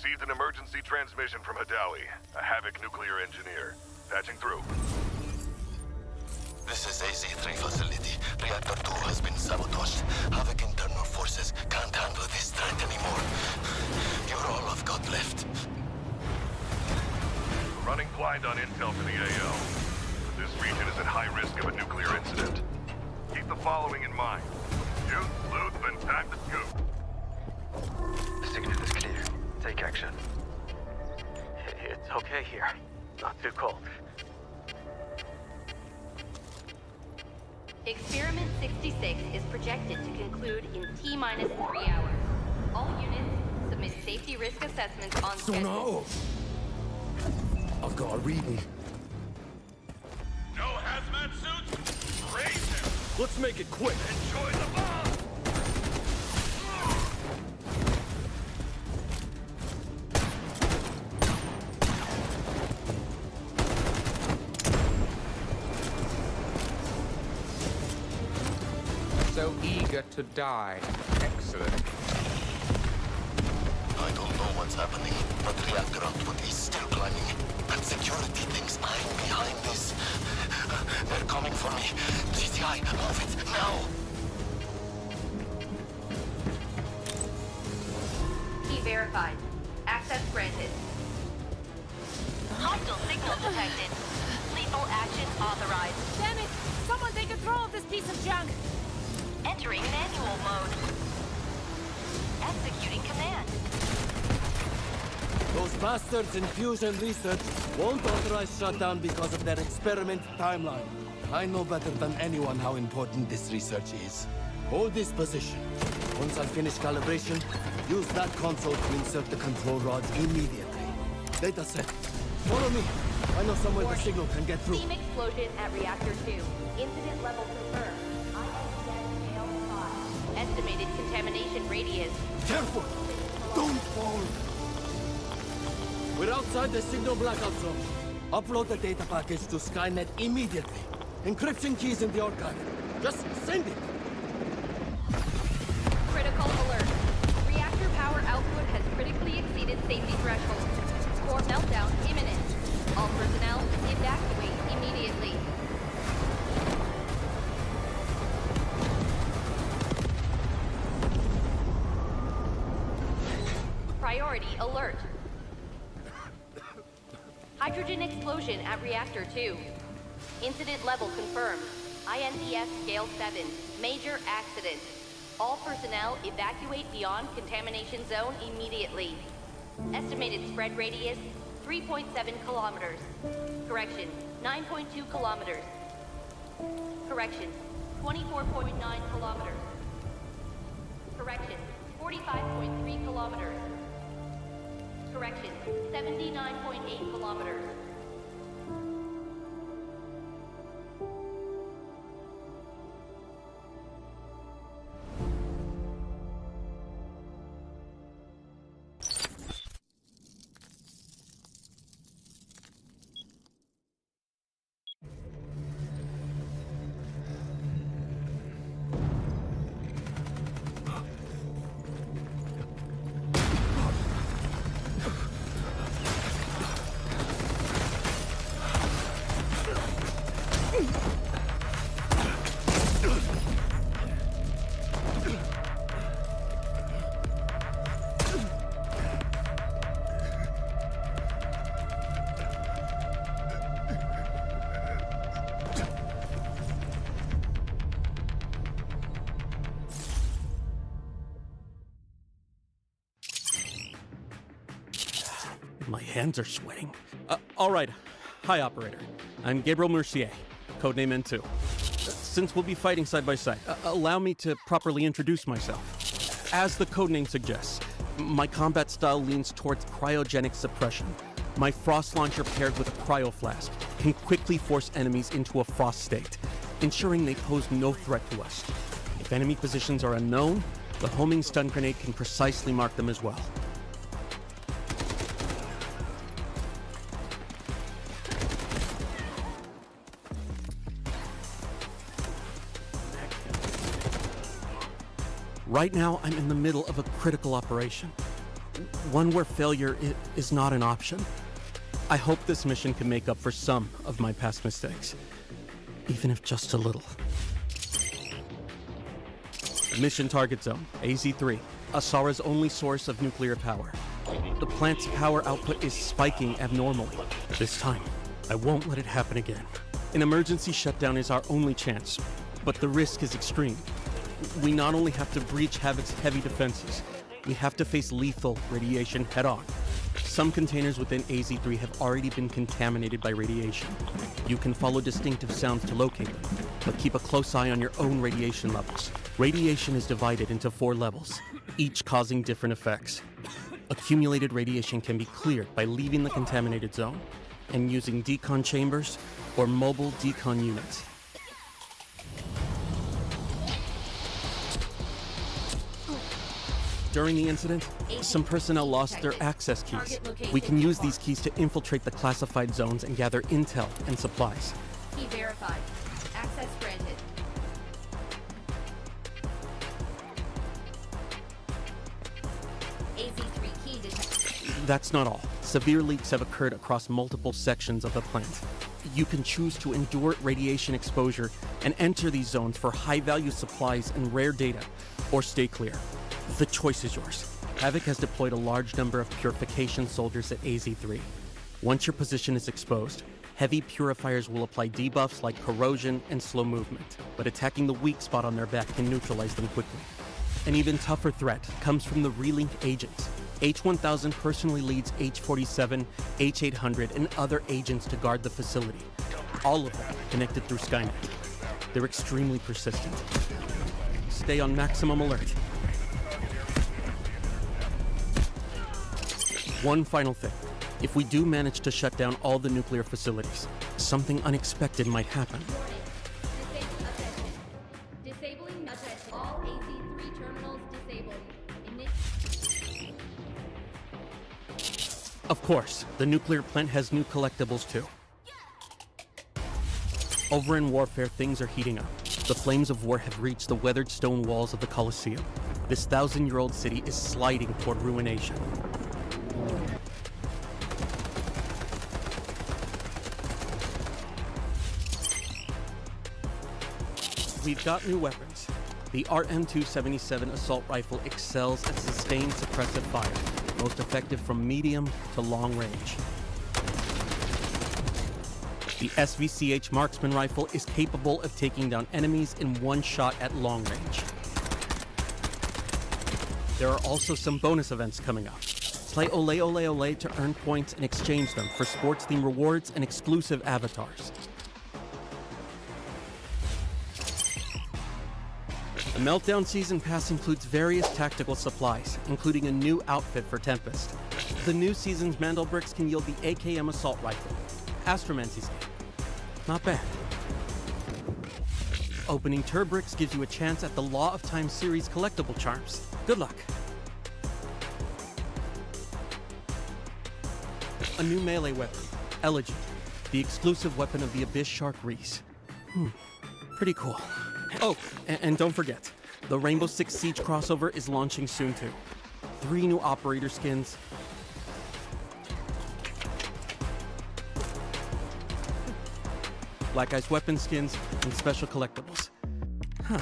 Received an emergency transmission from Hadawi, a Havoc nuclear engineer. Patching through. This is AZ-3 facility. Reactor 2 has been sabotaged. Havoc internal forces can't handle this threat anymore. You're all I've got left. Running blind on intel for the AO. This region is at high risk of a nuclear incident. Keep the following in mind. Shoot, loot, then time to scoop. The signal is clear. Take action. It's okay here. Not too cold. Experiment 66 is projected to conclude in T-minus 3 hours. All units submit safety risk assessments on schedule. I've got a reading. No hazmat suits? Raise them! Let's make it quick. Enjoy the bomb! So eager to die. Excellent. I don't know what's happening, but reactor output is still climbing. And security thinks I'm behind this. They're coming for me. GTI, move it, now! Key verified. Access granted. Hostile signal detected. Lethal action authorized. Damn it! Someone take control of this piece of junk! Entering manual mode. Executing command. Those bastards in fusion research won't authorize shutdown because of their experiment timeline. I know better than anyone how important this research is. Hold this position. Once I finish calibration, use that console to insert the control rods immediately. Data set. Follow me. I know somewhere the signal can get through. Steam explosion at reactor 2. Incident level confirmed. Estimated contamination radius. Careful! Don't fall! We're outside the signal blackout zone. Upload the data package to Skynet immediately. Encryption keys in the archive. Just send it! Critical alert. Reactor power output has critically exceeded safety thresholds. Core meltdown imminent. All personnel evacuate immediately. Priority alert. Hydrogen explosion at reactor 2. Incident level confirmed. INTS scale 7. Major accident. All personnel evacuate beyond contamination zone immediately. Estimated spread radius 3.7 kilometers. Correction, 9.2 kilometers. Correction, 24.9 kilometers. Correction, 45.3 kilometers. Correction, 79.8 kilometers. My hands are sweating. All right. Hi, Operator. I'm Gabriel Mercier, codename N2. Since we'll be fighting side by side, allow me to properly introduce myself. As the codename suggests, my combat style leans towards cryogenic suppression. My frost launcher paired with a cryo flask can quickly force enemies into a frost state, ensuring they pose no threat to us. If enemy positions are unknown, the homing stun grenade can precisely mark them as well. Right now, I'm in the middle of a critical operation. one where failure is not an option. I hope this mission can make up for some of my past mistakes, even if just a little. Mission Target Zone, AZ-3, Asara's only source of nuclear power. The plant's power output is spiking abnormally. This time, I won't let it happen again. An emergency shutdown is our only chance, but the risk is extreme. We not only have to breach Havoc's heavy defenses, we have to face lethal radiation head-on. Some containers within AZ-3 have already been contaminated by radiation. You can follow distinctive sounds to locate them, but keep a close eye on your own radiation levels. Radiation is divided into 4 levels, each causing different effects. Accumulated radiation can be cleared by leaving the contaminated zone and using decon chambers or mobile decon units. During the incident, some personnel lost their access keys. We can use these keys to infiltrate the classified zones and gather intel and supplies. Key verified. Access granted. AZ-3 key detected. That's not all. Severe leaks have occurred across multiple sections of the plant. You can choose to endure radiation exposure and enter these zones for high-value supplies and rare data, or stay clear. The choice is yours. Havoc has deployed a large number of purification soldiers at AZ-3. Once your position is exposed, heavy purifiers will apply debuffs like corrosion and slow movement, but attacking the weak spot on their back can neutralize them quickly. An even tougher threat comes from the relink agents. H-1000 personally leads H-47, H-800, and other agents to guard the facility. All of them connected through Skynet. They're extremely persistent. Stay on maximum alert. One final thing. If we do manage to shut down all the nuclear facilities, something unexpected might happen. Disabling attention. All AZ-3 terminals disabled. Of course, the nuclear plant has new collectibles too. Over in warfare, things are heating up. The flames of war have reached the weathered stone walls of the Colosseum. This 1,000-year-old city is sliding toward ruination. We've got new weapons. The RM-277 assault rifle excels at sustained suppressive fire, most effective from medium to long range. The SVCH marksman rifle is capable of taking down enemies in one shot at long range. There are also some bonus events coming up. Play Ole Ole Ole to earn points and exchange them for sports-themed rewards and exclusive avatars. The Meltdown Season Pass includes various tactical supplies, including a new outfit for Tempest. The new season's Mandel bricks can yield the AKM assault rifle. Astromancy's game. Not bad. Opening Turbricks gives you a chance at the Law of Time series collectible charms. Good luck. A new melee weapon, Elegy, the exclusive weapon of the Abyss Shark Reese. Pretty cool. Oh, and don't forget, the Rainbow Six Siege crossover is launching soon too. 3 new operator skins. Black Ice weapon skins and special collectibles. Huh.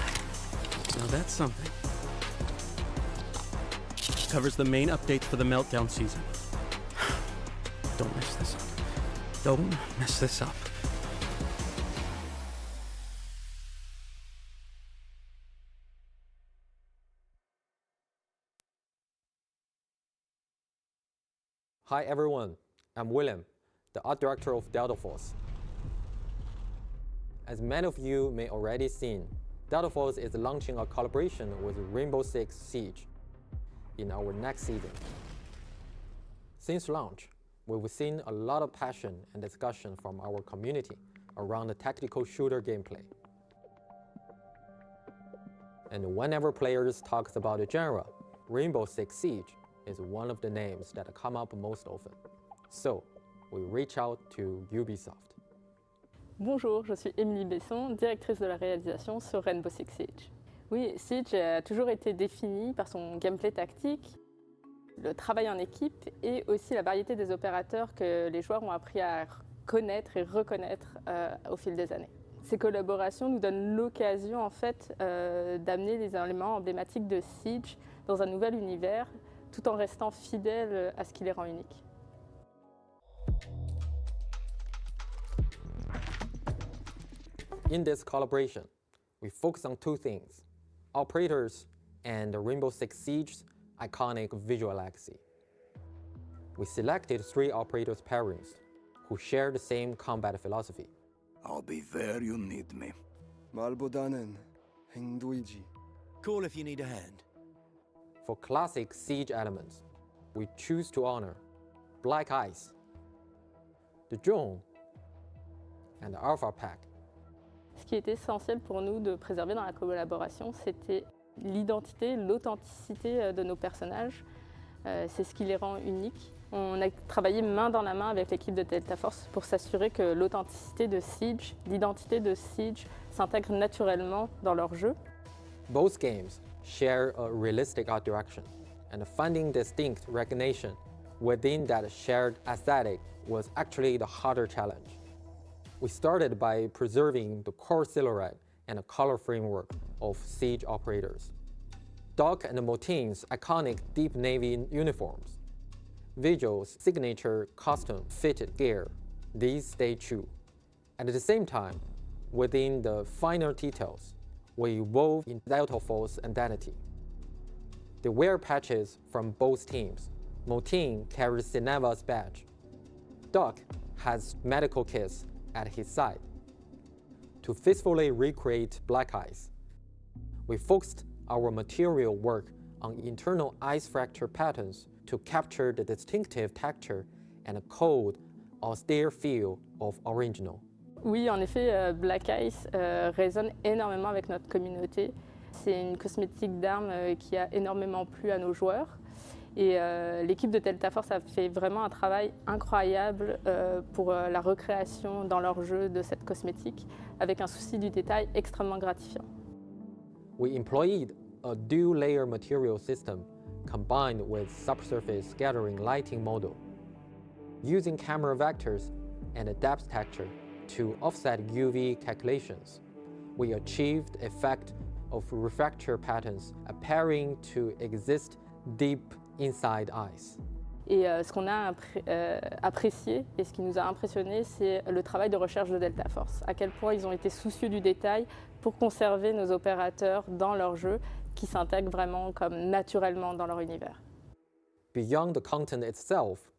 Now that's something. Covers the main updates for the Meltdown season. Don't mess this up. Don't mess this up. Hi everyone, I'm William, the art director of Delta Force. As many of you may already seen, Delta Force is launching a collaboration with Rainbow Six Siege in our next season. Since launch, we've seen a lot of passion and discussion from our community around the tactical shooter gameplay. And whenever players talk about the genre, Rainbow Six Siege is one of the names that come up most often. So, we reach out to Ubisoft. Bonjour, je suis Émilie Besson, directrice de la réalisation sur Rainbow Six Siege. Oui, Siege a toujours été défini par son gameplay tactique. le travail en équipe et aussi la variété des opérateurs que les joueurs ont appris à connaître et reconnaître au fil des années. Ces collaborations nous donnent l'occasion en fait d'amener les éléments emblématiques de Siege dans un nouvel univers tout en restant fidèles à ce qui les rend uniques. In this collaboration, we focus on two things: operators and Rainbow Six Siege's iconic visual legacy. We selected 3 operators pairings who share the same combat philosophy. I'll be there you need me. Malbodanen, Hengduiji. Call if you need a hand. For classic Siege elements, we choose to honor Black Ice, the Drone, and the Alpha Pack. Ce qui était essentiel pour nous de préserver dans la collaboration, c'était l'identité, l'authenticité de nos personnages. C'est ce qui les rend uniques. On a travaillé main dans la main avec l'équipe de Delta Force pour s'assurer que l'authenticité de Siege, l'identité de Siege s'intègre naturellement dans leur jeu. Both games share a realistic art direction, and finding distinct recognition within that shared aesthetic was actually the harder challenge. We started by preserving the core silhouette and color framework of Siege operators. Doc and Motin's iconic deep navy uniforms, Vigil's signature custom-fitted gear, these stay true. At the same time, within the finer details, we wove in Delta Force identity. The wear patches from both teams. Motin carries Cineva's badge. Doc has medical kits at his side. To faithfully recreate Black Ice, we focused our material work on internal ice fracture patterns to capture the distinctive texture and cold, austere feel of original. Oui, en effet, Black Ice résonne énormément avec notre communauté. C'est une cosmétique d'armes qui a énormément plu à nos joueurs. Et l'équipe de Delta Force a fait vraiment un travail incroyable pour la recréation dans leur jeu de cette cosmétique, avec un souci du détail extrêmement gratifiant. We employed a dual-layer material system combined with subsurface scattering lighting model. Using camera vectors and a depth texture to offset UV calculations, we achieved the effect of refractor patterns appearing to exist deep inside ice. Et ce qu'on a apprécié et ce qui nous a impressionné, c'est le travail de recherche de Delta Force. À quel point ils ont été soucieux du détail pour conserver nos opérateurs dans leur jeu, qui s'intègrent vraiment comme naturellement dans leur univers. Beyond the content itself,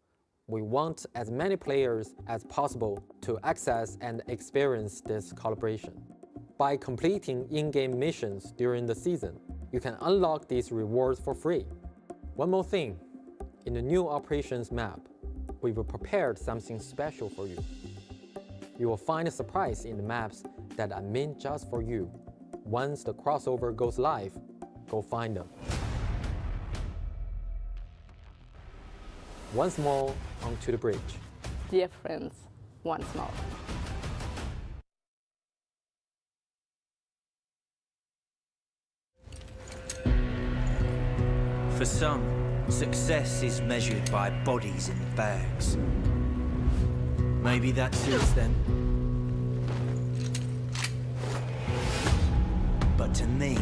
we want as many players as possible to access and experience this collaboration. By completing in-game missions during the season, you can unlock these rewards for free. One more thing, in the new operations map, we've prepared something special for you. You will find a surprise in the maps that are meant just for you. Once the crossover goes live, go find them. Once more, onto the bridge. Dear friends, once more. For some, success is measured by bodies in bags. Maybe that suits them. But to me,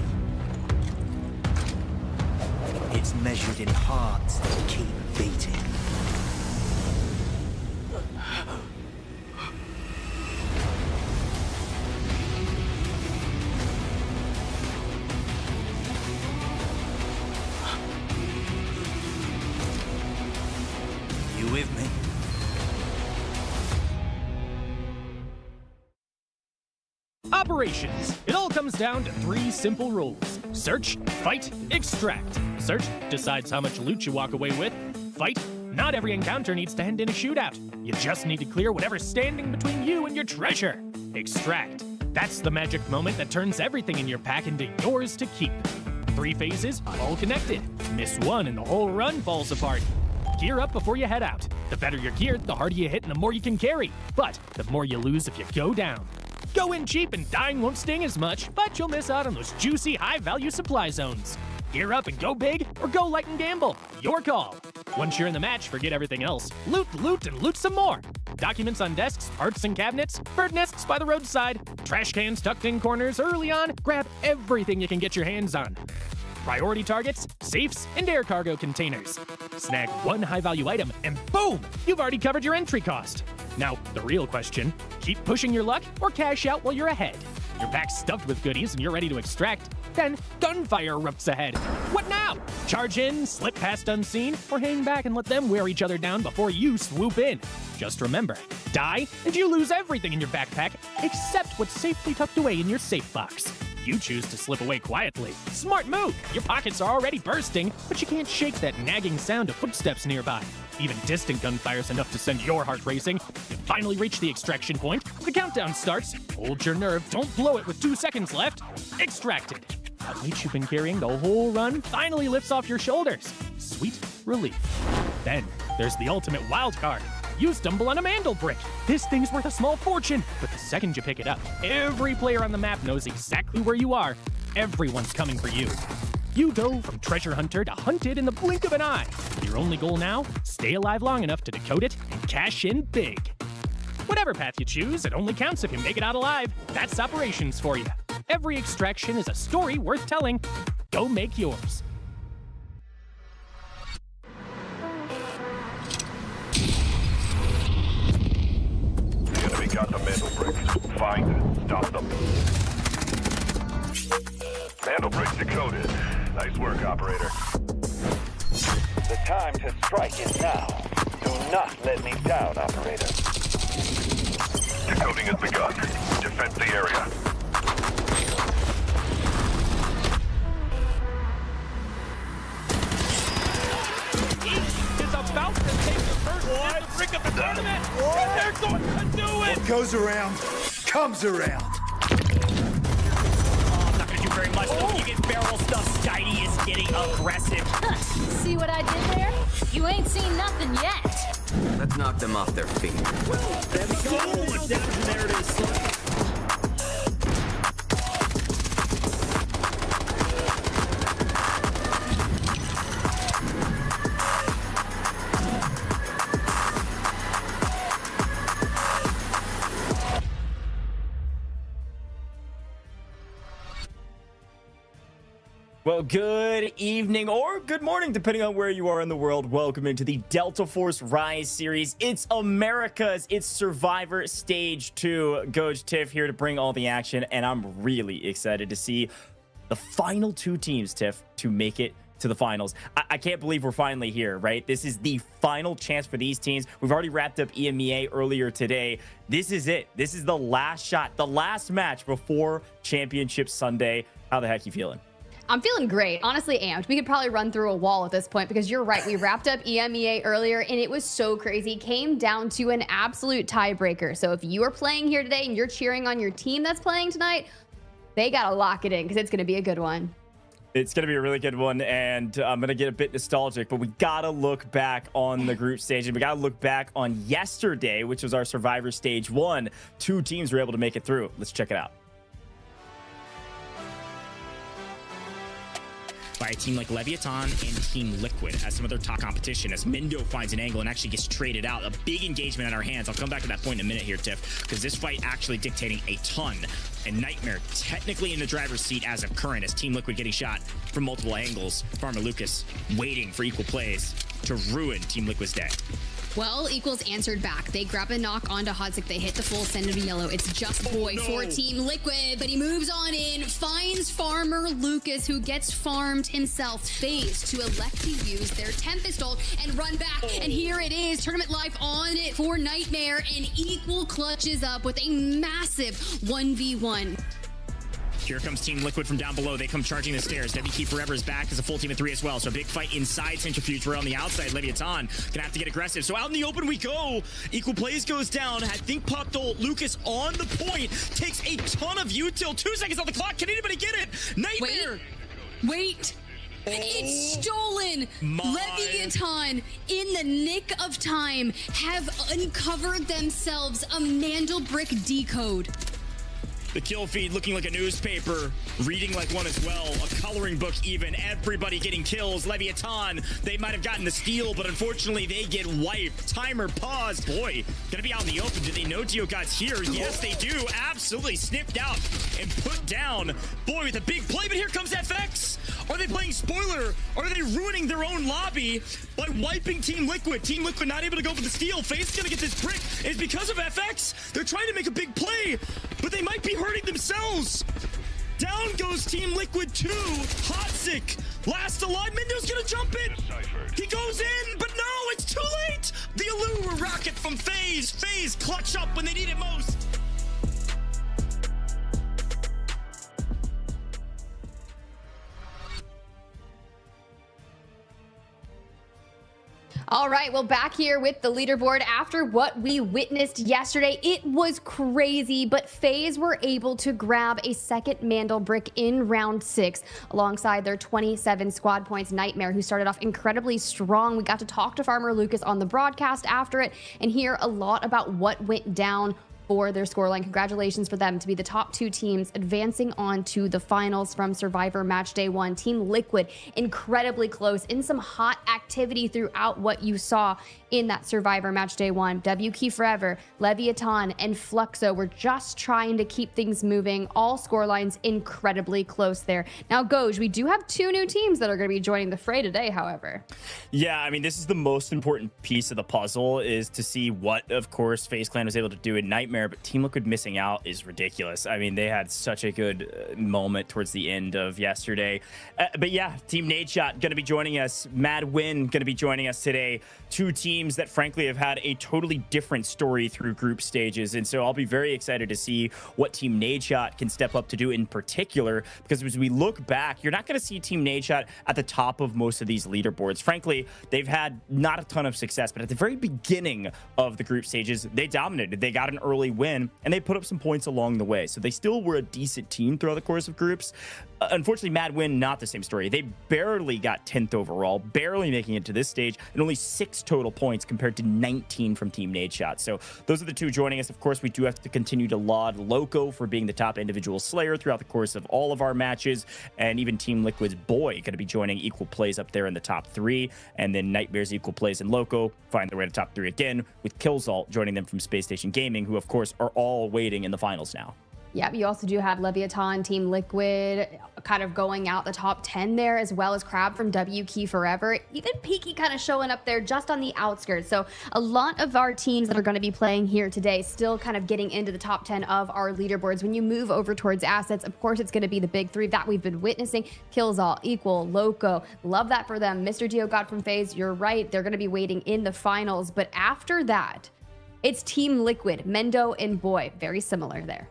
it's measured in hearts that keep beating. You with me? Operations. It all comes down to 3 simple rules. Search, fight, extract. Search decides how much loot you walk away with. Fight. Not every encounter needs to end in a shootout. You just need to clear whatever's standing between you and your treasure. Extract. That's the magic moment that turns everything in your pack into yours to keep. 3 phases, all connected. Miss one and the whole run falls apart. Gear up before you head out. The better you're geared, the harder you hit and the more you can carry. But the more you lose if you go down. Go in cheap and dying won't sting as much, but you'll miss out on those juicy, high-value supply zones. Gear up and go big, or go light and gamble. Your call. Once you're in the match, forget everything else. Loot, loot, and loot some more. Documents on desks, parts and cabinets, bird nests by the roadside, trash cans tucked in corners early on. Grab everything you can get your hands on. Priority targets, safes, and air cargo containers. Snag one high-value item, and boom! You've already covered your entry cost. Now, the real question, keep pushing your luck or cash out while you're ahead. Your pack's stuffed with goodies and you're ready to extract. Then, gunfire erupts ahead. What now? Charge in, slip past unseen, or hang back and let them wear each other down before you swoop in. Just remember, die and you lose everything in your backpack except what's safely tucked away in your safe box. You choose to slip away quietly. Smart move! Your pockets are already bursting, but you can't shake that nagging sound of footsteps nearby. Even distant gunfire's enough to send your heart racing. You finally reach the extraction point. The countdown starts. Hold your nerve, don't blow it with 2 seconds left. Extracted. That weight you've been carrying the whole run finally lifts off your shoulders. Sweet relief. Then, there's the ultimate wild card. You stumble on a mandel brick. This thing's worth a small fortune, but the second you pick it up, every player on the map knows exactly where you are. Everyone's coming for you. You go from treasure hunter to hunted in the blink of an eye. Your only goal now, stay alive long enough to decode it and cash in big. Whatever path you choose, it only counts if you make it out alive. That's operations for you. Every extraction is a story worth telling. Go make yours. The enemy got the mandel bricks. Find and stop them. Mandel bricks decoded. Nice work, operator. The time to strike is now. Do not let me down, operator. Decoding has begun. Defend the area. Is about to take the first brick of the tournament. And they're going to do it. What goes around, comes around. Very much. Oh. You get barrel stuff. Skydie is getting aggressive. See what I did there? You ain't seen nothing yet. Let's knock them off their feet. There we go. Damage, there it is. Well, good evening or good morning, depending on where you are in the world. Welcome into the Delta Force Rise series. It's America's, it's Survivor Stage 2. Goj Tiff here to bring all the action, and I'm really excited to see the final 2 teams, Tiff, to make it to the finals. I can't believe we're finally here, right? This is the final chance for these teams. We've already wrapped up EMEA earlier today. This is it. This is the last shot, the last match before Championship Sunday. How the heck you feeling? I'm feeling great, honestly amped. We could probably run through a wall at this point because you're right. We wrapped up EMEA earlier and it was so crazy. Came down to an absolute tiebreaker. So if you are playing here today and you're cheering on your team that's playing tonight, they got to lock it in because it's going to be a good one. It's going to be a really good one, and I'm going to get a bit nostalgic, but we got to look back on the group stage, and we got to look back on yesterday, which was our Survivor Stage 1. 2 teams were able to make it through. Let's check it out. By a team like Leviathan and Team Liquid as some of their top competition, as Mindo finds an angle and actually gets traded out. A big engagement in our hands. I'll come back to that point in a minute here, Tiff, because this fight actually dictating a ton. And Nightmare technically in the driver's seat as of current, as Team Liquid getting shot from multiple angles. Farmer Lucas waiting for equal plays to ruin Team Liquid's day. Well, Equals answered back. They grab a knock onto Hudzik. They hit the full send of yellow. It's just boy for Team Liquid, but he moves on in, finds Farmer Lucas, who gets farmed himself. Phase to elect to use their Tempest ult and run back. And here it is, tournament life on it for Nightmare, and Equal clutches up with a massive 1v1. Here comes Team Liquid from down below. They come charging the stairs. Debbie Key Forever is back as a full team of 3 as well. So a big fight inside Centrifuge. We're on the outside. Leviathan gonna have to get aggressive. So out in the open we go. Equal Plays goes down. I think popped ult. Lucas on the point. Takes a ton of util. 2 seconds on the clock. Can anybody get it? Nightmare. Wait. It's stolen. Leviathan, in the nick of time, have uncovered themselves a Mandel Brick decode. The kill feed looking like a newspaper, reading like one as well, a coloring book even. Everybody getting kills. Leviathan, they might have gotten the steal, but unfortunately they get wiped. Timer paused. Boy, gonna be out in the open. Do they know Geogod's here? Yes, they do. Absolutely sniffed out and put down. Boy, with a big play, but here comes FX. Are they playing spoiler? Are they ruining their own lobby by wiping Team Liquid? Team Liquid not able to go for the steal. FaZe is gonna get this brick. It's because of FX. They're trying to make a big play, but they might be hurting themselves. Down goes Team Liquid 2. Hotsick, last alive. Mindo's gonna jump it. He goes in, but no, it's too late. The allure rocket from FaZe. FaZe clutch up when they need it most. All right, well, back here with the leaderboard after what we witnessed yesterday. It was crazy, but FaZe were able to grab a second Mandel brick in round 6 alongside their 27 squad points. Nightmare, who started off incredibly strong. We got to talk to Farmer Lucas on the broadcast after it and hear a lot about what went down for their scoreline. Congratulations for them to be the top 2 teams advancing on to the finals from Survivor Match Day 1. Team Liquid incredibly close in some hot activity throughout what you saw in that Survivor Match Day 1. WK Forever, Leviathan, and Fluxo were just trying to keep things moving. All scorelines incredibly close there. Now, Goj, we do have 2 new teams that are going to be joining the fray today, however. Yeah, I mean, this is the most important piece of the puzzle, is to see what, of course, FaZe Clan was able to do in Nightmare, but Team Liquid missing out is ridiculous. I mean, they had such a good moment towards the end of yesterday. But yeah, Team Nadeshot going to be joining us. Mad Win going to be joining us today. 2 teams that frankly have had a totally different story through group stages, and so I'll be very excited to see what Team Nadeshot can step up to do in particular, because as we look back, you're not going to see Team Nadeshot at the top of most of these leaderboards. Frankly, they've had not a ton of success, but at the very beginning of the group stages, they dominated. They got an early win, and they put up some points along the way, so they still were a decent team throughout the course of groups. Unfortunately, Mad Win, not the same story. They barely got 10th overall, barely making it to this stage, and only 6 total points compared to 19 from Team Nadeshot. So those are the 2 joining us. Of course, we do have to continue to laud Loco for being the top individual slayer throughout the course of all of our matches, and even Team Liquid's Boy going to be joining equal plays up there in the top 3, and then Nightmare's equal plays and Loco find their way to top 3 again, with Killzalt joining them from Space Station Gaming, who of course are all waiting in the finals now. Yeah, you also do have Leviathan, Team Liquid, kind of going out the top 10 there, as well as Crab from WK Forever. Even Peaky kind of showing up there just on the outskirts. So a lot of our teams that are going to be playing here today still kind of getting into the top 10 of our leaderboards. When you move over towards assets, of course, it's going to be the big 3 that we've been witnessing. Killzalt, Equal, Loco. Love that for them. Mr. Geogod from FaZe, you're right. They're going to be waiting in the finals. But after that, it's Team Liquid, Mendo, and Boy. Very similar there.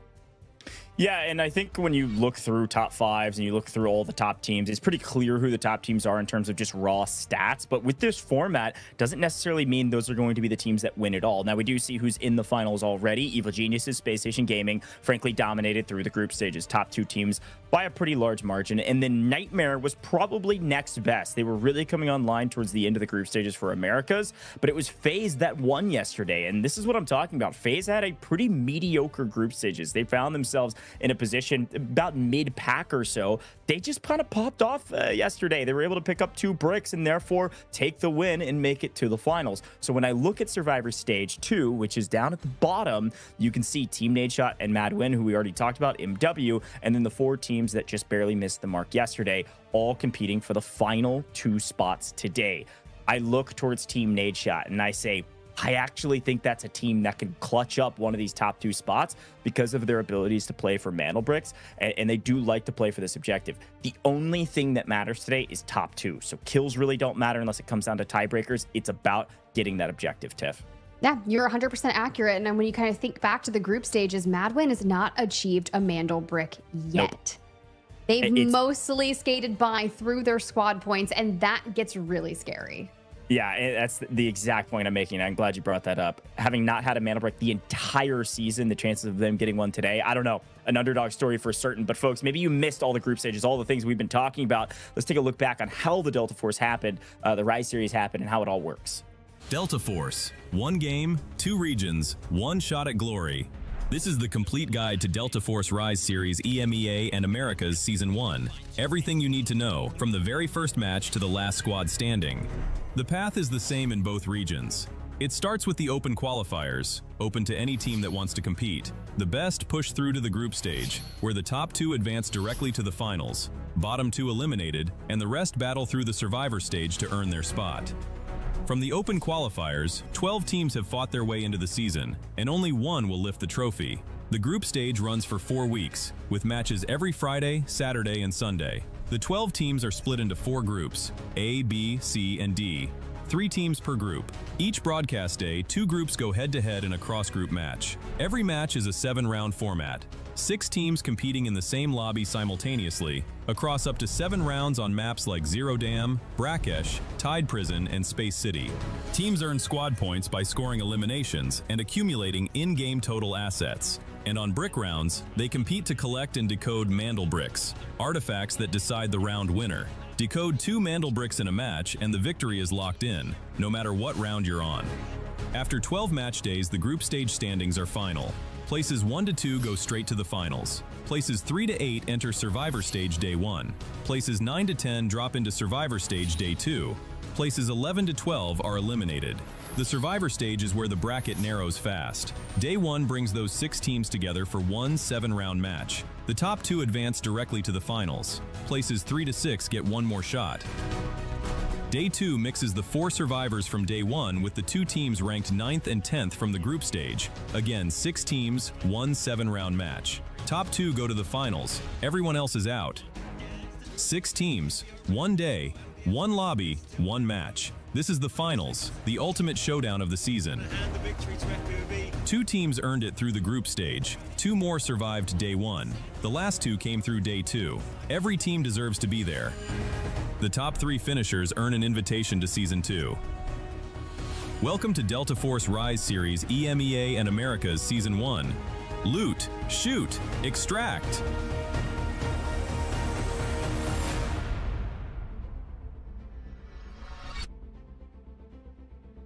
Yeah, and I think when you look through top 5s and you look through all the top teams, it's pretty clear who the top teams are in terms of just raw stats. But with this format, doesn't necessarily mean those are going to be the teams that win it all. Now, we do see who's in the finals already. Evil Geniuses, Space Station Gaming, frankly dominated through the group stages. Top 2 teams by a pretty large margin. And then Nightmare was probably next best. They were really coming online towards the end of the group stages for Americas, but it was FaZe that won yesterday. And this is what I'm talking about. FaZe had a pretty mediocre group stages. They found themselves in a position about mid-pack or so. They just kind of popped off yesterday. They were able to pick up 2 bricks and therefore take the win and make it to the finals. So when I look at Survivor Stage 2, which is down at the bottom, you can see Team Nadeshot and Mad Win, who we already talked about, MW, and then the 4 teams that just barely missed the mark yesterday, all competing for the final 2 spots today. I look towards Team Nadeshot and I say, I actually think that's a team that can clutch up one of these top 2 spots because of their abilities to play for Mantle Bricks, and they do like to play for this objective. The only thing that matters today is top 2. So kills really don't matter unless it comes down to tiebreakers. It's about getting that objective, Tiff. Yeah, you're 100% accurate. And then when you kind of think back to the group stages, Madwin has not achieved a Mandel brick yet. Nope. They've mostly skated by through their squad points, and that gets really scary. Yeah, that's the exact point I'm making. I'm glad you brought that up. Having not had a Mandel break the entire season, the chances of them getting one today, I don't know. An underdog story for certain. But folks, maybe you missed all the group stages, all the things we've been talking about. Let's take a look back on how the Delta Force happened, the Rise Series happened, and how it all works. Delta Force, 1 game, 2 regions, 1 shot at glory. This is the complete guide to Delta Force Rise Series EMEA and Americas Season 1. Everything you need to know, from the very first match to the last squad standing. The path is the same in both regions. It starts with the open qualifiers, open to any team that wants to compete. The best push through to the group stage, where the top 2 advance directly to the finals, bottom 2 eliminated, and the rest battle through the survivor stage to earn their spot. From the open qualifiers, 12 teams have fought their way into the season, and only one will lift the trophy. The group stage runs for 4 weeks, with matches every Friday, Saturday, and Sunday. The 12 teams are split into 4 groups, A, B, C, and D. 3 teams per group. Each broadcast day, 2 groups go head-to-head in a cross-group match. Every match is a 7-round format. 6 teams competing in the same lobby simultaneously, across up to 7 rounds on maps like Zero Dam, Brakkesh, Tide Prison, and Space City. Teams earn squad points by scoring eliminations and accumulating in-game total assets. And on brick rounds, they compete to collect and decode Mandel bricks, artifacts that decide the round winner. Decode 2 Mandel bricks in a match and the victory is locked in, no matter what round you're on. After 12 match days, the group stage standings are final. Places 1 to 2 go straight to the finals. Places 3 to 8 enter Survivor Stage Day 1. Places 9 to 10 drop into Survivor Stage Day 2. Places 11 to 12 are eliminated. The Survivor Stage is where the bracket narrows fast. Day 1 brings those 6 teams together for one 7-round match. The top 2 advance directly to the finals. Places 3 to 6 get one more shot. Day 2 mixes the 4 survivors from Day 1 with the 2 teams ranked 9th and 10th from the group stage. Again, 6 teams, one 7-round match. Top 2 go to the finals. Everyone else is out. 6 teams, 1 day, 1 lobby, 1 match. This is the finals, the ultimate showdown of the season. 2 teams earned it through the group stage. 2 more survived Day 1. The last 2 came through Day 2. Every team deserves to be there. The top 3 finishers earn an invitation to Season 2. Welcome to Delta Force Rise Series EMEA and Americas Season 1. Loot, shoot, extract.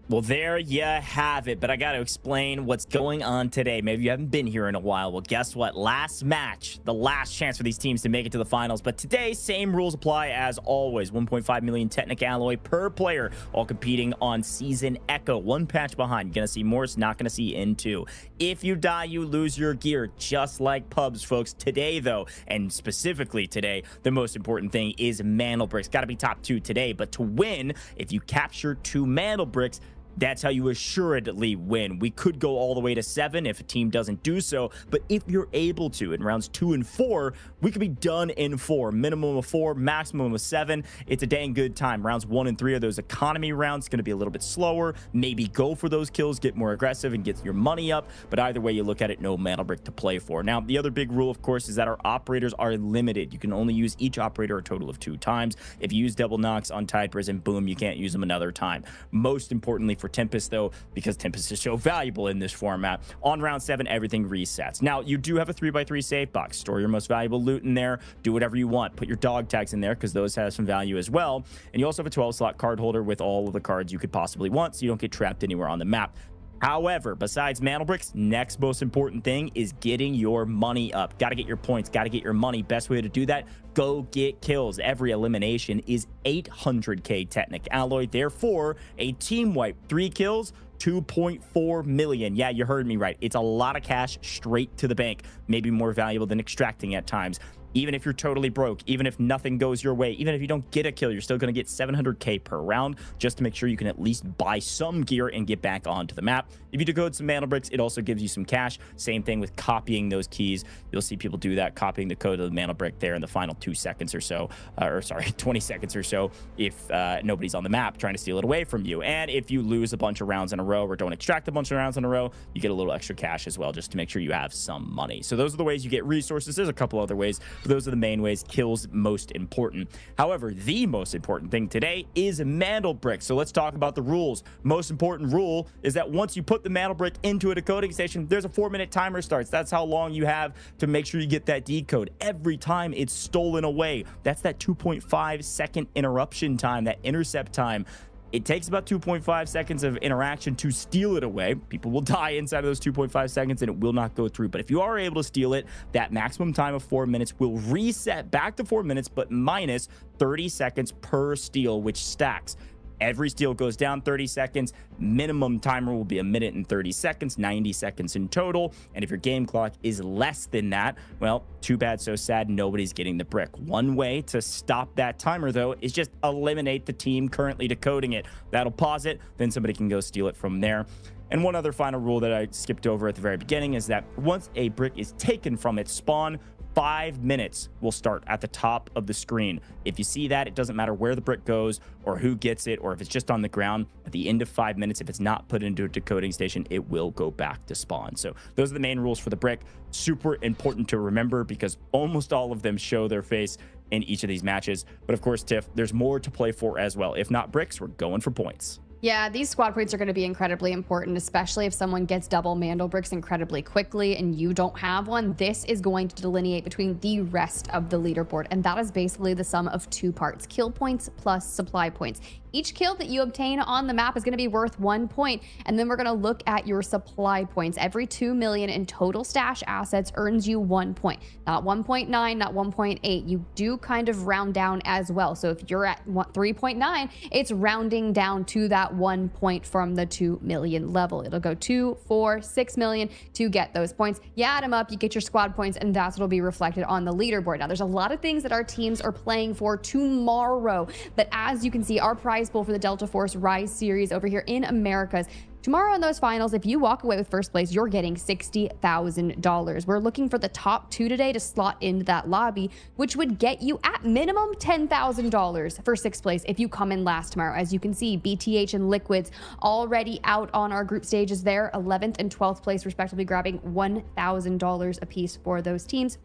Well, there you have it, but I got to explain what's going on today. Maybe you haven't been here in a while. Well, guess what? Last match, the last chance for these teams to make it to the finals. But today, same rules apply as always. 1.5 million Technic alloy per player, all competing on Season Echo. 1 patch behind. You're going to see Morse, not going to see N2. If you die, you lose your gear, just like pubs, folks. Today, though, and specifically today, the most important thing is Mandel bricks. Got to be top 2 today, but to win, if you capture 2 Mandel bricks, that's how you assuredly win. We could go all the way to 7 if a team doesn't do so, but if you're able to in rounds 2 and 4, we could be done in 4. Minimum of 4, maximum of 7. It's a dang good time. Rounds 1 and 3 are those economy rounds. It's going to be a little bit slower. Maybe go for those kills, get more aggressive, and get your money up. But either way you look at it, no Mandel brick to play for. Now, the other big rule, of course, is that our operators are limited. You can only use each operator a total of 2 times. If you use double knocks on Tide Prison, boom, you can't use them another time. Most importantly for Tempest, though, because Tempest is so valuable in this format, on round 7 everything resets. Now, you do have a 3x3 save box. Store your most valuable loot in there, do whatever you want, put your dog tags in there because those have some value as well. And you also have a 12-slot card holder with all of the cards you could possibly want, so you don't get trapped anywhere on the map. However, besides Mandel bricks, next most important thing is getting your money up. Got to get your points, got to get your money. Best way to do that, go get kills. Every elimination is 800k Technic alloy. Therefore, a team wipe, 3 kills, 2.4 million. Yeah, you heard me right. It's a lot of cash straight to the bank. Maybe more valuable than extracting at times. Even if you're totally broke, even if nothing goes your way, even if you don't get a kill, you're still going to get 700k per round just to make sure you can at least buy some gear and get back onto the map. If you decode some Mandel bricks, it also gives you some cash. Same thing with copying those keys. You'll see people do that, copying the code of the Mandel brick there in the final 2 seconds or so, 20 seconds or so, if nobody's on the map trying to steal it away from you. And if you lose a bunch of rounds in a row or don't extract a bunch of rounds in a row, you get a little extra cash as well, just to make sure you have some money. So those are the ways you get resources. There's a couple other ways, but those are the main ways. Kills most important. However, the most important thing today is Mandel brick. So let's talk about the rules. Most important rule is that once you put the Mandel brick into a decoding station, there's a 4-minute timer starts. That's how long you have to make sure you get that decode. Every time it's stolen away, that's that 2.5 second interruption time, that intercept time. It takes about 2.5 seconds of interaction to steal it away. People will die inside of those 2.5 seconds and it will not go through. But if you are able to steal it, that maximum time of 4 minutes will reset back to 4 minutes, but minus 30 seconds per steal, which stacks. Every steal goes down 30 seconds. Minimum timer will be 1 minute and 30 seconds, 90 seconds in total. And if your game clock is less than that, well, too bad, so sad, nobody's getting the brick. One way to stop that timer, though, is just eliminate the team currently decoding it. That'll pause it, then somebody can go steal it from there. And one other final rule that I skipped over at the very beginning is that once a brick is taken from its spawn, 5 minutes will start at the top of the screen. If you see that, it doesn't matter where the brick goes or who gets it, or if it's just on the ground, at the end of 5 minutes, if it's not put into a decoding station, it will go back to spawn. So those are the main rules for the brick. Super important to remember because almost all of them show their face in each of these matches. But of course, Tiff, there's more to play for as well. If not bricks, we're going for points. Yeah, these squad points are going to be incredibly important, especially if someone gets double Mandel bricks incredibly quickly and you don't have one. This is going to delineate between the rest of the leaderboard, and that is basically the sum of 2 parts: kill points plus supply points. Each kill that you obtain on the map is going to be worth 1 point, and then we're going to look at your supply points. Every 2 million in total stash assets earns you 1 point. Not 1.9, not 1.8. You do kind of round down as well. So if you're at 3.9, it's rounding down to that 1 point from the 2 million level. It'll go 2, 4, 6 million to get those points. You add them up, you get your squad points, and that's what'll be reflected on the leaderboard. Now, there's a lot of things that our teams are playing for tomorrow, but as you can see, our prize pool for the Delta Force Rise series over here in Americas. Tomorrow in those finals, if you walk away with first place, you're getting $60,000. We're looking for the top 2 today to slot into that lobby, which would get you at minimum $10,000 for 6th place if you come in last tomorrow. As you can see, BTH and Liquids already out on our group stages there, 11th and 12th place respectively, grabbing $1,000 apiece for those teams.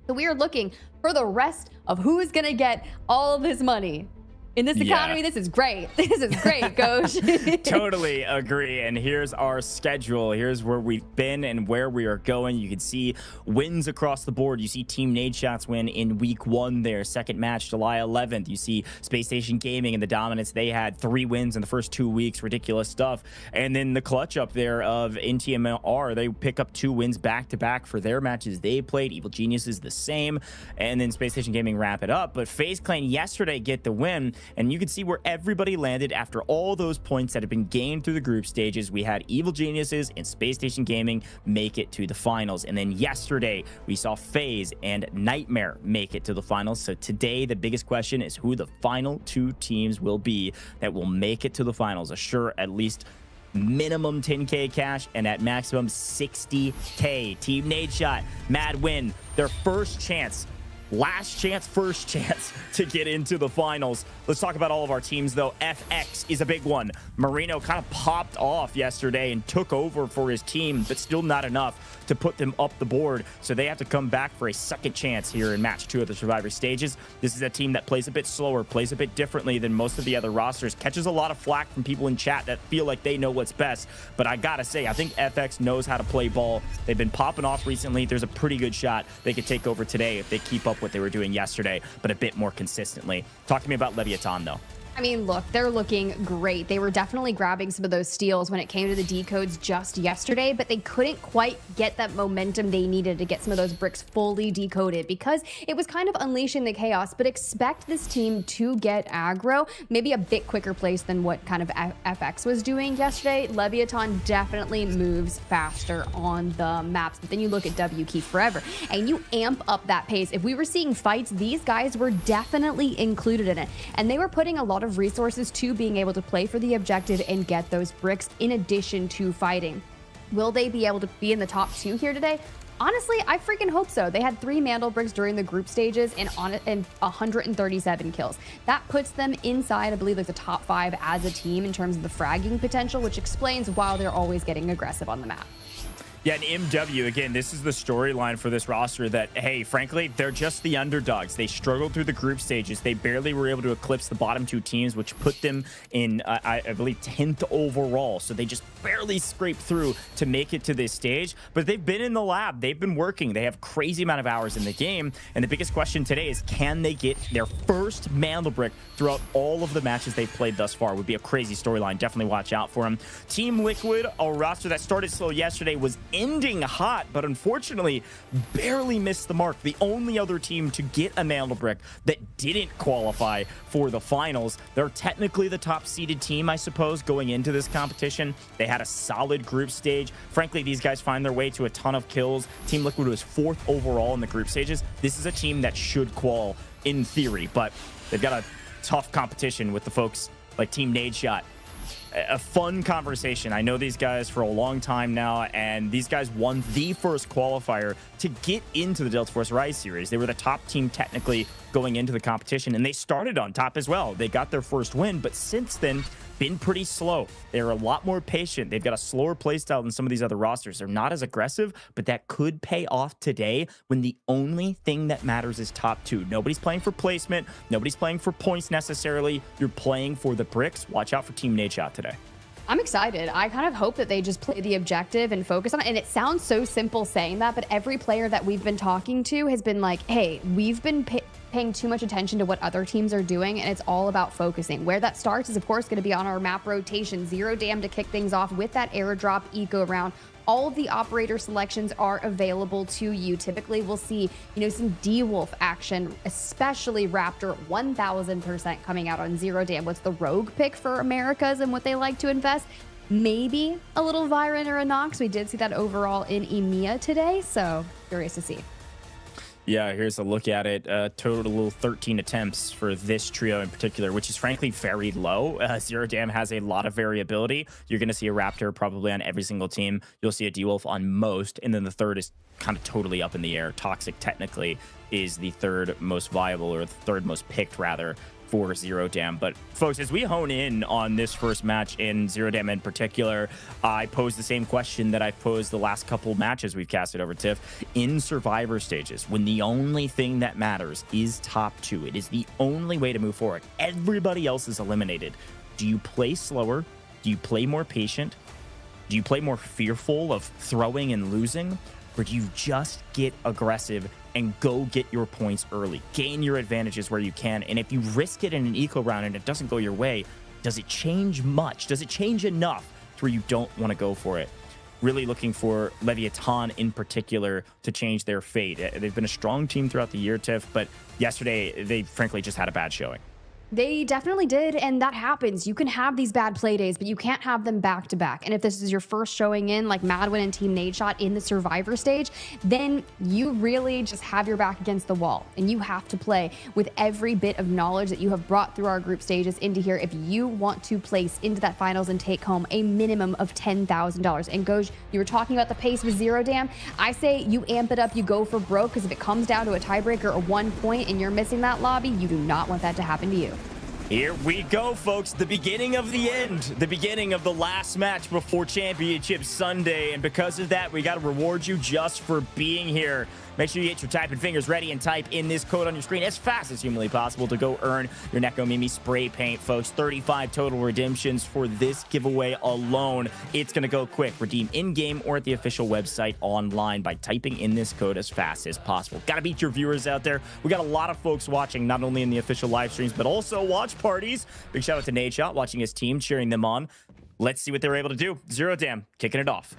So we are looking for the rest of who is going to get all of this money. In this economy, this is great. This is great, Coach. Totally agree. And here's our schedule. Here's where we've been and where we are going. You can see wins across the board. You see Team Nadeshot's win in week 1 there, second match, July 11th. You see Space Station Gaming and the dominance. They had 3 wins in the first 2 weeks. Ridiculous stuff. And then the clutch up there of NTMR, they pick up 2 wins back-to-back for their matches they played. Evil Geniuses the same. And then Space Station Gaming wrap it up. But FaZe Clan yesterday get the win. And you can see where everybody landed after all those points that have been gained through the group stages. We had Evil Geniuses and Space Station Gaming make it to the finals. And then yesterday, we saw FaZe and Nightmare make it to the finals. So today, the biggest question is who the final 2 teams will be that will make it to the finals. Assure at least minimum 10K cash and at maximum 60K. Team Nadeshot, mad win. Their first chance. Last chance, first chance to get into the finals. Let's talk about all of our teams, though. FX is a big one. Marino kind of popped off yesterday and took over for his team, but still not enough to put them up the board. So they have to come back for a second chance here in match 2 of the Survivor stages. This is a team that plays a bit slower, plays a bit differently than most of the other rosters, catches a lot of flack from people in chat that feel like they know what's best. But I gotta say, I think FX knows how to play ball. They've been popping off recently. There's a pretty good shot they could take over today if they keep up what they were doing yesterday, but a bit more consistently. Talk to me about LEVIATAN, though. I mean, look, they're looking great. They were definitely grabbing some of those steals when it came to the decodes just yesterday, but they couldn't quite get that momentum they needed to get some of those bricks fully decoded because it was kind of unleashing the chaos. But expect this team to get aggro, maybe a bit quicker pace than what kind of FX was doing yesterday. LEVIATAN definitely moves faster on the maps, but then you look at W Key Forever and you amp up that pace. If we were seeing fights, these guys were definitely included in it, and they were putting a lot of resources to being able to play for the objective and get those bricks in addition to fighting. Will they be able to be in the top 2 here today? Honestly, I freaking hope so. They had 3 Mandel bricks during the group stages and 137 kills. That puts them inside, I believe, like the top 5 as a team in terms of the fragging potential, which explains why they're always getting aggressive on the map. Yeah, and MW, again, this is the storyline for this roster that, hey, frankly, they're just the underdogs. They struggled through the group stages. They barely were able to eclipse the bottom 2 teams, which put them in, I believe, 10th overall. So they just barely scraped through to make it to this stage. But they've been in the lab. They've been working. They have crazy amount of hours in the game. And the biggest question today is, can they get their first Mandel Brick throughout all of the matches they've played thus far? Would be a crazy storyline. Definitely watch out for them. Team Liquid, a roster that started slow yesterday, was ending hot, but unfortunately barely missed the mark. The only other team to get a Mandel Brick that didn't qualify for the finals. They're technically the top seeded team, I suppose, going into this competition. They had a solid group stage. Frankly, these guys find their way to a ton of kills. Team Liquid was 4th overall in the group stages. This is a team that should qual in theory, but they've got a tough competition with the folks like Team Nadeshot. A fun conversation. I know these guys for a long time now, and these guys won the first qualifier to get into the Delta Force Rise series. They were the top team technically going into the competition, and they started on top as well. They got their first win, but since then, been pretty slow. They're a lot more patient. They've got a slower playstyle than some of these other rosters. They're not as aggressive, but that could pay off today when the only thing that matters is top 2. Nobody's playing for placement. Nobody's playing for points necessarily. You're playing for the bricks. Watch out for Team Nadeshot today. I'm excited. I kind of hope that they just play the objective and focus on it. And it sounds so simple saying that, but every player that we've been talking to has been like, hey, we've been paying too much attention to what other teams are doing, and it's all about focusing. Where that starts is, of course, going to be on our map rotation. Zero Dam to kick things off with that airdrop eco round. All of the operator selections are available to you. Typically, we'll see, some D-Wolf action, especially Raptor, 1000% coming out on Zero Dam. What's the rogue pick for Americas and what they like to invest? Maybe a little Viren or a Nox. We did see that overall in EMEA today, so curious to see. Yeah, here's a look at it. Total 13 attempts for this trio in particular, which is frankly very low. Zero Dam has a lot of variability. You're going to see a Raptor probably on every single team. You'll see a D-Wolf on most, and then the third is kind of totally up in the air. Toxic technically is the third most viable, or the third most picked rather, for Zero Dam. But folks, as we hone in on this first match in Zero Dam in particular, I pose the same question that I've posed the last couple matches we've casted over Tiff. In survivor stages, when the only thing that matters is top 2, it is the only way to move forward. Everybody else is eliminated. Do you play slower? Do you play more patient? Do you play more fearful of throwing and losing? Or do you just get aggressive and go get your points early? Gain your advantages where you can. And if you risk it in an eco round and it doesn't go your way, does it change much? Does it change enough to where you don't want to go for it? Really looking for LEVIATAN in particular to change their fate. They've been a strong team throughout the year, Tiff, but yesterday they frankly just had a bad showing. They definitely did, and that happens. You can have these bad play days, but you can't have them back to back. And if this is your first showing in, like Madwin and Team Nadeshot in the survivor stage, then you really just have your back against the wall, and you have to play with every bit of knowledge that you have brought through our group stages into here if you want to place into that finals and take home a minimum of $10,000. And Goj, you were talking about the pace with Zero Dam. I say you amp it up, you go for broke, because if it comes down to a tiebreaker or 1 point and you're missing that lobby, you do not want that to happen to you. Here we go, folks. The beginning of the end. The beginning of the last match before Championship Sunday. And because of that, we got to reward you just for being here. Make sure you get your typing fingers ready and type in this code on your screen as fast as humanly possible to go earn your Neko Mimi spray paint, folks. 35 total redemptions for this giveaway alone. It's going to go quick. Redeem in-game or at the official website online by typing in this code as fast as possible. Got to beat your viewers out there. We got a lot of folks watching, not only in the official live streams, but also watch parties. Big shout out to Nadeshot watching his team, cheering them on. Let's see what they were able to do. Zero Dam kicking it off.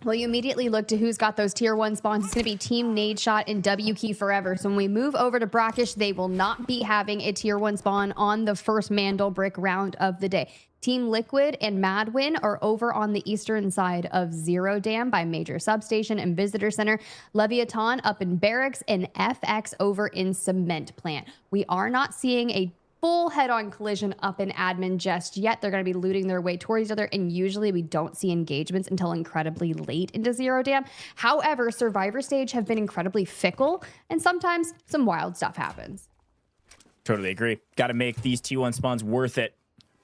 Well, you immediately look to who's got those tier 1 spawns. It's going to be Team Nadeshot and W Key Forever. So when we move over to Brakkesh, they will not be having a tier 1 spawn on the first Mandel Brick round of the day. Team Liquid and Madwin are over on the eastern side of Zero Dam by Major Substation and Visitor Center. LEVIATAN up in Barracks and FX over in Cement Plant. We are not seeing a full head-on collision up in admin just yet. They're going to be looting their way towards each other, and usually we don't see engagements until incredibly late into Zero Dam. However, survivor stage have been incredibly fickle, and sometimes some wild stuff happens. Totally agree. Got to make these T1 spawns worth it.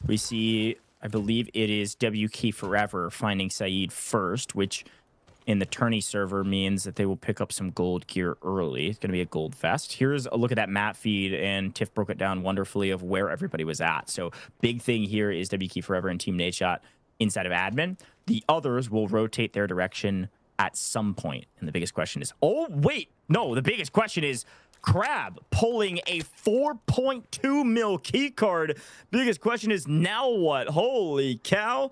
We see, I believe it is W Key Forever finding Saeed first, which in the tourney server means that they will pick up some gold gear early. It's going to be a gold fest. Here's a look at that map feed, and Tiff broke it down wonderfully of where everybody was at. So big thing here is WK Forever and Team Nadeshot inside of admin. The others will rotate their direction at some point. And the biggest question is, oh, wait, no, the biggest question is Crab pulling a 4.2 mil key card. Biggest question is, now what? Holy cow.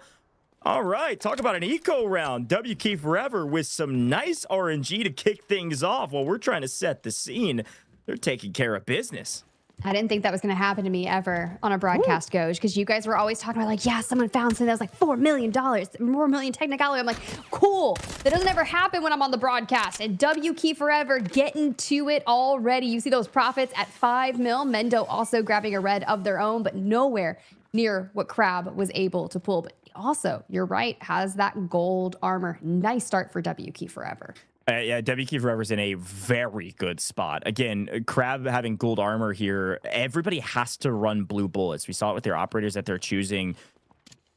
All right, talk about an eco round. WK Forever with some nice RNG to kick things off while we're trying to set the scene. They're taking care of business. I didn't think that was going to happen to me ever on a broadcast, Goj, because you guys were always talking about like, yeah, someone found something that was like $4 million, $4 million technicality. I'm like, cool. That doesn't ever happen when I'm on the broadcast. And WK Forever getting to it already. You see those profits at 5 mil. Mendo also grabbing a red of their own, but nowhere near what Crab was able to pull. But also, you're right, has that gold armor. Nice start for WK Forever. Yeah, WK Forever's in a very good spot. Again, Crab having gold armor here, everybody has to run blue bullets. We saw it with their operators that they're choosing.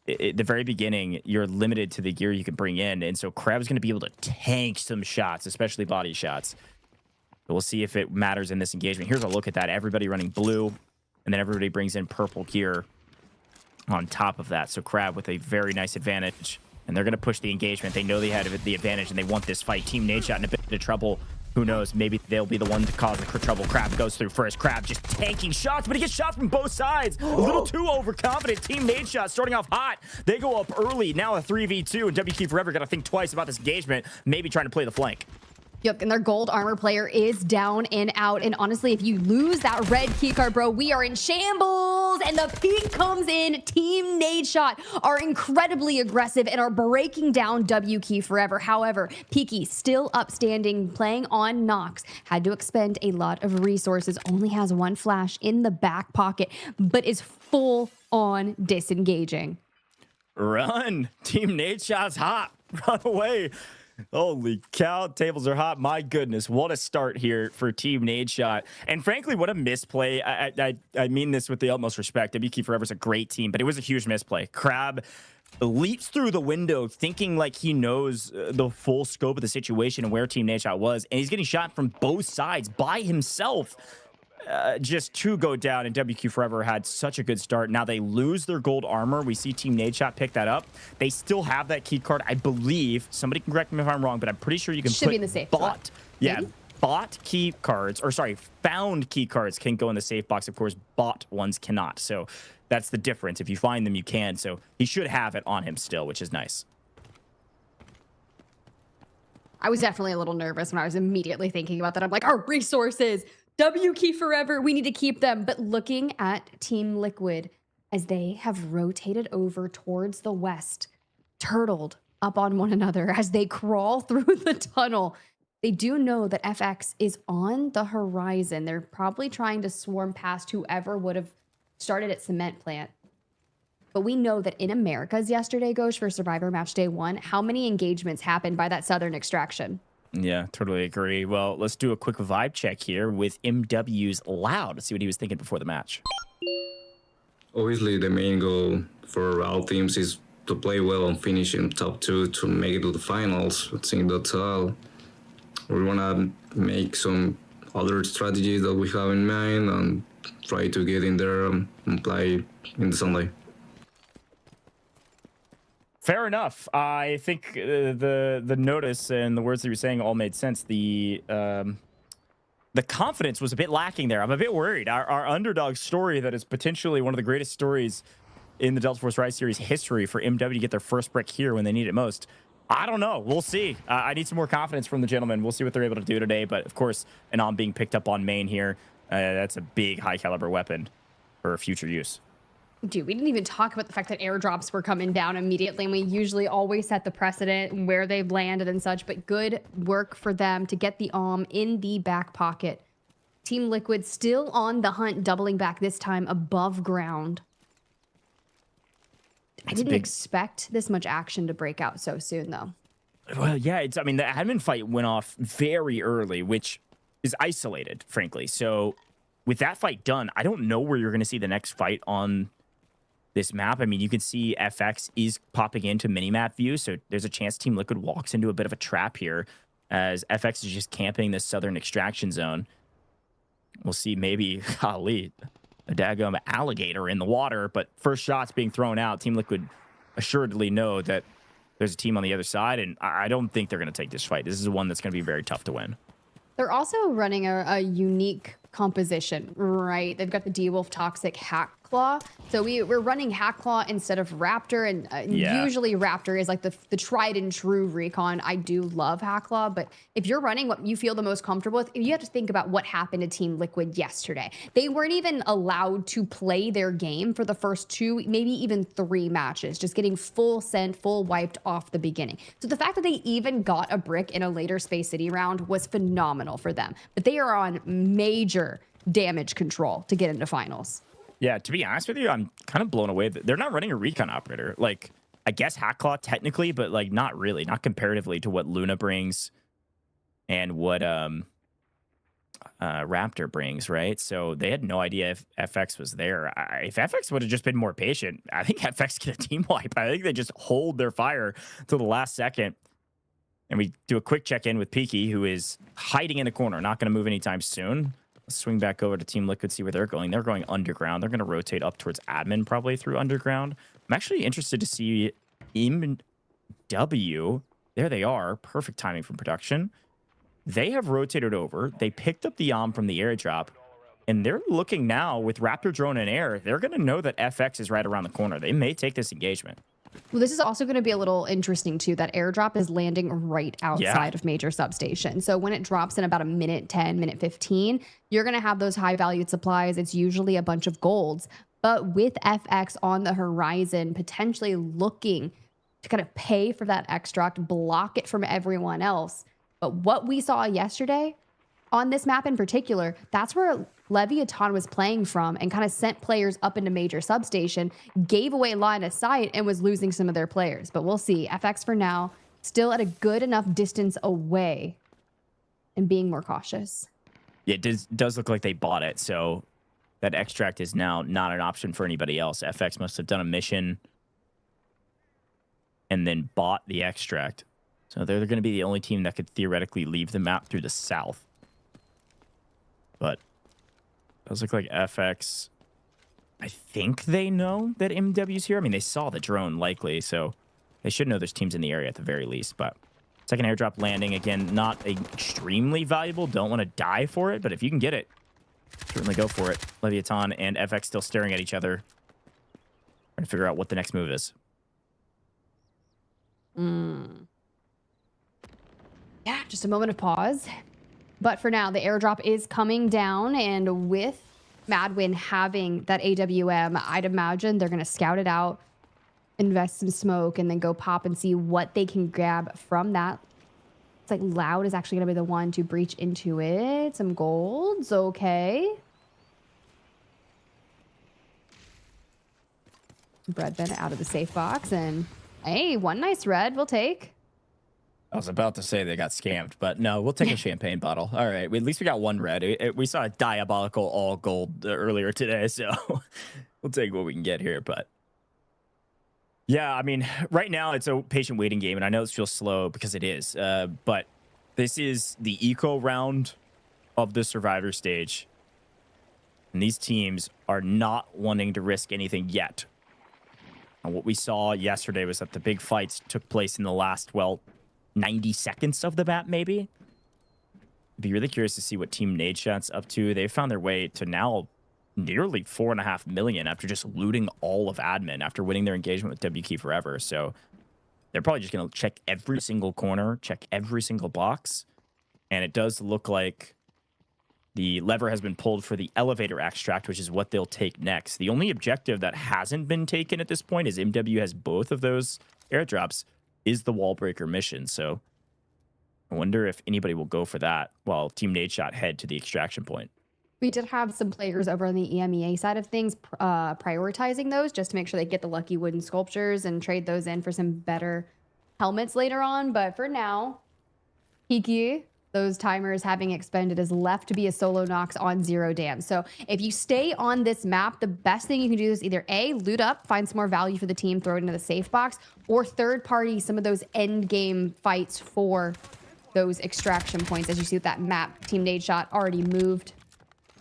At the very beginning, you're limited to the gear you can bring in, and so Crab's going to be able to tank some shots, especially body shots. But we'll see if it matters in this engagement. Here's a look at that. Everybody running blue, and then everybody brings in purple gear on top of that. So Crab with a very nice advantage. And they're going to push the engagement. They know they had the advantage, and they want this fight. Team Nadeshot in a bit of trouble. Who knows? Maybe they'll be the one to cause the trouble. Crab goes through first. Crab just tanking shots, but he gets shot from both sides. A little too overconfident. Team Nadeshot starting off hot. They go up early. Now a 3v2, and WK Forever got to think twice about this engagement. Maybe trying to play the flank. Yep, and their gold armor player is down and out. And honestly, if you lose that red keycard, bro, we are in shambles. And the peak comes in. Team Nadeshot are incredibly aggressive and are breaking down WK Forever. However, Peaky still upstanding, playing on Nox. Had to expend a lot of resources. Only has one flash in the back pocket, but is full on disengaging. Run. Team Nadeshot's hot. Run away. Holy cow, tables are hot. My goodness, what a start here for Team Nadeshot. And frankly, what a misplay. I mean this with the utmost respect. WK Forever's a great team, but it was a huge misplay. Crab leaps through the window thinking like he knows the full scope of the situation and where Team Nadeshot was, and he's getting shot from both sides by himself. Just to go down, and WQ Forever had such a good start. Now they lose their gold armor. We see Team Nadeshot pick that up. They still have that key card, I believe. Somebody can correct me if I'm wrong, but I'm pretty sure you can Should be in the safe bot. Yeah, maybe? bought key cards, or sorry, found key cards can go in the safe box. Of course, bought ones cannot. So that's the difference. If you find them, you can. So he should have it on him still, which is nice. I was definitely a little nervous when I was immediately thinking about that. I'm like, our resources, WK Forever, we need to keep them. But looking at Team Liquid as they have rotated over towards the west, turtled up on one another as they crawl through the tunnel. They do know that FX is on the horizon. They're probably trying to swarm past whoever would have started at Cement Plant. But we know that in Americas yesterday, goes for Survivor Match Day 1, how many engagements happened by that Southern extraction? Yeah, totally agree. Well, let's do a quick vibe check here with MW's Loud. Let's see what he was thinking before the match. Obviously, the main goal for our teams is to play well and finish in top 2 to make it to the finals. I think that's all. We want to make some other strategies that we have in mind and try to get in there and play in the Sunday. Fair enough. I think the notice and the words that you were saying all made sense. The confidence was a bit lacking there. I'm a bit worried. Our underdog story that is potentially one of the greatest stories in the Delta Force Rise series history for MW to get their first brick here when they need it most. I don't know. We'll see. I need some more confidence from the gentlemen. We'll see what they're able to do today. But of course, an being picked up on main here. That's a big high caliber weapon for future use. Dude, we didn't even talk about the fact that airdrops were coming down immediately, and we usually always set the precedent where they've landed and such, but good work for them to get the in the back pocket. Team Liquid still on the hunt, doubling back this time above ground. I didn't expect this much action to break out so soon, though. Well, yeah, I mean, the admin fight went off very early, which is isolated, frankly. So with that fight done, I don't know where you're going to see the next fight on this map. I mean, you can see FX is popping into minimap view, so there's a chance Team Liquid walks into a bit of a trap here as FX is just camping this southern extraction zone. We'll see maybe, golly, a daggum alligator in the water, but first shots being thrown out. Team Liquid assuredly know that there's a team on the other side, and I don't think they're going to take this fight. This is one that's going to be very tough to win. They're also running a unique composition, right? They've got the D-Wolf Toxic Hack Claw. So we're running Hack Claw instead of Raptor, and usually Raptor is like the tried and true recon. I do love Hack Claw, but if you're running what you feel the most comfortable with, you have to think about what happened to Team Liquid yesterday. They weren't even allowed to play their game for the first 2, maybe even 3 matches, just getting full sent, full wiped off the beginning. So the fact that they even got a brick in a later Space City round was phenomenal for them. But they are on major damage control to get into finals. Yeah, to be honest with you, I'm kind of blown away that they're not running a recon operator. Like, I guess Hackclaw technically, but like not really, not comparatively to what Luna brings and what Raptor brings, right? So they had no idea if FX was there. If FX would have just been more patient, I think FX get a team wipe. I think they just hold their fire till the last second. And we do a quick check-in with Peaky, who is hiding in a corner, not going to move anytime soon. Let's swing back over to Team Liquid, see where they're going. They're going underground. They're going to rotate up towards admin, probably through underground. I'm actually interested to see MW. There they are. Perfect timing from production. They have rotated over. They picked up the from the airdrop, and they're looking now with Raptor drone in air. They're going to know that FX is right around the corner. They may take this engagement. Well, this is also going to be a little interesting, too. That airdrop is landing right outside of major substation. So when it drops in about a minute 10, minute 15, you're going to have those high-valued supplies. It's usually a bunch of golds. But with FX on the horizon, potentially looking to kind of pay for that extract, block it from everyone else. But what we saw yesterday on this map in particular, that's where LEVIATAN was playing from and kind of sent players up into major substation, gave away line of sight, and was losing some of their players. But we'll see. FX for now, still at a good enough distance away and being more cautious. Yeah, it does look like they bought it, so that extract is now not an option for anybody else. FX must have done a mission and then bought the extract. So they're going to be the only team that could theoretically leave the map through the south. But it does look like FX, I think they know that MW's here. I mean, they saw the drone likely, so they should know there's teams in the area at the very least. But second airdrop landing, again, not extremely valuable. Don't want to die for it, but if you can get it, certainly go for it. LEVIATAN and FX still staring at each other, trying to figure out what the next move is. Yeah, just a moment of pause. But for now, the airdrop is coming down, and with Madwin having that AWM, I'd imagine they're going to scout it out, invest some smoke, and then go pop and see what they can grab from that. It's like Loud is actually going to be the one to breach into it. Some golds, okay. Breadbin out of the safe box, and hey, one nice red we'll take. I was about to say they got scammed, but no, we'll take a champagne bottle. All right, at least we got one red. We saw a diabolical all gold earlier today, so we'll take what we can get here. But yeah, I mean, right now it's a patient waiting game, and I know this feels slow because it is, but this is the eco round of the survivor stage, and these teams are not wanting to risk anything yet. And what we saw yesterday was that the big fights took place in the last, well, 90 seconds of the map, maybe. Be really curious to see what Team Nadeshot's up to. They've found their way to now nearly 4.5 million after just looting all of admin after winning their engagement with WK Forever. So they're probably just going to check every single corner, check every single box. And it does look like the lever has been pulled for the elevator extract, which is what they'll take next. The only objective that hasn't been taken at this point is MW has both of those airdrops, is the wall breaker mission. So I wonder if anybody will go for that while Team Nadeshot head to the extraction point. We did have some players over on the EMEA side of things prioritizing those just to make sure they get the lucky wooden sculptures and trade those in for some better helmets later on. But for now, Hiki those timers having expended is left to be a solo Nox on 0 dam. So if you stay on this map, the best thing you can do is either A, loot up, find some more value for the team, throw it into the safe box, or third party some of those end game fights for those extraction points. As you see with that map, Team Nadeshot already moved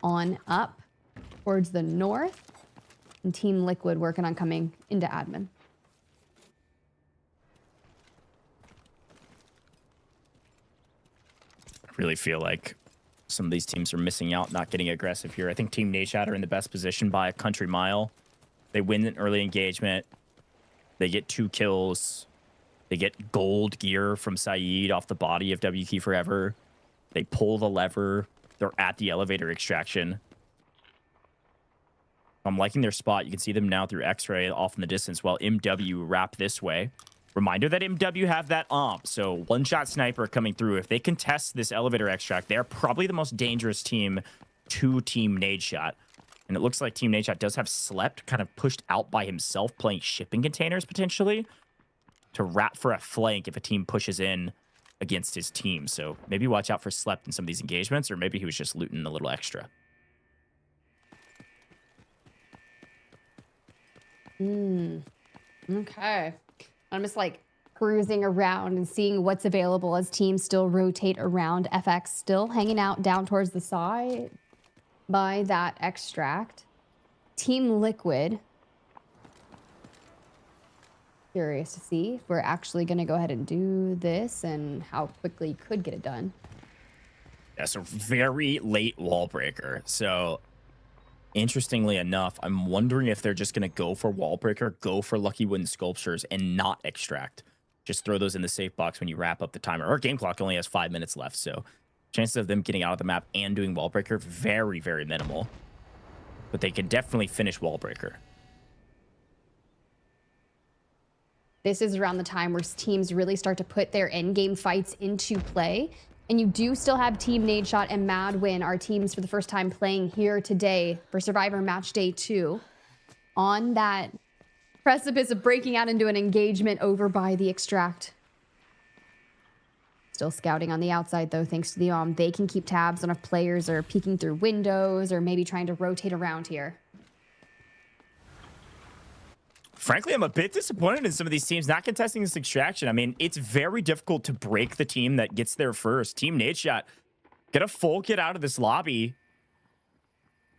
on up towards the north, and Team Liquid working on coming into admin. Really feel like some of these teams are missing out, not getting aggressive here. I think Team Nadeshot are in the best position by a country mile. They win an early engagement. They get 2 kills. They get gold gear from Saeed off the body of WK Forever. They pull the lever. They're at the elevator extraction. I'm liking their spot. You can see them now through X-ray off in the distance while MW wrap this way. Reminder that MW have that so one-shot sniper coming through. If they contest this elevator extract, they're probably the most dangerous team to Team Nadeshot. And it looks like Team Nadeshot does have Slept kind of pushed out by himself, playing shipping containers potentially to wrap for a flank if a team pushes in against his team. So maybe watch out for Slept in some of these engagements, or maybe he was just looting a little extra. Okay. I'm just like cruising around and seeing what's available as teams still rotate around. FX still hanging out down towards the side by that extract. Team Liquid. Curious to see if we're actually going to go ahead and do this and how quickly you could get it done. Yeah, so very late wall breaker. So interestingly enough, I'm wondering if they're just going to go for wall breaker, go for lucky wooden sculptures, and not extract. Just throw those in the safe box when you wrap up the timer. Our game clock only has 5 minutes left, so chances of them getting out of the map and doing wall breaker very, very minimal. But they can definitely finish wall breaker. This is around the time where teams really start to put their end-game fights into play. And you do still have Team Nadeshot and Madwin, our teams for the first time playing here today for Survivor Match Day 2, on that precipice of breaking out into an engagement over by the extract. Still scouting on the outside, though, thanks to the they can keep tabs on if players are peeking through windows or maybe trying to rotate around here. Frankly, I'm a bit disappointed in some of these teams not contesting this extraction. I mean, it's very difficult to break the team that gets there first. Team Nadeshot gonna full get out of this lobby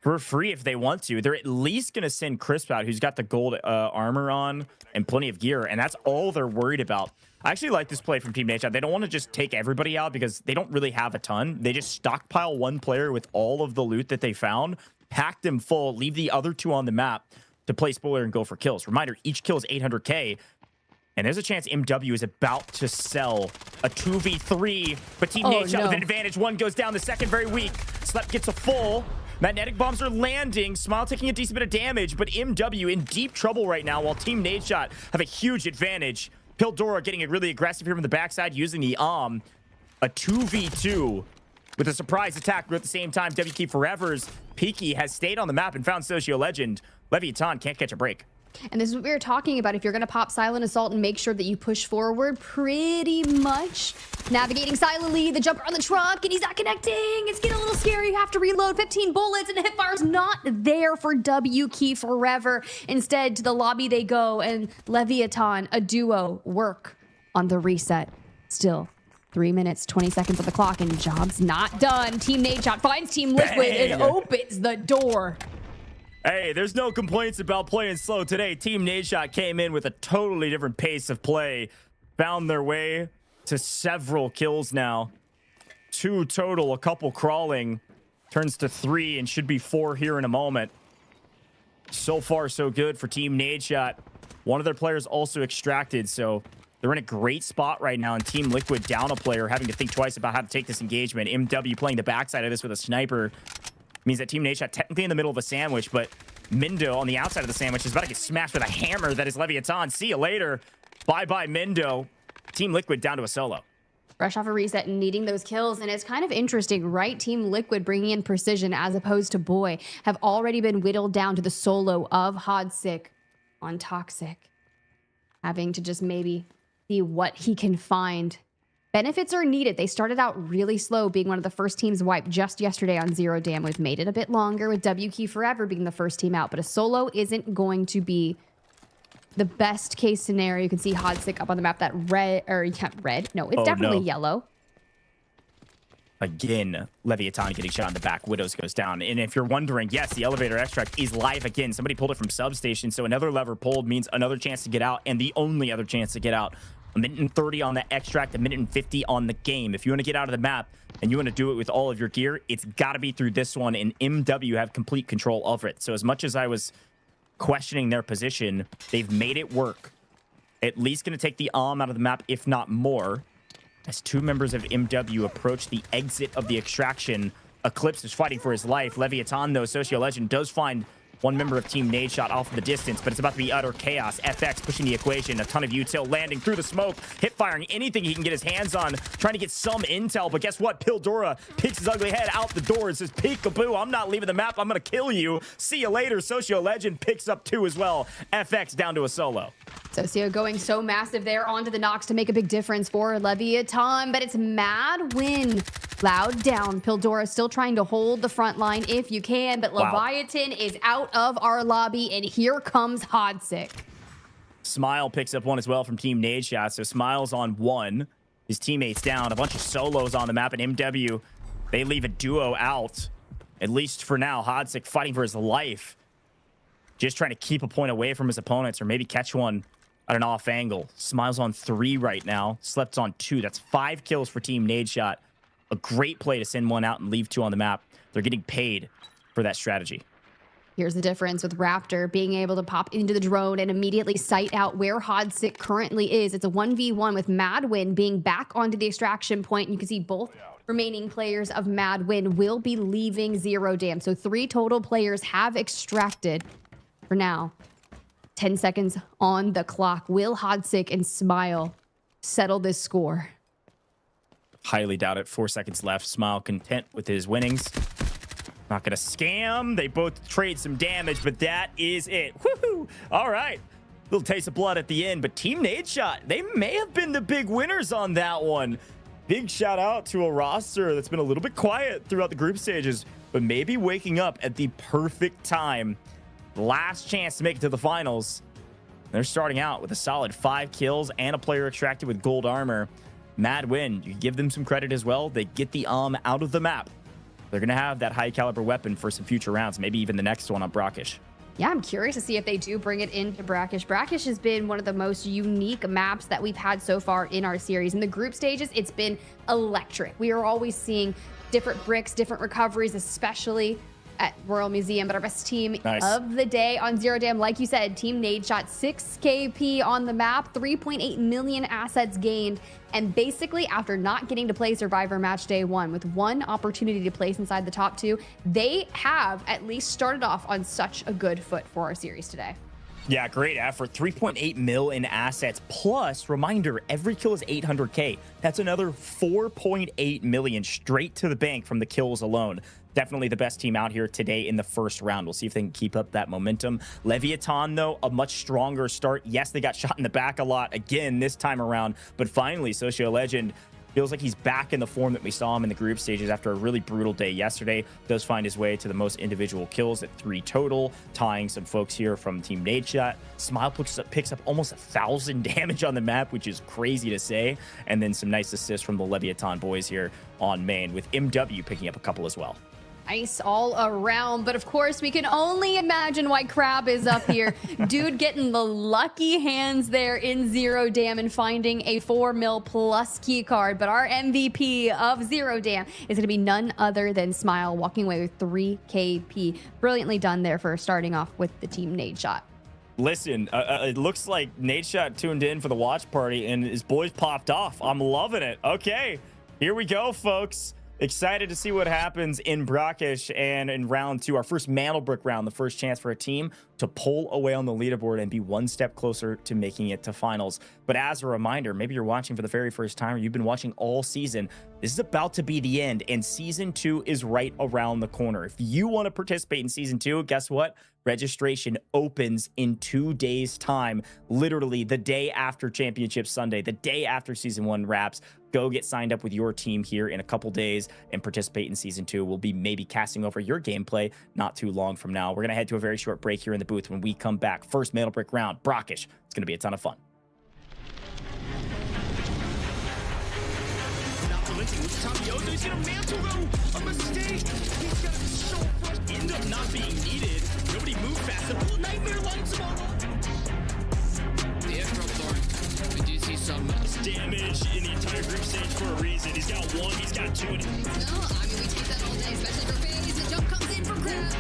for free if they want to. They're at least gonna send Crisp out, who's got the gold armor on and plenty of gear, and that's all they're worried about. I actually like this play from Team Nadeshot. They don't want to just take everybody out because they don't really have a ton. They just stockpile one player with all of the loot that they found, pack them full, leave the other 2 on the map to play spoiler and go for kills. Reminder, each kill is 800k, and there's a chance MW is about to sell a 2v3, but Team Nadeshot with an advantage. One goes down, the second very weak. Slept gets a full. Magnetic bombs are landing. Smile taking a decent bit of damage, but MW in deep trouble right now while Team Nadeshot have a huge advantage. Pildora getting really aggressive here from the backside using the a 2v2 with a surprise attack, but at the same time, WK Forever's Peaky has stayed on the map and found Socio Legend. LEVIATAN can't catch a break. And this is what we were talking about. If you're going to pop Silent Assault and make sure that you push forward pretty much. Navigating silently, the jumper on the truck, and he's not connecting. It's getting a little scary. You have to reload 15 bullets, and the hipfire's not there for WK Forever. Instead, to the lobby they go, and LEVIATAN, a duo, work on the reset. Still 3 minutes, 20 seconds on the clock, and job's not done. Team Nadeshot finds Team Liquid and opens the door. Hey, there's no complaints about playing slow today. Team Nadeshot came in with a totally different pace of play. Found their way to several kills now. 2 total, a couple crawling. Turns to 3 and should be 4 here in a moment. So far, so good for Team Nadeshot. One of their players also extracted, so they're in a great spot right now. And Team Liquid down a player, having to think twice about how to take this engagement. MW playing the backside of this with a sniper. Means that Team Nadeshot technically in the middle of a sandwich, but Mindo on the outside of the sandwich is about to get smashed with a hammer that is LEVIATAN. See you later. Bye-bye, Mindo. Team Liquid down to a solo. Fresh off a reset and needing those kills, and it's kind of interesting, right? Team Liquid bringing in precision as opposed to Boy have already been whittled down to the solo of Hodsick on Toxic. Having to just maybe see what he can find. benefits are needed. They started out really slow, being one of the first teams wiped just yesterday on Zero Dam. We've made it a bit longer with W Key Forever being the first team out, but a solo isn't going to be the best case scenario. You can see Hodzik up on the map. That red, or yeah, red. No, it's definitely yellow. Again, Leviathan getting shot in the back. Widows goes down. And if you're wondering, yes, the elevator extract is live again. Somebody pulled it from substation, so another lever pulled means another chance to get out, and the only other chance to get out. A minute and 30 on the extract, a minute and 50 on the game. If you want to get out of the map and you want to do it with all of your gear, it's got to be through this one, and MW have complete control of it. So as much as I was questioning their position, they've made it work. At least going to take the out of the map, if not more. As two members of MW approach the exit of the extraction, Eclipse is fighting for his life. Leviathan, though, Socio Legend, does find one member of Team Nadeshot off in the distance, but it's about to be utter chaos. FX pushing the equation, a ton of util landing through the smoke, hip firing anything he can get his hands on, trying to get some intel, but guess what? Pildora peeks his ugly head out the door and says, peekaboo, I'm not leaving the map, I'm gonna kill you. See you later. Socio Legend picks up 2 as well. FX down to a solo. Socio going so massive there onto the knocks to make a big difference for Leviathan, but it's Mad Win. Loud down. Pildora still trying to hold the front line if you can, but Leviathan is out of our lobby, and here comes Hodzik. Smile picks up 1 as well from Team Nadeshot, so Smile's on 1. His teammates down. A bunch of solos on the map, and MW, they leave a duo out, at least for now. Hodzik fighting for his life. Just trying to keep a point away from his opponents, or maybe catch one at an off angle. Smile's on 3 right now. Slept's on 2. That's 5 kills for Team Nadeshot. A great play to send 1 out and leave 2 on the map. They're getting paid for that strategy. Here's the difference with Raptor being able to pop into the drone and immediately sight out where Hodzik currently is. It's a 1v1 with Madwin being back onto the extraction point. And you can see both remaining players of Madwin will be leaving Zero Dam. So 3 total players have extracted for now. 10 seconds on the clock. Will Hodzik and Smile settle this score? Highly doubt it. 4 seconds left. Smile content with his winnings. Not gonna scam. They both trade some damage, but that is it. Woohoo! All right. Little taste of blood at the end, but Team Nadeshot, they may have been the big winners on that one. Big shout out to a roster that's been a little bit quiet throughout the group stages, but maybe waking up at the perfect time. Last chance to make it to the finals. They're starting out with a solid 5 kills and a player extracted with gold armor. Mad Win, you give them some credit as well. They get the out of the map. They're going to have that high caliber weapon for some future rounds, maybe even the next one on Brakkesh. Yeah, I'm curious to see if they do bring it into Brakkesh. Brakkesh has been one of the most unique maps that we've had so far in our series. In the group stages, it's been electric. We are always seeing different bricks, different recoveries, especially at Royal Museum. But our best team of the day on Zero Dam, like you said, Team Nadeshot, 6 KP on the map, 3.8 million assets gained. And basically, after not getting to play Survivor Match Day 1 with 1 opportunity to place inside the top 2, they have at least started off on such a good foot for our series today. Yeah, great effort. 3.8 mil in assets. Plus, reminder, every kill is 800K. That's another 4.8 million straight to the bank from the kills alone. Definitely the best team out here today in the first round. We'll see if they can keep up that momentum. Leviathan, though, a much stronger start. Yes, they got shot in the back a lot again this time around, but finally, Socio Legend feels like he's back in the form that we saw him in the group stages after a really brutal day yesterday. Does find his way to the most individual kills at 3 total, tying some folks here from Team Nadeshot. Smile picks up almost 1,000 damage on the map, which is crazy to say. And then some nice assists from the Leviathan boys here on main, with MW picking up a couple as well. Nice all around, but of course we can only imagine why Crab is up here. Dude getting the lucky hands there in Zero Dam and finding a 4 mil plus key card. But our MVP of Zero Dam is going to be none other than Smile, walking away with 3 KP. Brilliantly done there for starting off with the Team Nadeshot. Listen, it looks like Nadeshot tuned in for the watch party and his boys popped off. I'm loving it. Okay, here we go, folks. Excited to see what happens in Brakkesh and in round 2, our first mantle brick round, the first chance for a team to pull away on the leaderboard and be 1 step closer to making it to finals. But as a reminder, maybe you're watching for the very first time or you've been watching all season, this is about to be the end and season 2 is right around the corner. If you want to participate in season 2, guess what? Registration opens in 2 days' time, literally the day after Championship Sunday, the day after season 1 wraps. go get signed up with your team here in a couple days and participate in Season 2. We'll be maybe casting over your gameplay not too long from now. We're going to head to a very short break here in the booth. When we come back, first Mantle Brick round, Brakkesh. It's going to be a ton of fun. He's gonna mantle though. A mistake. He's got to show first. End up not being needed. Nobody moved fast. The Nightmare lights him up. The airdrop thorn. We do see some damage in the entire group stage for a reason. He's got one. He's got two. No, I mean we take that all day, especially for FaZe. The jump comes in from Crab.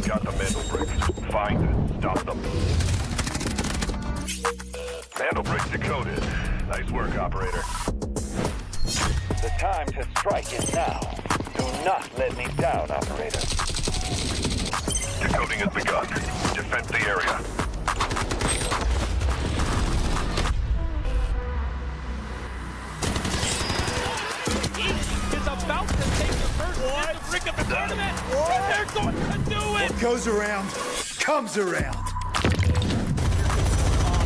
Got the mantle bricks. Find it. Stop them. Mantle bricks decoded. Nice work, operator. The time to strike is now. Do not let me down, operator. Decoding has begun. Defend the area. Is about to take the first mantle brick of the tournament, and they're going to do it! What goes around, comes around.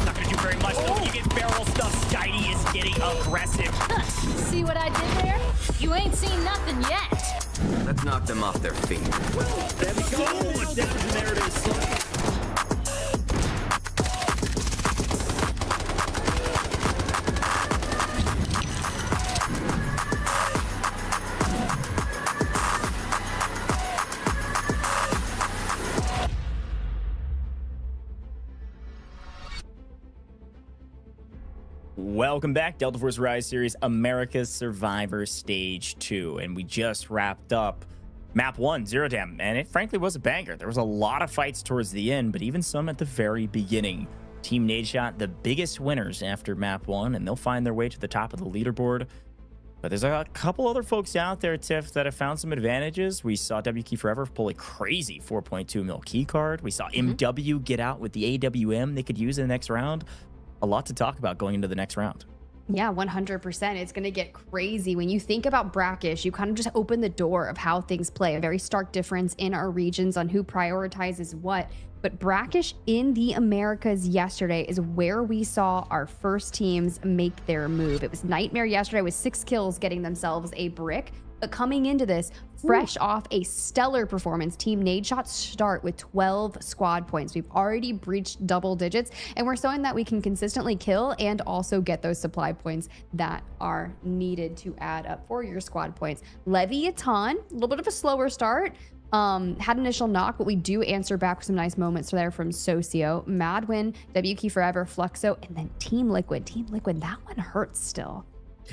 Not going to do very much, though. When you get barrel stuff, Skydie is getting aggressive. See what I did there? You ain't seen nothing yet. Let's knock them off their feet. There we go. Much damage, and there it is. Welcome back, Delta Force Rise Series America's Survivor Stage 2. And we just wrapped up Map 1, Zero Dam, and it frankly was a banger. There was a lot of fights towards the end, but even some at the very beginning. Team Nadeshot, the biggest winners after Map 1, and they'll find their way to the top of the leaderboard. But there's a couple other folks out there, Tiff, that have found some advantages. We saw WK Forever pull a crazy 4.2 mil key card. We saw MW get out with the AWM they could use in the next round. A lot to talk about going into the next round. Yeah, 100%. It's going to get crazy. When you think about Brakkesh, you kind of just open the door of how things play. A very stark difference in our regions on who prioritizes what. But Brakkesh in the Americas yesterday is where we saw our first teams make their move. It was Nightmare yesterday with 6 kills getting themselves a brick. But coming into this, fresh off a stellar performance, Team Nadeshot start with 12 squad points. We've already breached double digits, and we're showing that we can consistently kill and also get those supply points that are needed to add up for your squad points. LEVIATAN, a little bit of a slower start. Had initial knock, but we do answer back with some nice moments there from Socio. Madwin, WK Forever, Fluxo, and then Team Liquid. Team Liquid, that one hurts still.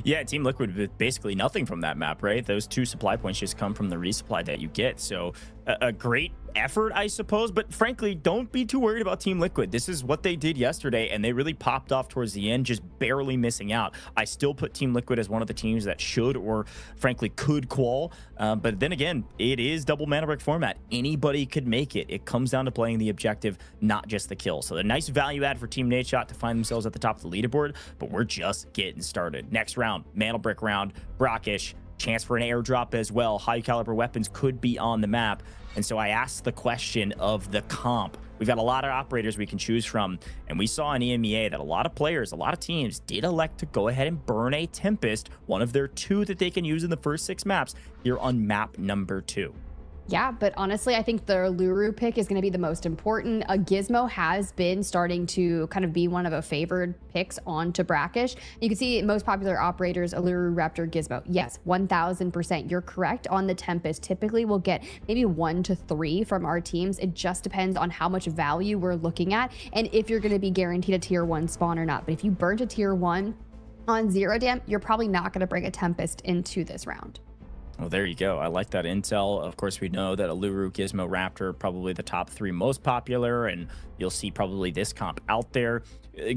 Yeah, Team Liquid with basically nothing from that map, right? Those 2 supply points just come from the resupply that you get. So a great effort, I suppose. But frankly, don't be too worried about Team Liquid. This is what they did yesterday, and they really popped off towards the end, just barely missing out. I still put Team Liquid as one of the teams that should or frankly could qual. But then again, it is double mana brick format. Anybody could make it. It comes down to playing the objective, not just the kill. So a nice value add for Team Nadeshot to find themselves at the top of the leaderboard, but we're just getting started. Next round, Mantle Brick round, Brakkesh, chance for an airdrop as well. High caliber weapons could be on the map. And so I asked the question of the comp. We've got a lot of operators we can choose from, and we saw in EMEA that a lot of players, a lot of teams did elect to go ahead and burn a Tempest, one of their 2 that they can use in the first 6 maps, here on map number 2. Yeah, but honestly, I think the Luru pick is going to be the most important. Gizmo has been starting to kind of be one of a favored picks onto Brakkesh. You can see most popular operators, Luru, Raptor, Gizmo. Yes, 1000%. You're correct on the Tempest. Typically, we'll get maybe 1 to 3 from our teams. It just depends on how much value we're looking at and if you're going to be guaranteed a tier 1 spawn or not. But if you burnt a tier 1 on 0 dam, you're probably not going to bring a Tempest into this round. Well, there you go. I like that intel. Of course, we know that Aluru, Gizmo, Raptor, probably the top 3 most popular, and you'll see probably this comp out there.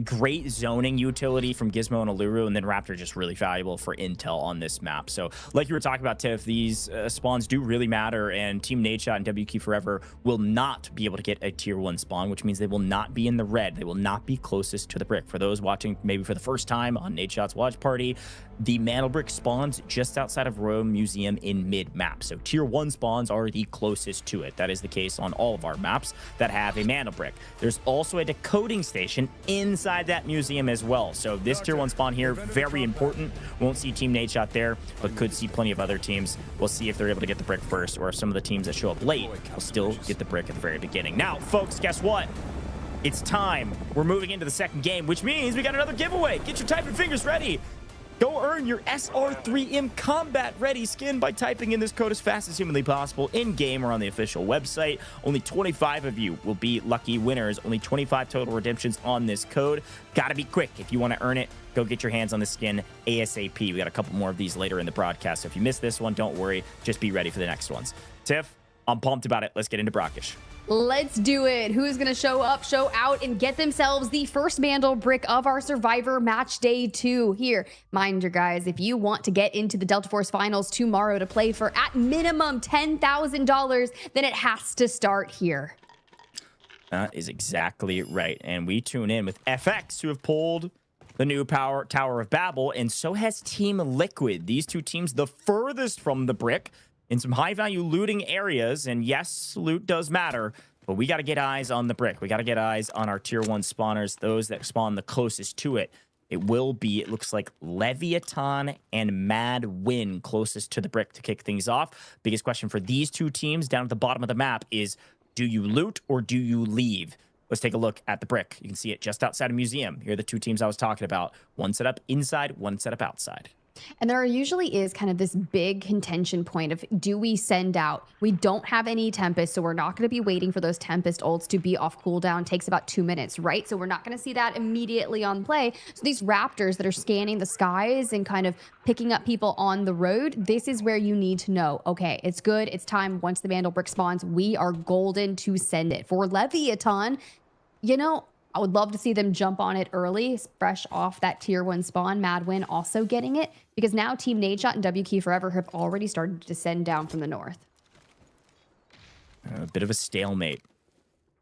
Great zoning utility from Gizmo and Aluru, and then Raptor just really valuable for intel on this map. So like you were talking about, Tiff, these spawns do really matter, and Team Nadeshot and WQ Forever will not be able to get a tier 1 spawn, which means they will not be in the red. They will not be closest to the brick. For those watching maybe for the first time on Nadeshot's watch party, the Mantle Brick spawns just outside of Rome Museum in mid-map. So tier 1 spawns are the closest to it. That is the case on all of our maps that have a Mantle Brick. There's also a decoding station inside that museum as well. So this tier 1 spawn here, very important. Won't see Team Nadeshot there, but could see plenty of other teams. We'll see if they're able to get the brick first, or if some of the teams that show up late will still get the brick at the very beginning. Now, folks, guess what? It's time. We're moving into the second game, which means we got another giveaway. Get your typing fingers ready. Go earn your SR3M Combat Ready skin by typing in this code as fast as humanly possible in-game or on the official website. Only 25 of you will be lucky winners. Only 25 total redemptions on this code. Gotta be quick if you want to earn it. Go get your hands on the skin ASAP. We got a couple more of these later in the broadcast, so if you missed this one, don't worry. Just be ready for the next ones. Tiff, I'm pumped about it. Let's get into Brakkesh. Let's do it. Who's going to show up, show out, and get themselves the first Mantle Brick of our Survivor Match Day 2 here? Mind you, guys, if you want to get into the Delta Force Finals tomorrow to play for at minimum $10,000, then it has to start here. That is exactly right. And we tune in with FX, who have pulled the new Tower of Babel, and so has Team Liquid. These two teams the furthest from the brick, in some high-value looting areas, and yes, loot does matter, but we got to get eyes on the brick. We got to get eyes on our tier 1 spawners, those that spawn the closest to it. It will be, it looks like, Leviathan and Mad Win closest to the brick to kick things off. Biggest question for these two teams down at the bottom of the map is, do you loot or do you leave? Let's take a look at the brick. You can see it just outside of Museum. Here are the two teams I was talking about. One set up inside, one set up outside. And there usually is kind of this big contention point of, do we send out? We don't have any Tempest, so we're not going to be waiting for those Tempest ults to be off cooldown. Takes about 2 minutes, right? So we're not going to see that immediately on play. So these Raptors that are scanning the skies and kind of picking up people on the road, this is where you need to know, okay, it's good. It's time. Once the Mantle Brick spawns, we are golden to send it. For Leviathan, you know, I would love to see them jump on it early, fresh off that tier 1 spawn. Madwin also getting it, because now Team Nadeshot and WQ Forever have already started to descend down from the north. A bit of a stalemate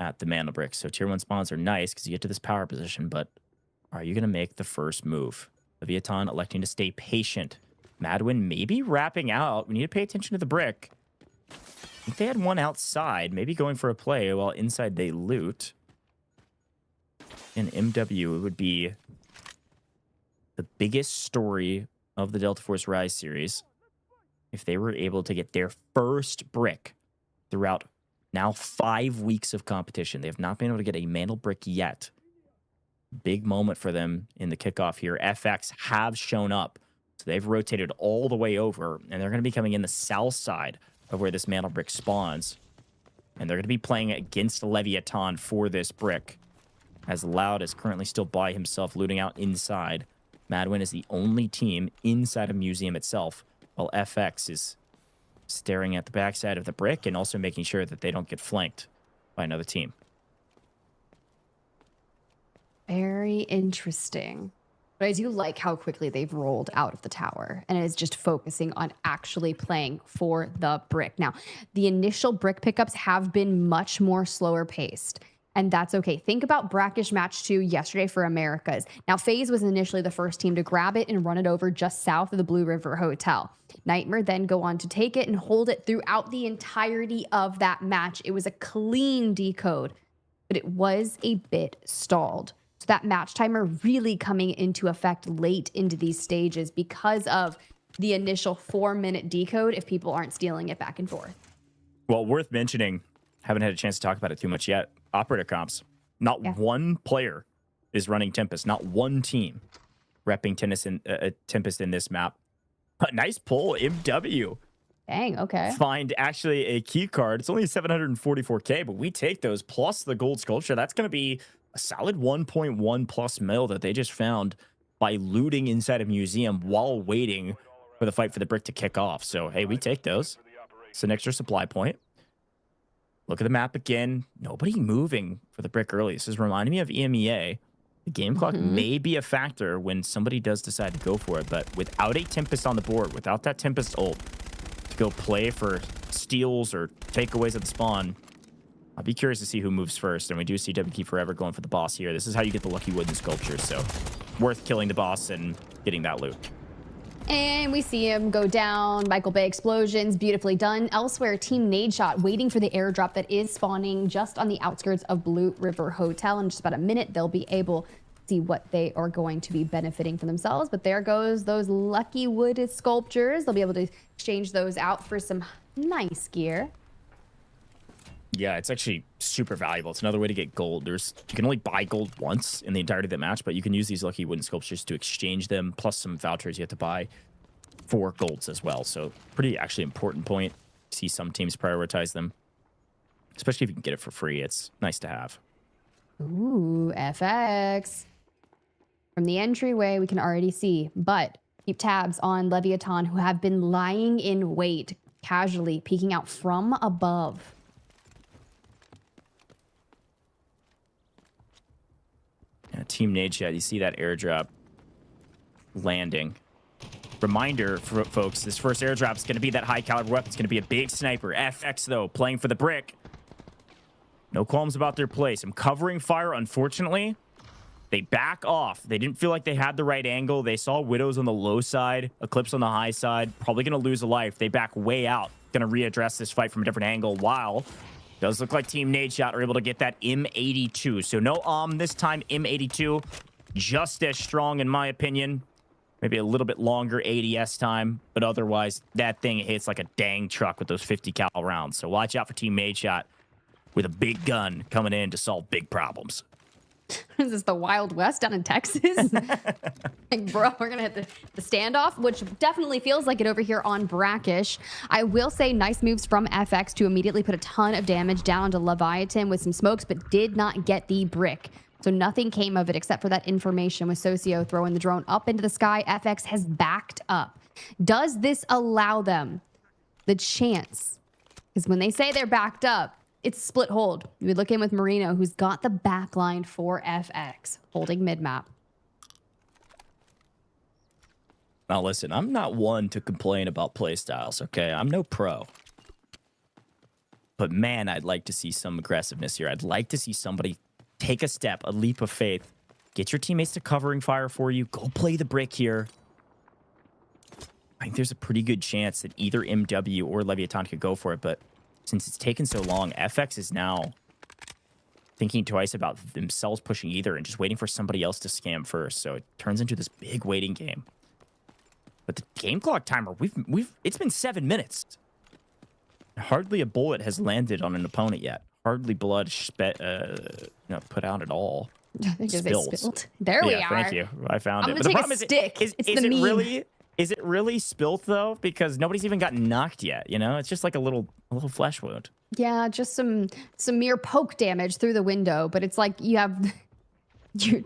at the Mantle Brick. So tier 1 spawns are nice because you get to this power position, but are you going to make the first move? Leviathan electing to stay patient. Madwin maybe wrapping out. We need to pay attention to the brick. I think they had one outside, maybe going for a play while inside they loot. In MW, it would be the biggest story of the Delta Force Rise series if they were able to get their first brick throughout now 5 weeks of competition. They have not been able to get a Mantle Brick yet. Big moment for them in the kickoff here. FX have shown up, so they've rotated all the way over, and they're going to be coming in the south side of where this Mantle Brick spawns. And they're going to be playing against Leviathan for this brick. As Loud is currently still by himself, looting out inside. Madwin is the only team inside a museum itself, while FX is staring at the backside of the brick and also making sure that they don't get flanked by another team. Very interesting. But I do like how quickly they've rolled out of the tower, and it is just focusing on actually playing for the brick. Now, the initial brick pickups have been much more slower paced. And that's okay. Think about Brakkesh Match 2 yesterday for Americas. Now, FaZe was initially the first team to grab it and run it over just south of the Blue River Hotel. Nightmare then go on to take it and hold it throughout the entirety of that match. It was a clean decode, but it was a bit stalled. So that match timer really coming into effect late into these stages because of the initial 4-minute decode if people aren't stealing it back and forth. Well, worth mentioning, haven't had a chance to talk about it too much yet. Operator comps. Not one player is running Tempest. Not one team repping Tempest in this map. A nice pull, MW. Dang, okay. Find actually a key card. It's only 744k, but we take those plus the gold sculpture. That's going to be a solid 1.1 plus mil that they just found by looting inside a museum while waiting for the fight for the brick to kick off. So, hey, we take those. It's an extra supply point. Look at the map again. Nobody moving for the brick early. This is reminding me of EMEA. The game clock may be a factor when somebody does decide to go for it, but without a Tempest on the board, without that Tempest ult to go play for steals or takeaways at the spawn, I'll be curious to see who moves first. And we do see WK Forever going for the boss here. This is how you get the lucky wooden sculptures, so worth killing the boss and getting that loot. And we see him go down. Michael Bay explosions, beautifully done. Elsewhere, Team Nadeshot waiting for the airdrop that is spawning just on the outskirts of Blue River Hotel. In just about a minute, they'll be able to see what they are going to be benefiting for themselves. But there goes those lucky wood sculptures. They'll be able to exchange those out for some nice gear. Yeah, it's actually super valuable. It's another way to get gold. You can only buy gold once in the entirety of the match, but you can use these lucky wooden sculptures to exchange them, plus some vouchers you have to buy for golds as well. So pretty actually important point. See some teams prioritize them, especially if you can get it for free. It's nice to have. Ooh, FX. From the entryway, we can already see, but keep tabs on Leviathan, who have been lying in wait, casually peeking out from above. Yeah, Team Nadeshot, you see that airdrop landing. Reminder for folks, this first airdrop is going to be that high caliber weapon. It's going to be a big sniper. FX, though, playing for the brick. No qualms about their place. I'm covering fire, unfortunately. They back off. They didn't feel like they had the right angle. They saw Widows on the low side, Eclipse on the high side. Probably going to lose a life. They back way out. Going to readdress this fight from a different angle, while does look like Team Nadeshot are able to get that M82. So no this time, M82. Just as strong, in my opinion. Maybe a little bit longer ADS time, but otherwise, that thing hits like a dang truck with those 50 cal rounds. So watch out for Team Nadeshot with a big gun coming in to solve big problems. Is this the Wild West down in Texas? Like, bro, we're gonna hit the standoff, which definitely feels like it over here on Brakkesh. I will say nice moves from FX to immediately put a ton of damage down onto Leviathan with some smokes, but did not get the brick. So nothing came of it except for that information with Socio throwing the drone up into the sky. FX has backed up. Does this allow them the chance? Because when they say they're backed up, it's split hold. We look in with Marino, who's got the backline for FX, holding mid-map. Now listen, I'm not one to complain about playstyles, okay? I'm no pro. But man, I'd like to see some aggressiveness here. I'd like to see somebody take a step, a leap of faith. Get your teammates to covering fire for you. Go play the brick here. I think there's a pretty good chance that either MW or Leviathan could go for it, but since it's taken so long, FX is now thinking twice about themselves pushing either and just waiting for somebody else to scam first. So it turns into this big waiting game. But the game clock timer, it's been 7 minutes. Hardly a bullet has landed on an opponent yet. Hardly blood put out at all. Spilled. There we are. Thank you. I found it. But the problem is, is it really spilt though? Because nobody's even gotten knocked yet. You know, it's just like a little flesh wound. Yeah, just some mere poke damage through the window. But it's like you're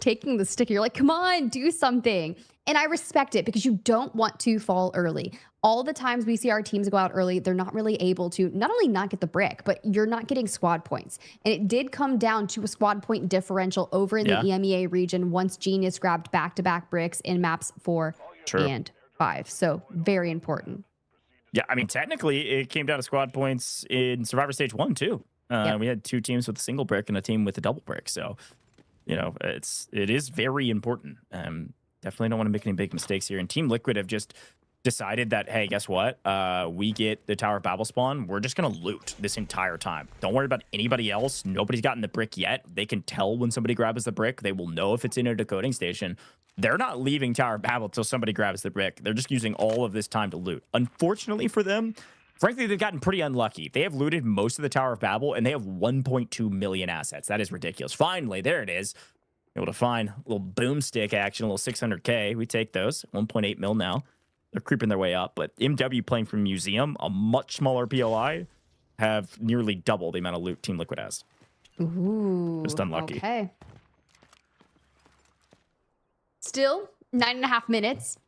taking the stick. You're like, come on, do something. And I respect it because you don't want to fall early. All the times we see our teams go out early, they're not really able to not only not get the brick, but you're not getting squad points. And it did come down to a squad point differential over in the EMEA region once Genius grabbed back-to-back bricks in maps 4 and 5. So very important. Yeah, I mean, technically, it came down to squad points in Survivor Stage 1, too. We had 2 teams with a single brick and a team with a double brick. So, you know, it is very important. Definitely don't want to make any big mistakes here. And Team Liquid have just decided that, hey, guess what? We get the Tower of Babel spawn. We're just going to loot this entire time. Don't worry about anybody else. Nobody's gotten the brick yet. They can tell when somebody grabs the brick. They will know if it's in a decoding station. They're not leaving Tower of Babel until somebody grabs the brick. They're just using all of this time to loot. Unfortunately for them, Frankly, they've gotten pretty unlucky. They have looted most of the Tower of Babel, and they have 1.2 million assets. That is ridiculous. Finally, there it is. Able to find a little boomstick action, a little 600K. We take those. 1.8 mil now. They're creeping their way up. But MW playing from Museum, a much smaller POI, have nearly double the amount of loot Team Liquid has. Ooh. Just unlucky. Okay. Still, 9.5 minutes.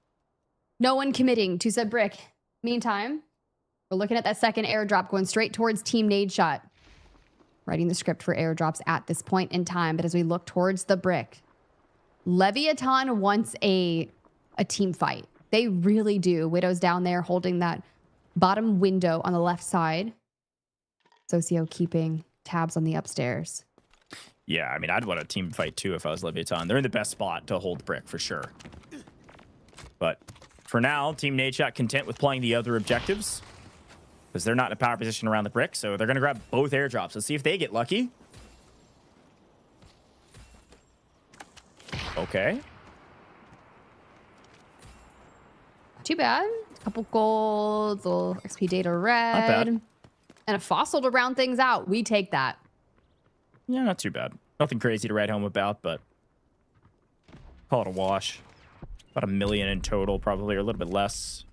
No one committing to said brick. Meantime, we're looking at that second airdrop going straight towards Team Nadeshot. Writing the script for airdrops at this point in time. But as we look towards the brick, LEVIATAN wants a team fight. They really do. Widow's down there holding that bottom window on the left side. Socio keeping tabs on the upstairs. Yeah, I mean, I'd want a team fight too if I was LEVIATAN. They're in the best spot to hold brick for sure. But for now, Team Nadeshot content with playing the other objectives because they're not in a power position around the brick, so they're going to grab both airdrops. Let's see if they get lucky. Okay. Too bad. A couple golds, little XP data red, and a fossil to round things out. We take that. Yeah, not too bad. Nothing crazy to write home about, but call it a wash. About 1 million in total, probably, or a little bit less.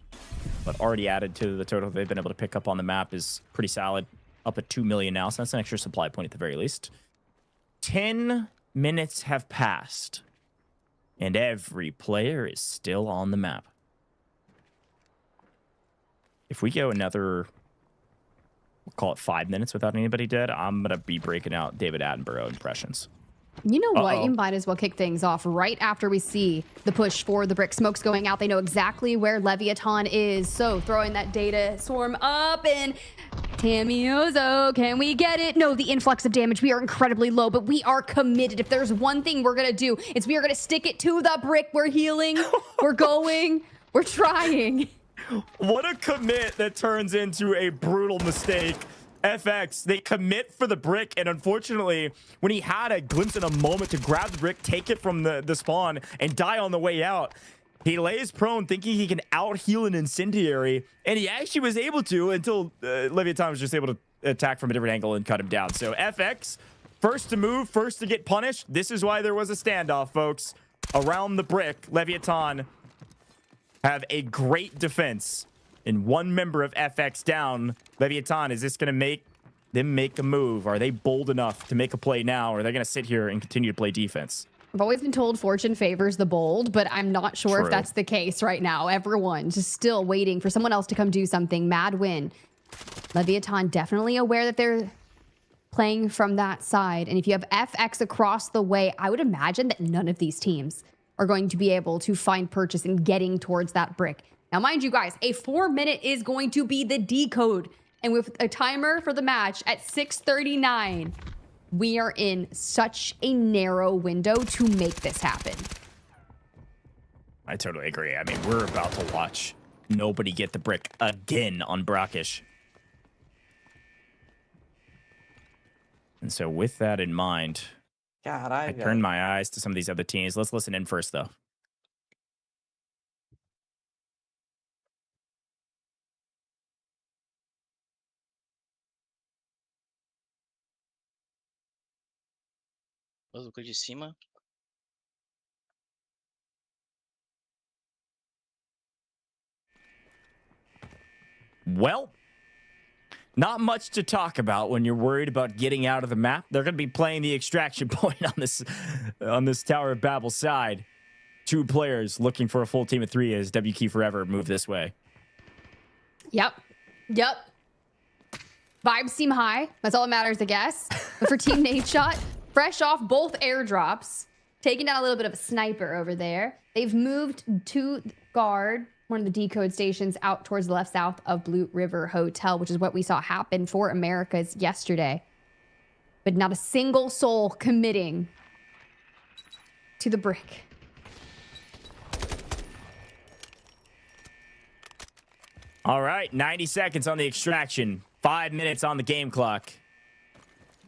But already added to the total they've been able to pick up on the map is pretty solid. Up at 2 million now, so that's an extra supply point at the very least. 10 minutes have passed, and every player is still on the map. If we go another, we'll call it 5 minutes without anybody dead, I'm going to be breaking out David Attenborough impressions. You know what? You might as well kick things off right after we see the push for the brick. Smoke's going out. They know exactly where LEVIATAN is. So throwing that data swarm up and Tamiozo, can we get it? No, the influx of damage. We are incredibly low, but we are committed. If there's one thing we're going to do, it's we are going to stick it to the brick. We're healing. We're going. We're trying. What a commit that turns into a brutal mistake. FX, they commit for the brick, and unfortunately, when he had a glimpse in a moment to grab the brick, take it from the spawn, and die on the way out, he lays prone thinking he can out-heal an incendiary, and he actually was able to until LEVIATAN was just able to attack from a different angle and cut him down. So FX, first to move, first to get punished. This is why there was a standoff, folks. Around the brick, LEVIATAN have a great defense. And one member of FX down. LEVIATAN, is this going to make them make a move? Are they bold enough to make a play now? Or are they going to sit here and continue to play defense? I've always been told fortune favors the bold, but I'm not sure if that's the case right now. Everyone's just still waiting for someone else to come do something. Mad win. LEVIATAN definitely aware that they're playing from that side. And if you have FX across the way, I would imagine that none of these teams are going to be able to find purchase in getting towards that brick. Now, mind you guys, a 4-minute is going to be the decode. And with a timer for the match at 6:39, we are in such a narrow window to make this happen. I totally agree. I mean, we're about to watch nobody get the brick again on Brakkesh. And so with that in mind, God, I turned my eyes to some of these other teams. Let's listen in first, though. Lucro de cima. Well, not much to talk about when you're worried about getting out of the map. They're going to be playing the extraction point on this Tower of Babel side. 2 players looking for a full team of 3 as W Key Forever move this way. Yep. Vibes seem high. That's all that matters, I guess. But for Team Nadeshot, fresh off both airdrops, taking down a little bit of a sniper over there. They've moved to guard one of the decode stations out towards the left south of Blue River Hotel, which is what we saw happen for Americas yesterday. But not a single soul committing to the brick. All right, 90 seconds on the extraction. 5 minutes on the game clock.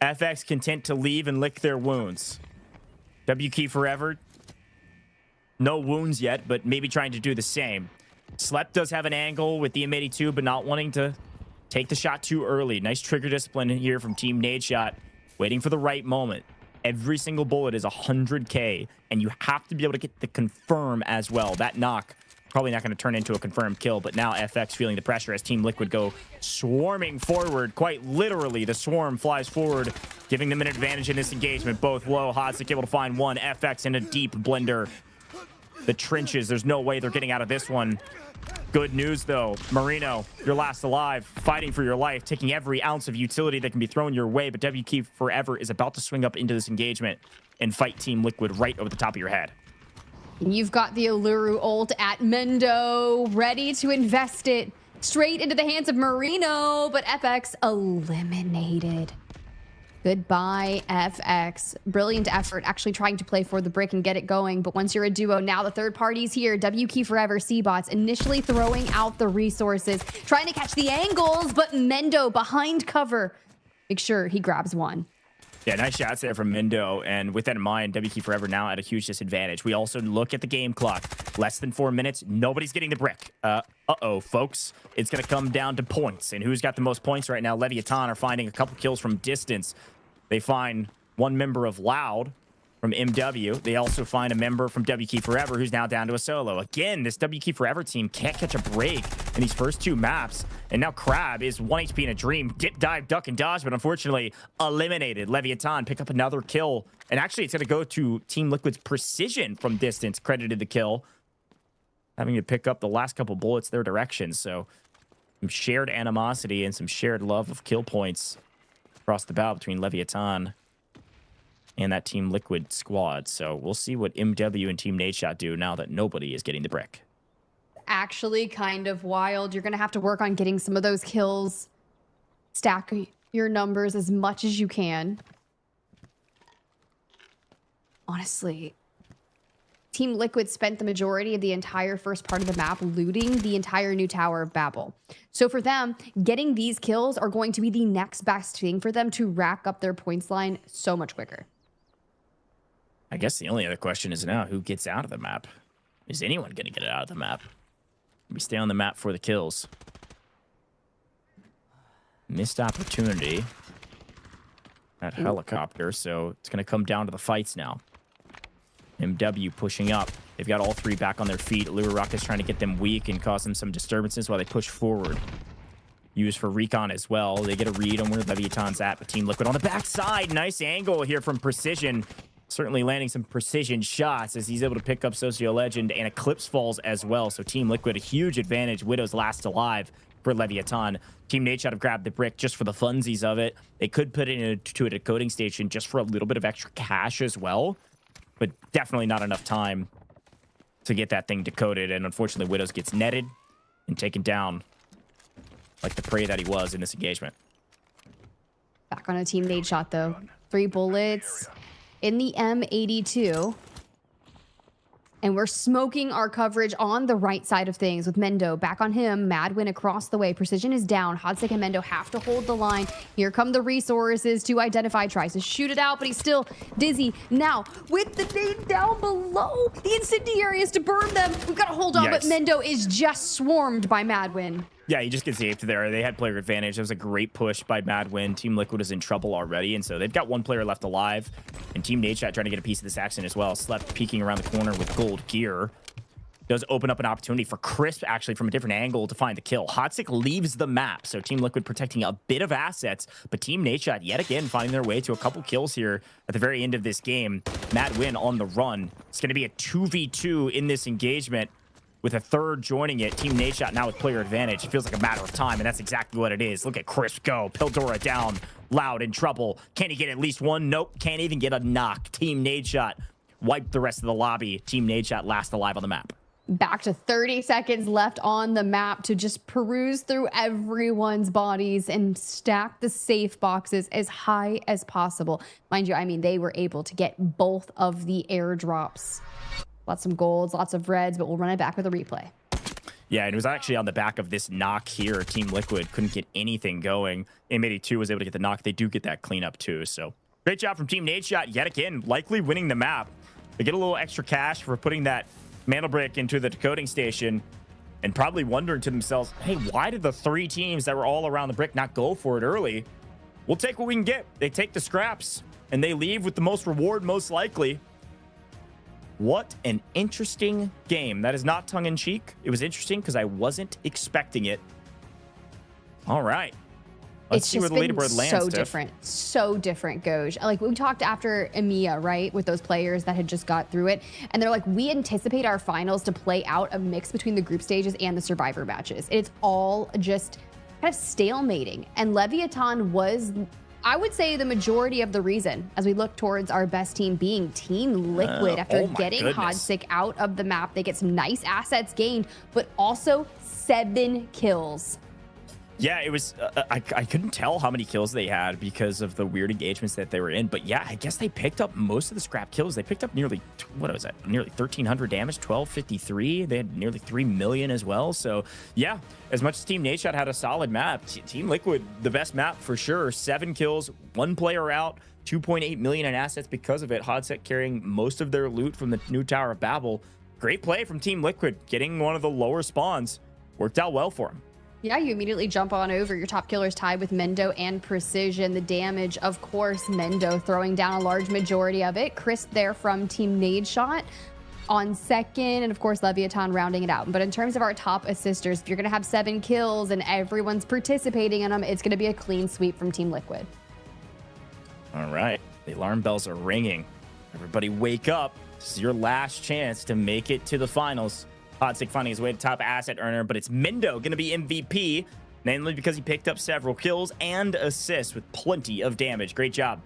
FX content to leave and lick their wounds. W Key Forever. No wounds yet, but maybe trying to do the same. Slep does have an angle with the M82, but not wanting to take the shot too early. Nice trigger discipline here from Team Nadeshot. Waiting for the right moment. Every single bullet is 100K, and you have to be able to get the confirm as well. That knock, probably not going to turn into a confirmed kill, but now FX feeling the pressure as Team Liquid go swarming forward. Quite literally, the swarm flies forward, giving them an advantage in this engagement. Both low. Hodzik able to find one. FX in a deep blender. The trenches, there's no way they're getting out of this one. Good news, though. Marino, you're last alive, fighting for your life, taking every ounce of utility that can be thrown your way, but WK Forever is about to swing up into this engagement and fight Team Liquid right over the top of your head. You've got the Alluru ult at Mendo, ready to invest it straight into the hands of Marino, but FX eliminated. Goodbye, FX. Brilliant effort actually trying to play for the brick and get it going. But once you're a duo, now the third party's here. WK Forever, C-Bots initially throwing out the resources, trying to catch the angles, but Mendo behind cover. Make sure he grabs one. Yeah, nice shots there from Mendo. And with that in mind, WK Forever now at a huge disadvantage. We also look at the game clock. Less than 4 minutes. Nobody's getting the brick. Uh-oh, folks. It's going to come down to points. And who's got the most points right now? LEVIATAN are finding a couple kills from distance. They find one member of Loud from MW. They also find a member from WK Forever who's now down to a solo. Again, this WK Forever team can't catch a break in these first two maps. And now Crab is 1 HP in a dream. Dip, dive, duck, and dodge, but unfortunately eliminated. LEVIATAN pick up another kill. And actually, it's going to go to Team Liquid's Precision from distance, credited the kill. Having to pick up the last couple bullets their direction. So some shared animosity and some shared love of kill points across the bow between LEVIATAN and that Team Liquid squad. So we'll see what MW and Team Nadeshot do now that nobody is getting the brick. Actually kind of wild. You're going to have to work on getting some of those kills. Stack your numbers as much as you can. Honestly, Team Liquid spent the majority of the entire first part of the map looting the entire new Tower of Babel. So for them, getting these kills are going to be the next best thing for them to rack up their points line so much quicker. I guess the only other question is now who gets out of the map? Is anyone going to get out of the map? We stay on the map for the kills. Missed opportunity. That helicopter, so it's going to come down to the fights now. MW pushing up. They've got all three back on their feet. Lure Rocket's trying to get them weak and cause them some disturbances while they push forward. Used for recon as well. They get a read on where LEVIATAN's at, but Team Liquid on the backside. Nice angle here from Precision. Certainly landing some precision shots as he's able to pick up Socio Legend and Eclipse Falls as well. So Team Liquid, a huge advantage. Widow's last alive for LEVIATAN. Team Nadeshot have grabbed the brick just for the funsies of it. They could put it into a decoding station just for a little bit of extra cash as well. But definitely not enough time to get that thing decoded. And unfortunately, Widows gets netted and taken down like the prey that he was in this engagement. Back on a Team Nadeshot, though. 3 bullets in the M82. And we're smoking our coverage on the right side of things with Mendo back on him. Madwin across the way. Precision is down. Hodzik and Mendo have to hold the line. Here come the resources to identify. Tries to shoot it out, but he's still dizzy. Now, with the nade down below, the incendiary is to burn them. We've got to hold on, but Mendo is just swarmed by Madwin. Yeah, he just gets aped there. They had player advantage. It was a great push by Madwin. Team Liquid is in trouble already, and so they've got one player left alive. And Team Nadeshot trying to get a piece of this action as well. Slept peeking around the corner with gold gear. Does open up an opportunity for Crisp, actually, from a different angle to find the kill. Hodzik leaves the map, so Team Liquid protecting a bit of assets, but Team Nadeshot, yet again, finding their way to a couple kills here at the very end of this game. Madwin on the run. It's going to be a 2v2 in this engagement, with a third joining it. Team Nadeshot now with player advantage. It feels like a matter of time, and that's exactly what it is. Look at Crisp go. Pildora down. Loud in trouble. Can he get at least one? Nope. Can't even get a knock. Team Nadeshot wiped the rest of the lobby. Team Nadeshot last alive on the map. Back to 30 seconds left on the map to just peruse through everyone's bodies and stack the safe boxes as high as possible. Mind you, I mean, they were able to get both of the airdrops. Lots of golds, lots of reds, but we'll run it back with a replay. Yeah, and it was actually on the back of this knock here. Team Liquid couldn't get anything going. M82 was able to get the knock. They do get that cleanup too. So great job from Team Nadeshot yet again, likely winning the map. They get a little extra cash for putting that mantle brick into the decoding station. and probably wondering to themselves, hey, why did the 3 teams that were all around the brick not go for it early? We'll take what we can get. They take the scraps, and they leave with the most reward, most likely. What an interesting game. That is not tongue-in-cheek. It was interesting because I wasn't expecting it. All right. Let's see where the leaderboard lands. So different, Goj. Like we talked after EMEA, right, with those players that had just got through it, and they're like, we anticipate our finals to play out a mix between the group stages and the survivor matches. It's all just kind of stalemating, and LEVIATAN was, I would say, the majority of the reason as we look towards our best team being Team Liquid. After getting Hodzic out of the map, they get some nice assets gained, but also 7 kills. Yeah, it was, I couldn't tell how many kills they had because of the weird engagements that they were in. But yeah, I guess they picked up most of the scrap kills. They picked up nearly, what was that? Nearly 1,300 damage, 1,253. They had nearly 3 million as well. So yeah, as much as Team Nadeshot had a solid map, Team Liquid, the best map for sure. 7 kills, 1 player out, 2.8 million in assets because of it. Hodzic carrying most of their loot from the new Tower of Babel. Great play from Team Liquid, getting one of the lower spawns. Worked out well for them. Yeah, you immediately jump on over. Your top killers tied with Mendo and Precision. The damage, of course, Mendo throwing down a large majority of it. Crisp there from Team Nadeshot on second, and of course, LEVIATAN rounding it out. But in terms of our top assisters, if you're going to have 7 kills and everyone's participating in them, it's going to be a clean sweep from Team Liquid. All right, the alarm bells are ringing. Everybody wake up. This is your last chance to make it to the finals. Hodzic finding his way to top asset earner, but it's Mendo going to be MVP, mainly because he picked up several kills and assists with plenty of damage. Great job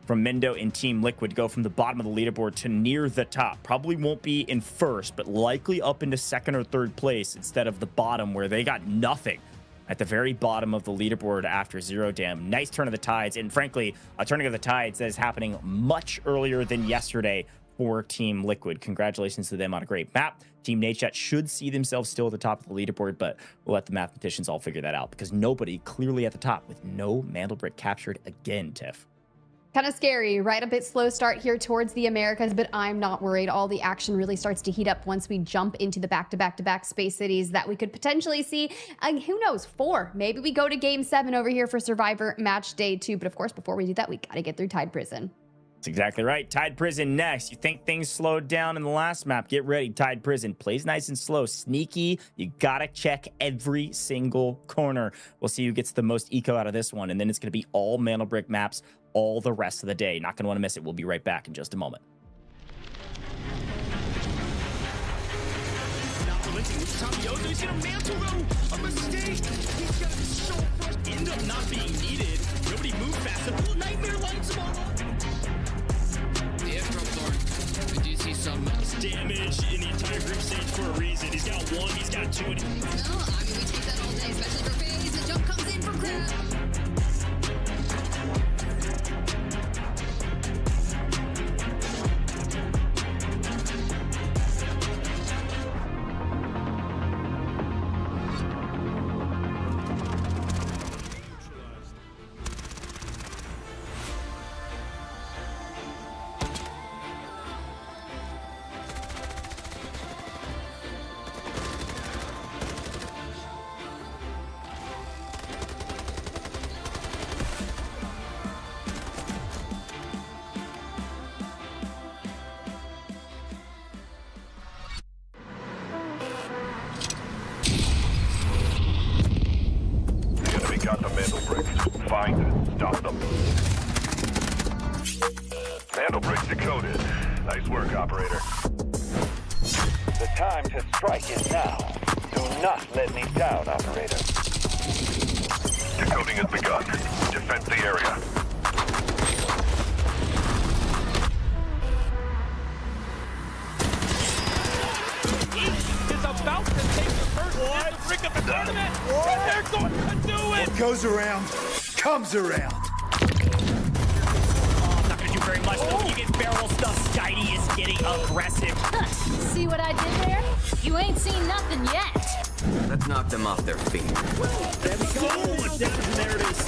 from Mendo and Team Liquid to go from the bottom of the leaderboard to near the top. Probably won't be in first, but likely up into second or third place instead of the bottom where they got nothing at the very bottom of the leaderboard after 0 dam. Nice turn of the tides, and frankly, a turning of the tides that is happening much earlier than yesterday for Team Liquid. Congratulations to them on a great map. Team Nadeshot should see themselves still at the top of the leaderboard, but we'll let the mathematicians all figure that out because nobody clearly at the top with no Mandelbrick captured again, Tiff. Kind of scary, right? A bit slow start here towards the Americas, but I'm not worried. All the action really starts to heat up once we jump into the back-to-back-to-back space cities that we could potentially see. Who knows? 4. Maybe we go to Game 7 over here for Survivor Match Day 2. But of course, before we do that, we got to get through Tide Prison. That's exactly right. Tide Prison next. You think things slowed down in the last map? Get ready. Tide Prison plays nice and slow. Sneaky. You gotta check every single corner. We'll see who gets the most eco out of this one. And then it's going to be all Mandelbrick maps all the rest of the day. Not going to want to miss it. We'll be right back in just a moment. He's gonna mantle though. A mistake. He's gonna be so fresh. End up not being needed. Nobody moved fast enough. Nightmare lights him all up. The airdrop door. We do see some damage in the entire group stage for a reason. He's got 1, he's got 2. No, I mean, we take that all day, especially for FaZe. The jump comes in from Crab. Got the Mandelbrick. Find it. Stop them. Mandelbrick decoded. Nice work, operator. The time to strike is now. Do not let me down, operator. Decoding has begun. Defend the area. Is about to take the first brick of the tournament. They're going to do it. What goes around comes around. Oh, not going to do very much. Oh. You get barrel stuff. Skydie is getting aggressive. See what I did there? You ain't seen nothing yet. Let's knock them off their feet. That's so much damage in there. It is.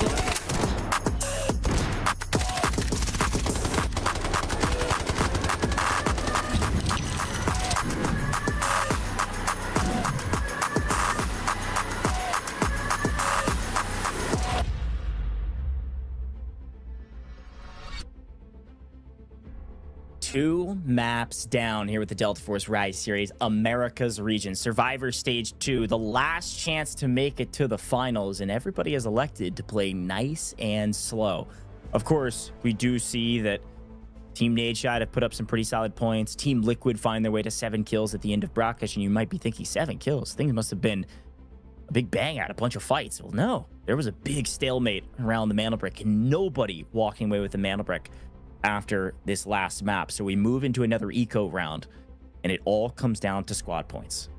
2 maps down here with the Delta Force Rise series, America's region, Survivor Stage 2, the last chance to make it to the finals, and everybody has elected to play nice and slow. Of course, we do see that Team Nadeshot have put up some pretty solid points. Team Liquid find their way to 7 kills at the end of Brakkesh, and you might be thinking 7 kills. Things must have been a big bang out, a bunch of fights. Well, no, there was a big stalemate around the mantle brick, and nobody walking away with the mantle brick after this last map. So we move into another eco round, and it all comes down to squad points.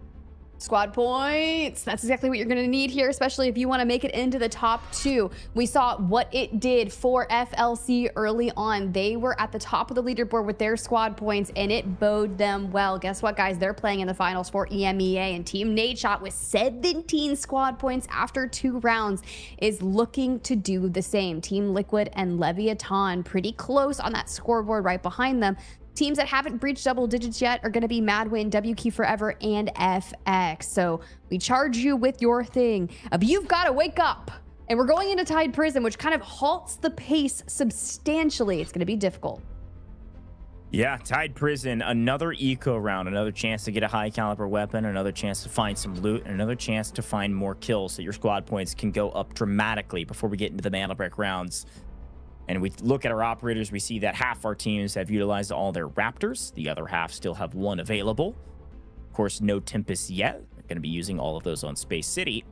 Squad points. That's exactly what you're going to need here, especially if you want to make it into the top 2. We saw what it did for FLC early on. They were at the top of the leaderboard with their squad points, and it bode them well. Guess what, guys? They're playing in the finals for EMEA, and Team Nadeshot with 17 squad points after 2 rounds is looking to do the same. Team Liquid and LEVIATAN pretty close on that scoreboard right behind them. Teams that haven't breached double digits yet are going to be Madwin, WK Forever, and FX. So we charge you with your thing of you've got to wake up. And we're going into Tide Prison, which kind of halts the pace substantially. It's going to be difficult. Yeah, Tide Prison, another eco round, another chance to get a high caliber weapon, another chance to find some loot, and another chance to find more kills so your squad points can go up dramatically before we get into the mantle brick rounds. And we look at our operators, we see that half our teams have utilized all their Raptors. The other half still have 1 available. Of course, no Tempest yet. They're going to be using all of those on Space City.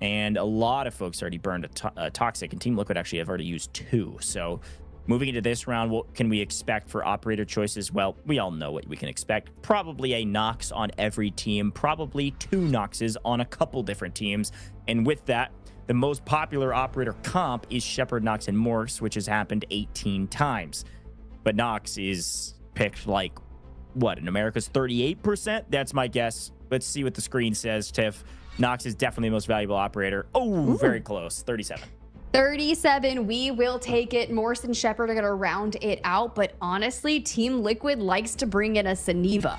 And a lot of folks already burned a Toxic, and Team Liquid actually have already used 2. So moving into this round, what can we expect for operator choices? Well, we all know what we can expect. Probably a Nox on every team, probably 2 Noxes on a couple different teams. And with that, the most popular operator comp is Shepard, Nox, and Morks, which has happened 18 times. But Nox is picked like, what, in America's 38%? That's my guess. Let's see what the screen says, Tiff. Nox is definitely the most valuable operator. Oh, very close. 37. 37, we will take it. Morse and Shepard are going to round it out. But honestly, Team Liquid likes to bring in a Saniva.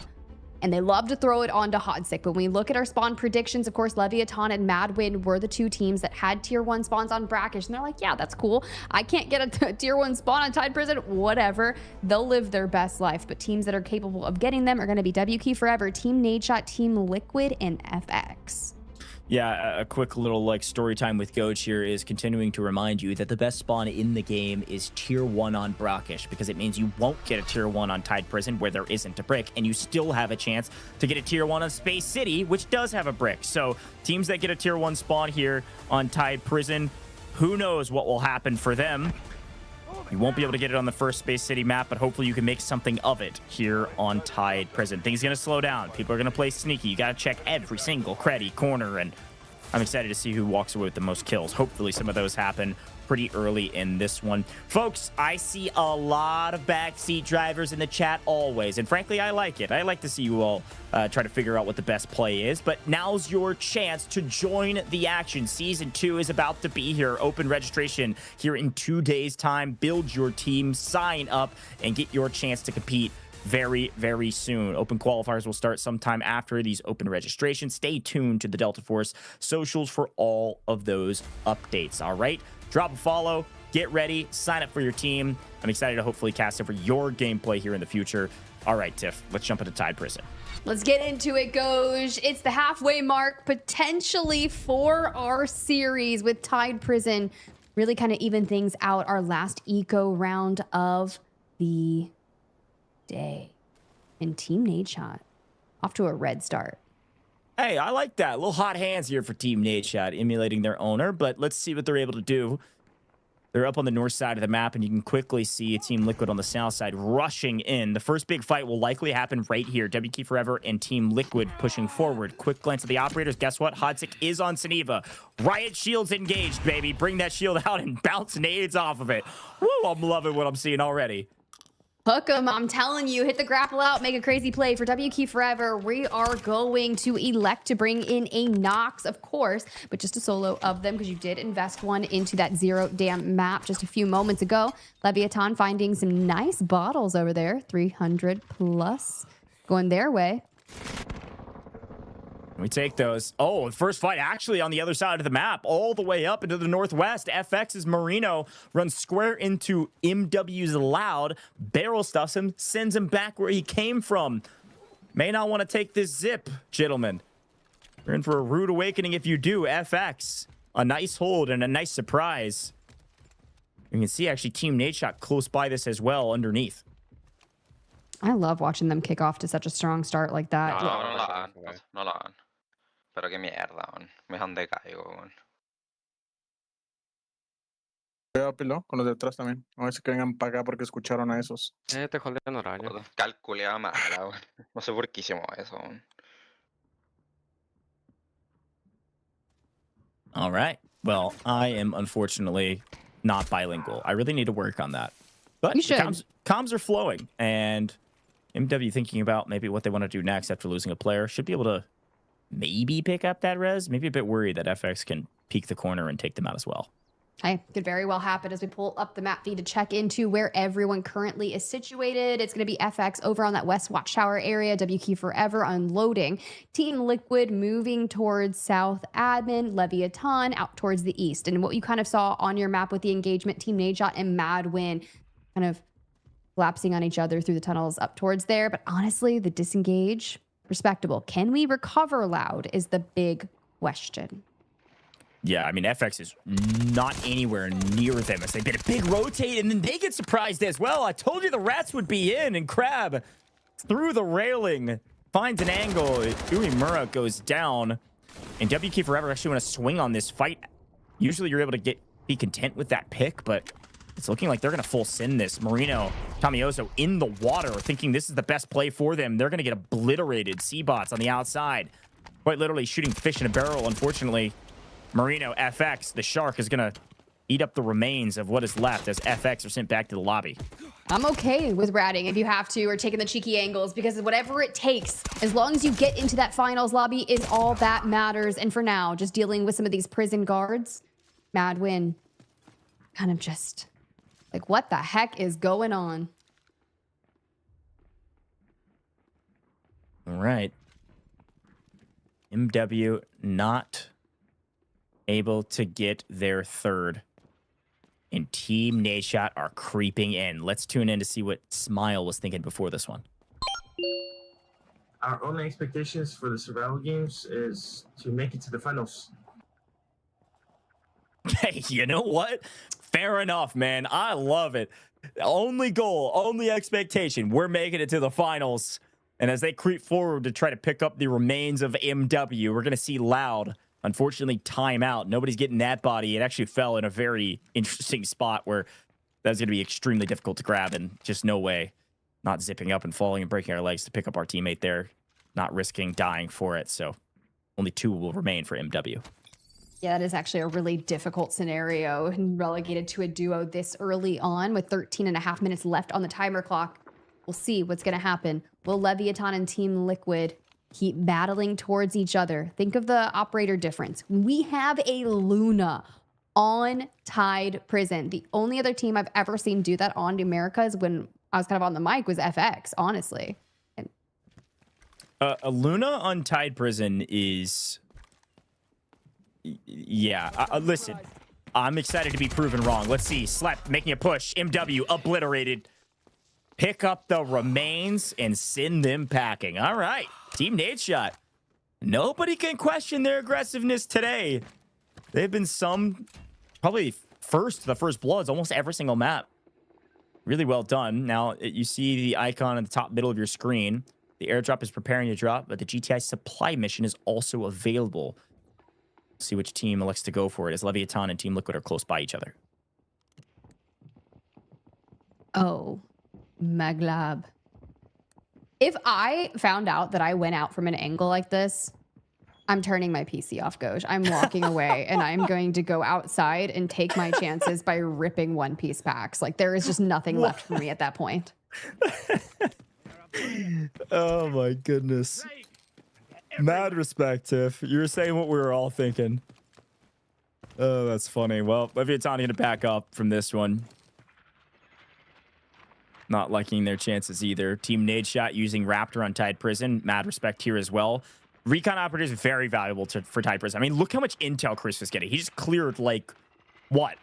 And they love to throw it onto Hodzik. But when we look at our spawn predictions, of course, LEVIATAN and Madwin were the 2 teams that had tier 1 spawns on Brakkesh. And they're like, yeah, that's cool. I can't get a tier 1 spawn on Tide Prison. Whatever. They'll live their best life. But teams that are capable of getting them are going to be WK Forever, Team Nadeshot, Team Liquid, and FX. Yeah, a quick little like story time with Goach here is continuing to remind you that the best spawn in the game is tier 1 on Brakkesh, because it means you won't get a tier 1 on Tide Prison where there isn't a brick, and you still have a chance to get a tier 1 on Space City, which does have a brick. So teams that get a tier 1 spawn here on Tide Prison, who knows what will happen for them. You won't be able to get it on the first Space City map, but hopefully you can make something of it here on Tide Prison. Things are going to slow down. People are going to play sneaky. You got to check every single creddy corner, and I'm excited to see who walks away with the most kills. Hopefully some of those happen pretty early in this one. Folks, I see a lot of backseat drivers in the chat always, and frankly, I like it. I like to see you all try to figure out what the best play is, but now's your chance to join the action. Season 2 is about to be here. Open registration here in 2 days' time. Build your team, sign up, and get your chance to compete very, very soon. Open qualifiers will start sometime after these open registrations. Stay tuned to the Delta Force socials for all of those updates. All right, drop a follow, get ready, sign up for your team. I'm excited to hopefully cast over your gameplay here in the future. All right, Tiff, let's jump into Tide Prison. Let's get into it, Goj. It's the halfway mark potentially for our series with Tide Prison. Really kind of even things out. Our last eco round of the day. And Team Nadeshot off to a red start. Hey, I like that. A little hot hands here for Team Nadeshot, emulating their owner, but let's see what they're able to do. They're up on the north side of the map, and you can quickly see Team Liquid on the south side rushing in. The first big fight will likely happen right here. WK Forever and Team Liquid pushing forward. Quick glance at the operators. Guess what? Hodzik is on Saniva. Riot Shield's engaged, baby. Bring that shield out and bounce nades off of it. Woo, I'm loving what I'm seeing already. Hook 'em, I'm telling you. Hit the grapple out, make a crazy play for WK Forever. We are going to elect to bring in a Nox, of course, but just a solo of them because you did invest one into that zero dam map just a few moments ago. LEVIATAN finding some nice bottles over there, 300 plus, going their way. We take those. Oh, the first fight actually on the other side of the map, all the way up into the northwest. FX's Marino runs square into MW's Loud, barrel stuffs him, sends him back where he came from. May not want to take this zip, gentlemen. You're in for a rude awakening if you do. FX, a nice hold and a nice surprise. You can see actually Team Nadeshot close by this as well underneath. I love watching them kick off to such a strong start like that. No, no la hagan. No la hagan. Pero que mierda, man. Me dejan de caigo, man. Cuidado, Pilo, con los de atrás también. A ver si que vengan para acá porque escucharon a esos. Te joden horario. Calculeada mala, man. No sé por qué hicimos eso, man. All right. Well, I am unfortunately not bilingual. I really need to work on that. But you should. Comms are flowing, and MW thinking about maybe what they want to do next after losing a player. Should be able to maybe pick up that res. Maybe a bit worried that FX can peek the corner and take them out as well. Hey, could very well happen as we pull up the map feed to check into where everyone currently is situated. It's going to be FX over on that West Watchtower area. W Key Forever unloading. Team Liquid moving towards South Admin. Leviathan out towards the east. And what you kind of saw on your map with the engagement, Team Nadeshot and Madwin kind of collapsing on each other through the tunnels up towards there. But honestly, the disengage, respectable. Can we recover Loud is the big question. Yeah, I mean, FX is not anywhere near them as they did a big rotate, and then they get surprised as well. I told you the rats would be in, and Crab through the railing finds an angle. Uemura goes down, and WK Forever actually want to swing on this fight. Usually you're able to be content with that pick, but it's looking like they're going to full send this. Marino, Tomioso in the water, thinking this is the best play for them. They're going to get obliterated. Seabots on the outside, quite literally shooting fish in a barrel, unfortunately. Marino, FX, the shark is going to eat up the remains of what is left as FX are sent back to the lobby. I'm okay with ratting if you have to, or taking the cheeky angles, because whatever it takes, as long as you get into that finals lobby is all that matters. And for now, just dealing with some of these prison guards, Madwin kind of just like, what the heck is going on? All right. MW not able to get their third. And Team Nadeshot are creeping in. Let's tune in to see what Smile was thinking before this one. Our only expectations for the survival games is to make it to the finals. Hey, you know what? Fair enough, man. I love it. Only goal, only expectation. We're making it to the finals. And as they creep forward to try to pick up the remains of MW, we're going to see Loud. Unfortunately, timeout. Nobody's getting that body. It actually fell in a very interesting spot where that's going to be extremely difficult to grab, and just no way. Not zipping up and falling and breaking our legs to pick up our teammate there. Not risking dying for it. So only 2 will remain for MW. Yeah, that is actually a really difficult scenario, and relegated to a duo this early on with 13.5 minutes left on the timer clock. We'll see what's going to happen. Will Leviathan and Team Liquid keep battling towards each other? Think of the operator difference. We have a Luna on Tide Prison. The only other team I've ever seen do that on Americas when I was kind of on the mic was FX, honestly. And a Luna on Tide Prison is... Yeah, listen, I'm excited to be proven wrong. Let's see. Slap making a push. MW obliterated. Pick up the remains and send them packing. All right. Team Nadeshot. Nobody can question their aggressiveness today. They've been probably the first bloods, almost every single map. Really well done. Now, you see the icon in the top middle of your screen. The airdrop is preparing to drop, but the GTI supply mission is also available. See which team elects to go for it, as Leviathan and Team Liquid are close by each other. oh, Maglab. If I found out that I went out from an angle like this, I'm turning my PC off, Goj. I'm walking away, and I'm going to go outside and take my chances by ripping One Piece packs. Like, there is just nothing left for me at that point. Oh, my goodness. Mad respect, Tiff. You were saying what we were all thinking. Oh, that's funny. Well, Leviathan going to back up from this one. Not liking their chances either. Team Nadeshot using Raptor on Tide Prison. Mad respect here as well. recon operators very valuable for Typers. I mean, look how much intel Chris was getting. He just cleared like what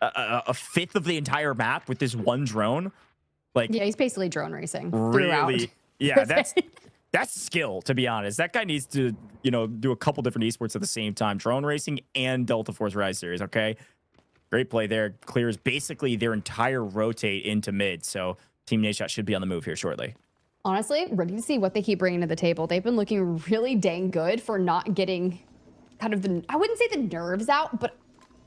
a fifth of the entire map with this one drone. Like, yeah, he's basically drone racing really. throughout. Yeah, that's skill, to be honest. That guy needs to, do a couple different esports at the same time. Drone racing and Delta Force Rise series, okay? Great play there. Clears basically their entire rotate into mid. So Team Nadeshot should be on the move here shortly. Honestly, ready to see what they keep bringing to the table. They've been looking really dang good for not getting kind of I wouldn't say the nerves out, but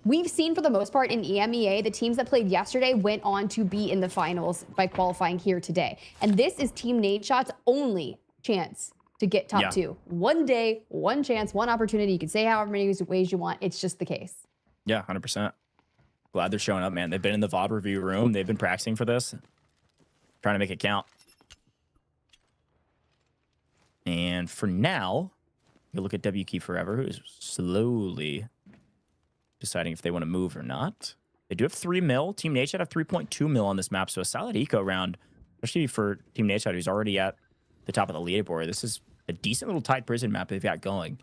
we've seen for the most part in EMEA, the teams that played yesterday went on to be in the finals by qualifying here today. And this is Team Nadeshot's only chance to get top two. One day, one chance, one opportunity. You can say however many ways you want. It's just the case. Yeah, 100%. Glad they're showing up, man. They've been in the VOD review room. They've been practicing for this. Trying to make it count. And for now, you look at WK Forever, who is slowly deciding if they want to move or not. They do have 3 mil. Team Nadeshot have 3.2 mil on this map, so a solid eco round, especially for Team Nadeshot, who's already at the top of the leaderboard. This is a decent little tight prison map they've got going.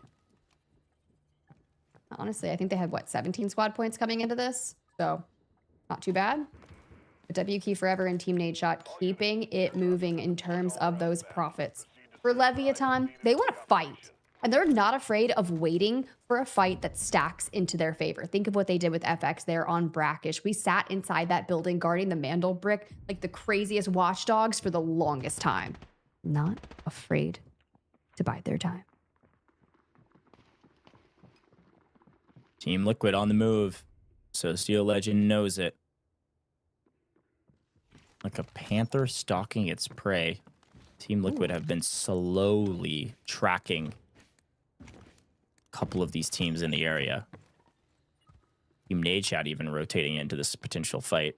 Honestly, I think they had, 17 squad points coming into this? So, not too bad. But WK Forever and Team Nadeshot keeping it moving in terms of those profits. For LEVIATAN, they want to fight. And they're not afraid of waiting for a fight that stacks into their favor. Think of what they did with FX there on Brakkesh. We sat inside that building guarding the Mandel brick like the craziest watchdogs for the longest time. Not afraid to bide their time. Team Liquid on the move. Socio Legend knows it. Like a panther stalking its prey. Team Liquid have been slowly tracking a couple of these teams in the area. Team Nadeshot even rotating into this potential fight.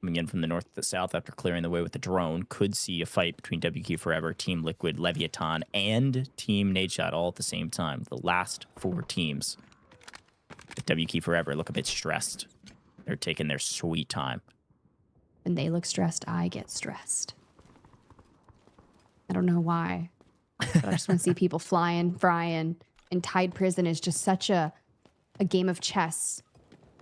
Coming in from the north to the south after clearing the way with the drone. Could see a fight between WK Forever, Team Liquid, LEVIATAN, and Team Nadeshot all at the same time. The last 4 teams. But WK Forever look a bit stressed. They're taking their sweet time. When they look stressed, I get stressed. I don't know why, but I just want to see people flying, frying, and Tide Prison is just such a game of chess.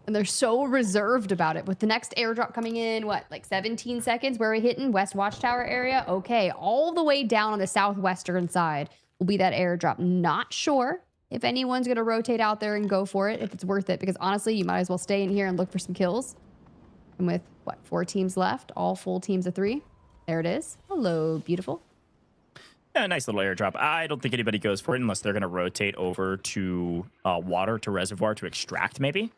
And they're so reserved about it. With the next airdrop coming in, 17 seconds? Where are we hitting? West Watchtower area? Okay, all the way down on the southwestern side will be that airdrop. Not sure if anyone's going to rotate out there and go for it, if it's worth it. Because honestly, you might as well stay in here and look for some kills. And with, 4 teams left? All full teams of 3. There it is. Hello, beautiful. Yeah, nice little airdrop. I don't think anybody goes for it unless they're going to rotate over to water, to reservoir, to extract, maybe.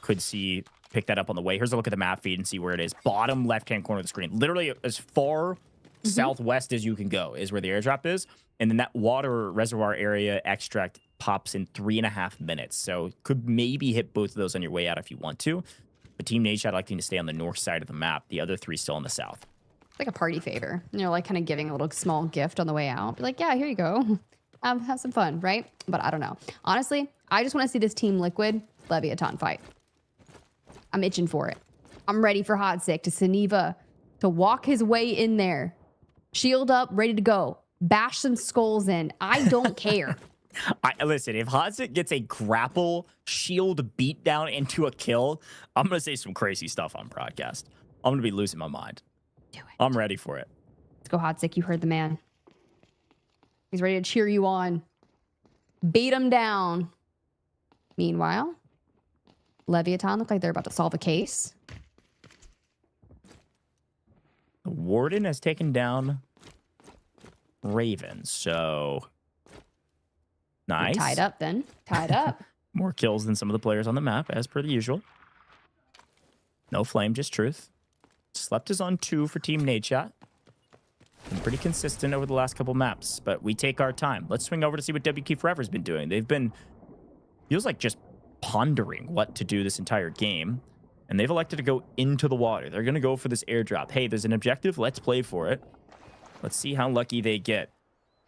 Could see, pick that up on the way. Here's a look at the map feed and see where it is. Bottom left-hand corner of the screen. Literally as far southwest as you can go is where the airdrop is. And then that water reservoir area extract pops in 3.5 minutes. So could maybe hit both of those on your way out if you want to. But Team Nadeshot liking to stay on the north side of the map. The other 3 still on the south. Like a party favor. Kind of giving a little small gift on the way out. Be like, yeah, here you go. Have some fun, right? But I don't know. Honestly, I just want to see this Team Liquid LEVIATAN fight. I'm itching for it. I'm ready for Hodzic to Saniva to walk his way in there. Shield up, ready to go. Bash some skulls in. I don't care. Listen, if Hodzic gets a grapple shield beatdown into a kill, I'm going to say some crazy stuff on broadcast. I'm going to be losing my mind. Do it. I'm ready for it. Let's go, Hodzic. You heard the man. He's ready to cheer you on. Beat him down. Meanwhile, LEVIATAN look like they're about to solve a case. The Warden has taken down Raven, so nice. We're tied up then. Tied up. More kills than some of the players on the map, as per the usual. No flame, just truth. Slept is on 2 for Team Nadeshot. Been pretty consistent over the last couple maps, but we take our time. Let's swing over to see what WK Forever's been doing. They've been, feels like just pondering what to do this entire game, and they've elected to go into the water. They're going to go for this airdrop. Hey, there's an objective. Let's play for it. Let's see how lucky they get.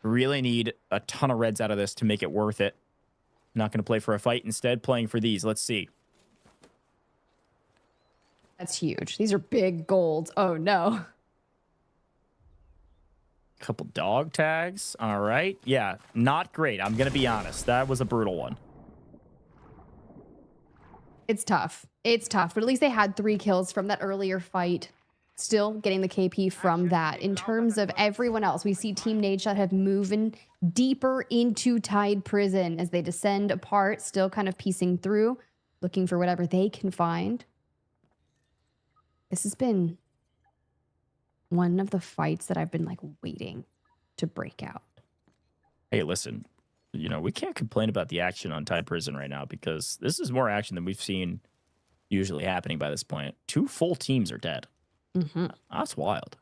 Really need a ton of reds out of this to make it worth it. Not going to play for a fight. Instead, playing for these. Let's see. That's huge. These are big golds. Oh, no. couple dog tags. All right. Yeah, not great. I'm going to be honest. That was a brutal one. It's tough. It's tough, but at least they had 3 kills from that earlier fight. Still getting the KP from that. In terms of everyone else, we see Team Nadeshot have moving deeper into Tide Prison as they descend apart, still kind of piecing through, looking for whatever they can find. This has been one of the fights that I've been like waiting to break out. Hey, listen, you know, we can't complain about the action on Tide Prison right now because this is more action than we've seen usually happening by this point. 2 full teams are dead. That's wild.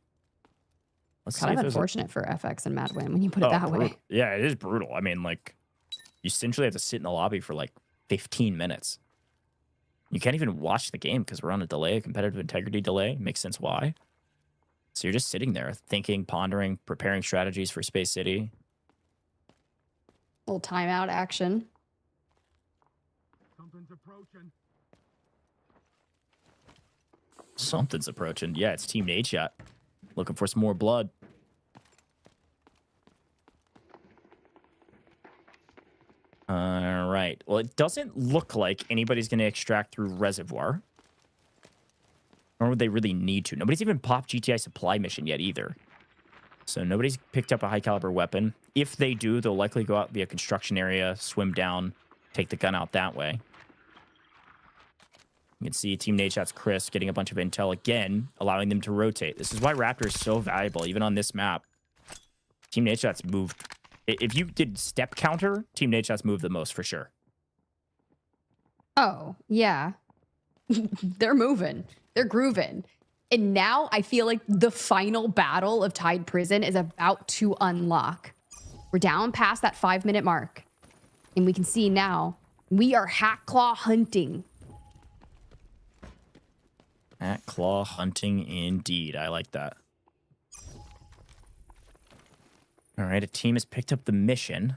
Let's Kind of unfortunate for FX and Madwin when you put it that way. Yeah, it is brutal. I mean, like, you essentially have to sit in the lobby for like 15 minutes. You can't even watch the game because we're on a delay, a competitive integrity delay. Makes sense why. So you're just sitting there thinking, pondering, preparing strategies for Space City. Little timeout action. Something's approaching. Something's approaching. Yeah, it's Team Nadeshot. Looking for some more blood. All right. Well, it doesn't look like anybody's going to extract through Reservoir. Nor would they really need to. Nobody's even popped GTI supply mission yet either. So nobody's picked up a high caliber weapon. If they do, they'll likely go out via construction area, swim down, take the gun out that way. You can see Team Nadeshot's Chris getting a bunch of intel again, allowing them to rotate. This is why Raptor is so valuable, even on this map. Team Nadeshot's moved. If you did step counter, Team Nadeshot's moved the most for sure. Oh, yeah. They're moving. They're grooving. And now I feel like the final battle of Tide Prison is about to unlock. We're down past that 5-minute mark. And we can see now we are Hat Claw hunting. Hat Claw hunting indeed. I like that. All right, a team has picked up the mission.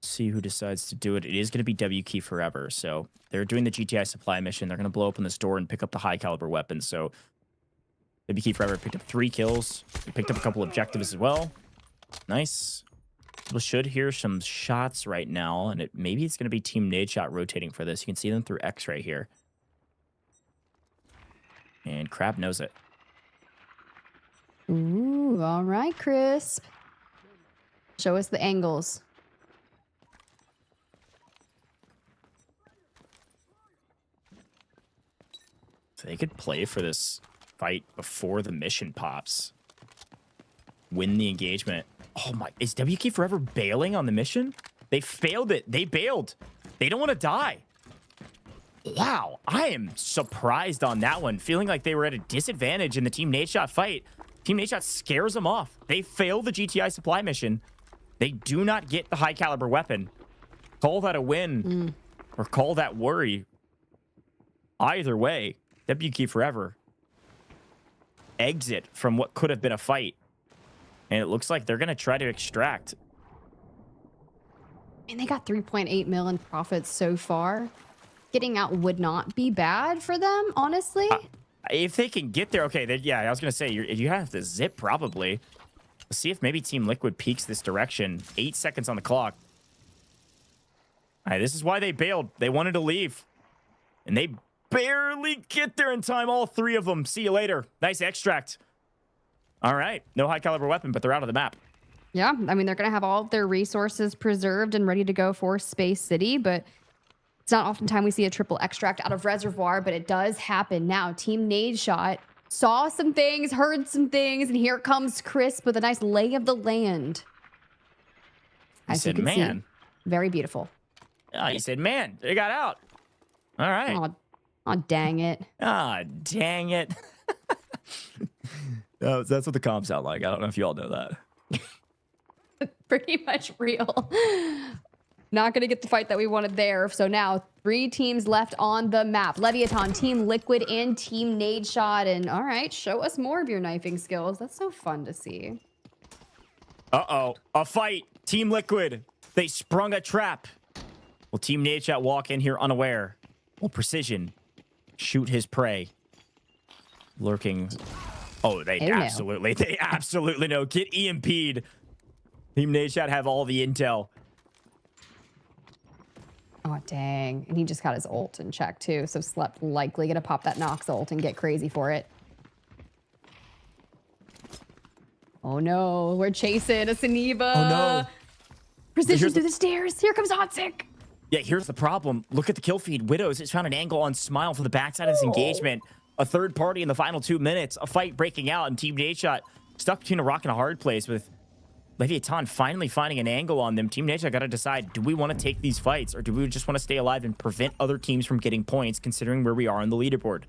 See who decides to do it. It is going to be W Key Forever. So they're doing the GTI supply mission. They're going to blow open this door and pick up the high caliber weapons. So W Key Forever picked up 3 kills. They picked up a couple objectives as well. Nice. We should hear some shots right now, and maybe it's going to be Team Nadeshot rotating for this. You can see them through X right here. And Crab knows it. Ooh, all right, Crisp. Show us the angles. So they could play for this fight before the mission pops. Win the engagement. Oh my, is WK Forever bailing on the mission? They failed it. They bailed. They don't want to die. Wow, I am surprised on that one. Feeling like they were at a disadvantage in the Team Nadeshot fight. Team Nadeshot scares them off. They fail the GTI supply mission. They do not get the high caliber weapon. Call that a win or call that worry. Either way, WK Forever exit from what could have been a fight. And it looks like they're going to try to extract. And they got 3.8 mil in profits so far. Getting out would not be bad for them, honestly. If they can get there, okay. Then, yeah, I was going to say, you have to zip probably. Let's see if maybe Team Liquid peeks this direction. 8 seconds on the clock. All right, this is why they bailed. They wanted to leave. And they barely get there in time, all 3 of them. See you later. Nice extract. All right. No high caliber weapon, but they're out of the map. Yeah, I mean, they're going to have all of their resources preserved and ready to go for Space City, but it's not oftentimes we see a triple extract out of Reservoir, but it does happen now. Team Nadeshot saw some things, heard some things, and here comes Chris with a nice lay of the land. He said, man. Very beautiful. He said, man, they got out. All right. Oh, dang it. Ah, dang it. No, that's what the comms sound like. I don't know if you all know that. Pretty much real. Not going to get the fight that we wanted there. So now 3 teams left on the map. Leviathan, Team Liquid, and Team Nadeshot. And all right, show us more of your knifing skills. That's so fun to see. Uh-oh. A fight. Team Liquid. They sprung a trap. Will Team Nadeshot walk in here unaware? Will Precision shoot his prey? Lurking. Oh, they absolutely know. Get EMP'd. Team Nadeshot have all the intel. Oh, dang. And he just got his ult in check, too. So Slept likely going to pop that Nox ult and get crazy for it. Oh, no. We're chasing a Saniba. Oh, no. Precision through the stairs. Here comes Hotsick. Yeah, here's the problem. Look at the kill feed. Widows has found an angle on Smile for the backside of this engagement. A third party in the final 2 minutes. A fight breaking out, and Team Nadeshot stuck between a rock and a hard place with Leviathan finally finding an angle on them. Team Nadeshot got to decide, do we want to take these fights, or do we just want to stay alive and prevent other teams from getting points, considering where we are on the leaderboard?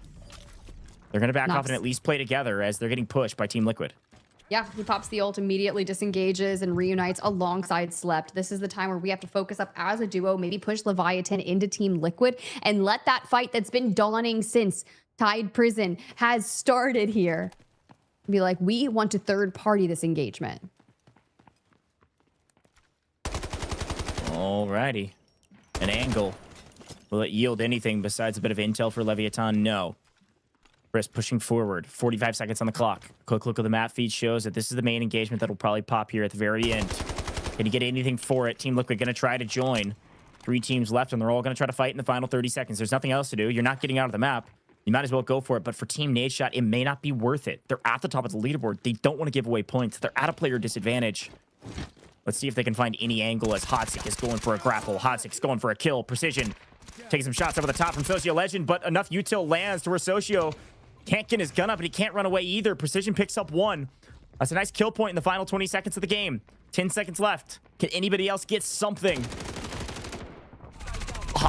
They're going to back off and at least play together as they're getting pushed by Team Liquid. Yeah, he pops the ult, immediately disengages and reunites alongside Slept. This is the time where we have to focus up as a duo, maybe push Leviathan into Team Liquid and let that fight that's been dawning since Tide Prison has started here be like, we want to third party this engagement. Alrighty. An angle. Will it yield anything besides a bit of intel for Leviathan? No. Chris pushing forward. 45 seconds on the clock. Quick look at the map feed shows that this is the main engagement that will probably pop here at the very end. Can you get anything for it? Team Liquid going to try to join. 3 teams left, and they're all going to try to fight in the final 30 seconds. There's nothing else to do. You're not getting out of the map. You might as well go for it. But for Team Nadeshot, it may not be worth it. They're at the top of the leaderboard. They don't want to give away points. They're at a player disadvantage. Let's see if they can find any angle as Hotsick is going for a grapple. Hotsick's going for a kill. Precision. Taking some shots over the top from Socio Legend, but enough util lands to where Socio can't get his gun up, but he can't run away either. Precision picks up 1. That's a nice kill point in the final 20 seconds of the game. 10 seconds left. Can anybody else get something?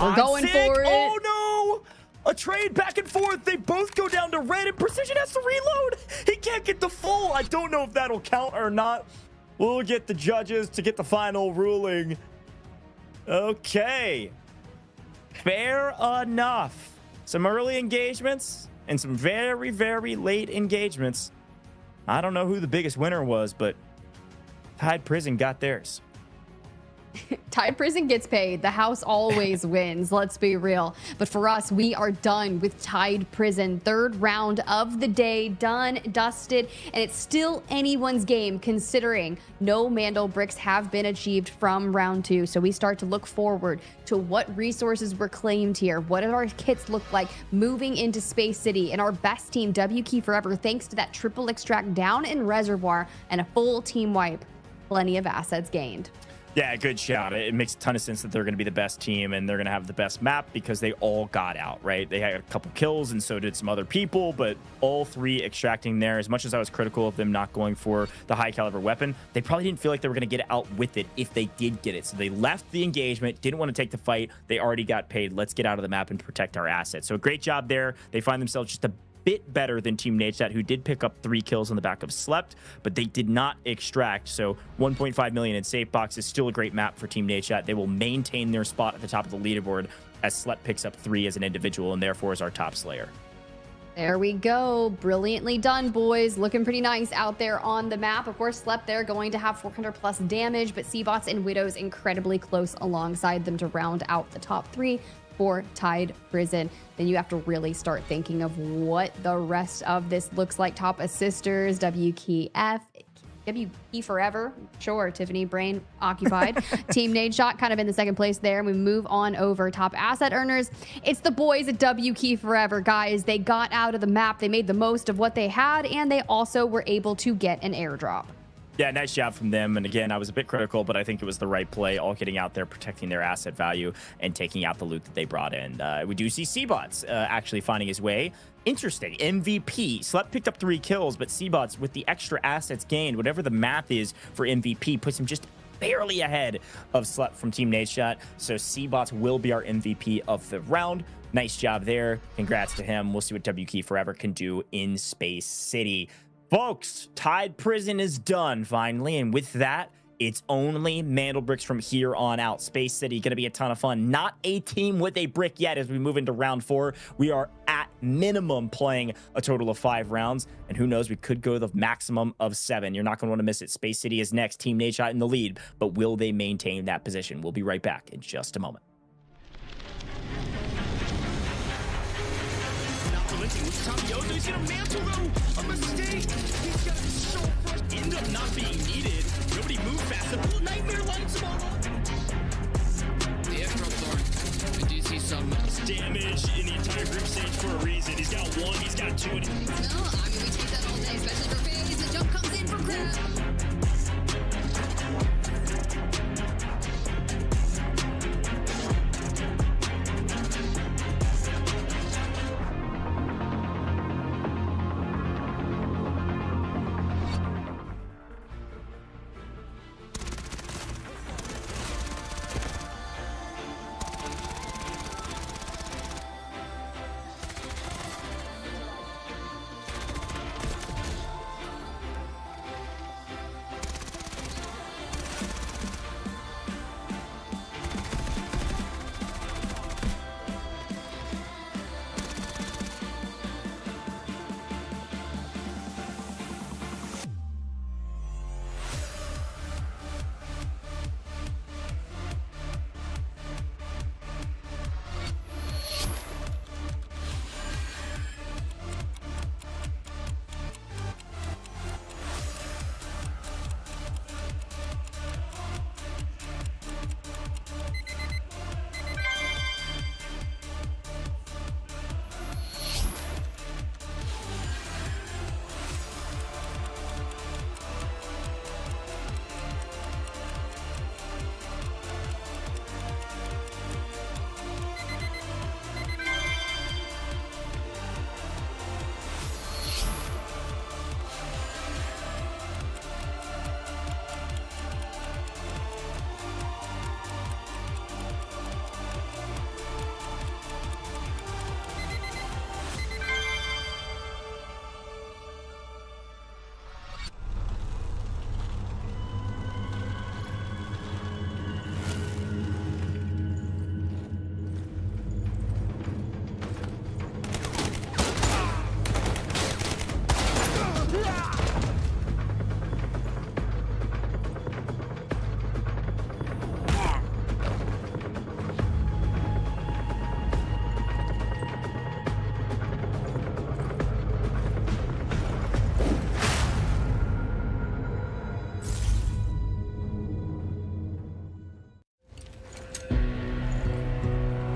We're going for it. Oh, no! A trade back and forth. They both go down to red, and Precision has to reload. He can't get the full. I don't know if that'll count or not. We'll get the judges to get the final ruling. Okay. Fair enough. Some early engagements and some very, very late engagements. I don't know who the biggest winner was, but Tide Prison got theirs. Tide Prison gets paid. The house always wins. Let's be real. But for us, we are done with Tide Prison. 3rd round of the day, done, dusted, and it's still anyone's game considering no Mandel bricks have been achieved from round 2. So we start to look forward to what resources were claimed here. What did our kits look like moving into Space City? And our best team, W Key Forever, thanks to that triple extract down in Reservoir and a full team wipe. Plenty of assets gained. Yeah, good shout. It makes a ton of sense that they're going to be the best team and they're going to have the best map because they all got out, right? They had a couple kills and so did some other people, but all 3 extracting there. As much as I was critical of them not going for the high caliber weapon, they probably didn't feel like they were going to get out with it if they did get it. So they left the engagement, didn't want to take the fight. They already got paid. Let's get out of the map and protect our assets. So a great job there. They find themselves just a bit better than Team Nadeshot, who did pick up 3 kills on the back of Slept, but they did not extract. So 1.5 million in safe box is still a great map for Team Nadeshot. They will maintain their spot at the top of the leaderboard as Slept picks up 3 as an individual and therefore is our top slayer. There we go. Brilliantly done, boys. Looking pretty nice out there on the map. Of course, Slept there going to have 400 plus damage, but Seabots and Widows incredibly close alongside them to round out the top 3 for Tide Prison. Then you have to really start thinking of what the rest of this looks like. Top assisters, W Key F, W Key Forever. Sure, Tiffany brain occupied. Team Nadeshot kind of in the 2nd place there. And we move on over top asset earners. It's the boys at W Key Forever, guys. They got out of the map. They made the most of what they had, and they also were able to get an airdrop. Yeah, nice job from them. And again, I was a bit critical, but I think it was the right play, all getting out there, protecting their asset value and taking out the loot that they brought in. We do see Seabots actually finding his way. Interesting. MVP. Slept picked up 3 kills, but Seabots, with the extra assets gained, whatever the math is for MVP, puts him just barely ahead of Slept from Team Nadeshot. So Seabots will be our MVP of the round. Nice job there. Congrats to him. We'll see what W Key Forever can do in Space City. Folks, Tide Prison is done finally, and with that, it's only Mandel bricks from here on out. Space City going to be a ton of fun. Not a team with a brick yet as we move into round 4. We are at minimum playing a total of 5 rounds, and who knows, we could go the maximum of 7. You're not going to want to miss it. Space City is next. Team Nadeshot in the lead, but will they maintain that position? We'll be right back in just a moment. He's gonna mantle though. A mistake. End up not being needed. Nobody moved fast enough. Nightmare lights him all up. The extra thorn. I do see some damage in the entire group stage for a reason. He's got one, he's got two. No, I mean, we take that all day, especially for FaZe. The jump comes in from Crab.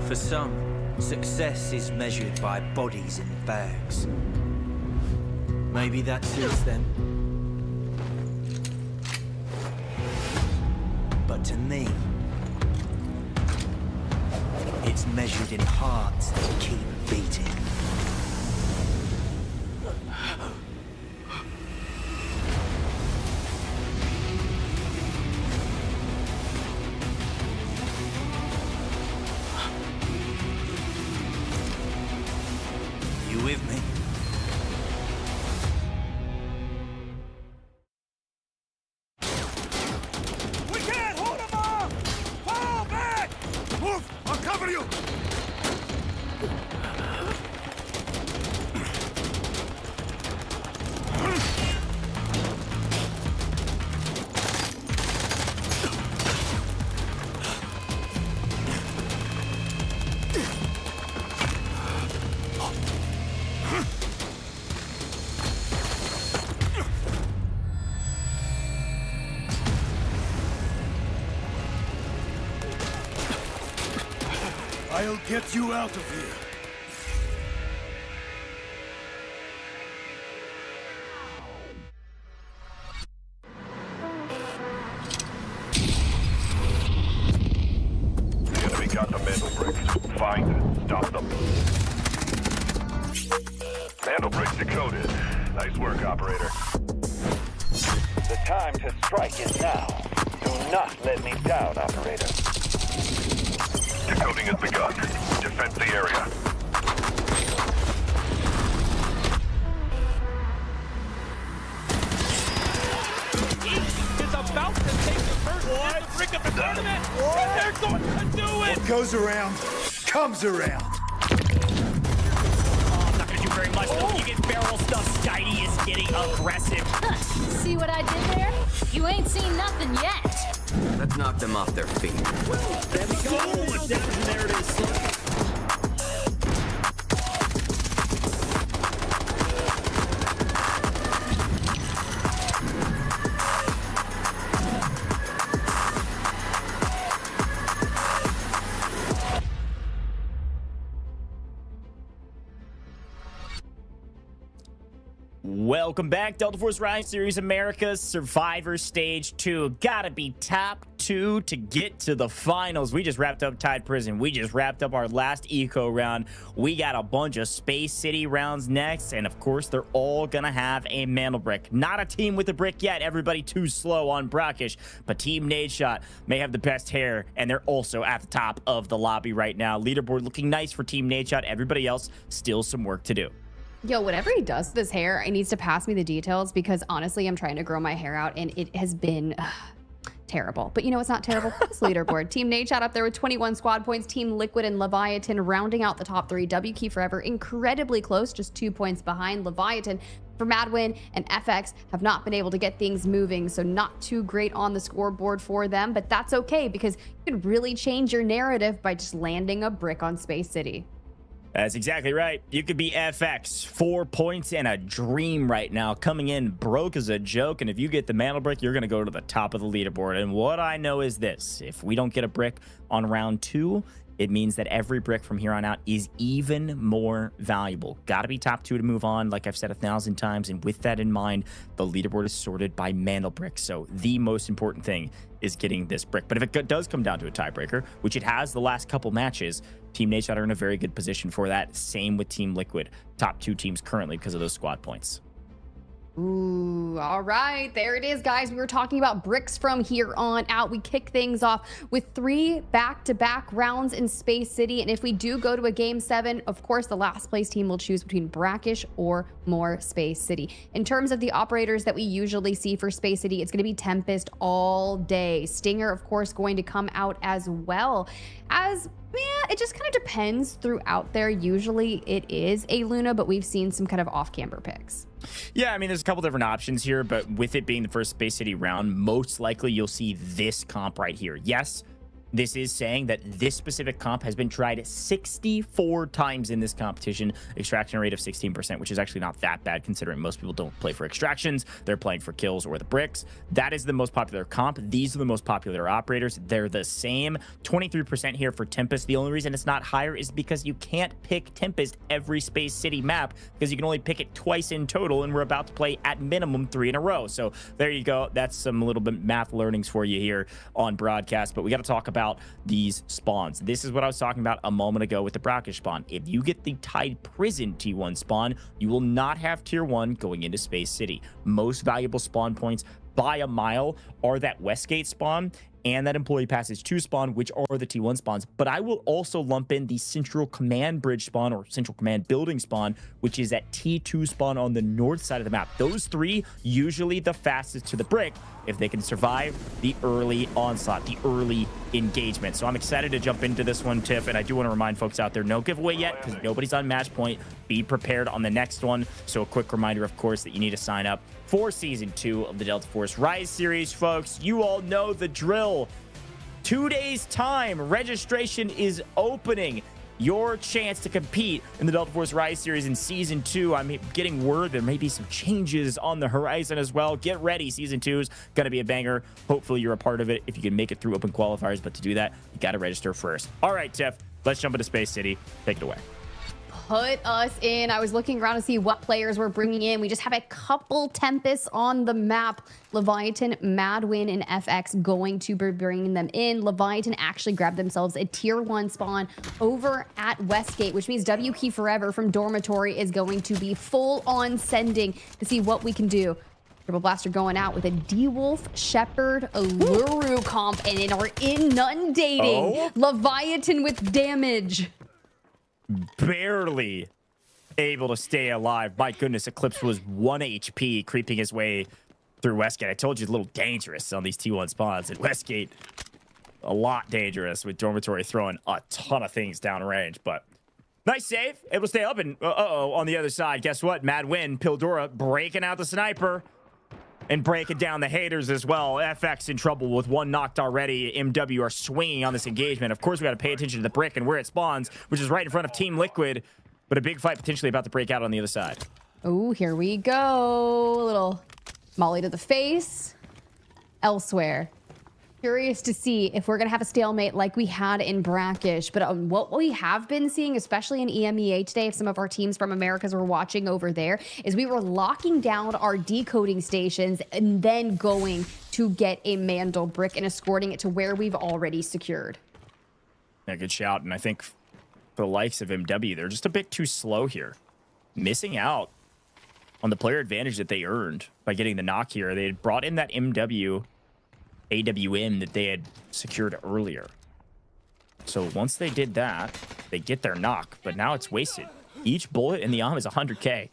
For some, success is measured by bodies in bags. Maybe that suits them. But to me, it's measured in hearts that keep beating. You with me? We can't hold them off! Fall back! Move! I'll cover you! I'll get you out of here. The enemy got the mantle bricks. Find it. Stop them. Mantle bricks decoded. Nice work, operator. The time to strike is now. Do not let me down, operator. Decoding has begun. Defend the area. Is about to take the first brick of the tournament, and they're going to do it! What goes around, comes around. Oh, I'm not gonna do very much though. When you get barrel stuff, Skydie is getting aggressive. See what I did there? You ain't seen nothing yet. Let's knock them off their feet. There we go. There it is. Welcome back, Delta Force Rise Series America's Survivor Stage 2. Gotta be top 2 to get to the finals. We just wrapped up Tide Prison. We just wrapped up our last eco round. We got a bunch of Space City rounds next, and of course, they're all gonna have a mantle brick. Not a team with a brick yet. Everybody too slow on Brakkesh, but Team Nadeshot may have the best hair, and they're also at the top of the lobby right now. Leaderboard looking nice for Team Nadeshot. Everybody else, still some work to do. Yo, whatever he does with his hair, he needs to pass me the details because honestly, I'm trying to grow my hair out and it has been terrible. But you know, it's not terrible. It's leaderboard. Team Nadeshot up there with 21 squad points. Team Liquid and Leviathan rounding out the top 3. WK Forever incredibly close, just 2 points behind. Leviathan for Madwin and FX have not been able to get things moving, so not too great on the scoreboard for them, but that's okay because you can really change your narrative by just landing a brick on Space City. That's exactly right. You could be FX. 4 points and a dream right now. Coming in broke as a joke. And if you get the mantle brick, you're going to go to the top of the leaderboard. And what I know is this. If we don't get a brick on round 2, it means that every brick from here on out is even more valuable. Got to be top 2 to move on, like I've said 1,000 times. And with that in mind, the leaderboard is sorted by mantle brick. So the most important thing is getting this brick. But if it does come down to a tiebreaker, which it has the last couple matches, Team Nadeshot are in a very good position for that. Same with Team Liquid. Top 2 teams currently because of those squad points. Ooh, all right. There it is, guys. We were talking about bricks from here on out. We kick things off with 3 back-to-back rounds in Space City. And if we do go to a Game 7, of course, the last place team will choose between Brakkesh or more Space City. In terms of the operators that we usually see for Space City, it's going to be Tempest all day. Stinger, of course, going to come out as well. Yeah, it just kind of depends throughout there. Usually it is a Luna, but we've seen some kind of off-camber picks. Yeah, I mean, there's a couple different options here, but with it being the first Space City round, most likely you'll see this comp right here. Yes, this is saying that this specific comp has been tried 64 times in this competition, extraction rate of 16%, which is actually not that bad considering most people don't play for extractions. They're playing for kills or the bricks. That is the most popular comp. These are the most popular operators. They're the same. 23% here for Tempest. The only reason it's not higher is because you can't pick Tempest every Space City map because you can only pick it twice in total, and we're about to play at minimum 3 in a row. So there you go. That's some little bit math learnings for you here on broadcast, but we got to talk about these spawns. This is what I was talking about a moment ago with the Brakkesh spawn. If you get the Tide Prison T1 spawn, you will not have tier 1 going into Space City. Most valuable spawn points by a mile are that Westgate spawn and that Employee Passage 2 spawn, which are the T1 spawns. But I will also lump in the Central Command Bridge spawn or Central Command Building spawn, which is that T2 spawn on the north side of the map. Those 3 usually the fastest to the brick if they can survive the early onslaught, the early engagement. So I'm excited to jump into this one, Tiff, and I do want to remind folks out there, no giveaway yet because nobody's on match point. Be prepared on the next one. So a quick reminder, of course, that you need to sign up for Season 2 of the Delta Force Rise series, folks. You all know the drill. 2 days' time, registration is opening. Your chance to compete in the Delta Force Rise series in Season 2. I'm getting word there may be some changes on the horizon as well. Get ready. Season 2 is going to be a banger. Hopefully you're a part of it if you can make it through open qualifiers. But to do that, you got to register first. All right, Tiff, let's jump into Space City. Take it away. Put us in. I was looking around to see what players we're bringing in. We just have a couple Tempests on the map. Leviathan, Madwin, and FX going to be bringing them in. Leviathan actually grabbed themselves a tier 1 spawn over at Westgate, which means WK Forever from Dormitory is going to be full on sending to see what we can do. Triple Blaster going out with a D-Wolf, Shepherd, Alluru comp, and are inundating Leviathan with damage. Barely able to stay alive. My goodness, Eclipse was 1 HP creeping his way through Westgate. I told you it's a little dangerous on these T1 spawns at Westgate. A lot dangerous with Dormitory throwing a ton of things downrange, but nice save. Able to stay up, and on the other side, guess what? Madwin, Pildora breaking out the sniper and breaking down the haters as well. FX in trouble with 1 knocked already. MW are swinging on this engagement. Of course, we got to pay attention to the brick and where it spawns, which is right in front of Team Liquid, but a big fight potentially about to break out on the other side. Oh, here we go. A little molly to the face. Elsewhere. Curious to see if we're going to have a stalemate like we had in Brakkesh. But what we have been seeing, especially in EMEA today, if some of our teams from Americas were watching over there, is we were locking down our decoding stations and then going to get a Mandel brick and escorting it to where we've already secured. Yeah, good shout. And I think for the likes of MW, they're just a bit too slow here. Missing out on the player advantage that they earned by getting the knock here. They had brought in that MW AWM that they had secured earlier. So once they did that, they get their knock, but now it's wasted. Each bullet in the AWM is 100k.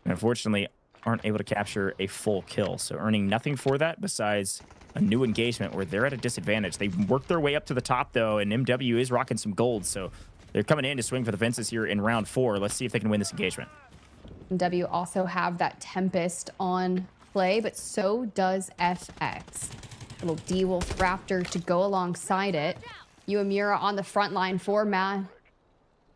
And unfortunately, aren't able to capture a full kill. So earning nothing for that besides a new engagement where they're at a disadvantage. They worked their way up to the top though, and MW is rocking some gold. So they're coming in to swing for the fences here in round 4. Let's see if they can win this engagement. MW also have that Tempest on play, but so does FX. Little D-Wolf Raptor to go alongside it. Uemura on the front line for Mad.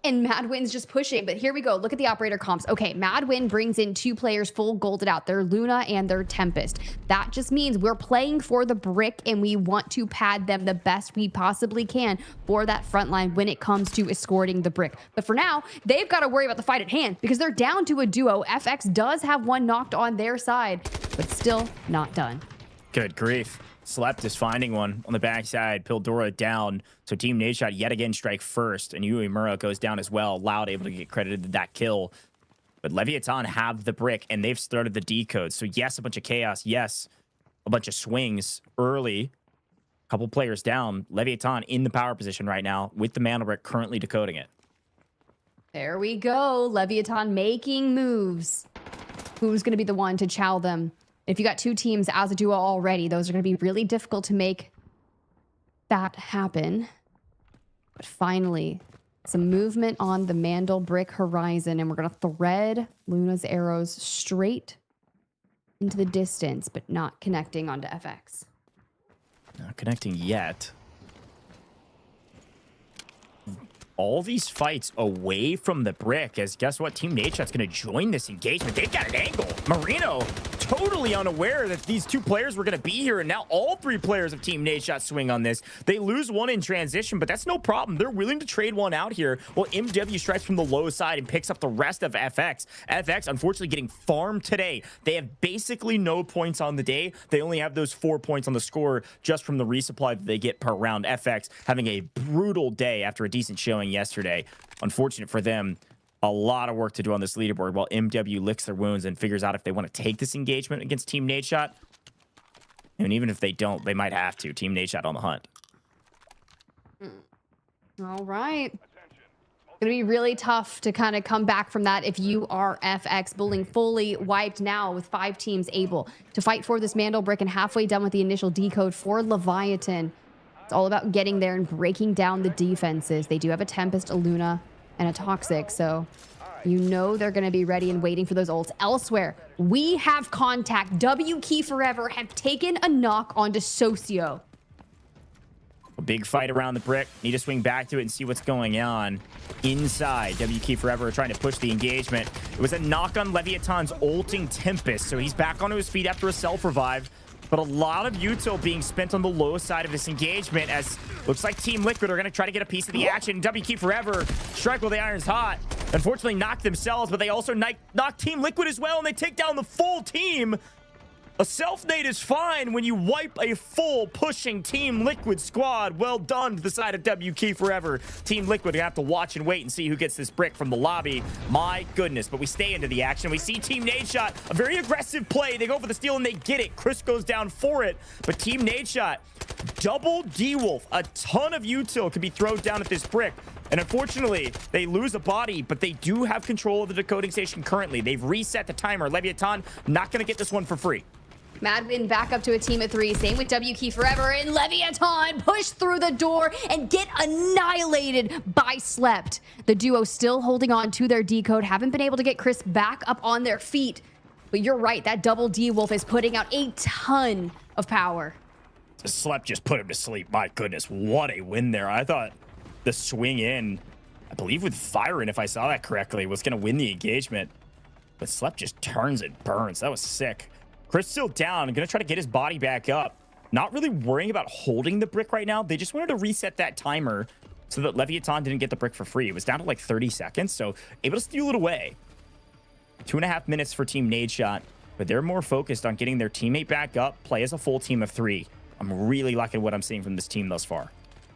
And Madwin's just pushing, but here we go. Look at the operator comps. Okay, Madwin brings in 2 players full golded out. Their Luna and their Tempest. That just means we're playing for the brick and we want to pad them the best we possibly can for that front line when it comes to escorting the brick. But for now, they've got to worry about the fight at hand because they're down to a duo. FX does have one knocked on their side, but still not done. Good grief. Slept is finding one on the backside. Pildora down. So Team Nadeshot yet again strike first. And Uemura goes down as well. Loud able to get credited that kill. But Leviathan have the brick and they've started the decode. So yes, a bunch of chaos. Yes, a bunch of swings early. Couple players down. Leviathan in the power position right now with the Mandel brick currently decoding it. There we go. Leviathan making moves. Who's going to be the one to chow them? If you got 2 teams as a duo already, those are going to be really difficult to make that happen. But finally, some movement on the Mandel brick horizon, and we're going to thread Luna's arrows straight into the distance, but not connecting onto FX. Not connecting yet. All these fights away from the brick, as guess what? Team Nadeshot's going to join this engagement. They've got an angle. Marino totally unaware that these 2 players were going to be here, and now all 3 players of Team Nadeshot swing on this. They lose one in transition, but that's no problem. They're willing to trade one out here while MW strikes from the low side and picks up the rest of FX. FX, unfortunately, getting farmed today. They have basically no points on the day. They only have those 4 points on the score just from the resupply that they get per round. FX having a brutal day after a decent showing yesterday. Unfortunate for them. A lot of work to do on this leaderboard while MW licks their wounds and figures out if they want to take this engagement against Team Nadeshot. And even if they don't, they might have to. Team Nadeshot on the hunt. All right. It's going to be really tough to kind of come back from that if you are FX. Bullying fully wiped now with 5 teams able to fight for this Mandel brick and halfway done with the initial decode for Leviathan. It's all about getting there and breaking down the defenses. They do have a Tempest, a Luna, and a Toxic, so you know they're going to be ready and waiting for those ults. Elsewhere, we have contact. W Key Forever have taken a knock onto Socio. A big fight around the brick. Need to swing back to it and see what's going on inside. W Key Forever trying to push the engagement. It was a knock on Leviathan's ulting Tempest, so he's back onto his feet after a self-revive. But a lot of util being spent on the low side of this engagement, as looks like Team Liquid are going to try to get a piece of the action. W Key Forever strike while the iron's hot. Unfortunately, knock themselves, but they also knock Team Liquid as well, and they take down the full team. A self-nade is fine when you wipe a full pushing Team Liquid squad. Well done to the side of W Key Forever. Team Liquid have to watch and wait and see who gets this brick from the lobby. My goodness, but we stay into the action. We see Team Nadeshot, a very aggressive play. They go for the steal and they get it. Chris goes down for it, but Team Nadeshot, double D-Wolf. A ton of util can be thrown down at this brick. And unfortunately, they lose a body, but they do have control of the decoding station currently. They've reset the timer. Leviathan not going to get this one for free. Madwin back up to a team of 3. Same with W Key Forever. And Leviathan push through the door and get annihilated by Slept. The duo still holding on to their decode. Haven't been able to get Chris back up on their feet. But you're right. That double D-Wolf is putting out a ton of power. Slept just put him to sleep. My goodness, what a win there. I thought the swing in, I believe with Firen, if I saw that correctly, was going to win the engagement. But Slept just turns and burns. That was sick. Chris still down. Going to try to get his body back up. not really worrying about holding the brick right now. They just wanted to reset that timer so that LEVIATAN didn't get the brick for free. It was down to like 30 seconds, so able to steal it away. 2.5 minutes for Team Nadeshot, but they're more focused on getting their teammate back up, play as a full team of 3. I'm really liking what I'm seeing from this team thus far.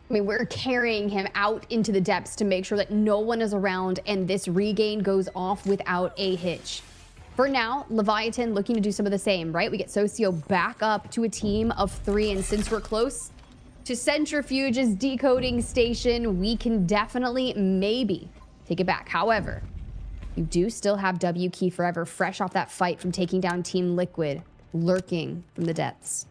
I mean, we're carrying him out into the depths to make sure that no one is around and this regain goes off without a hitch. For now, Leviathan looking to do some of the same, right? We get Socio back up to a team of 3, and since we're close to Centrifuge's decoding station, we can definitely maybe take it back. However, you do still have WK Forever fresh off that fight from taking down Team Liquid, lurking from the depths.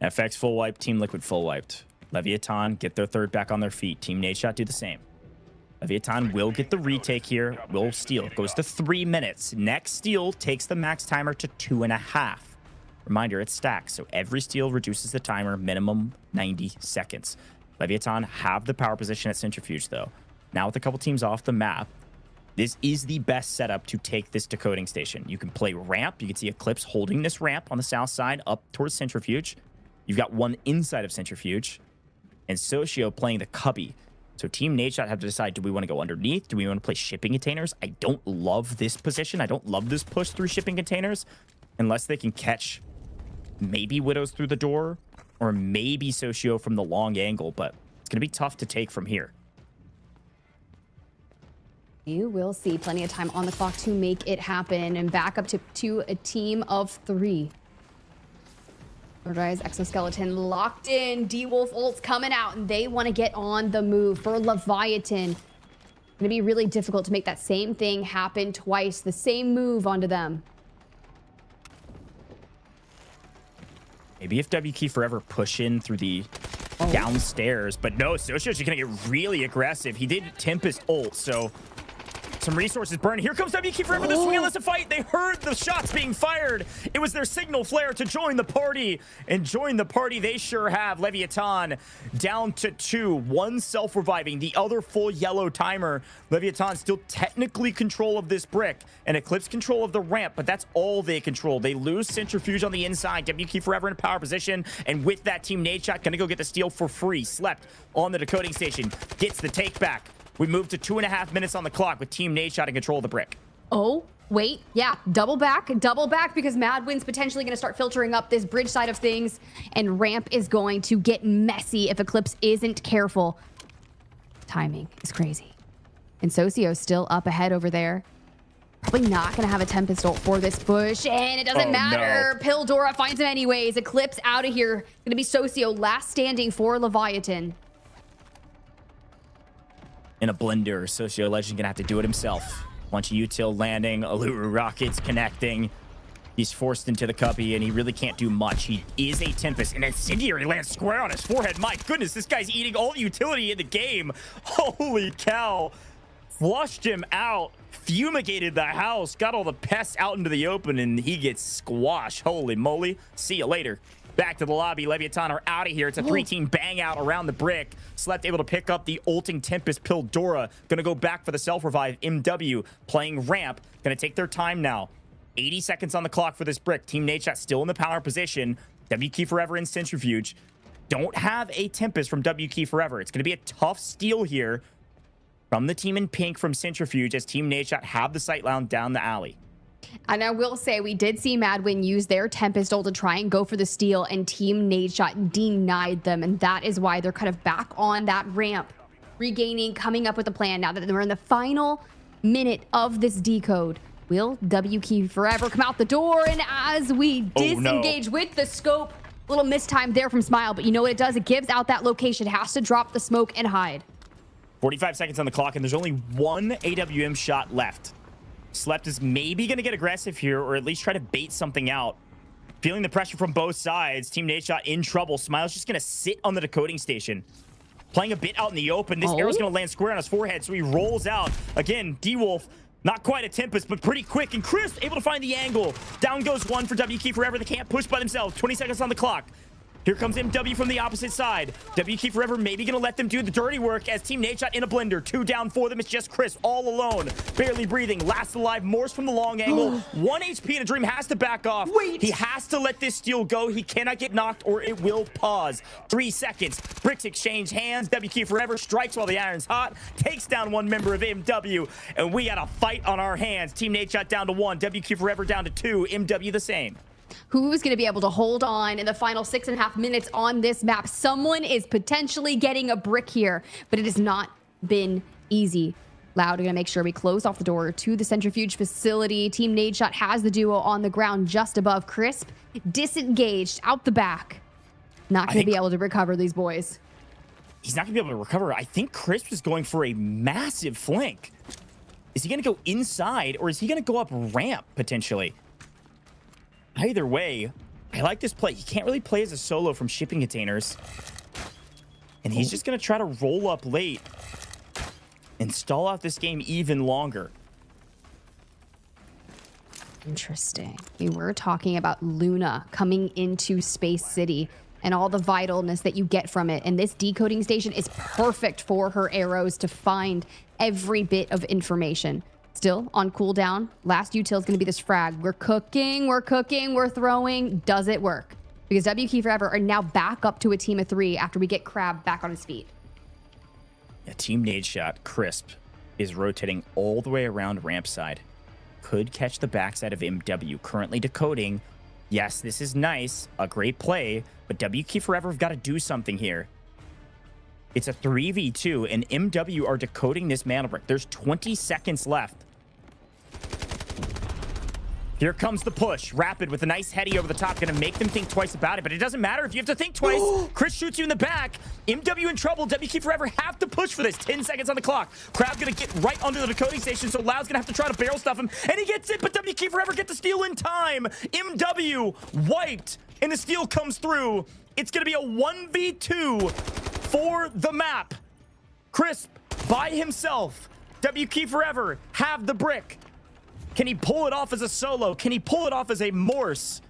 FX full wipe, Team Liquid full wiped. LEVIATAN get their third back on their feet. Team Nadeshot do the same. LEVIATAN will get the retake here. Will steal. Goes to 3 minutes. Next steal takes the max timer to 2.5. Reminder, it's stacked, so every steal reduces the timer minimum 90 seconds. LEVIATAN have the power position at Centrifuge, though. Now with a couple teams off the map, this is the best setup to take this decoding station. You can play ramp. You can see Eclipse holding this ramp on the south side up towards Centrifuge. You've got one inside of Centrifuge, and Socio playing the cubby. So Team Nadeshot have to decide, do we want to go underneath? Do we want to play shipping containers? I don't love this position. I don't love this push through shipping containers unless they can catch maybe Widows through the door or maybe Socio from the long angle, but it's going to be tough to take from here. You will see plenty of time on the clock to make it happen, and back up to a team of 3. Rise Exoskeleton locked in. D-Wolf ults coming out, and they want to get on the move. For Leviathan, going to be really difficult to make that same thing happen twice. The same move onto them. Maybe if WK Forever push in through the downstairs, but no, Socio's going to get really aggressive. He did Tempest ult, so some resources burn. Here comes WK Forever. The swing unless a fight. They heard the shots being fired. It was their signal flare to join the party, and join the party they sure have. LEVIATAN down to 2. One self-reviving, the other full yellow timer. LEVIATAN still technically control of this brick, and Eclipse control of the ramp, but that's all they control. They lose Centrifuge on the inside. WK Forever in power position, and with that, Team Nadeshot gonna go get the steal for free. Slept on the decoding station, gets the take back. We move to 2.5 minutes on the clock with Team Nadeshot in control of the brick. Oh, wait. Yeah, double back because Madwin's potentially going to start filtering up this bridge side of things, and ramp is going to get messy if Eclipse isn't careful. Timing is crazy. And Socio's still up ahead over there. Probably not going to have a Tempest ult for this push, and it doesn't matter. No. Pildora finds him anyways. Eclipse out of here. Going to be Socio last standing for Leviathan. In a blender, Socio Legend gonna have to do it himself. Bunch of util landing, Allure rockets connecting. He's forced into the cubby, and he really can't do much. He is a Tempest, and Incendiary lands square on his forehead. My goodness, this guy's eating all the utility in the game. Holy cow. Flushed him out, fumigated the house, got all the pests out into the open, and he gets squashed. Holy moly. See you later. Back to the lobby. LEVIATAN are out of here. It's a 3-team bang out around the brick. Slept able to pick up the ulting Tempest Pildora. Gonna go back for the self-revive. MW playing ramp. Gonna take their time now. 80 seconds on the clock for this brick. Team Nadeshot still in the power position. WK Forever in Centrifuge. Don't have a Tempest from WK Forever. It's gonna be a tough steal here from the team in pink from Centrifuge as Team Nadeshot have the sight line down the alley. And I will say, we did see Madwin use their Tempest ult to try and go for the steal, and Team Nadeshot denied them, and that is why they're kind of back on that ramp, regaining, coming up with a plan now that we're in the final minute of this decode. Will WK Forever come out the door? And as we disengage with the scope, little mistime there from Smile, but you know what it does? It gives out that location. It has to drop the smoke and hide. 45 seconds on the clock, and there's only one AWM shot left. Slept is maybe going to get aggressive here, or at least try to bait something out. Feeling the pressure from both sides. Team Nadeshot in trouble. Smile's just going to sit on the decoding station. Playing a bit out in the open. This arrow's going to land square on his forehead, so he rolls out. Again, D-Wolf, not quite a Tempest, but pretty quick. And Chris able to find the angle. Down goes one for WK Forever. They can't push by themselves. 20 seconds on the clock. Here comes MW from the opposite side. W Key Forever maybe going to let them do the dirty work as Team Nadeshot in a blender. 2 down for them. It's just Crisp all alone. Barely breathing. Last alive. Morse from the long angle. 1 HP and a Dream has to back off. Wait. He has to let this steal go. He cannot get knocked or it will pause. 3 seconds. Bricks exchange hands. W Key Forever strikes while the iron's hot. Takes down 1 member of MW. And we got a fight on our hands. Team Nadeshot down to 1. W Key Forever down to 2. MW the same. Who's going to be able to hold on in the final 6.5 minutes on this map? Someone is potentially getting a brick here, but it has not been easy. Loud, we're going to make sure we close off the door to the centrifuge facility. Team Nadeshot has the duo on the ground just above. Crisp, disengaged out the back. Not going to be able to recover these boys. He's not going to be able to recover. I think Crisp is going for a massive flank. Is he going to go inside or is he going to go up ramp potentially? Either way, I like this play. He can't really play as a solo from shipping containers. And he's just going to try to roll up late and stall out this game even longer. Interesting. We were talking about Luna coming into Space City and all the vitalness that you get from it. And this decoding station is perfect for her arrows to find every bit of information. Still on cooldown. Last util is going to be this frag. We're cooking, we're throwing. Does it work? Because W Key Forever are now back up to a team of 3 after we get Crab back on his feet. Yeah, Team Nadeshot, Crisp, is rotating all the way around ramp side. Could catch the backside of MW. Currently decoding. Yes, this is nice. A great play. But W Key Forever have got to do something here. It's a 3v2, and MW are decoding this mana brick. There's 20 seconds left. Here comes the push. Rapid with a nice heady over the top. Going to make them think twice about it, but it doesn't matter if you have to think twice. Chris shoots you in the back. MW in trouble. W Key Forever have to push for this. 10 seconds on the clock. Crab going to get right under the decoding station, so Loud's going to have to try to barrel stuff him, and he gets it, but W Key Forever get the steal in time. MW wiped, and the steal comes through. It's going to be a 1v2 for the map. Crisp by himself. W Key Forever have the brick. Can he pull it off as a solo? Can he pull it off as a Morse?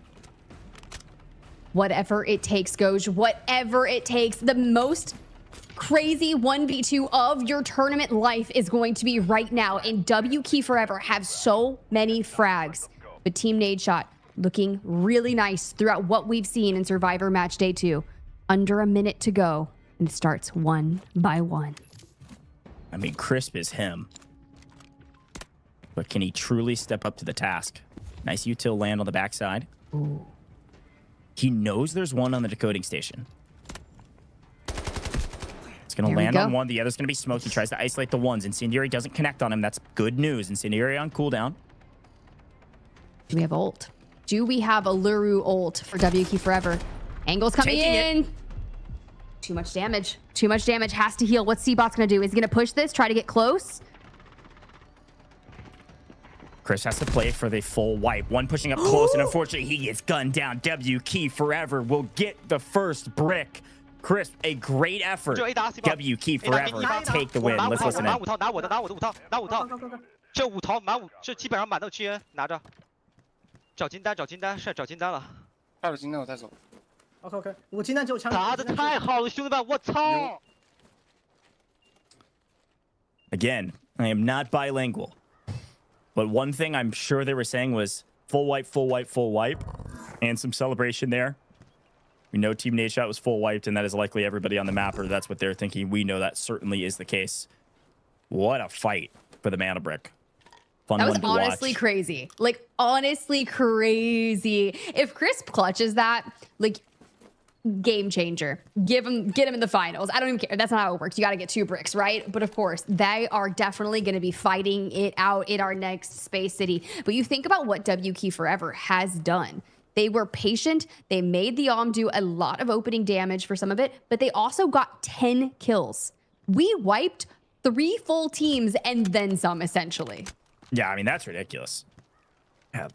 Whatever it takes, Goj. Whatever it takes. The most crazy 1v2 of your tournament life is going to be right now. And W Key Forever have so many frags. But Team Nadeshot looking really nice throughout what we've seen in Survivor Match Day 2. Under a minute to go. And it starts 1 by 1. I mean, Crisp is him. But can he truly step up to the task? Nice util land on the backside. Ooh. He knows there's one on the decoding station. It's going to land on one. The other's going to be smoked. He tries to isolate the ones. Incendiary doesn't connect on him. That's good news. Incendiary on cooldown. Do we have ult? Do we have a Luru ult for W Key Forever? Angle's coming in. Too much damage. Too much damage. Has to heal. What's C-Bot's going to do? Is he going to push this? Try to get close? Chris has to play for the full wipe. One pushing up close, and unfortunately, he gets gunned down. W Key Forever will get the first brick. Chris, a great effort. W Key Forever take the win. Let's listen in. 这5头满5，这基本上满到区拿着。找金丹，找金丹，是找金丹了。带着金丹我再走。OK， 我金丹只有枪。打的太好了，兄弟们，我操 Again, I am not bilingual. But one thing I'm sure they were saying was full wipe, full wipe, full wipe. And some celebration there. We know Team Nadeshot was full wiped, and that is likely everybody on the map, or that's what they're thinking. We know that certainly is the case. What a fight for the mana brick. Fun that was one to honestly watch. crazy. Like, honestly crazy. If Crisp clutches that, like, game changer. Get him in the finals. I don't even care. That's not how it works. You got to get 2 bricks, right? But of course, they are definitely going to be fighting it out in our next Space City. But you think about what W Key Forever has done. They were patient. They made the Om do a lot of opening damage for some of it, but they also got 10 kills. We wiped 3 full teams and then some, essentially. Yeah, I mean, that's ridiculous. Yeah,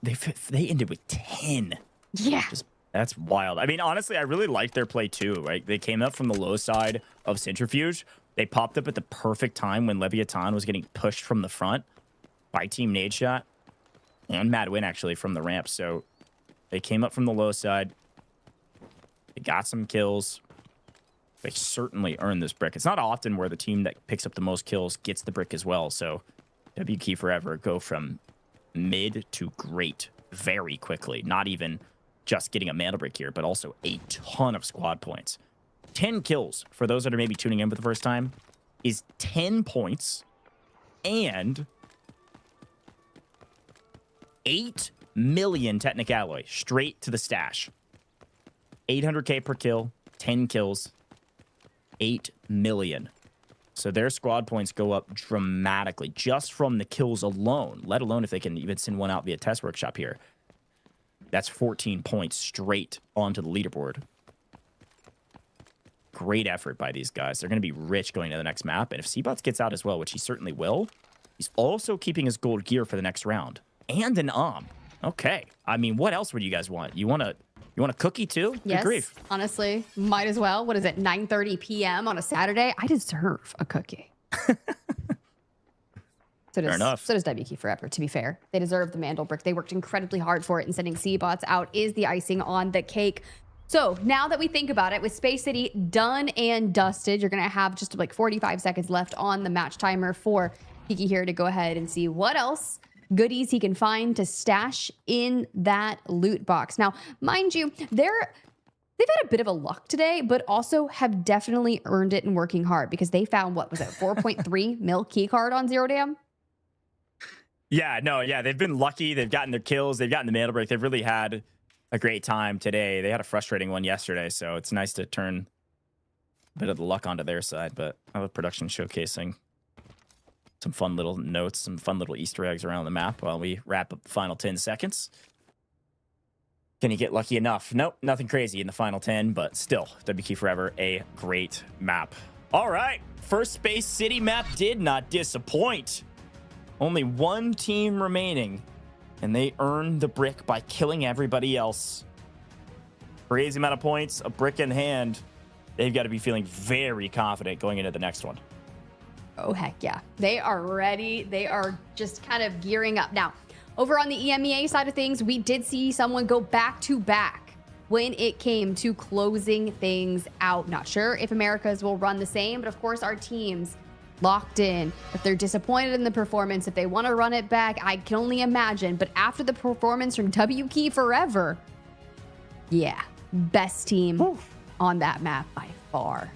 they ended with 10. Yeah. That's wild. I mean, honestly, I really liked their play too, right? They came up from the low side of Centrifuge. They popped up at the perfect time when LEVIATAN was getting pushed from the front by Team Nadeshot and Madwin, actually, from the ramp. So they came up from the low side. They got some kills. They certainly earned this brick. It's not often where the team that picks up the most kills gets the brick as well. So WK Forever go from mid to great very quickly. Not even just getting a mantle brick here, but also a ton of squad points. 10 kills, for those that are maybe tuning in for the first time, is 10 points and 8 million Technic Alloy straight to the stash. 800k per kill, 10 kills, 8 million. So their squad points go up dramatically just from the kills alone, let alone if they can even send one out via test workshop here. That's 14 points straight onto the leaderboard. Great effort by these guys. They're going to be rich going to the next map. And if Seabots gets out as well, which he certainly will, he's also keeping his gold gear for the next round. And an Okay. I mean, what else would you guys want? You want a cookie too? Yes, good grief. Honestly, might as well. What is it, 9:30 p.m. on a Saturday? I deserve a cookie. Fair enough. So does WK Forever, to be fair. They deserve the Mandel brick. They worked incredibly hard for it, and sending Seabots out is the icing on the cake. So now that we think about it, with Space City done and dusted, you're going to have just like 45 seconds left on the match timer for Kiki here to go ahead and see what else goodies he can find to stash in that loot box. Now, mind you, they've had a bit of a luck today, but also have definitely earned it in working hard, because they found, what was it, 4.3 mil key card on Zero Dam? Yeah, no, yeah, they've been lucky. They've gotten their kills. They've gotten the mantle break. They've really had a great time today. They had a frustrating one yesterday, so it's nice to turn a bit of the luck onto their side. But I love production showcasing some fun little notes, some fun little Easter eggs around the map while we wrap up the final 10 seconds. Can you get lucky enough? Nope, nothing crazy in the final 10, but still, WK Forever, a great map. All right, first Space City map did not disappoint. Only one team remaining, and they earned the brick by killing everybody else. Crazy amount of points, a brick in hand. They've got to be feeling very confident going into the next one. Oh, heck yeah. They are ready. They are just kind of gearing up. Now, over on the EMEA side of things, we did see someone go back-to-back when it came to closing things out. Not sure if Americas will run the same, but of course our teams locked in. If they're disappointed in the performance, if they want to run it back, I can only imagine. But after the performance from WK Forever, yeah, best team on that map by far.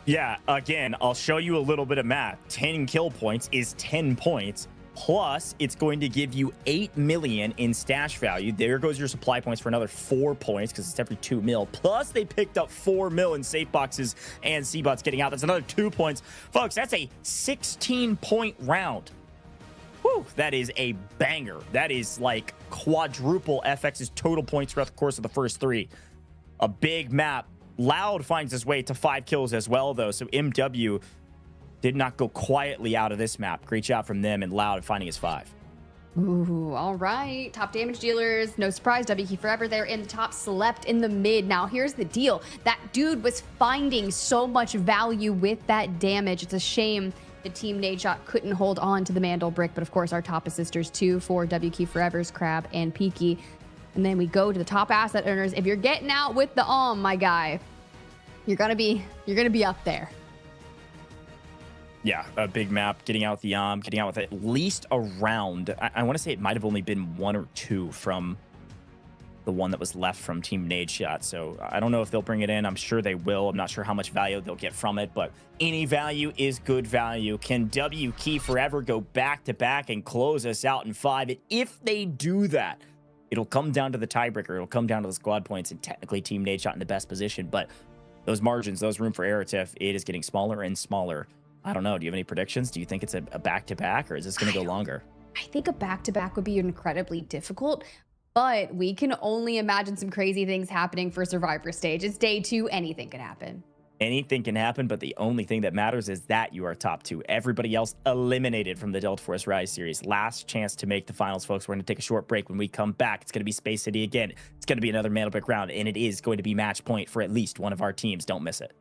Yeah, again, I'll show you a little bit of math. 10 kill points is 10 points. Plus, it's going to give you 8 million in stash value. There goes your supply points for another 4 points, because it's every 2 mil. Plus, they picked up 4 mil in safe boxes and Seabots getting out. That's another 2 points. Folks, that's a 16-point round. Whew, that is a banger. That is like quadruple FX's total points throughout the course of the first 3. A big map. Loud finds his way to 5 kills as well, though. So MW did not go quietly out of this map. Great job from them, and Loud finding his 5. Ooh, all right. Top damage dealers. No surprise, WK Forever there in the top, slept in the mid. Now, here's the deal. That dude was finding so much value with that damage. It's a shame the team Nadeshot couldn't hold on to the Mandel brick, but of course, our top assisters too for WK Forever's Crab and Peaky. And then we go to the top asset earners. If you're getting out with the my guy, you're gonna be up there. Yeah, a big map, getting out the getting out with at least a round. I want to say it might have only been 1 or 2 from the one that was left from Team Nadeshot. So I don't know if they'll bring it in. I'm sure they will. I'm not sure how much value they'll get from it, but any value is good value. Can WK Forever go back-to-back and close us out in 5? And if they do that, it'll come down to the tiebreaker. It'll come down to the squad points, and technically Team Nadeshot in the best position. But those margins, those room for error, Tiff, it is getting smaller and smaller. I don't know. Do you have any predictions? Do you think it's a back-to-back, or is this going to go longer? I think a back-to-back would be incredibly difficult, but we can only imagine some crazy things happening for Survivor Stage. It's day 2. Anything can happen. Anything can happen, but the only thing that matters is that you are top 2. Everybody else eliminated from the Delta Force Rise series. Last chance to make the finals, folks. We're going to take a short break. When we come back, it's going to be Space City again. It's going to be another Mantle Brick round, and it is going to be match point for at least one of our teams. Don't miss it.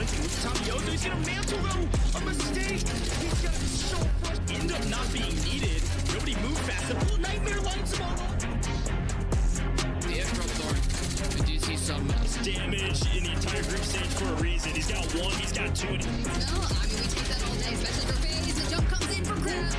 He's gonna mantle though. A mistake. He's gonna be so crushed. End up not being needed. Nobody moved fast enough. Nightmare lights him all up. damage in the entire group stage for a reason. He's got one, he's got two. No, I mean, we take that all day, especially for FaZe. The jump comes in for grab.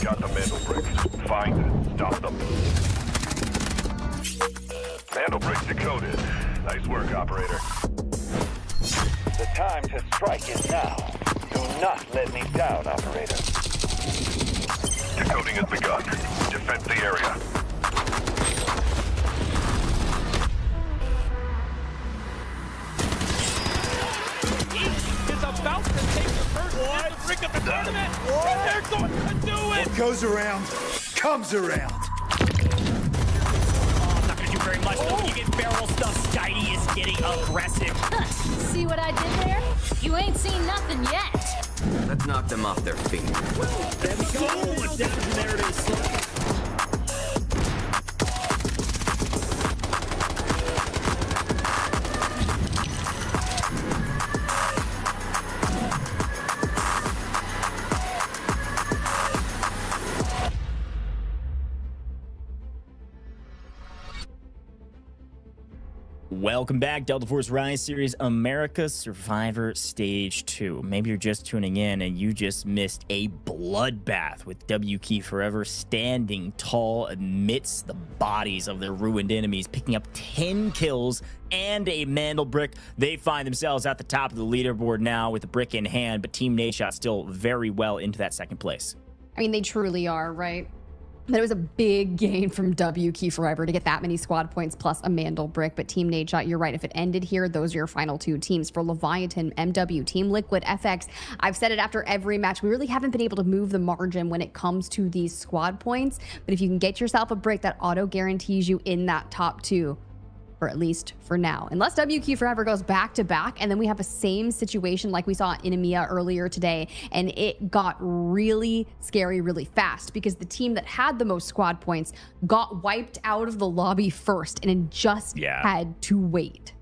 Got the Mandel brick. Find it. Stop them. Mandel brick decoded. Nice work, operator. The time to strike is now. Do not let me down, operator. Decoding has begun. Defend the area. Is about to take the first Mandel brick of the tournament. And they're going to do it. What goes around, comes around. Not gonna do very much though. When you get barrel stuff, Skydie is getting aggressive. See what I did there? You ain't seen nothing yet. Let's knock them off their feet. There we go. There it is. Welcome back, Delta Force Rise Series America Survivor Stage 2. Maybe you're just tuning in and you just missed a bloodbath with WK Forever standing tall amidst the bodies of their ruined enemies, picking up 10 kills and a Mandel brick. They find themselves at the top of the leaderboard now with a brick in hand, but Team Nadeshot still very well into that second place. I mean, they truly are, right? But it was a big gain from WK Forever to get that many squad points plus a Mandel brick. But Team Nadeshot, you're right. If it ended here, those are your final two teams. For Leviathan, MW, Team Liquid, FX, I've said it after every match. We really haven't been able to move the margin when it comes to these squad points. But if you can get yourself a brick, that auto guarantees you in that top two. Or at least for now. Unless WQ Forever goes back to back, and then we have a same situation like we saw in EMEA earlier today, and it got really scary really fast because the team that had the most squad points got wiped out of the lobby first and it just had to wait.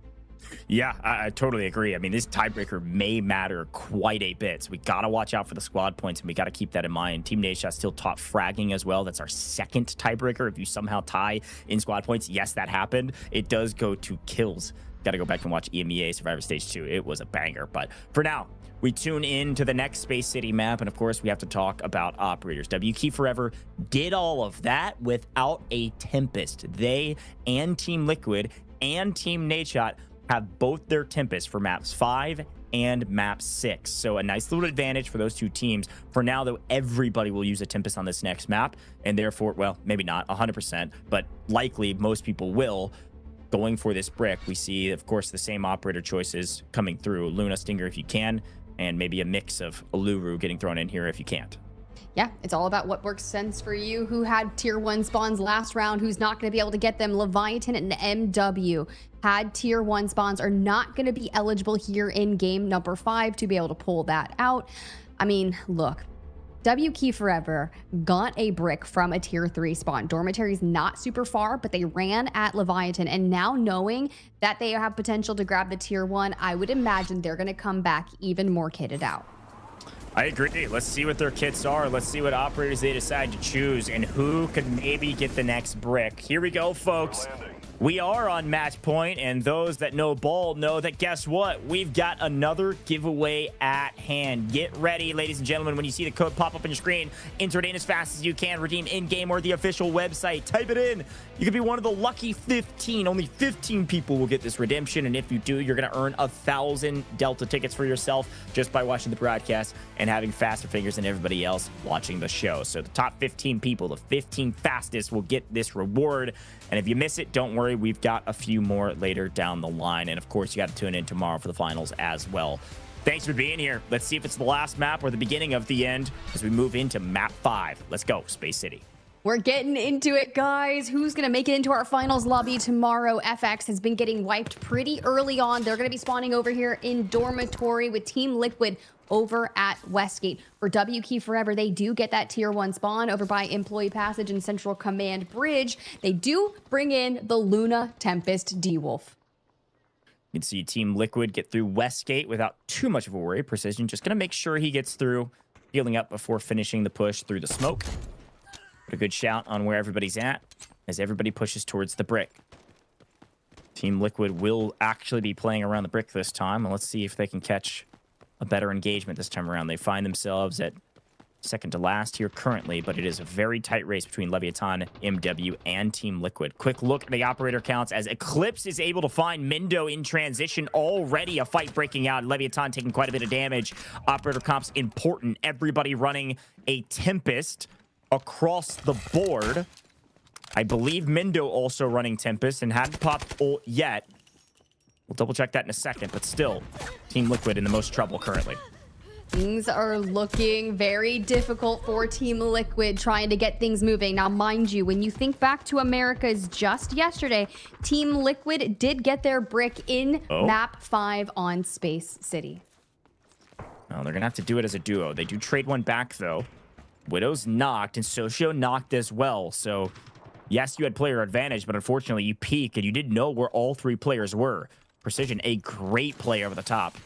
Yeah, I totally agree. I mean, this tiebreaker may matter quite a bit. So we got to watch out for the squad points, and we got to keep that in mind. Team Nadeshot still top fragging as well. That's our second tiebreaker. If you somehow tie in squad points, yes, that happened. It does go to kills. Got to go back and watch EMEA Survivor Stage 2. It was a banger. But for now, we tune in to the next Space City map, and of course, we have to talk about operators. WK Forever did all of that without a Tempest. They and Team Liquid and Team Nadeshot have both their Tempests for maps 5 and map 6. So a nice little advantage for those two teams. For now, though, everybody will use a Tempest on this next map, and therefore, well, maybe not 100%, but likely most people will. Going for this brick, we see, of course, the same operator choices coming through. Luna, Stinger if you can, and maybe a mix of Uluru getting thrown in here if you can't. Yeah, it's all about what works sense for you. Who had tier 1 spawns last round, who's not going to be able to get them. Leviathan and MW had tier 1 spawns, are not going to be eligible here in game number 5 to be able to pull that out. I mean, look, WK Forever got a brick from a tier 3 spawn. Dormitory's not super far, but they ran at Leviathan, and now knowing that they have potential to grab the tier 1, I would imagine they're going to come back even more kitted out. I agree. Let's see what their kits are. Let's see what operators they decide to choose and who could maybe get the next brick. Here we go, folks. We are on match point, and those that know ball know that guess what? We've got another giveaway at hand. Get ready, ladies and gentlemen. When you see the code pop up on your screen, enter it in as fast as you can. Redeem in-game or the official website. Type it in. You could be one of the lucky 15. Only 15 people will get this redemption, and if you do, you're going to earn 1,000 Delta tickets for yourself just by watching the broadcast and having faster fingers than everybody else watching the show. So the top 15 people, the 15 fastest, will get this reward. And if you miss it, don't worry. We've got a few more later down the line. And of course, you got to tune in tomorrow for the finals as well. Thanks for being here. Let's see if it's the last map or the beginning of the end as we move into map 5. Let's go, Space City. We're getting into it, guys. Who's going to make it into our finals lobby tomorrow? FX has been getting wiped pretty early on. They're going to be spawning over here in Dormitory with Team Liquid over at Westgate. For W Key Forever, they do get that tier 1 spawn over by Employee Passage and Central Command Bridge. They do bring in the Luna Tempest D-Wolf. You can see Team Liquid get through Westgate without too much of a worry. Precision just going to make sure he gets through, healing up before finishing the push through the smoke. Put a good shout on where everybody's at as everybody pushes towards the brick. Team Liquid will actually be playing around the brick this time, and let's see if they can catch a better engagement this time around. They find themselves at second to last here currently, but it is a very tight race between LEVIATAN, MW, and Team Liquid. Quick look at the operator counts as Eclipse is able to find Mindo in transition. Already a fight breaking out. LEVIATAN taking quite a bit of damage. Operator comps important. Everybody running a Tempest across the board. I believe Mindo also running Tempest and hadn't popped ult yet. We'll double check that in a second, but still, Team Liquid in the most trouble currently. Things are looking very difficult for Team Liquid trying to get things moving. Now, mind you, when you think back to America's just yesterday, Team Liquid did get their brick in map 5 on Space City. Well, they're going to have to do it as a duo. They do trade one back, though. Widow's knocked, and Socio knocked as well. So, yes, you had player advantage, but unfortunately, you peek, and you didn't know where all 3 players were. Precision, a great play over the top.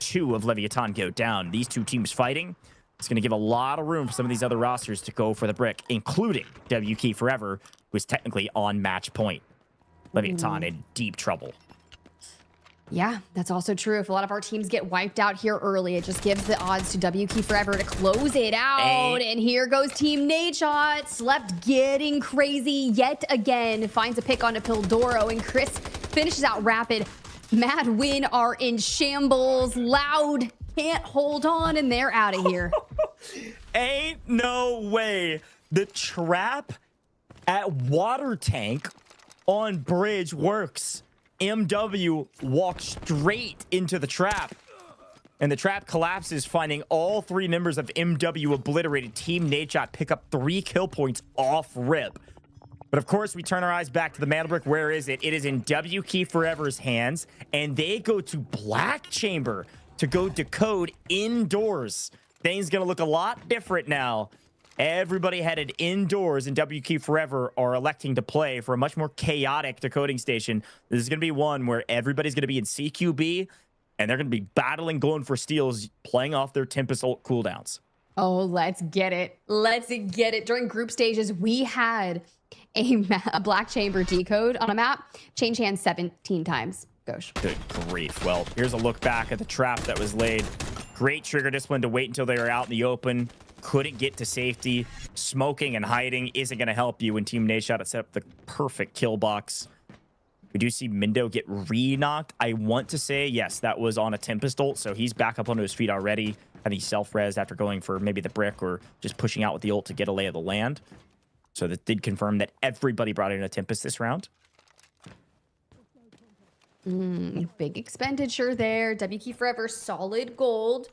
2 of LEVIATAN go down. These 2 teams fighting. It's going to give a lot of room for some of these other rosters to go for the brick, including W Key Forever, who is technically on match point. LEVIATAN in deep trouble. Yeah, that's also true. If a lot of our teams get wiped out here early, it just gives the odds to W Key Forever to close it out. And here goes Team Nadeshot. Slept getting crazy yet again. Finds a pick onto Pildoro, and Chris finishes out Rapid. Mad Win are in shambles. Loud can't hold on, and they're out of here. Ain't no way. The trap at Water Tank on Bridge works. MW walks straight into the trap, and the trap collapses, finding all 3 members of MW obliterated. Team Nadeshot pick up 3 kill points off rip. But of course, we turn our eyes back to the Mantle Brick. Where is it? It is in W Key Forever's hands, and they go to Black Chamber to go decode indoors. Things gonna look a lot different now. Everybody headed indoors, and W Key Forever are electing to play for a much more chaotic decoding station. This is going to be one where everybody's going to be in CQB, and they're going to be battling, going for steals, playing off their Tempest ult cooldowns. Oh, let's get it. Let's get it. During group stages, we had a Black Chamber decode on a map. Change hands 17 times. Gosh. Good grief. Well, here's a look back at the trap that was laid. Great trigger discipline to wait until they were out in the open. Couldn't get to safety. Smoking and hiding isn't going to help you when Team Nadeshot had set up the perfect kill box. We do see Mindo get re-knocked. I want to say, yes, that was on a Tempest ult, so he's back up onto his feet already. And he self-resed after going for maybe the brick or just pushing out with the ult to get a lay of the land. So that did confirm that everybody brought in a Tempest this round. Big expenditure there. W Key Forever, solid gold.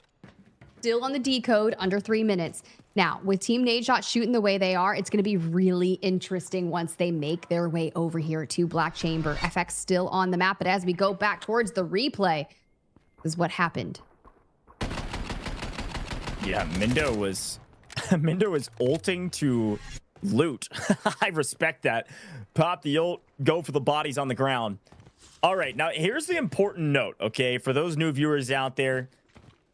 Still on the decode, under 3 minutes. Now, with Team Nadeshot shooting the way they are, it's going to be really interesting once they make their way over here to Black Chamber. FX still on the map, but as we go back towards the replay, this is what happened. Yeah, Mindo was ulting to loot. I respect that. Pop the ult, go for the bodies on the ground. All right, now here's the important note, okay? For those new viewers out there,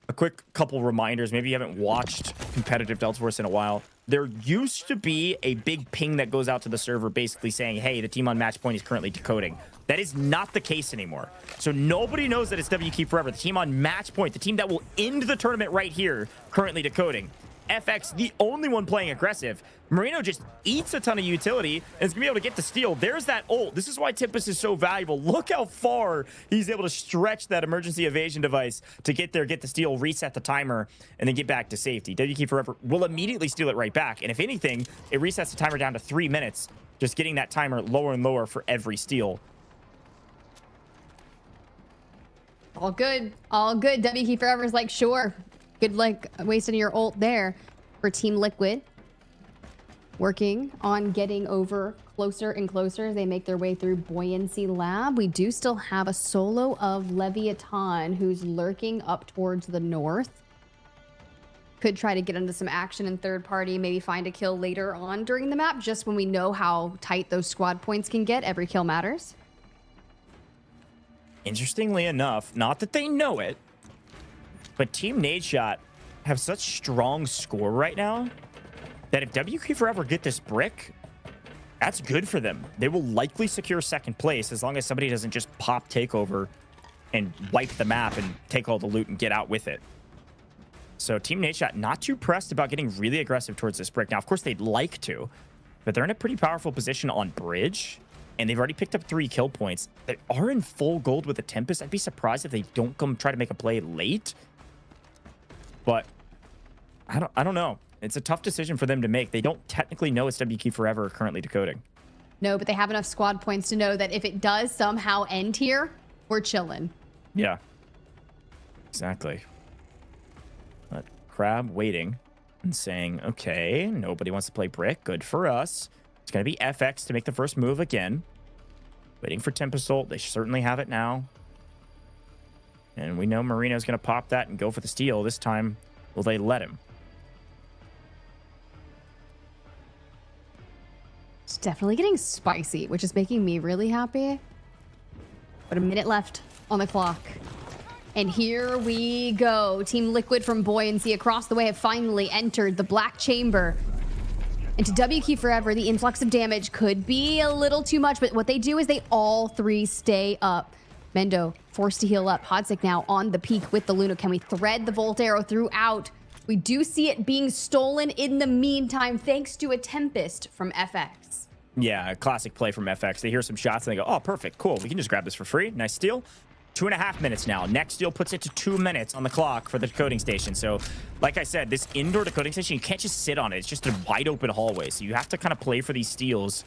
a quick couple reminders. Maybe you haven't watched competitive Delta Force in a while. there used to be a big ping that goes out to the server basically saying, hey, the team on match point is currently decoding. That is not the case anymore. So nobody knows that it's WK Forever. The team on match point, the team that will end the tournament right here, currently decoding. FX, the only one playing aggressive. Marino just eats a ton of utility and is going to be able to get the steal. There's that ult. This is why Tempest is so valuable. Look how far he's able to stretch that emergency evasion device to get there, get the steal, reset the timer, and then get back to safety. WK Forever will immediately steal it right back. And if anything, it resets the timer down to 3 minutes, just getting that timer lower and lower for every steal. All good. All good. WK Forever's like, sure. Good luck wasting your ult there for Team Liquid. Working on getting over closer and closer as they make their way through Buoyancy Lab. We do still have a solo of Leviathan who's lurking up towards the north. Could try to get into some action in third party, maybe find a kill later on during the map, just when we know how tight those squad points can get. Every kill matters. Interestingly enough, not that they know it, but Team Nadeshot have such strong score right now that if WK Forever get this brick, that's good for them. They will likely secure second place as long as somebody doesn't just pop takeover and wipe the map and take all the loot and get out with it. So Team Nadeshot not too pressed about getting really aggressive towards this brick. Now, of course, they'd like to, but they're in a pretty powerful position on bridge, and they've already picked up 3 kill points. They are in full gold with the Tempest. I'd be surprised if they don't come try to make a play late. But I don't know. It's a tough decision for them to make. They don't technically know it's WK Forever currently decoding. No, but they have enough squad points to know that if it does somehow end here, we're chilling. Yeah. Exactly. But Crab waiting and saying, okay, nobody wants to play brick. Good for us. It's going to be FX to make the first move again. Waiting for Tempest ult. They certainly have it now. And we know Marino's going to pop that and go for the steal. This time, will they let him? It's definitely getting spicy, which is making me really happy. But a minute left on the clock. And here we go. Team Liquid from Buoyancy across the way have finally entered the Black Chamber. And to WK Forever, the influx of damage could be a little too much, but what they do is they all 3 stay up. Mendo forced to heal up. Hodzik now on the peak with the Luna. Can we thread the Volt Arrow throughout? We do see it being stolen in the meantime, thanks to a Tempest from FX. Yeah, a classic play from FX. They hear some shots and they go, oh, perfect, cool. We can just grab this for free. Nice steal. 2.5 minutes now. Next steal puts it to 2 minutes on the clock for the decoding station. So, like I said, this indoor decoding station, you can't just sit on it. It's just a wide open hallway. So you have to kind of play for these steals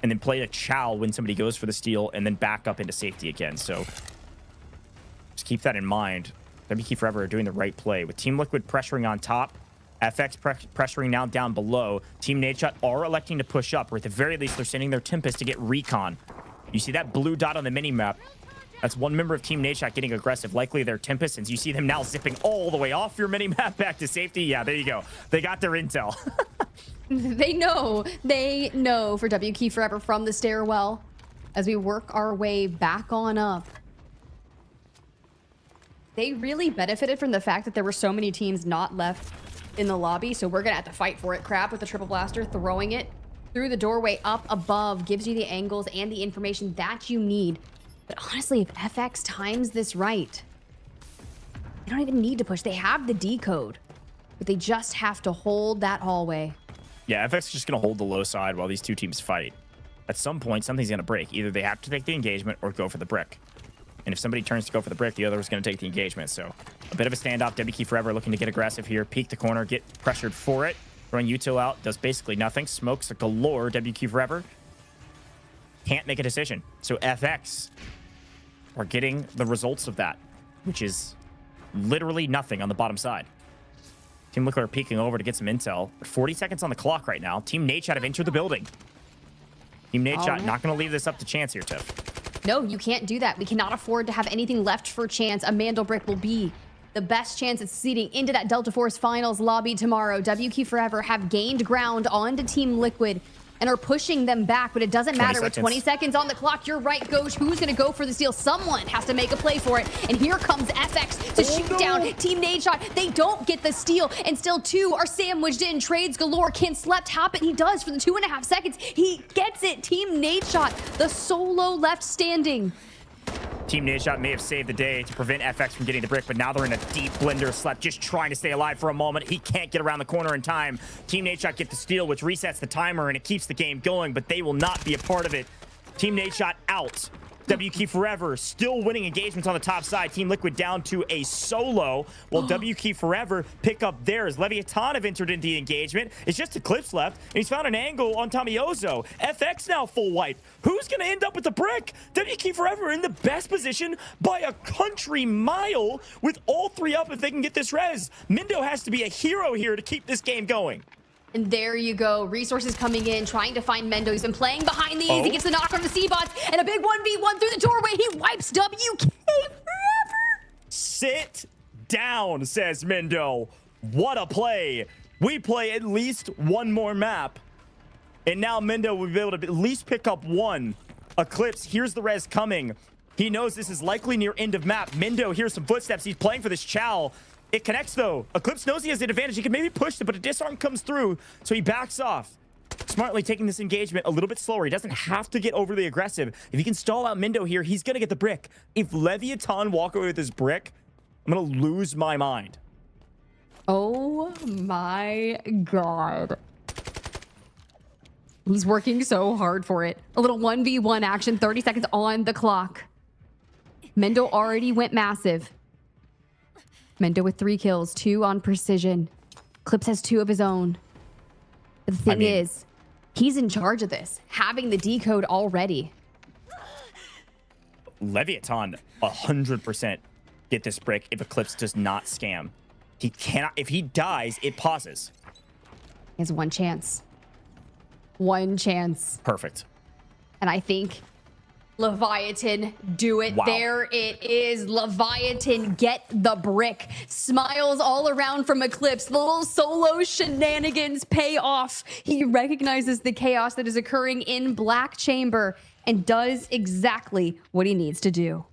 and then play a chow when somebody goes for the steal and then back up into safety again. So just keep that in mind. WK Forever are doing the right play with Team Liquid pressuring on top. FX pressuring now down below. Team Nadeshot are electing to push up, or at the very least, they're sending their Tempest to get recon. You see that blue dot on the mini-map? That's one member of Team Nadeshot getting aggressive, likely their Tempest, and you see them now zipping all the way off your mini-map back to safety. Yeah, there you go. They got their intel. They know for WK Forever from the stairwell as we work our way back on up. They really benefited from the fact that there were so many teams not left in the lobby, so we're gonna have to fight for it. Crab with the triple blaster, throwing it through the doorway up above, gives you the angles and the information that you need. But honestly, if FX times this right, they don't even need to push. They have the decode, but they just have to hold that hallway. Yeah, FX is just going to hold the low side while these two teams fight. At some point, something's going to break. Either they have to take the engagement or go for the brick. And if somebody turns to go for the brick, the other is going to take the engagement. So a bit of a standoff. WK Forever looking to get aggressive here. Peek the corner, get pressured for it. Throwing util out, does basically nothing. Smokes a galore. WK Forever can't make a decision. So FX are getting the results of that, which is literally nothing on the bottom side. Team Liquid are peeking over to get some intel. 40 seconds on the clock right now. Team Nadeshot have entered the building. Team Nadeshot not going to leave this up to chance here, Tiff. No, you can't do that. We cannot afford to have anything left for chance. A Mandel Brick will be the best chance at succeeding into that Delta Force Finals lobby tomorrow. WK Forever have gained ground onto Team Liquid. and are pushing them back, but it doesn't matter. With 20 seconds on the clock, you're right, Goj. Who's going to go for the steal? Someone has to make a play for it, and here comes FX to shoot down Team Nadeshot. They don't get the steal, and still two are sandwiched in. Trades galore. Can Slept happen? He does for the 2.5 seconds. He gets it. Team Nadeshot, the solo left standing. Team Nadeshot may have saved the day to prevent FX from getting the brick, but now they're in a deep blender. Slept just trying to stay alive for a moment. He can't get around the corner in time. Team Nadeshot get the steal, which resets the timer, and it keeps the game going, but they will not be a part of it. Team Nadeshot out. WK Forever still winning engagements on the top side. Team Liquid down to a solo, while WK Forever pick up theirs. LEVIATAN have entered into the engagement. It's just Eclipse left, and he's found an angle on Tomiozo. FX now full wipe. Who's going to end up with the brick? WK Forever in the best position by a country mile with all three up if they can get this res. Mindo has to be a hero here to keep this game going. And there you go. Resources coming in, trying to find Mendo. He's been playing behind these. He gets the knock from the C-bots, and a big 1v1 through the doorway. He wipes WK Forever. Sit down, says Mendo. What a play. We play at least one more map. And now Mendo will be able to at least pick up one. Eclipse, here's the res coming. He knows this is likely near end of map. Mendo hears some footsteps. He's playing for this chow. It connects, though. Eclipse knows he has the advantage. He can maybe push it, but a disarm comes through, so he backs off. Smartly taking this engagement a little bit slower. He doesn't have to get overly aggressive. If he can stall out Mendo here, he's going to get the brick. If LEVIATAN walk away with this brick, I'm going to lose my mind. Oh, my God. He's working so hard for it. A little 1v1 action, 30 seconds on the clock. Mendo already went massive. Mendo with 3 kills, 2 on precision. Clips has 2 of his own. The thing is, he's in charge of this, having the decode already. LEVIATAN 100% get this brick if Eclipse does not scam. He cannot. If he dies, it pauses. He has 1 chance. 1 chance. Perfect. And I think Leviathan do it. Wow. There it is. Leviathan get the brick. Smiles all around from Eclipse. The little solo shenanigans pay off. He recognizes the chaos that is occurring in Black Chamber and does exactly what he needs to do.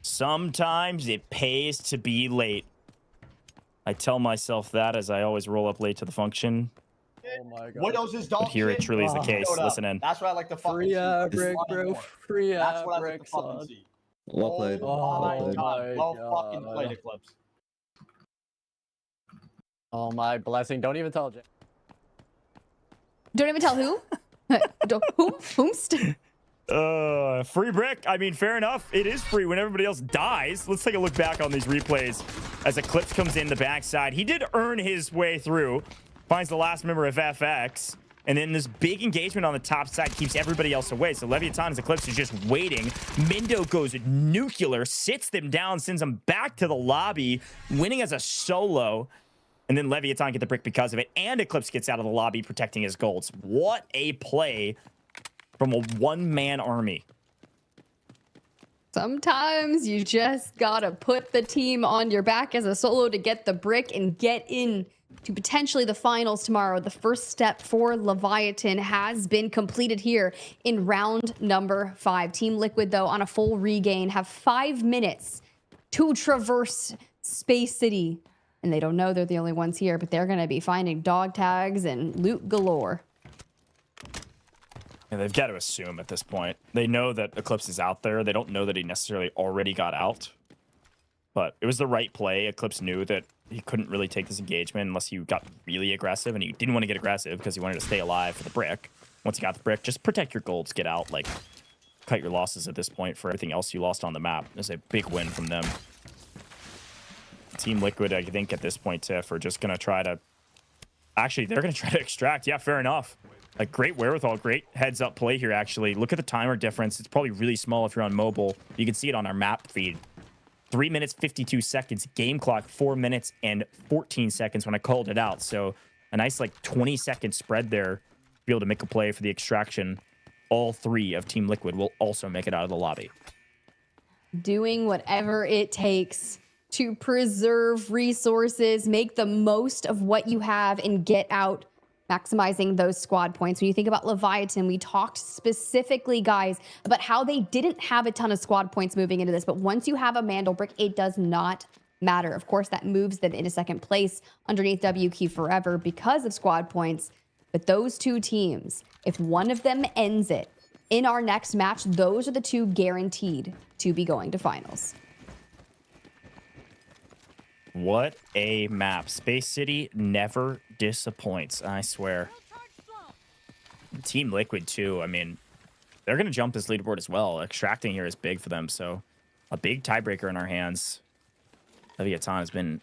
Sometimes it pays to be late. I tell myself that as I always roll up late to the function. Oh my God. Windows is dog But here shit. it truly is the case. Listen in. That's what I like to fucking Free see. brick, bro. Free That's what I like brick, to fucking son. see. Well played. Oh my Oh God. my Well God. fucking played, Eclipse. Oh my blessing. Don't even tell Jay. Don't even tell who? Whomst? Free brick. I mean, fair enough. It is free when everybody else dies. Let's take a look back on these replays as Eclipse comes in the backside. He did earn his way through. Finds the last member of FX. And then this big engagement on the top side keeps everybody else away. So LEVIATAN's Eclipse is just waiting. Mindo goes nuclear, sits them down, sends them back to the lobby, winning as a solo. And then LEVIATAN get the brick because of it. And Eclipse gets out of the lobby protecting his golds. What a play from a one-man army. Sometimes you just gotta put the team on your back as a solo to get the brick and get in to potentially the finals tomorrow. The first step for Leviathan has been completed here in round number 5. Team Liquid, though, on a full regain, have 5 minutes to traverse Space City. And they don't know they're the only ones here, but they're going to be finding dog tags and loot galore. And they've got to assume at this point. They know that Eclipse is out there. They don't know that he necessarily already got out. But it was the right play. Eclipse knew that he couldn't really take this engagement unless he got really aggressive, and he didn't want to get aggressive because he wanted to stay alive for the brick. Once he got the brick, just protect your golds, get out, like, cut your losses at this point for everything else you lost on the map. It's a big win from them. Team Liquid, I think, at this point, Tiff, are just going to try to... Actually, they're going to try to extract. Yeah, fair enough. Like, great wherewithal, great heads-up play here, actually. Look at the timer difference. It's probably really small if you're on mobile. You can see it on our map feed. 3 minutes, 52 seconds. Game clock, 4 minutes and 14 seconds when I called it out. So a nice, like, 20-second spread there to be able to make a play for the extraction. All 3 of Team Liquid will also make it out of the lobby. Doing whatever it takes to preserve resources, make the most of what you have, and get out maximizing those squad points. When you think about Leviathan, we talked specifically, guys, about how they didn't have a ton of squad points moving into this, but once you have a Mandel brick, it does not matter. Of course, that moves them into second place underneath WQ Forever because of squad points, but those two teams, if one of them ends it in our next match, those are the two guaranteed to be going to finals. What a map. Space City never disappoints, I swear. Team Liquid, too. I mean, they're going to jump this leaderboard as well. Extracting here is big for them, so a big tiebreaker in our hands. LEVIATAN has been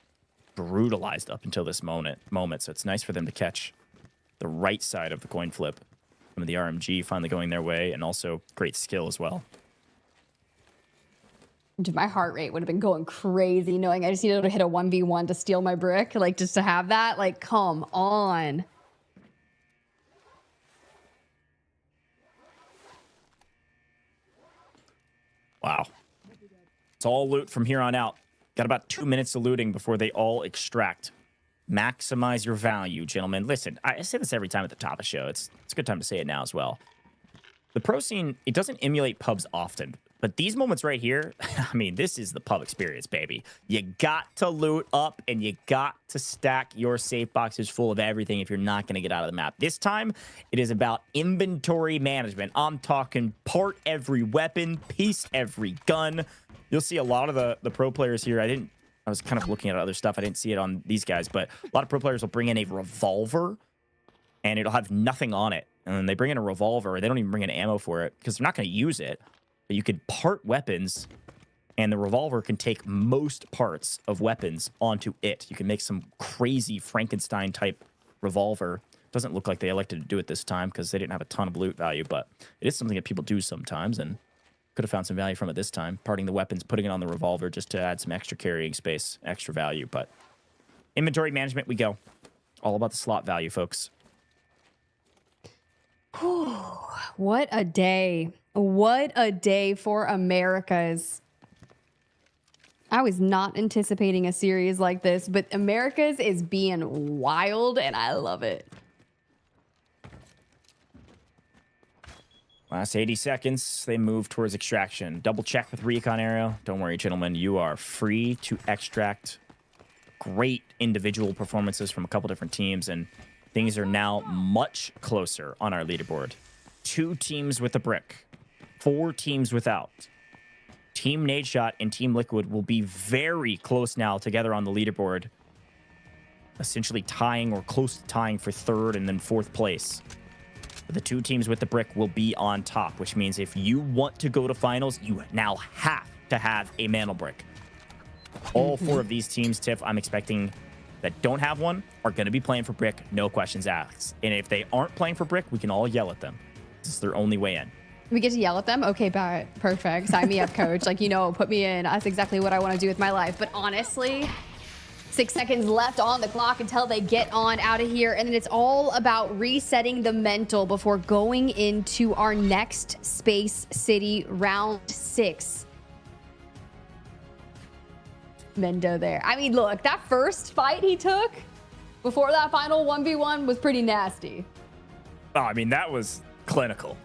brutalized up until this moment, so it's nice for them to catch the right side of the coin flip. Some of the RMG finally going their way, and also great skill as well. Dude, my heart rate would have been going crazy knowing I just needed to hit a 1v1 to steal my brick. Like, just to have that, like, come on. Wow. It's all loot from here on out. Got about 2 minutes of looting before they all extract. Maximize your value, gentlemen. Listen, I say this every time at the top of the show. It's a good time to say it now as well. The pro scene, it doesn't emulate pubs often. But these moments right here, I mean, this is the pub experience, baby. You got to loot up and you got to stack your safe boxes full of everything if you're not going to get out of the map. This time, it is about inventory management. I'm talking part every weapon, piece every gun. You'll see a lot of the pro players here. I was kind of looking at other stuff. I didn't see it on these guys, but a lot of pro players will bring in a revolver and it'll have nothing on it. And then they bring in a revolver. They don't even bring in ammo for it because they're not going to use it. But you could part weapons, and the revolver can take most parts of weapons onto it. You can make some crazy Frankenstein-type revolver. Doesn't look like they elected to do it this time because they didn't have a ton of loot value, but it is something that people do sometimes, and could have found some value from it this time. Parting the weapons, putting it on the revolver just to add some extra carrying space, extra value. But inventory management, we go. All about the slot value, folks. What a day. What a day for Americas. I was not anticipating a series like this, but Americas is being wild, and I love it. Last 80 seconds, they move towards extraction. Double check with recon arrow. Don't worry, gentlemen. You are free to extract. Great individual performances from a couple different teams, and things are now much closer on our leaderboard. 2 teams with a brick. 4 teams without. Team Nadeshot and Team Liquid will be very close now together on the leaderboard. Essentially tying or close to tying for 3rd and then 4th place. The 2 teams with the brick will be on top, which means if you want to go to finals, you now have to have a mantle brick. All 4 of these teams, Tiff, I'm expecting that don't have one are going to be playing for brick, no questions asked. And if they aren't playing for brick, we can all yell at them. This is their only way in. We get to yell at them? Okay, perfect. Sign me up, coach. Like, you know, put me in. That's exactly what I want to do with my life. But honestly, 6 seconds left on the clock until they get on out of here. And then it's all about resetting the mental before going into our next Space City round 6. Mendo there. I mean, look, that first fight he took before that final 1v1 was pretty nasty. Oh, I mean, that was clinical.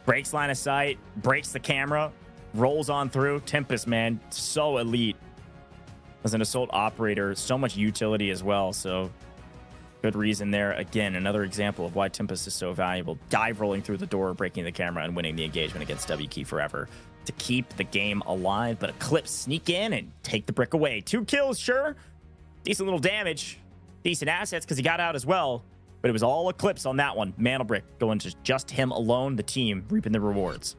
Breaks line of sight, breaks the camera, rolls on through. Tempest, man, so elite. As an assault operator, so much utility as well, so good reason there. Again, another example of why Tempest is so valuable. Dive rolling through the door, breaking the camera, and winning the engagement against WQ Forever to keep the game alive, but Eclipse sneak in and take the brick away. 2 kills, sure. Decent little damage. Decent assets because he got out as well. But it was all Eclipse on that one. Mantle brick going to just him alone, the team reaping the rewards.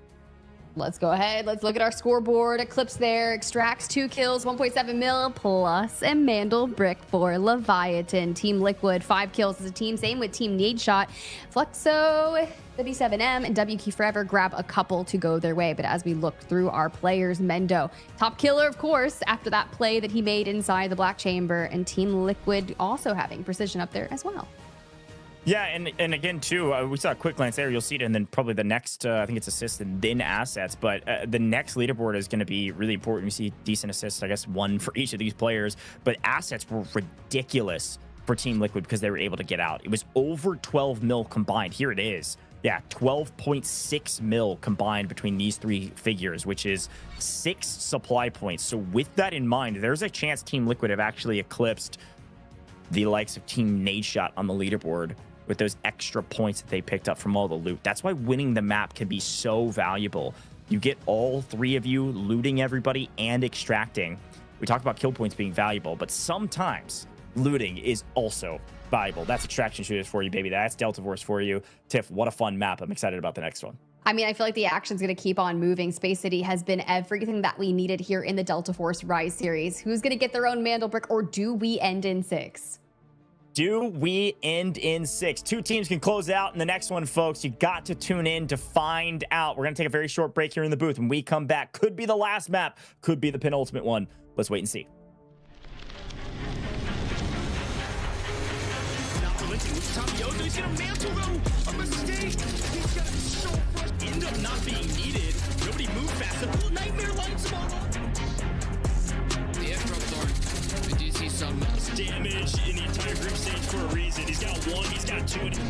Let's go ahead. Let's look at our scoreboard. Eclipse there extracts 2 kills, 1.7 mil, plus a Mandel brick for Leviathan. Team Liquid, 5 kills as a team. Same with Team Nadeshot. Fluxo W7M and WQ Forever grab a couple to go their way. But as we look through our players, Mendo, top killer, of course, after that play that he made inside the Black Chamber. And Team Liquid also having precision up there as well. Yeah, and again, too, we saw a quick glance there. You'll see it, and then probably the next, I think it's assists and then assets. But the next leaderboard is going to be really important. You see decent assists, I guess, 1 for each of these players. But assets were ridiculous for Team Liquid because they were able to get out. It was over 12 mil combined. Here it is. Yeah, 12.6 mil combined between these three figures, which is 6 supply points. So with that in mind, there's a chance Team Liquid have actually eclipsed the likes of Team Nadeshot on the leaderboard with those extra points that they picked up from all the loot. That's why winning the map can be so valuable. You get all three of you looting everybody and extracting. We talked about kill points being valuable, but sometimes looting is also valuable. That's Extraction Shooters for you, baby. That's Delta Force for you. Tiff, what a fun map. I'm excited about the next one. I mean, I feel like the action's going to keep on moving. Space City has been everything that we needed here in the Delta Force Rise series. Who's going to get their own Mandel Brick, or do we end in 6? Do we end in 6? 2 teams can close out in the next one, folks. You got to tune in to find out. We're going to take a very short break here in the booth. When we come back, could be the last map, could be the penultimate one. Let's wait and see. He's gonna mantle though. A mistake. He's gonna be so frustrated. End up not being needed. Nobody moved fast enough. Nightmare lights him all up. The Emerald Thorn. We do see some damage in the entire group stage for a reason. He's got 1, he's got 2. No, I mean,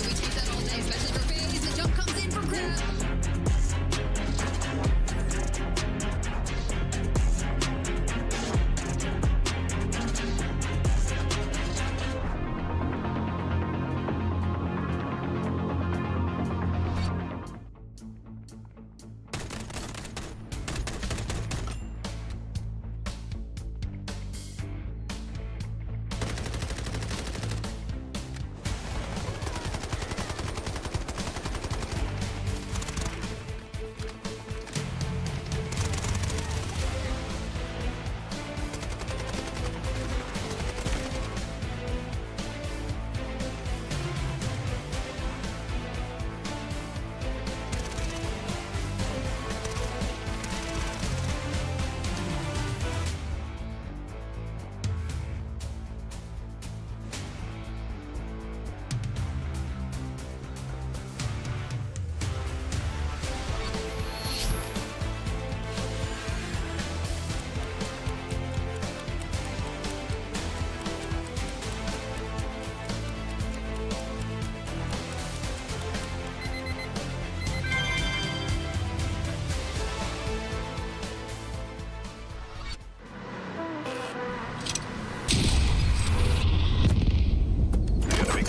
we take that all day, especially for FaZe. The jump comes in from Crab.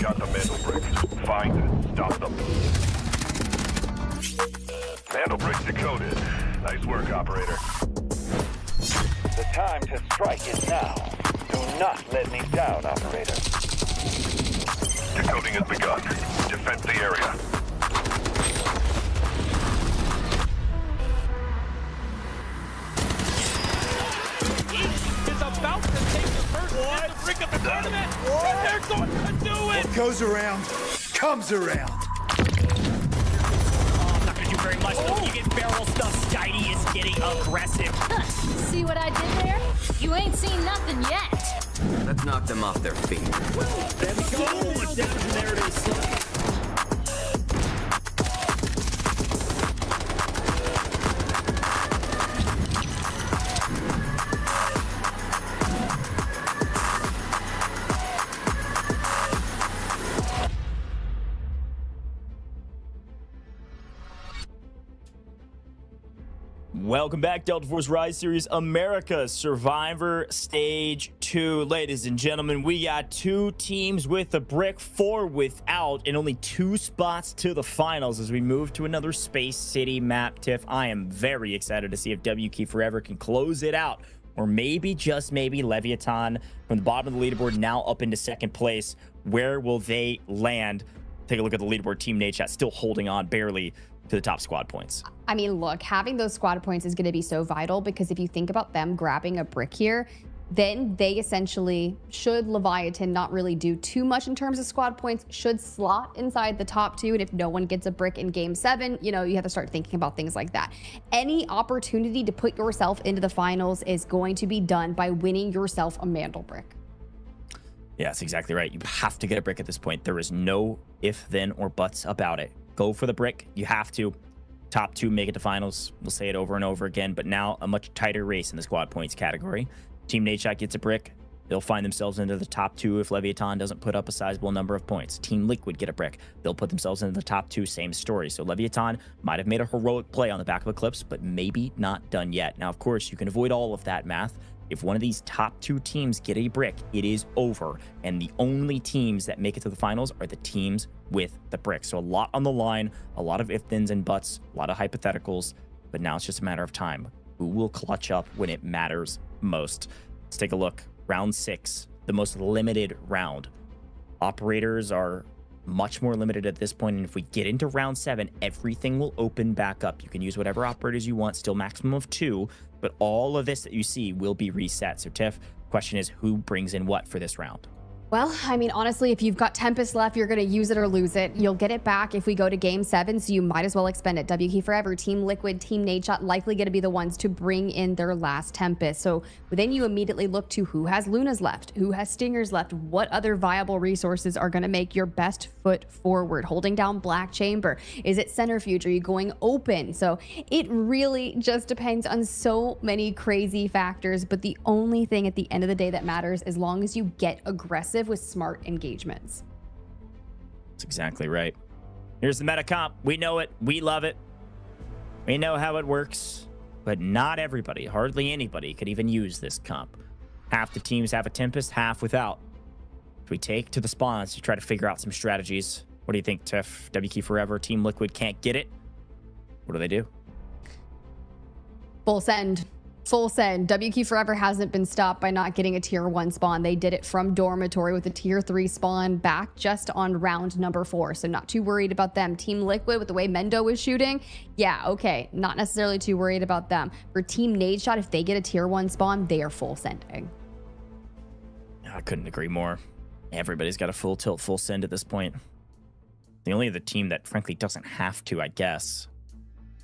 Got the Mandel Brick. Find it. Stop them. Mandel Brick's decoded. Nice work, operator. The time to strike is now. Do not let me down, operator. Decoding has begun. Defend the area. Is about to take the first Mandel Brick of the tournament. And they're going to do it. What goes around comes around. Oh, I'm not going to do very much, though. When you get barrel stuff, Steiny is getting aggressive. See what I did there? You ain't seen nothing yet. Let's knock them off their feet. There we go. There it is. Welcome back, Delta Force Rise Series America Survivor Stage 2. Ladies and gentlemen, we got 2 teams with a brick, 4 without, and only 2 spots to the finals as we move to another Space City map. Tiff, I am very excited to see if WK Forever can close it out, or maybe, just maybe, Leviathan from the bottom of the leaderboard now up into 2nd place. Where will they land? Take a look at the leaderboard. Team Nadeshot still holding on barely to the top squad points. I mean, look, having those squad points is going to be so vital, because if you think about them grabbing a brick here, then they essentially, should Leviathan not really do too much in terms of squad points, should slot inside the top 2. And if no one gets a brick in game 7, you know, you have to start thinking about things like that. Any opportunity to put yourself into the finals is going to be done by winning yourself a Mandel Brick. Yeah, that's exactly right. You have to get a brick at this point. There is no if, then, or buts about it. Go for the brick. You have to. Top 2 make it to finals. We'll say it over and over again, but now a much tighter race in the squad points category. Team Nadeshot gets a brick. They'll find themselves into the top 2 if Leviathan doesn't put up a sizable number of points. Team Liquid get a brick. They'll put themselves into the top 2, same story. So Leviathan might have made a heroic play on the back of Eclipse, but maybe not done yet. Now, of course, you can avoid all of that math. If one of these top 2 teams get a brick, it is over. And the only teams that make it to the finals are the teams with the brick. So a lot on the line, a lot of if, thens, and buts, a lot of hypotheticals. But now it's just a matter of time. Who will clutch up when it matters most? Let's take a look. Round 6, the most limited round. Operators are much more limited at this point, and if we get into round 7, everything will open back up. You can use whatever operators you want, still maximum of 2, but all of this that you see will be reset. So Tiff, question is, who brings in what for this round? Well, I mean, honestly, if you've got Tempest left, you're going to use it or lose it. You'll get it back if we go to game 7, so you might as well expend it. WK Forever, Team Liquid, Team Nadeshot likely going to be the ones to bring in their last Tempest. So then you immediately look to who has Lunas left, who has Stingers left, what other viable resources are going to make your best foot forward. Holding down Black Chamber. Is it Centrifuge? Are you going open? So it really just depends on so many crazy factors, but the only thing at the end of the day that matters, as long as you get aggressive with smart engagements. That's exactly right. Here's the meta comp. We know it. We love it. We know how it works, but not everybody, hardly anybody could even use this comp. Half the teams have a Tempest, half without. If we take to the spawns to try to figure out some strategies, what do you think, Tiff? WK Forever, Team Liquid can't get it. What do? Full send. Full send. WQ Forever hasn't been stopped by not getting a tier 1 spawn. They did it from Dormitory with a tier 3 spawn back just on round number 4. So not too worried about them. Team Liquid, with the way Mendo is shooting, yeah, okay. Not necessarily too worried about them. For Team Nadeshot, if they get a tier 1 spawn, they are full sending. I couldn't agree more. Everybody's got a full tilt, full send at this point. The only other team that frankly doesn't have to, I guess,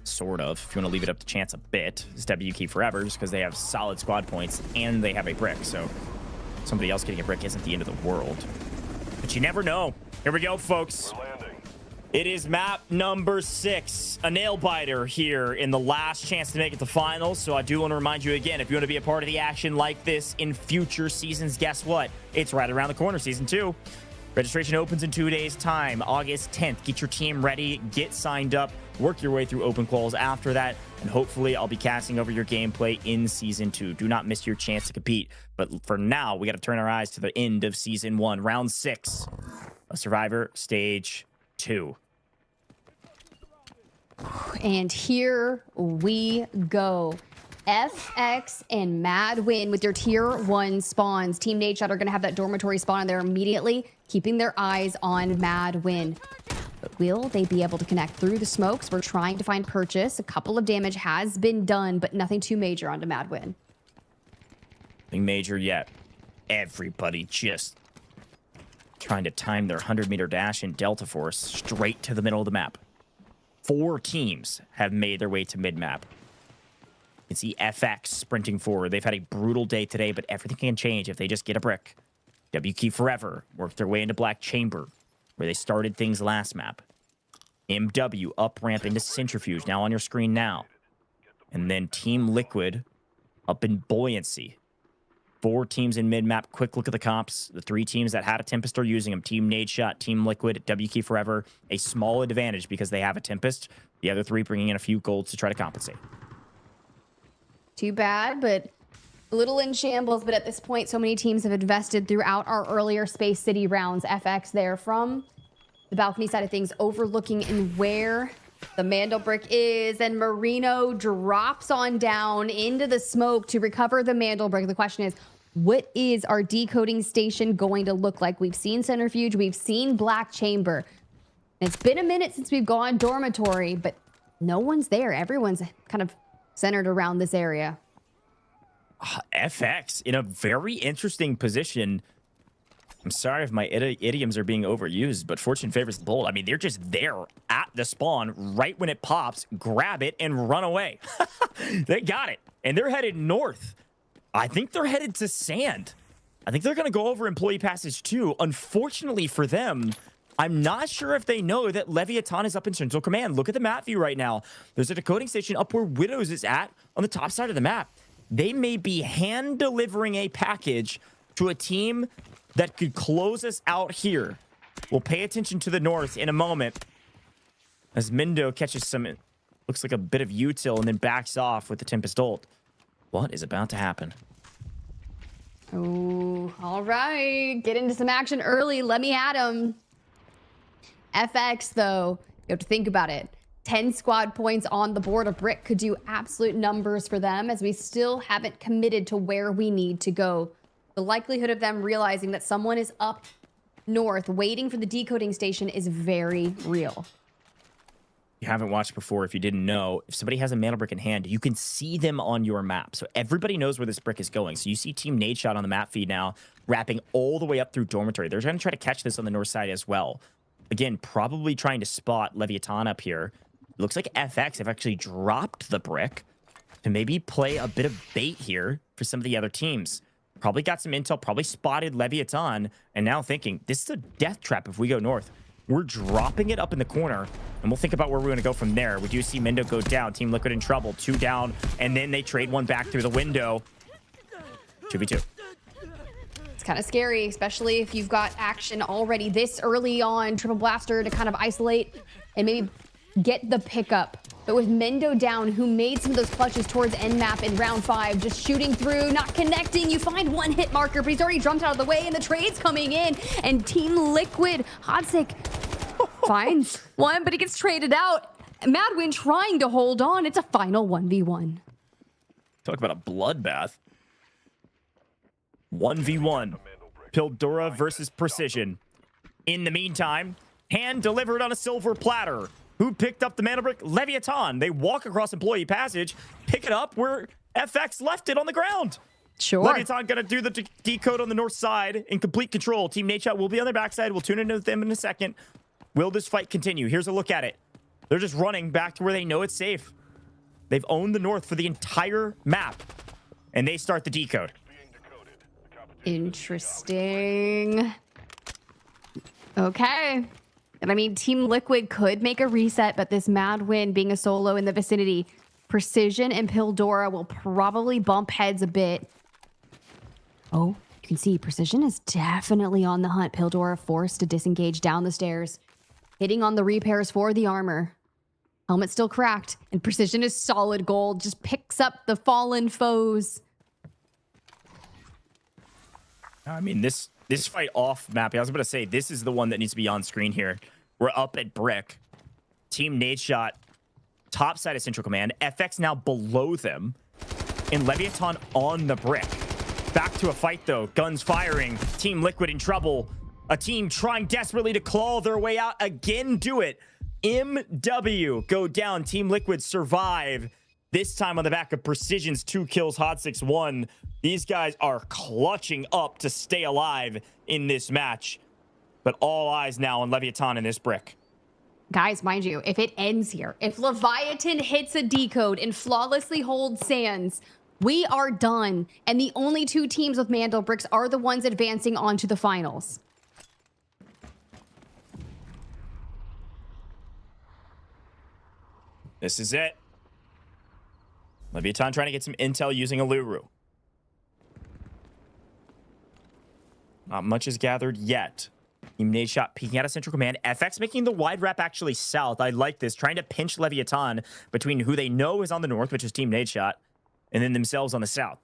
sort of, if you want to leave it up to chance a bit, is WK Forever, just because they have solid squad points and they have a brick. So somebody else getting a brick isn't the end of the world. But you never know. Here we go, folks. It is map number 6, a nail biter here in the last chance to make it to finals. So I do want to remind you again, if you want to be a part of the action like this in future seasons, guess what? It's right around the corner, season 2. Registration opens in 2 days' time, August 10th. Get your team ready, get signed up, work your way through open quals after that, and hopefully I'll be casting over your gameplay in Season 2. Do not miss your chance to compete. But for now, we got to turn our eyes to the end of Season 1, Round 6 of Survivor Stage 2. And here we go. FX and Madwin with their tier 1 spawns. Team Nadeshot are going to have that Dormitory spawn on there immediately, keeping their eyes on Madwin. But will they be able to connect through the smokes? We're trying to find purchase. A couple of damage has been done, but nothing too major onto Madwin. Nothing major yet. Everybody just trying to time their 100-meter dash in Delta Force straight to the middle of the map. 4 teams have made their way to mid-map. You can see FX sprinting forward. They've had a brutal day today, but everything can change if they just get a brick. WK Forever worked their way into Black Chamber, where they started things last map. MW up ramp into Centrifuge, now on your screen now. And then Team Liquid up in Buoyancy. 4 teams in mid-map. Quick look at the comps. The 3 teams that had a Tempest are using them. Team Nadeshot, Team Liquid, WK Forever. A small advantage because they have a Tempest. The other 3 bringing in a few golds to try to compensate. Too bad, but a little in shambles. But at this point, so many teams have invested throughout our earlier Space City rounds. FX there from the balcony side of things, overlooking in where the Mandel brick is, and Marino drops on down into the smoke to recover the Mandel brick. The question is, what is our decoding station going to look like? We've seen Centrifuge, we've seen Black Chamber. It's been a minute since we've gone Dormitory, but no one's there. Everyone's kind of centered around this area. FX in a very interesting position. I'm sorry if my idioms are being overused, but fortune favors the bold. I mean, they're just there at the spawn right when it pops, grab it, and run away. They got it. And they're headed north. I think they're headed to Sand. I think they're going to go over Employee Passage 2. Unfortunately for them, I'm not sure if they know that Leviathan is up in Central Command. Look at the map view right now. There's a decoding station up where Widows is at on the top side of the map. They may be hand-delivering a package to a team that could close us out here. We'll pay attention to the north in a moment as Mindo catches some, looks like a bit of util, and then backs off with the Tempest ult. What is about to happen? Oh, all right. Get into some action early. Let me at him. FX, though, you have to think about it. 10 squad points on the board. A brick could do absolute numbers for them, as we still haven't committed to where we need to go. The likelihood of them realizing that someone is up north waiting for the decoding station is very real. You haven't watched before, if you didn't know, if somebody has a mana brick in hand, you can see them on your map. So everybody knows where this brick is going. So you see Team Nadeshot on the map feed now, wrapping all the way up through Dormitory. They're going to try to catch this on the north side as well. Again, probably trying to spot Leviathan up here. It looks like FX have actually dropped the brick to maybe play a bit of bait here for some of the other teams. Probably got some intel, probably spotted Leviathan, and now thinking, this is a death trap if we go north. We're dropping it up in the corner, and we'll think about where we're going to go from there. We do see Mindo go down. Team Liquid in trouble. 2 down, and then they trade one back through the window. 2v2. It's kind of scary, especially if you've got action already this early on. Triple Blaster to kind of isolate and maybe get the pickup. But with Mindo down, who made some of those clutches towards end map in round 5, just shooting through, not connecting. You find one hit marker, but he's already jumped out of the way, and the trade's coming in. And Team Liquid, Hodzic finds one, but he gets traded out. Madwin trying to hold on. It's a final 1v1. Talk about a bloodbath. 1v1. Pildora versus Precision. In the meantime, hand delivered on a silver platter. Who picked up the mana brick? Leviathan. They walk across employee passage, pick it up where FX left it on the ground. Sure. Leviathan gonna do the decode on the north side in complete control. Team Nadeshot will be on their backside. We'll tune into them in a second. Will this fight continue? Here's a look at it. They're just running back to where they know it's safe. They've owned the north for the entire map, and they start the decode. Interesting. Okay. And I mean, Team Liquid could make a reset, but this Madwin being a solo in the vicinity, Precision and Pildora will probably bump heads a bit. Oh, you can see Precision is definitely on the hunt. Pildora forced to disengage down the stairs, hitting on the repairs for the armor. Helmet still cracked, and Precision is solid gold. Just picks up the fallen foes. I mean, this fight off map, I was about to say, this is the one that needs to be on screen here. We're up at Brick. Team Nadeshot, top side of Central Command. FX now below them. And Leviathan on the Brick. Back to a fight, though. Guns firing. Team Liquid in trouble. A team trying desperately to claw their way out. Again, do it. MW go down. Team Liquid survive. This time on the back of Precision's 2 kills, Hodzic 1. These guys are clutching up to stay alive in this match. But all eyes now on Leviathan in this Brick. Guys, mind you, if it ends here, if Leviathan hits a decode and flawlessly holds Sands, we are done. And the only 2 teams with Mandel bricks are the ones advancing onto the finals. This is it. Leviathan trying to get some intel using a Luru. Not much is gathered yet. Team Nadeshot peeking out of Central Command. FX making the wide wrap actually south. I like this. Trying to pinch Leviathan between who they know is on the north, which is Team Nadeshot, and then themselves on the south.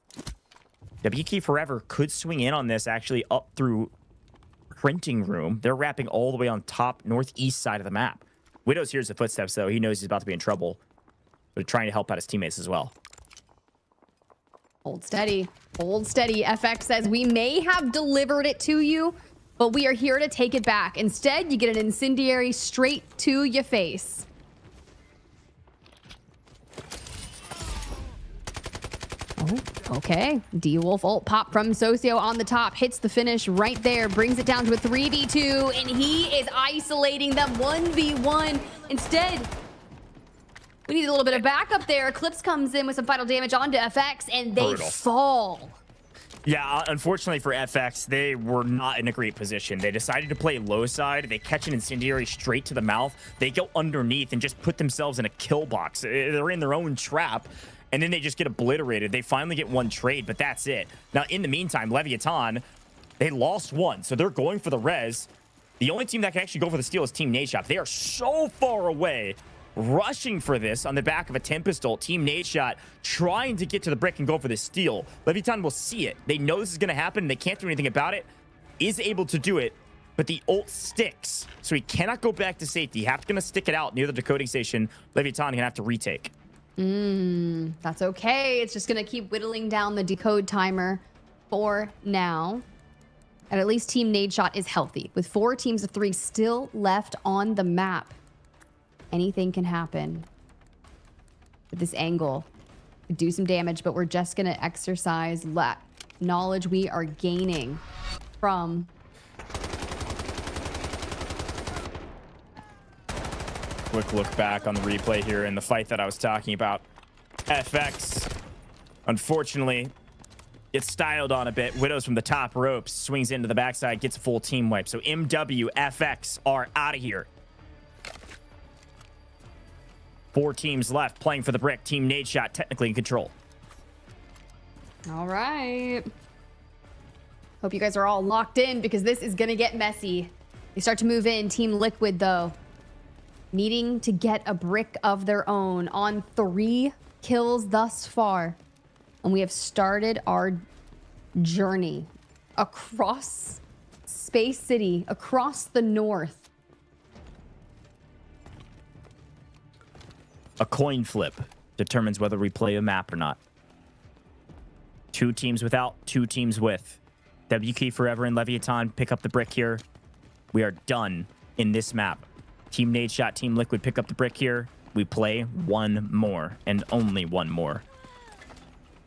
WK Forever could swing in on this actually up through Printing Room. They're wrapping all the way on top northeast side of the map. Widow's hears the footsteps, though. He knows he's about to be in trouble. But trying to help out his teammates as well. Hold steady. Hold steady. FX says, we may have delivered it to you, but we are here to take it back. Instead, you get an incendiary straight to your face. Oh, okay. D-Wolf ult pop from Socio on the top. Hits the finish right there. Brings it down to a 3v2, and he is isolating them 1v1. Instead, we need a little bit of backup there. Eclipse comes in with some final damage onto FX, and they fall. Yeah, unfortunately for FX, they were not in a great position. They decided to play low side. They catch an incendiary straight to the mouth. They go underneath and just put themselves in a kill box. They're in their own trap, and then they just get obliterated. They finally get one trade, but that's it. Now, in the meantime, Leviathan They lost one, so they're going for the res. The only team that can actually go for the steal is Team Nadeshot. They are so far away, rushing for this on the back of a Tempest ult. Team Nadeshot trying to get to the brick and go for the steal. LEVIATAN will see it. They know this is going to happen. They can't do anything about it. Is able to do it, but the ult sticks, so he cannot go back to safety. He's going to stick it out near the decoding station. LEVIATAN going to have to retake. That's okay. It's just going to keep whittling down the decode timer for now. And at least Team Nadeshot is healthy, with 4 teams of 3 still left on the map. Anything can happen. With this angle, could do some damage, but we're just going to exercise knowledge we are gaining from. Quick look back on the replay here in the fight that I was talking about. FX, unfortunately, gets styled on a bit. Widows from the top ropes, swings into the backside, gets a full team wipe. So MW, FX are out of here. 4 teams left playing for the brick. Team Nadeshot technically in control. All right. Hope you guys are all locked in because this is going to get messy. They start to move in. Team Liquid, though, needing to get a brick of their own on 3 kills thus far. And we have started our journey across Space City, across the north. A coin flip determines whether we play a map or not. 2 teams without, 2 teams with. WK Forever and LEVIATAN pick up the brick here. We are done in this map. Team Nadeshot, Team Liquid pick up the brick here. We play 1 more and only 1 more.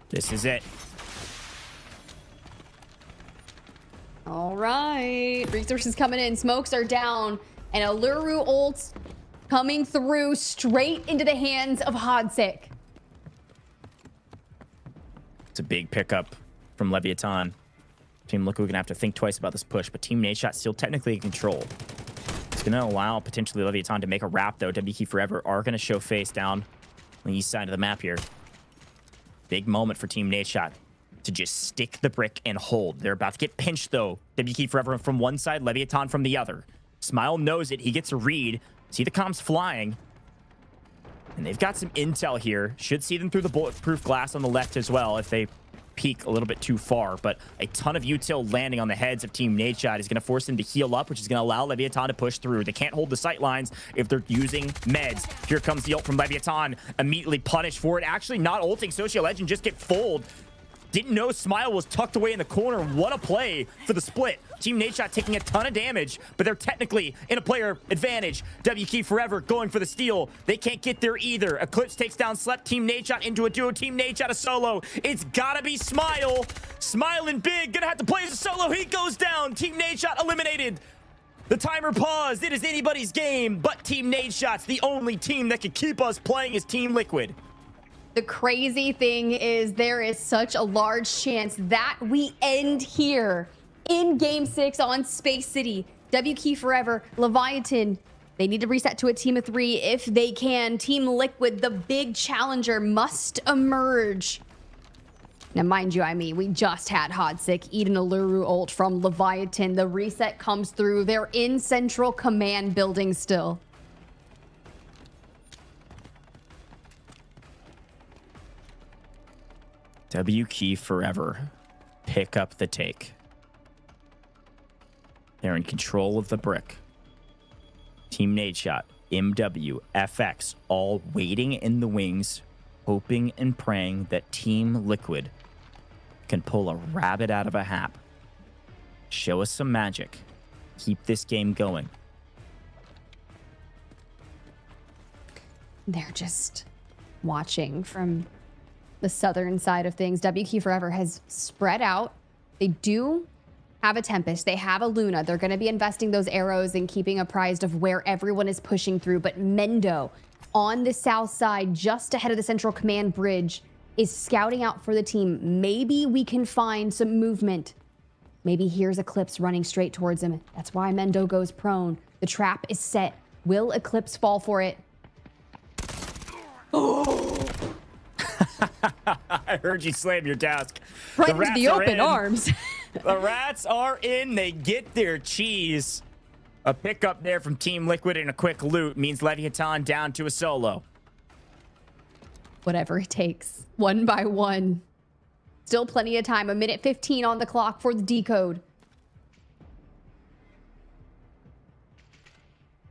This is it. All right. Resources coming in. Smokes are down. And Alluru ult coming through straight into the hands of Hodzic. It's a big pickup from LEVIATAN. Team Liquid going to have to think twice about this push, but Team Nadeshot still technically in control. It's going to allow potentially LEVIATAN to make a wrap, though. WK Forever are going to show face down on the east side of the map here. Big moment for Team Nadeshot to just stick the brick and hold. They're about to get pinched, though. WK Forever from one side, LEVIATAN from the other. Smile knows it. He gets a read. See the comms flying. And they've got some intel here. Should see them through the bulletproof glass on the left as well if they peek a little bit too far. But a ton of util landing on the heads of Team Nadeshot is going to force them to heal up, which is going to allow LEVIATAN to push through. They can't hold the sight lines if they're using meds. Here comes the ult from LEVIATAN. Immediately punished for it. Actually not ulting. Social Legend just get fooled. Didn't know Smile was tucked away in the corner. What a play for the split. Team Nadeshot taking a ton of damage, but they're technically in a player advantage. WK Forever going for the steal. They can't get there either. Eclipse takes down Slept. Team Nadeshot into a duo. Team Nadeshot a solo. It's gotta be Smile. Smiling big. Gonna have to play as a solo. He goes down. Team Nadeshot eliminated. The timer paused. It is anybody's game, but Team Nadeshot's the only team that can keep us playing as Team Liquid. The crazy thing is there is such a large chance that we end here in Game 6 on Space City. WK Forever, Leviathan, they need to reset to a team of 3 if they can. Team Liquid, the big challenger, must emerge. Now, mind you, we just had Hodzic eat an Alluru ult from Leviathan. The reset comes through. They're in Central Command building still. WK Forever pick up the take. They're in control of the brick. Team Nadeshot, MW, FX, all waiting in the wings, hoping and praying that Team Liquid can pull a rabbit out of a hat. Show us some magic. Keep this game going. They're just watching from the southern side of things. WK Forever has spread out. They do have a Tempest. They have a Luna. They're going to be investing those arrows and keeping apprised of where everyone is pushing through. But Mendo on the south side, just ahead of the Central Command bridge, is scouting out for the team. Maybe we can find some movement. Maybe here's Eclipse running straight towards him. That's why Mendo goes prone. The trap is set. Will Eclipse fall for it? Oh! I heard you slam your desk. Right into the open arms. The Rats are in. They get their cheese. A pickup there from Team Liquid and a quick loot means LEVIATAN down to a solo. Whatever it takes. One by one. Still plenty of time. 1:15 on the clock for the decode.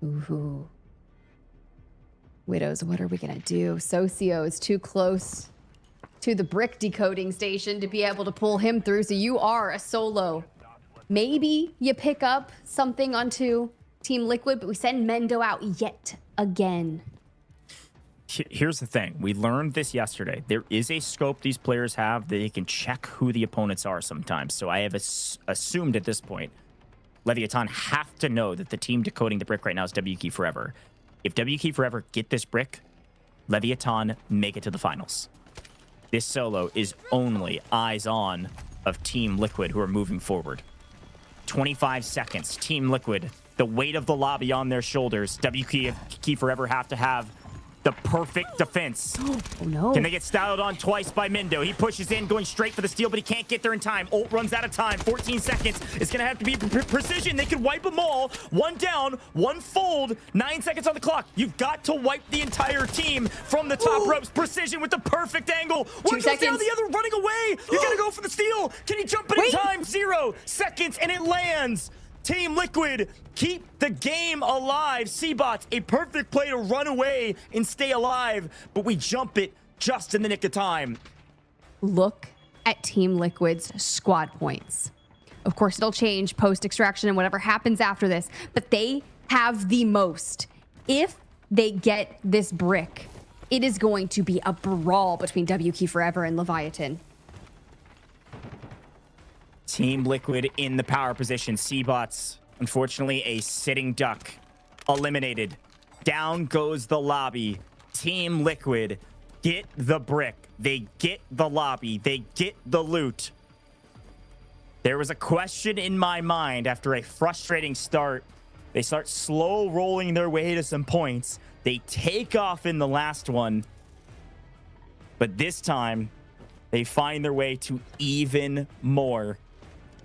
Ooh. Widows, what are we going to do? Socio is too close to the brick decoding station to be able to pull him through. So you are a solo. Maybe you pick up something onto Team Liquid, but we send Mendo out yet again. Here's the thing. We learned this yesterday. There is a scope these players have that they can check who the opponents are sometimes. So I have assumed at this point, LEVIATAN have to know that the team decoding the brick right now is WK Forever. If WK Forever get this brick, LEVIATAN make it to the finals. This solo is only eyes on of Team Liquid who are moving forward. 25 seconds. Team Liquid, the weight of the lobby on their shoulders. WK Forever have to have the perfect defense. Oh, no. Can they get styled on twice by Mendo? He pushes in, going straight for the steal, but he can't get there in time. Ult runs out of time. 14 seconds. It's going to have to be precision. They could wipe them all. One down, one fold. 9 seconds on the clock. You've got to wipe the entire team from the top ropes. Precision with the perfect angle. One goes down, the other running away. You got to go for the steal. Can he jump it in time? 0 seconds, and it lands. Team Liquid, keep the game alive. Seabots, a perfect play to run away and stay alive, but we jump it just in the nick of time. Look at Team Liquid's squad points. Of course, it'll change post-extraction and whatever happens after this, but they have the most. If they get this brick, it is going to be a brawl between WK Forever and Leviathan. Team Liquid in the power position. Seabots, unfortunately, a sitting duck. Eliminated. Down goes the lobby. Team Liquid get the brick. They get the lobby. They get the loot. There was a question in my mind after a frustrating start. They start slow rolling their way to some points. They take off in the last one. But this time, they find their way to even more.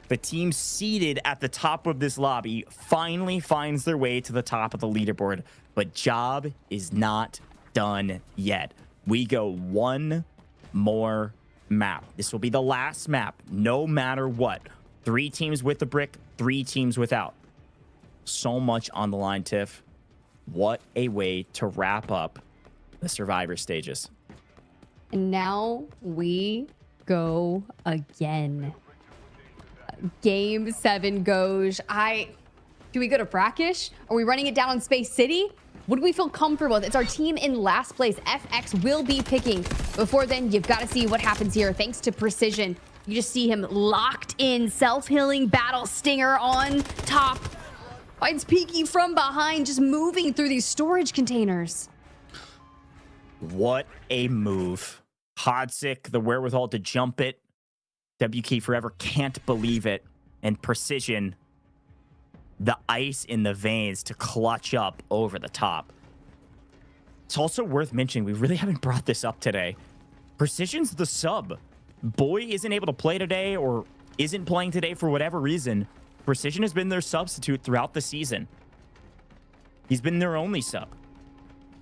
The team seated at the top of this lobby finally finds their way to the top of the leaderboard, but job is not done yet. We go one more map. This will be the last map, no matter what. 3 teams with the brick, 3 teams without. So much on the line, Tiff. What a way to wrap up the Survivor stages. And now we go again. Game 7 goes. Do we go to Brakkesh? Are we running it down in Space City? What do we feel comfortable with? It's our team in last place. FX will be picking. Before then, you've got to see what happens here. Thanks to Precision, you just see him locked in. Self-healing battle stinger on top. Finds Peaky from behind, just moving through these storage containers. What a move. Hodzik, the wherewithal to jump it. WK Forever can't believe it. And Precision, the ice in the veins to clutch up over the top. It's also worth mentioning, we really haven't brought this up today. Precision's the sub. Boy isn't able to play today or isn't playing today for whatever reason. Precision has been their substitute throughout the season. He's been their only sub.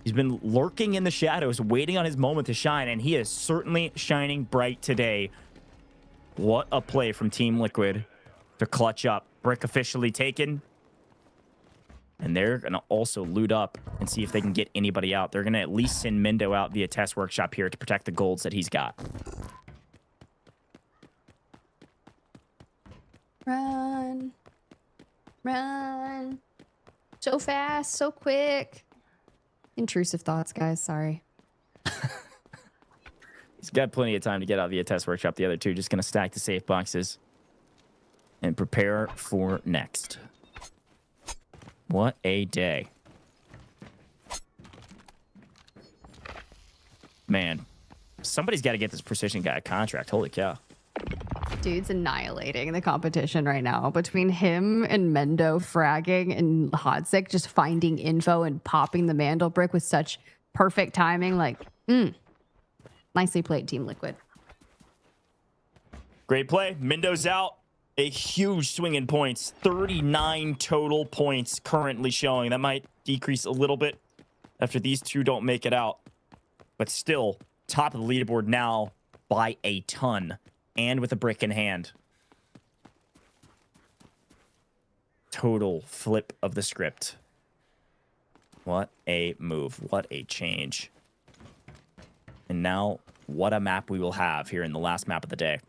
He's been lurking in the shadows, waiting on his moment to shine, and he is certainly shining bright today. What a play from Team Liquid to clutch up. Brick officially taken. And they're going to also loot up and see if they can get anybody out. They're going to at least send Mendo out via test workshop here to protect the golds that he's got. Run. Run. So fast, so quick. Intrusive thoughts, guys. Sorry. He's got plenty of time to get out via test workshop. The other two just going to stack the safe boxes and prepare for next. What a day. Man, somebody's got to get this Precision guy a contract. Holy cow. Dude's annihilating the competition right now between him and Mendo fragging and Hodzik just finding info and popping the Mandel brick with such perfect timing. Like, nicely played, Team Liquid. Great play. Mendo's out. a huge swing in points. 39 total points currently showing. That might decrease a little bit after these two don't make it out. But still, top of the leaderboard now by a ton. And with a brick in hand. Total flip of the script. What a move. What a change. And now, what a map we will have here in the last map of the day.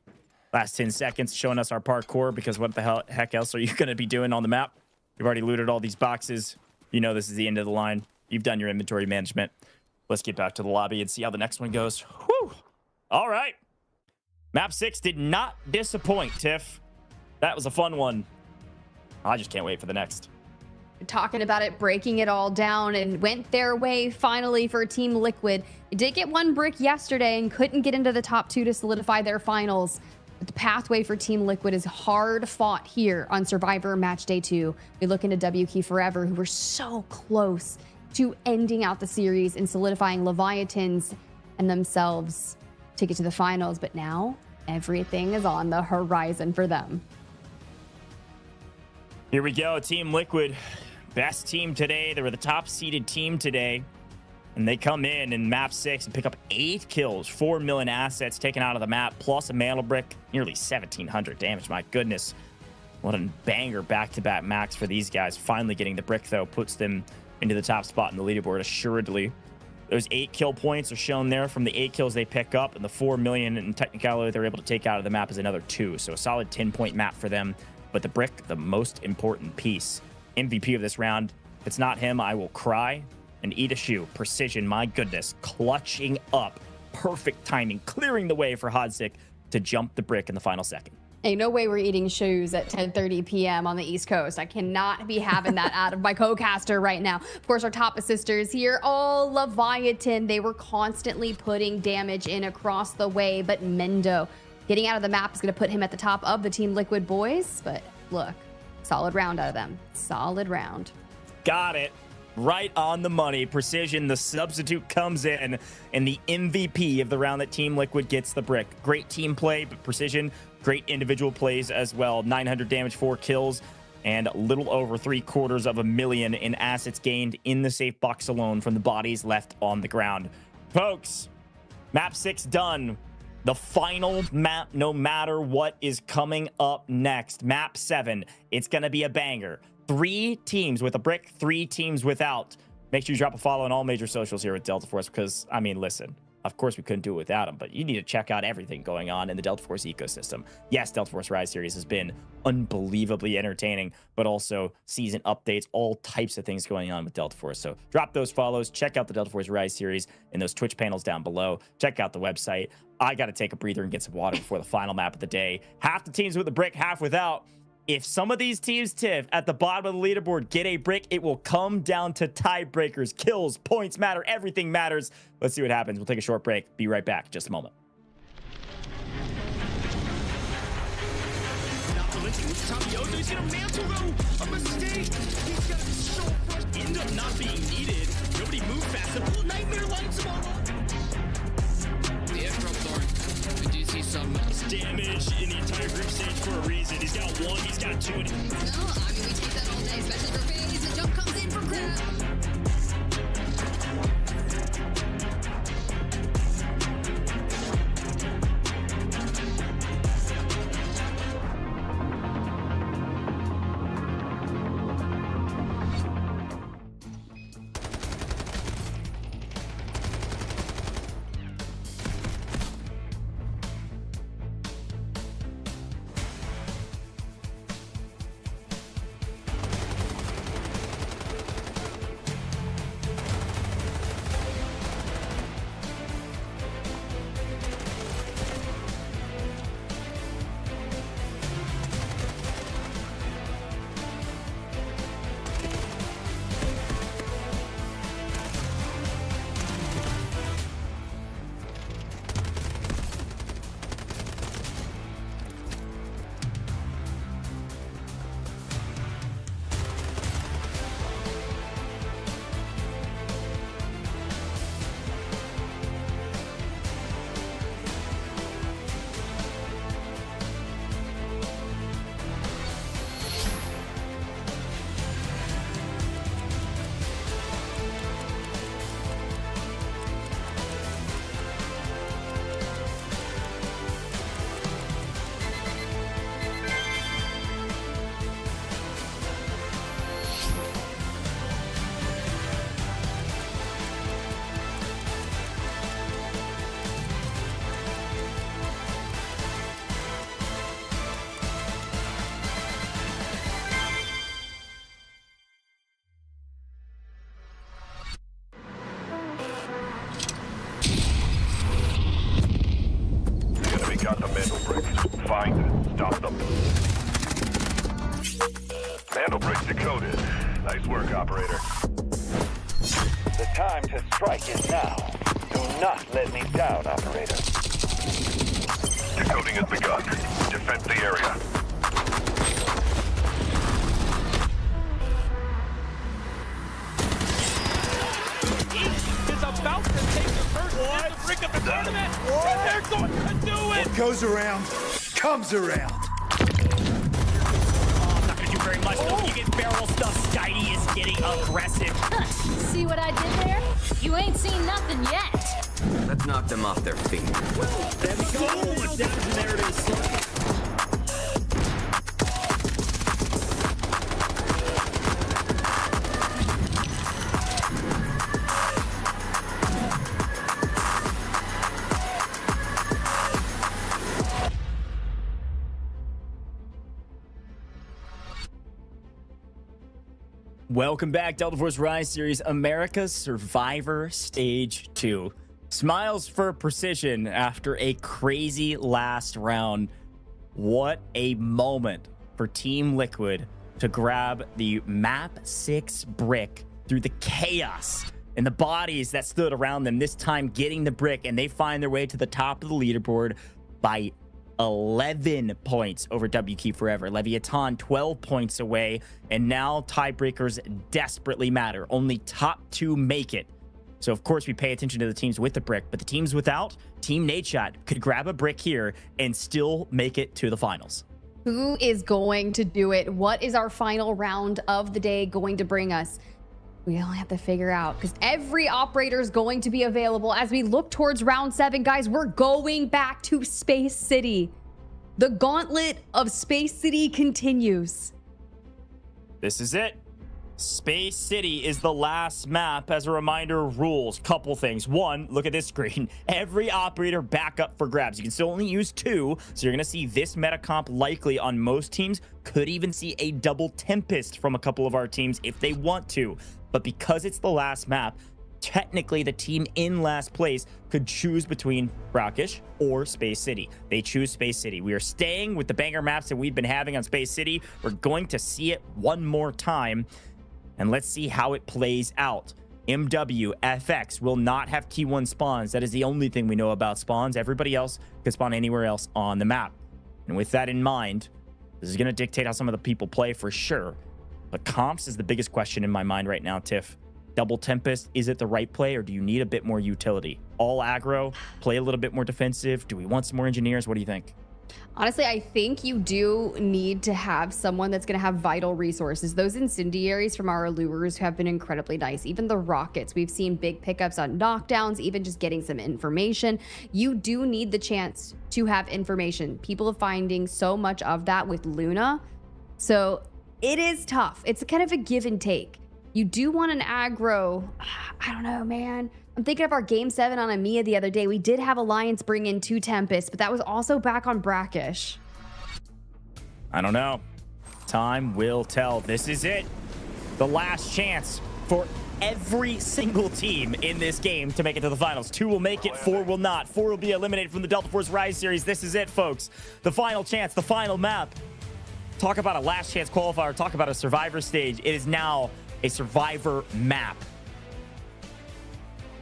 Last 10 seconds showing us our parkour, because what the heck else are you going to be doing on the map? You've already looted all these boxes. You know this is the end of the line. You've done your inventory management. Let's get back to the lobby and see how the next one goes. Whew. All right. Map 6 did not disappoint, Tiff. That was a fun one. I just can't wait for the next. Talking about it, breaking it all down, and went their way finally for Team Liquid. They did get one brick yesterday and couldn't get into the top 2 to solidify their finals. But the pathway for Team Liquid is hard fought here on Survivor Match Day 2. We look into WK Forever, who were so close to ending out the series and solidifying Leviatans and themselves to get to the finals. But now everything is on the horizon for them. Here we go. Team Liquid, best team today. They were the top seeded team today. And they come in map 6 and pick up 8 kills, 4 million assets taken out of the map, plus a mantle brick, nearly 1,700 damage. My goodness. What a banger back-to-back max for these guys. Finally getting the brick, though, puts them into the top spot in the leaderboard, assuredly. Those 8 kill points are shown there from the 8 kills they pick up, and the 4 million in technicality they're able to take out of the map is another 2. So a solid 10-point map for them. But the brick, the most important piece. MVP of this round. If it's not him, I will cry and eat a shoe. Precision, my goodness. Clutching up. Perfect timing. Clearing the way for Hodzik to jump the brick in the final second. Ain't no way we're eating shoes at 10:30 p.m. on the East Coast. I cannot be having that out of my co-caster right now. Of course, our top assisters here, Leviathan. They were constantly putting damage in across the way, but Mendo getting out of the map is going to put him at the top of the Team Liquid boys. But look, solid round out of them. Solid round. Got it. Right on the money. Precision, the substitute, comes in, and the MVP of the round that Team Liquid gets the brick. Great team play, but Precision, great individual plays as well. 900 damage, 4 kills, and a little over 750,000 in assets gained in the safe box alone from the bodies left on the ground. Folks, map 6 done. The final map, no matter what is coming up next. Map 7, it's going to be a banger. 3 teams with a brick, 3 teams without. Make sure you drop a follow on all major socials here with Delta Force, because, I mean, listen, of course we couldn't do it without them, but you need to check out everything going on in the Delta Force ecosystem. Yes, Delta Force Rise series has been unbelievably entertaining, but also season updates, all types of things going on with Delta Force. So drop those follows, check out the Delta Force Rise series in those Twitch panels down below. Check out the website. I got to take a breather and get some water before the final map of the day. Half the teams with a brick, half without. If some of these teams, Tiff, at the bottom of the leaderboard get a brick, it will come down to tiebreakers. Kills, points matter, everything matters. Let's see what happens. We'll take a short break. Be right back in just a moment. He's gonna mantle though. A mistake. He's got to be so fresh. End up not being needed. Nobody moved fast enough. Nightmare lights him all up. The F-Drop Thorn. We do see some damage in the entire group stage for a reason. He's got 1, he's got 2. No, I mean, we take that all day, especially for FaZe. The jump comes in from Crab. Find and stop them. Mandel Brick decoded. Nice work, operator. The time to strike is now. Do not let me down, operator. Decoding has begun. Defend the area. Is about to take the first hit to brick of the tournament, and they're going to do it! What goes around, comes around. Oh, not gonna do very much though. You get barrel stuff. Skydie is getting aggressive. See what I did there? You ain't seen nothing yet. Let's knock them off their feet. There we go. There it is. Welcome back, Delta Force Rise Series, America's Survivor Stage 2. Smiles for precision after a crazy last round. What a moment for Team Liquid to grab the map 6 brick through the chaos and the bodies that stood around them, this time getting the brick, and they find their way to the top of the leaderboard by 11 points over WK Forever. LEVIATAN 12 points away, and now tiebreakers desperately matter. Only top 2 make it. So of course we pay attention to the teams with the brick, but the teams without, Team Nadeshot could grab a brick here and still make it to the finals. Who is going to do it? What is our final round of the day going to bring us? We only have to figure out, because every operator is going to be available as we look towards round 7. Guys, we're going back to Space City. The gauntlet of Space City continues. This is it. Space City is the last map. As a reminder, rules. Couple things. One, look at this screen. Every operator back up for grabs. You can still only use 2, so you're going to see this meta comp likely on most teams. Could even see a double Tempest from a couple of our teams if they want to. But because it's the last map, technically the team in last place could choose between Brakkesh or Space City. They choose Space City. We are staying with the banger maps that we've been having on Space City. We're going to see it one more time, and let's see how it plays out. MW, FX will not have T1 spawns. That is the only thing we know about spawns. Everybody else could spawn anywhere else on the map. And with that in mind, this is going to dictate how some of the people play for sure. But comps is the biggest question in my mind right now, Tiff. Double Tempest, is it the right play, or do you need a bit more utility? All aggro, play a little bit more defensive. Do we want some more engineers? What do you think? Honestly, I think you do need to have someone that's going to have vital resources. Those incendiaries from our allures have been incredibly nice. Even the rockets, we've seen big pickups on knockdowns, even just getting some information. You do need the chance to have information. People are finding so much of that with Luna. So it is tough. It's kind of a give and take. You do want an aggro. I don't know, man. I'm thinking of our game 7 on Amiya the other day. We did have Alliance bring in 2 Tempests, but that was also back on Brakkesh. I don't know. Time will tell. This is it. The last chance for every single team in this game to make it to the finals. 2 will make it, 4 will not. 4 will be eliminated from the Delta Force Rise series. This is it, folks. The final chance, the final map. Talk about a last chance qualifier. Talk about a survivor stage. It is now a survivor map.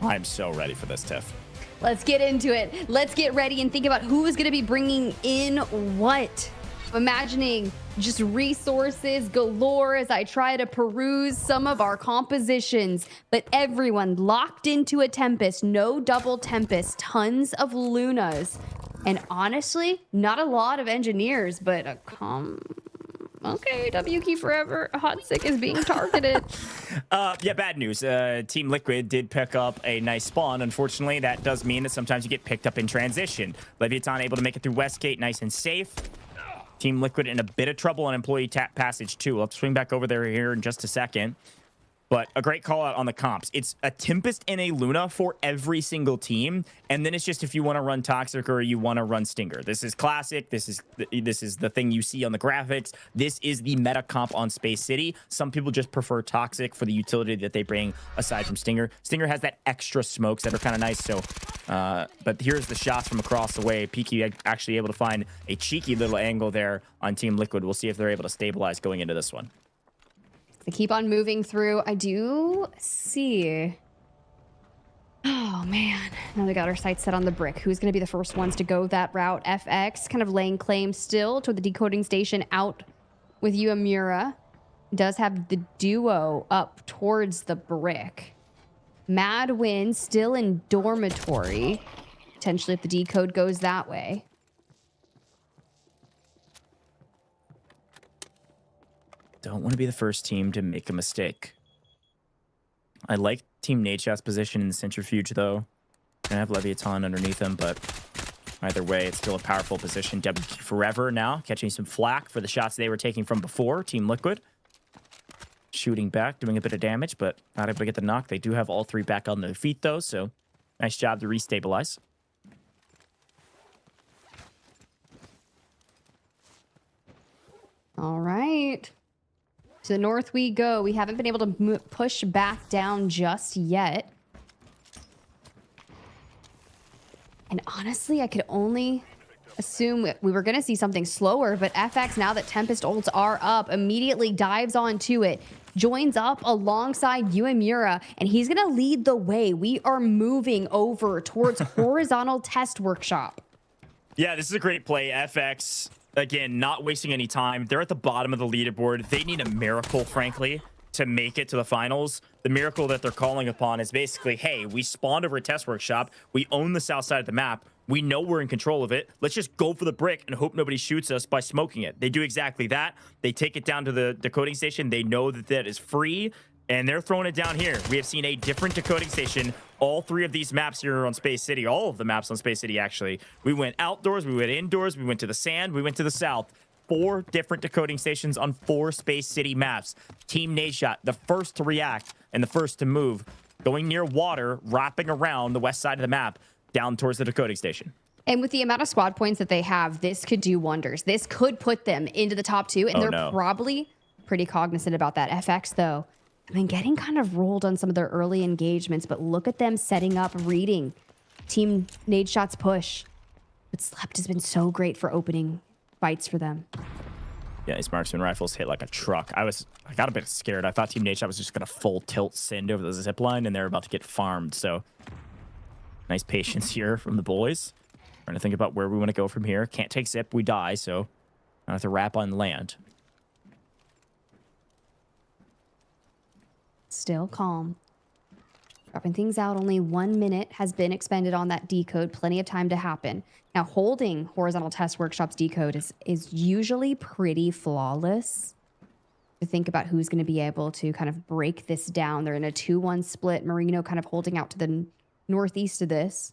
I'm so ready for this, Tiff. Let's get into it. Let's get ready and think about who is going to be bringing in what. I'm imagining just resources galore as I try to peruse some of our compositions. But everyone locked into a Tempest, no double Tempest, tons of Lunas. And honestly, not a lot of engineers, but a okay, WK Forever, Hot Sick is being targeted. Yeah, bad news. Team Liquid did pick up a nice spawn. Unfortunately, that does mean that sometimes you get picked up in transition. LEVIATAN able to make it through Westgate, nice and safe. Team Liquid in a bit of trouble on employee passage too. I'll swing back over there here in just a second. But a great call out on the comps. It's a Tempest and a Luna for every single team. And then it's just if you want to run Toxic or you want to run Stinger. This is classic. This is the thing you see on the graphics. This is the meta comp on Space City. Some people just prefer Toxic for the utility that they bring aside from Stinger. Stinger has that extra smokes that are kind of nice. So, but here's the shots from across the way. PQ actually able to find a cheeky little angle there on Team Liquid. We'll see if they're able to stabilize going into this one. They keep on moving through. I do see. Oh, man. Now they got our sights set on the brick. Who's going to be the first ones to go that route? FX kind of laying claim still to the decoding station out with Uemura. Does have the duo up towards the brick. Madwin still in dormitory. Potentially if the decode goes that way. Don't want to be the first team to make a mistake. I like Team Nadeshot's position in the centrifuge, though. I have Leviathan underneath them, but either way, it's still a powerful position. WQ forever now, catching some flack for the shots they were taking from before. Team Liquid shooting back, doing a bit of damage, but not able to get the knock. They do have all three back on their feet, though, so nice job to restabilize. All right. To the north we go. We haven't been able to push back down just yet. And honestly, I could only assume we were going to see something slower, but FX, now that Tempest ults are up, immediately dives onto it, joins up alongside Uemura, and he's going to lead the way. We are moving over towards Horizontal Test Workshop. Yeah, this is a great play. FX, again, not wasting any time. They're at the bottom of the leaderboard. They need a miracle, frankly, to make it to the finals. The miracle that they're calling upon is basically, hey, we spawned over a test workshop. We own the south side of the map. We know we're in control of it. Let's just go for the brick and hope nobody shoots us by smoking it. They do exactly that. They take it down to the decoding station. They know that that is free, and they're throwing it down here. We have seen a different decoding station. All three of these maps here on Space City, all of the maps on Space City, actually. We went outdoors, we went indoors, we went to the sand, we went to the south. 4 different decoding stations on 4 Space City maps. Team Nadeshot, the first to react and the first to move, going near water, wrapping around the west side of the map, down towards the decoding station. And with the amount of squad points that they have, this could do wonders. This could put them into the top 2, and they're probably pretty cognizant about that. FX, though, I mean, getting kind of rolled on some of their early engagements, but look at them setting up, reading Team Nadeshot's push. But Slept has been so great for opening fights for them. Yeah, these marksman rifles hit like a truck. I got a bit scared. I thought Team Nadeshot was just going to full tilt send over the zip line, and they're about to get farmed. So nice patience here from the boys. Trying to think about where we want to go from here. Can't take zip, we die, so I have to wrap on land. Still calm. Dropping things out. Only 1 minute has been expended on that decode. Plenty of time to happen. Now, holding Horizontal Test Workshop's decode is usually pretty flawless. To think about who's going to be able to kind of break this down. They're in a 2-1 split. Marino kind of holding out to the northeast of this.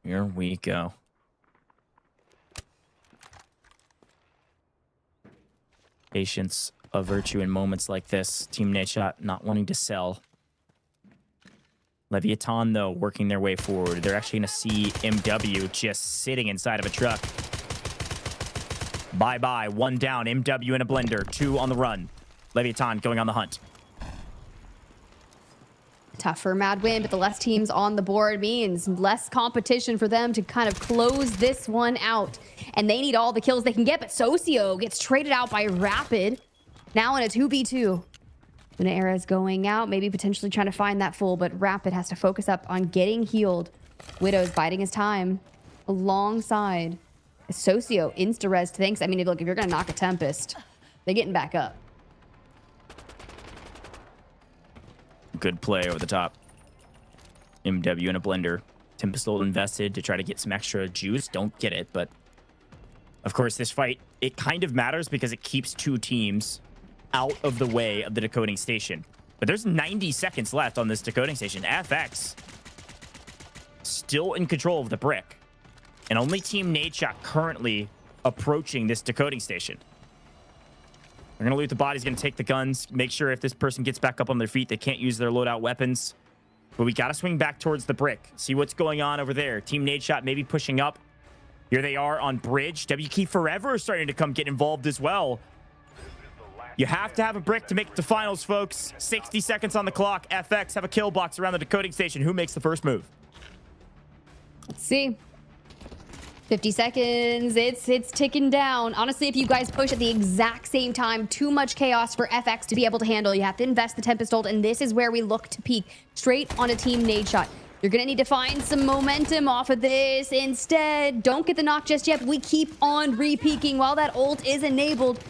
Here we go. Patience, a virtue in moments like this. Team Nadeshot not wanting to sell. Leviathan, though, working their way forward. They're actually going to see MW just sitting inside of a truck. Bye-bye. 1 down. MW in a blender. 2 on the run. Leviathan going on the hunt. Tough for Madwin, but the less teams on the board means less competition for them to kind of close this one out. And they need all the kills they can get, but Socio gets traded out by Rapid. Now in a 2v2. Luna Era is going out, maybe potentially trying to find that full, but Rapid has to focus up on getting healed. Widow's biding his time alongside Socio. Insta-res thinks, I mean, look, if you're going to knock a Tempest, they're getting back up. Good play over the top. MW in a blender. Tempest invested to try to get some extra juice. Don't get it, but of course this fight, it kind of matters because it keeps 2 teams out of the way of the decoding station. But there's 90 seconds left on this decoding station. FX still in control of the brick. And only Team Nadeshot currently approaching this decoding station. They're going to loot the bodies, going to take the guns, make sure if this person gets back up on their feet, they can't use their loadout weapons. But we got to swing back towards the brick. See what's going on over there. Team Nadeshot maybe pushing up. Here they are on bridge. W Key Forever is starting to come get involved as well. You have to have a brick to make it to finals, folks. 60 seconds on the clock. FX have a kill box around the decoding station. Who makes the first move? Let's see. 50 seconds. It's ticking down. Honestly, if you guys push at the exact same time, too much chaos for FX to be able to handle. You have to invest the Tempest ult, and this is where we look to peak straight on a Team Nadeshot. You're going to need to find some momentum off of this. Instead, don't get the knock just yet. We keep on re-peaking while that ult is enabled.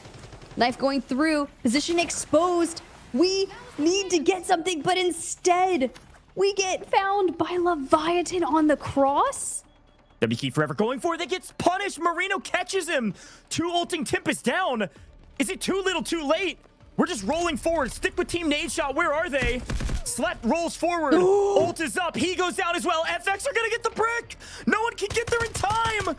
Knife going through. Position exposed. We need to get something, but instead, we get found by Leviathan on the cross. W Key Forever going for it. That gets punished. Marino catches him. 2 ulting Tempest down. Is it too little too late? We're just rolling forward. Stick with Team Nadeshot. Where are they? Slep rolls forward. Ult is up. He goes down as well. FX are going to get the brick. No one can get there in time.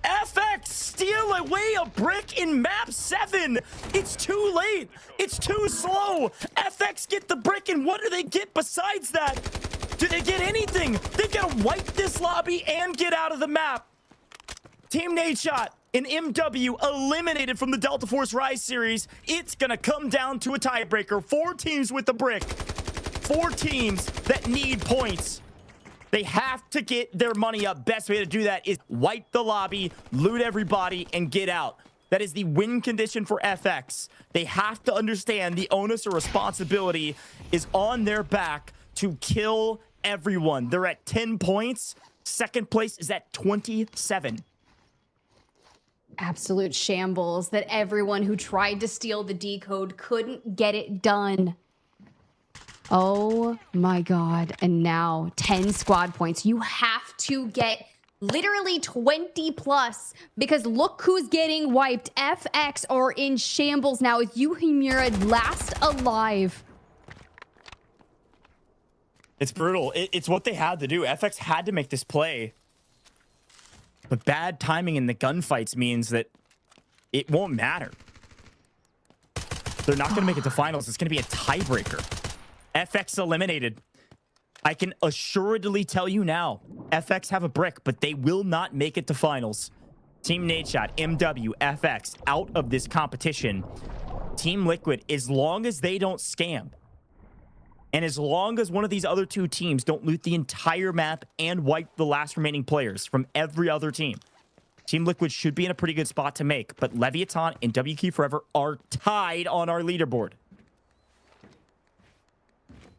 FX steal away a brick in map 7. It's too late. It's too slow. FX get the brick, and what do they get besides that? Do they get anything? They've got to wipe this lobby and get out of the map. Team Nadeshot and MW eliminated from the Delta Force Rise series. It's going to come down to a tiebreaker. 4 teams with the brick. 4 teams that need points. They have to get their money up. Best way to do that is wipe the lobby, loot everybody, and get out. That is the win condition for FX. They have to understand the onus or responsibility is on their back to kill everyone. They're at 10 points. Second place is at 27. Absolute shambles that everyone who tried to steal the decode couldn't get it done. Oh my God. And now 10 squad points. You have to get literally 20 plus because look who's getting wiped. FX are in shambles now with Yuhimura last alive. It's brutal. It's what they had to do. FX had to make this play. But bad timing in the gunfights means that it won't matter. They're not going to make it to finals. It's going to be a tiebreaker. FX eliminated. I can assuredly tell you now, FX have a brick, but they will not make it to finals. Team Nadeshot, MW, FX out of this competition. Team Liquid, as long as they don't scam, and as long as one of these other 2 teams don't loot the entire map and wipe the last remaining players from every other team, Team Liquid should be in a pretty good spot to make. But Leviathan and W Key Forever are tied on our leaderboard.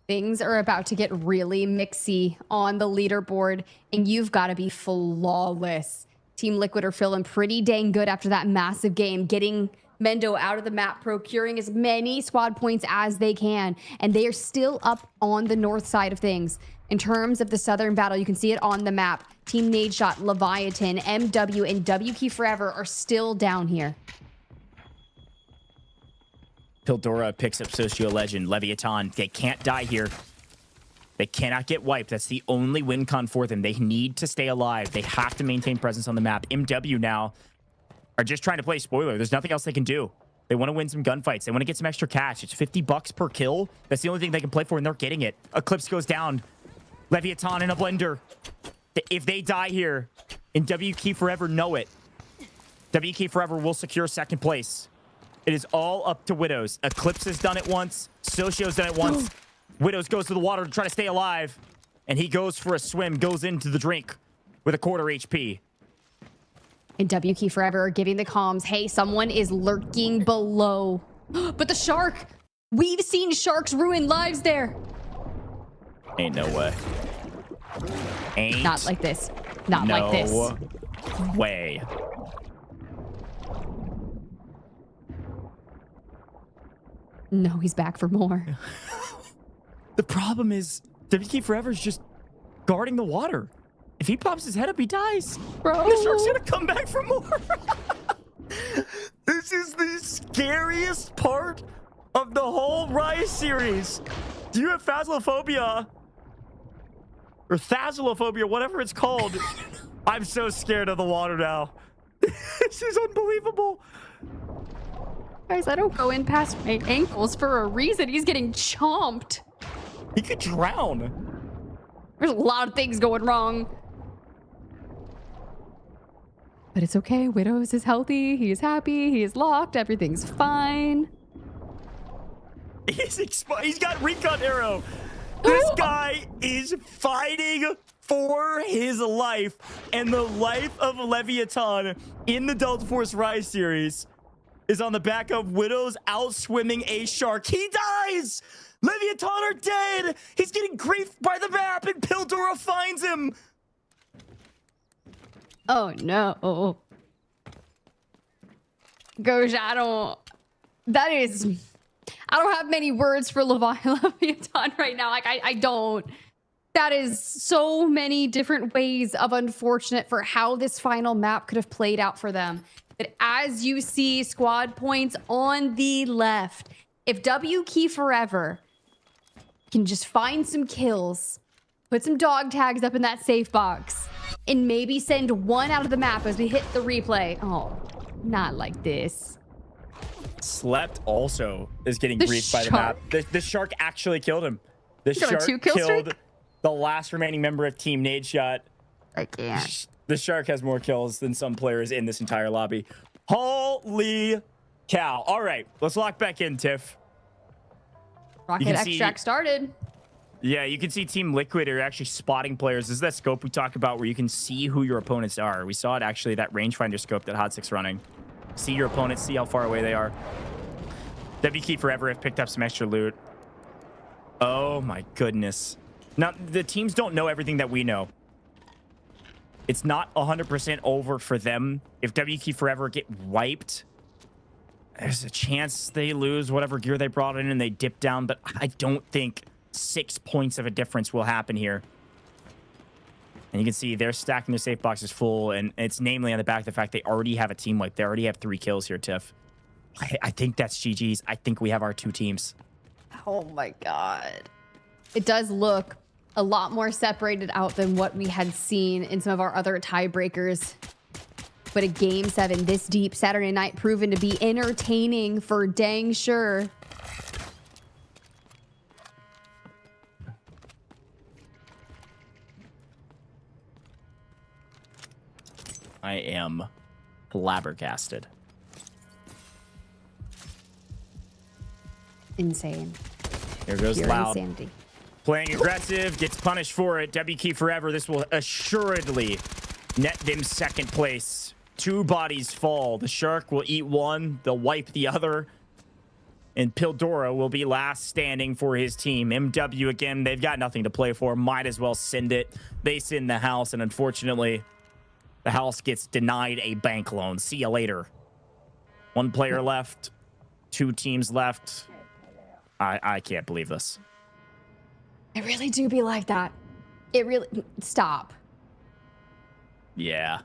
Things are about to get really mixy on the leaderboard, and you've got to be flawless. Team Liquid are feeling pretty dang good after that massive game, getting Mendo out of the map, procuring as many squad points as they can, and they are still up on the north side of things. In terms of the southern battle, you can see it on the map. Team Nadeshot, Leviathan, MW, and W Key Forever are still down here. Pildora picks up Socio Legend. Leviathan, they can't die here. They cannot get wiped. That's the only win con for them. They need to stay alive. They have to maintain presence on the map. MW now are just trying to play spoiler. There's nothing else they can do. They want to win some gunfights. They want to get some extra cash. It's $50 per kill. That's the only thing they can play for, and they're getting it. Eclipse goes down. Leviathan in a blender. If they die here, and W Key Forever know it, W Key Forever will secure second place. It is all up to Widows. Eclipse has done it once. Socio's done it once. Widows goes to the water to try to stay alive. And he goes for a swim, goes into the drink with a quarter HP. And W Key Forever are giving the comms, hey, someone is lurking below. But the shark! We've seen sharks ruin lives there. Ain't no way. Ain't Not like this. Not no like this. way. No, he's back for more. The problem is W Key Forever is just guarding the water. If he pops his head up, he dies. Bro. The shark's gonna come back for more. This is the scariest part of the whole Rise series. Do you have phasmophobia? Or thasalophobia, whatever it's called. I'm so scared of the water now. This is unbelievable. Guys, I don't go in past my ankles for a reason. He's getting chomped. He could drown. There's a lot of things going wrong. But it's okay. Widows is healthy. He is happy. He is locked. Everything's fine. He's got recon arrow. This guy is fighting for his life and the life of Leviathan in the Delta Force Rise series is on the back of Widows outswimming a shark. He dies! Leviathan are dead! He's getting griefed by the map and Pildora finds him! Oh no. Gosh, I don't have many words for Leviathan right now. Like, I don't. That is so many different ways of unfortunate for how this final map could have played out for them. But as you see, squad points on the left. If W Key Forever can just find some kills, put some dog tags up in that safe box, and maybe send one out of the map as we hit the replay. Oh, not like this. Slept also is getting griefed by the map. The shark actually killed him. The shark killed the last remaining member of Team Nadeshot. I can't. The shark has more kills than some players in this entire lobby. Holy cow. All right, let's lock back in, Tiff. Rocket extract started. Yeah, you can see Team Liquid are actually spotting players. This is that scope we talk about where you can see who your opponents are. We saw it actually, that rangefinder scope that Hot6 running. See your opponents, see how far away they are. W Key Forever have picked up some extra loot. Oh my goodness. Now, the teams don't know everything that we know. It's not 100% over for them. If W Key Forever get wiped, there's a chance they lose whatever gear they brought in and they dip down, but I don't think 6 points of a difference will happen here. And you can see they're stacking their safe boxes full, and it's namely on the back of the fact they already have a team wipe. They already have 3 kills here, Tiff. I think that's GG's. I think we have our 2 teams. Oh my god. It does look a lot more separated out than what we had seen in some of our other tiebreakers. But a game 7 this deep Saturday night proven to be entertaining for dang sure. I am flabbergasted. Insane. Here goes Pure Loud. Insanity. Playing aggressive, gets punished for it. W Key Forever. This will assuredly net them second place. 2 bodies fall. The shark will eat one. They'll wipe the other. And Pildora will be last standing for his team. MW, again, they've got nothing to play for. Might as well send it. They send the house, and unfortunately, the house gets denied a bank loan. See you later. 1 player left. 2 teams left. I can't believe this. It really do be like that. It really... Stop. Yeah.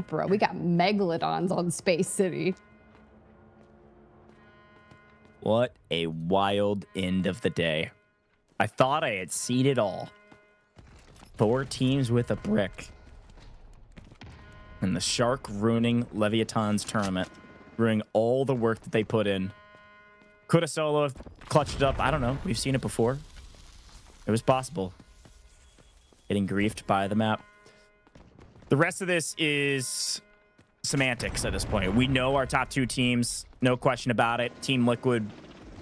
Bro, we got megalodons on Space City. What a wild end of the day. I thought I had seen it all. 4 teams with a brick. And the shark ruining Leviatan's tournament. Ruining all the work that they put in. Could have solo clutched it up. I don't know. We've seen it before. It was possible. Getting griefed by the map. The rest of this is semantics at this point. We know our top 2 teams. No question about it. Team Liquid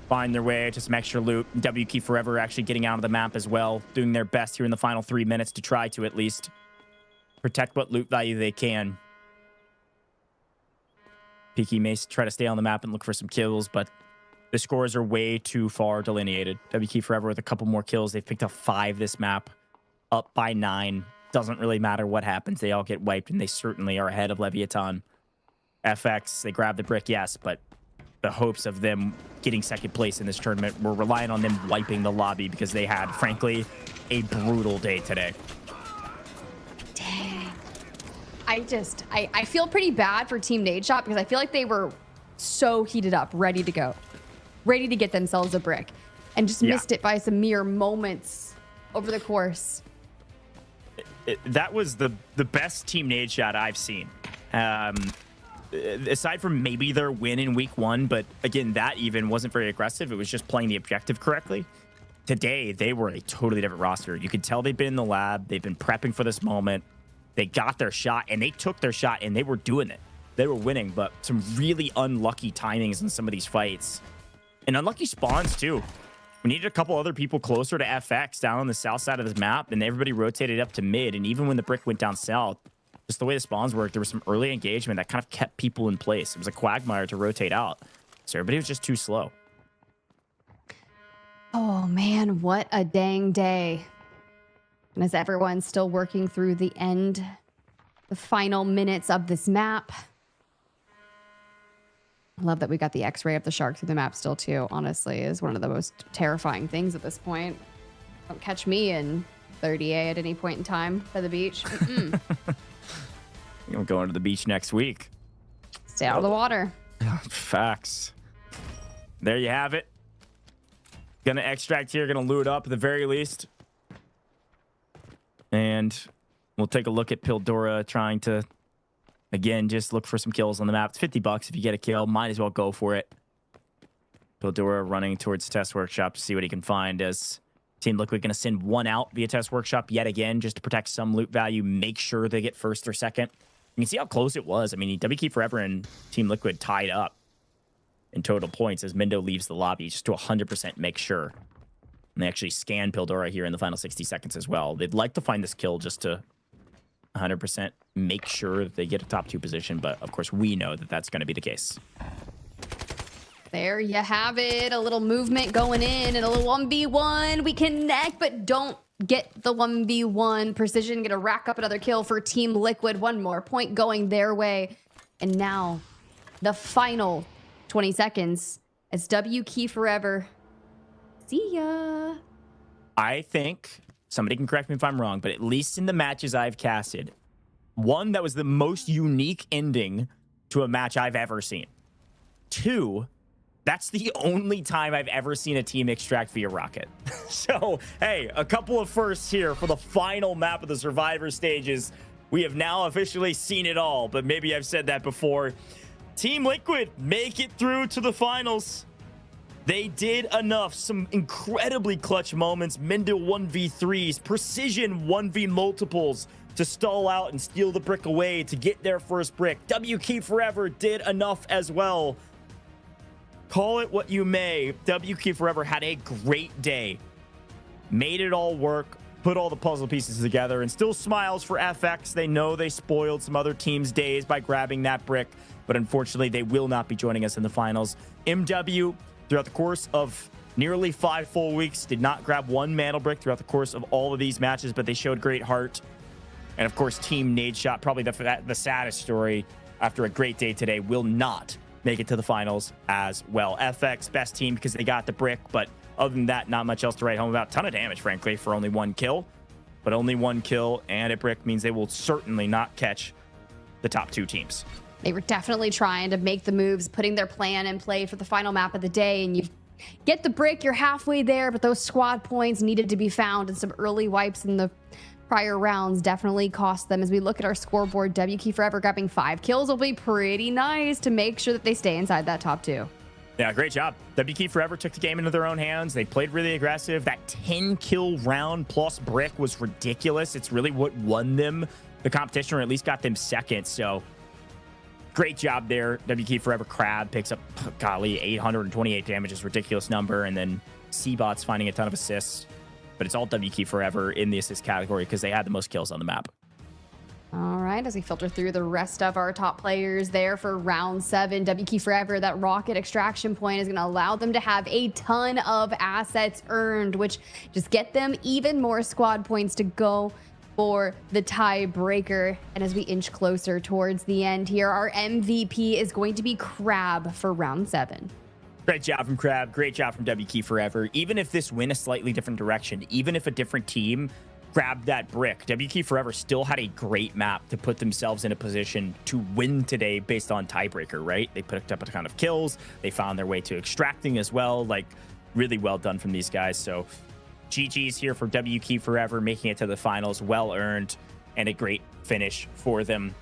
find their way to some extra loot. W Key Forever actually getting out of the map as well. Doing their best here in the final 3 minutes to try to at least protect what loot value they can. Peaky may try to stay on the map and look for some kills, but the scores are way too far delineated. W Key Forever with a couple more kills. They've picked up 5 this map. Up by 9. Doesn't really matter what happens. They all get wiped, and they certainly are ahead of Leviathan. FX, they grab the brick, yes, but the hopes of them getting second place in this tournament were relying on them wiping the lobby because they had, frankly, a brutal day today. Dang. I feel pretty bad for Team Nadeshot because I feel like they were so heated up, ready to go. Ready to get themselves a brick. And just missed it by some mere moments over the course. that was the best Team Nadeshot I've seen. Aside from maybe their win in week 1, but again, that even wasn't very aggressive. It was just playing the objective correctly. Today, they were a totally different roster. You could tell they've been in the lab. They've been prepping for this moment. They got their shot, and they took their shot, and they were doing it. They were winning, but some really unlucky timings in some of these fights. And unlucky spawns, too. We needed a couple other people closer to FX down on the south side of the map, and everybody rotated up to mid. And even when the brick went down south, just the way the spawns worked, there was some early engagement that kind of kept people in place. It was a quagmire to rotate out. So everybody was just too slow. Oh, man, what a dang day. And as everyone's still working through the final minutes of this map. I love that we got the x-ray of the shark through the map still, too. Honestly, is one of the most terrifying things at this point. Don't catch me in 30A at any point in time by the beach. I'm going to the beach next week. Stay out of the water. Facts. There you have it. Gonna extract here, gonna loot up at the very least. And we'll take a look at Pildora trying to, again, just look for some kills on the map. It's $50 if you get a kill. Might as well go for it. Pildora running towards Test Workshop to see what he can find as Team Liquid going to send one out via Test Workshop yet again just to protect some loot value, make sure they get first or second. You can see how close it was. I mean, WK Forever and Team Liquid tied up in total points as Mindo leaves the lobby just to 100% make sure. And they actually scan Pildora here in the final 60 seconds as well. They'd like to find this kill just to 100% make sure that they get a top 2 position, but of course we know that that's going to be the case. There you have it. A little movement going in and a little 1v1. We connect, but don't get the 1v1. Precision gonna rack up another kill for Team Liquid. One more point going their way. And now the final 20 seconds as WK Forever. See ya. I think, somebody can correct me if I'm wrong, but at least in the matches I've casted, one, that was the most unique ending to a match I've ever seen. 2, that's the only time I've ever seen a team extract via rocket. So, hey, a couple of firsts here for the final map of the Survivor stages. We have now officially seen it all, but maybe I've said that before. Team Liquid make it through to the finals. They did enough. Some incredibly clutch moments. Mindo 1v3s, Precision 1v multiples to stall out and steal the brick away to get their first brick. WK Forever did enough as well. Call it what you may. WK Forever had a great day. Made it all work. Put all the puzzle pieces together and still smiles for FX. They know they spoiled some other teams' days by grabbing that brick, but unfortunately they will not be joining us in the finals. MW, throughout the course of nearly 5 full weeks, did not grab one mantle brick throughout the course of all of these matches, but they showed great heart. And of course, Team Nadeshot, probably the saddest story after a great day today, will not make it to the finals as well. FX, best team because they got the brick, but other than that, not much else to write home about. Ton of damage, frankly, for only 1 kill. But only 1 kill and a brick means they will certainly not catch the top 2 teams. They were definitely trying to make the moves, putting their plan in play for the final map of the day. And you get the brick, you're halfway there, but those squad points needed to be found. And some early wipes in the prior rounds definitely cost them. As we look at our scoreboard, WK Forever grabbing 5 kills will be pretty nice to make sure that they stay inside that top 2. Yeah, great job. WK Forever took the game into their own hands. They played really aggressive. That 10-kill round plus brick was ridiculous. It's really what won them the competition, or at least got them second. So great job there. WK Forever Crab picks up, golly, 828 damage is a ridiculous number. And then Seabot's finding a ton of assists. But it's all WK Forever in the assist category because they had the most kills on the map. All right, as we filter through the rest of our top players there for round 7, WK Forever, that rocket extraction point is going to allow them to have a ton of assets earned, which just get them even more squad points to go for the tiebreaker. And as we inch closer towards the end here, our MVP is going to be Crab for round 7. Great job from Crab. Great job from WK Forever. Even if this went a slightly different direction, even if a different team grabbed that brick, WK Forever still had a great map to put themselves in a position to win today based on tiebreaker, right? They picked up a ton of kills. They found their way to extracting as well. Like, really well done from these guys. So GG's here for WK Forever, making it to the finals. Well earned and a great finish for them.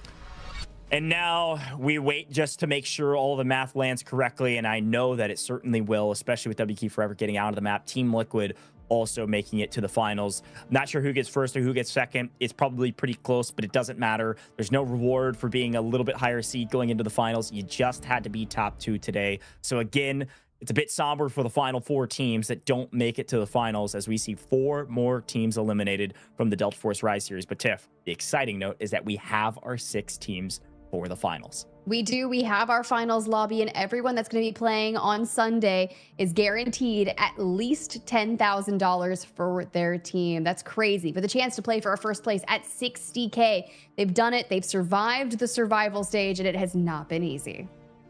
And now we wait just to make sure all the math lands correctly, and I know that it certainly will, especially with WK Forever getting out of the map. Team Liquid also making it to the finals. Not sure who gets first or who gets second. It's probably pretty close, but it doesn't matter. There's no reward for being a little bit higher seed going into the finals. You just had to be top 2 today. So again, it's a bit somber for the final 4 teams that don't make it to the finals, as we see 4 more teams eliminated from the Delta Force Rise series. But Tiff, the exciting note is that we have our 6 teams for the finals. We do. We have our finals lobby, and everyone that's going to be playing on Sunday is guaranteed at least $10,000 for their team. That's crazy. For the chance to play for our first place at 60K. They've done it. They've survived the survival stage, and it has not been easy.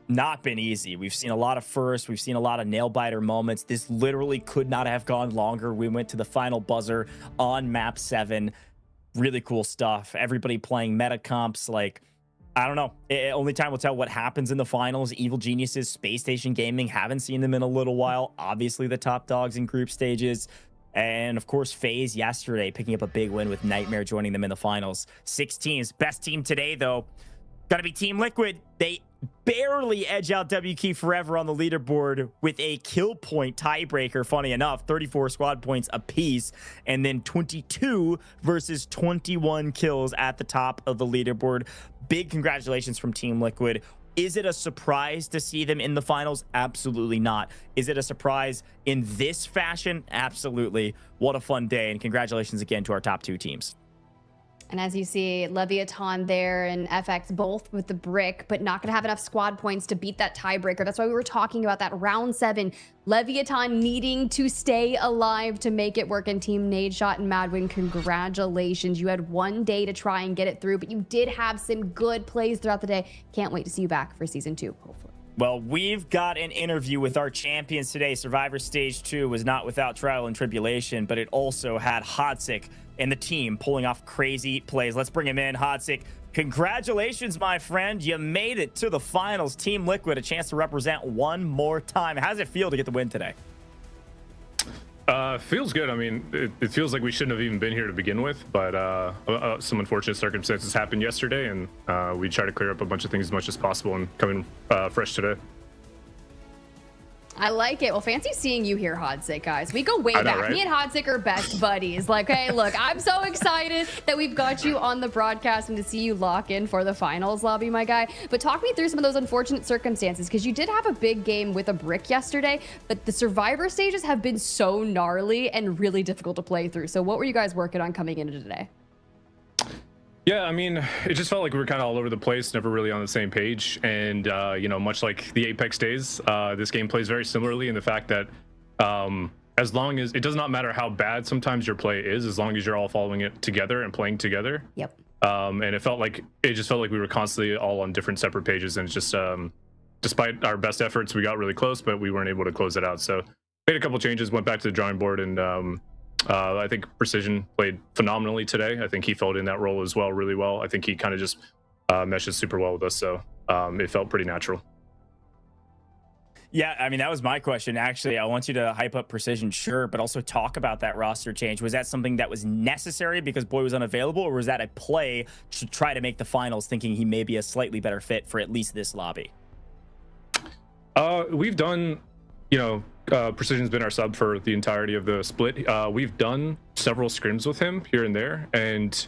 Not been easy. We've seen a lot of firsts. We've seen a lot of nail-biter moments. This literally could not have gone longer. We went to the final buzzer on map 7. Really cool stuff. Everybody playing meta comps. Like, I don't know. Only time will tell what happens in the finals. Evil Geniuses, Space Station Gaming, haven't seen them in a little while. Obviously, the top dogs in group stages. And of course, FaZe yesterday picking up a big win with Nightmare joining them in the finals. 6 teams. Best team today, though, gotta be Team Liquid. They barely edge out WK Forever on the leaderboard with a kill point tiebreaker, funny enough, 34 squad points apiece, and then 22 versus 21 kills at the top of the leaderboard. Big congratulations from Team Liquid. Is it a surprise to see them in the finals? Absolutely not. Is it a surprise in this fashion? Absolutely. What a fun day, and congratulations again to our top 2 teams. And as you see, LEVIATAN there and FX both with the brick, but not going to have enough squad points to beat that tiebreaker. That's why we were talking about that round 7. LEVIATAN needing to stay alive to make it work. And Team Nadeshot and Madwin, congratulations. You had one day to try and get it through, but you did have some good plays throughout the day. Can't wait to see you back for Season 2, hopefully. Well, we've got an interview with our champions today. Survivor Stage 2 was not without trial and tribulation, but it also had Hodzik and the team pulling off crazy plays. Let's bring him in. Hodzik, congratulations, my friend. You made it to the finals. Team Liquid, a chance to represent one more time. How does it feel to get the win today? Feels good. I mean, it feels like we shouldn't have even been here to begin with, but some unfortunate circumstances happened yesterday, and we try to clear up a bunch of things as much as possible and come in fresh today. I like it. Well, fancy seeing you here, Hodzik, guys. We go way back. Right? Me and Hodzik are best buddies. Like, hey, look, I'm so excited that we've got you on the broadcast and to see you lock in for the finals lobby, my guy. But talk me through some of those unfortunate circumstances, because you did have a big game with a brick yesterday, but the survivor stages have been so gnarly and really difficult to play through. So what were you guys working on coming into today? Yeah, I mean, it just felt like we were kind of all over the place, never really on the same page. And, you know, much like the Apex days, this game plays very similarly in the fact that as long as it does not matter how bad sometimes your play is, as long as you're all following it together and playing together. Yep. And it just felt like we were constantly all on different separate pages. And it's just, despite our best efforts, we got really close, but we weren't able to close it out. So made a couple changes, went back to the drawing board, and I think Precision played phenomenally today. I think he filled in that role as well really well. I think he kind of just meshes super well with us, so it felt pretty natural. Yeah, I mean, that was my question. Actually, I want you to hype up Precision, sure, but also talk about that roster change. Was that something that was necessary because Boy was unavailable, or was that a play to try to make the finals, thinking he may be a slightly better fit for at least this lobby? We've done, you know, Precision's been our sub for the entirety of the split. We've done several scrims with him here and there, and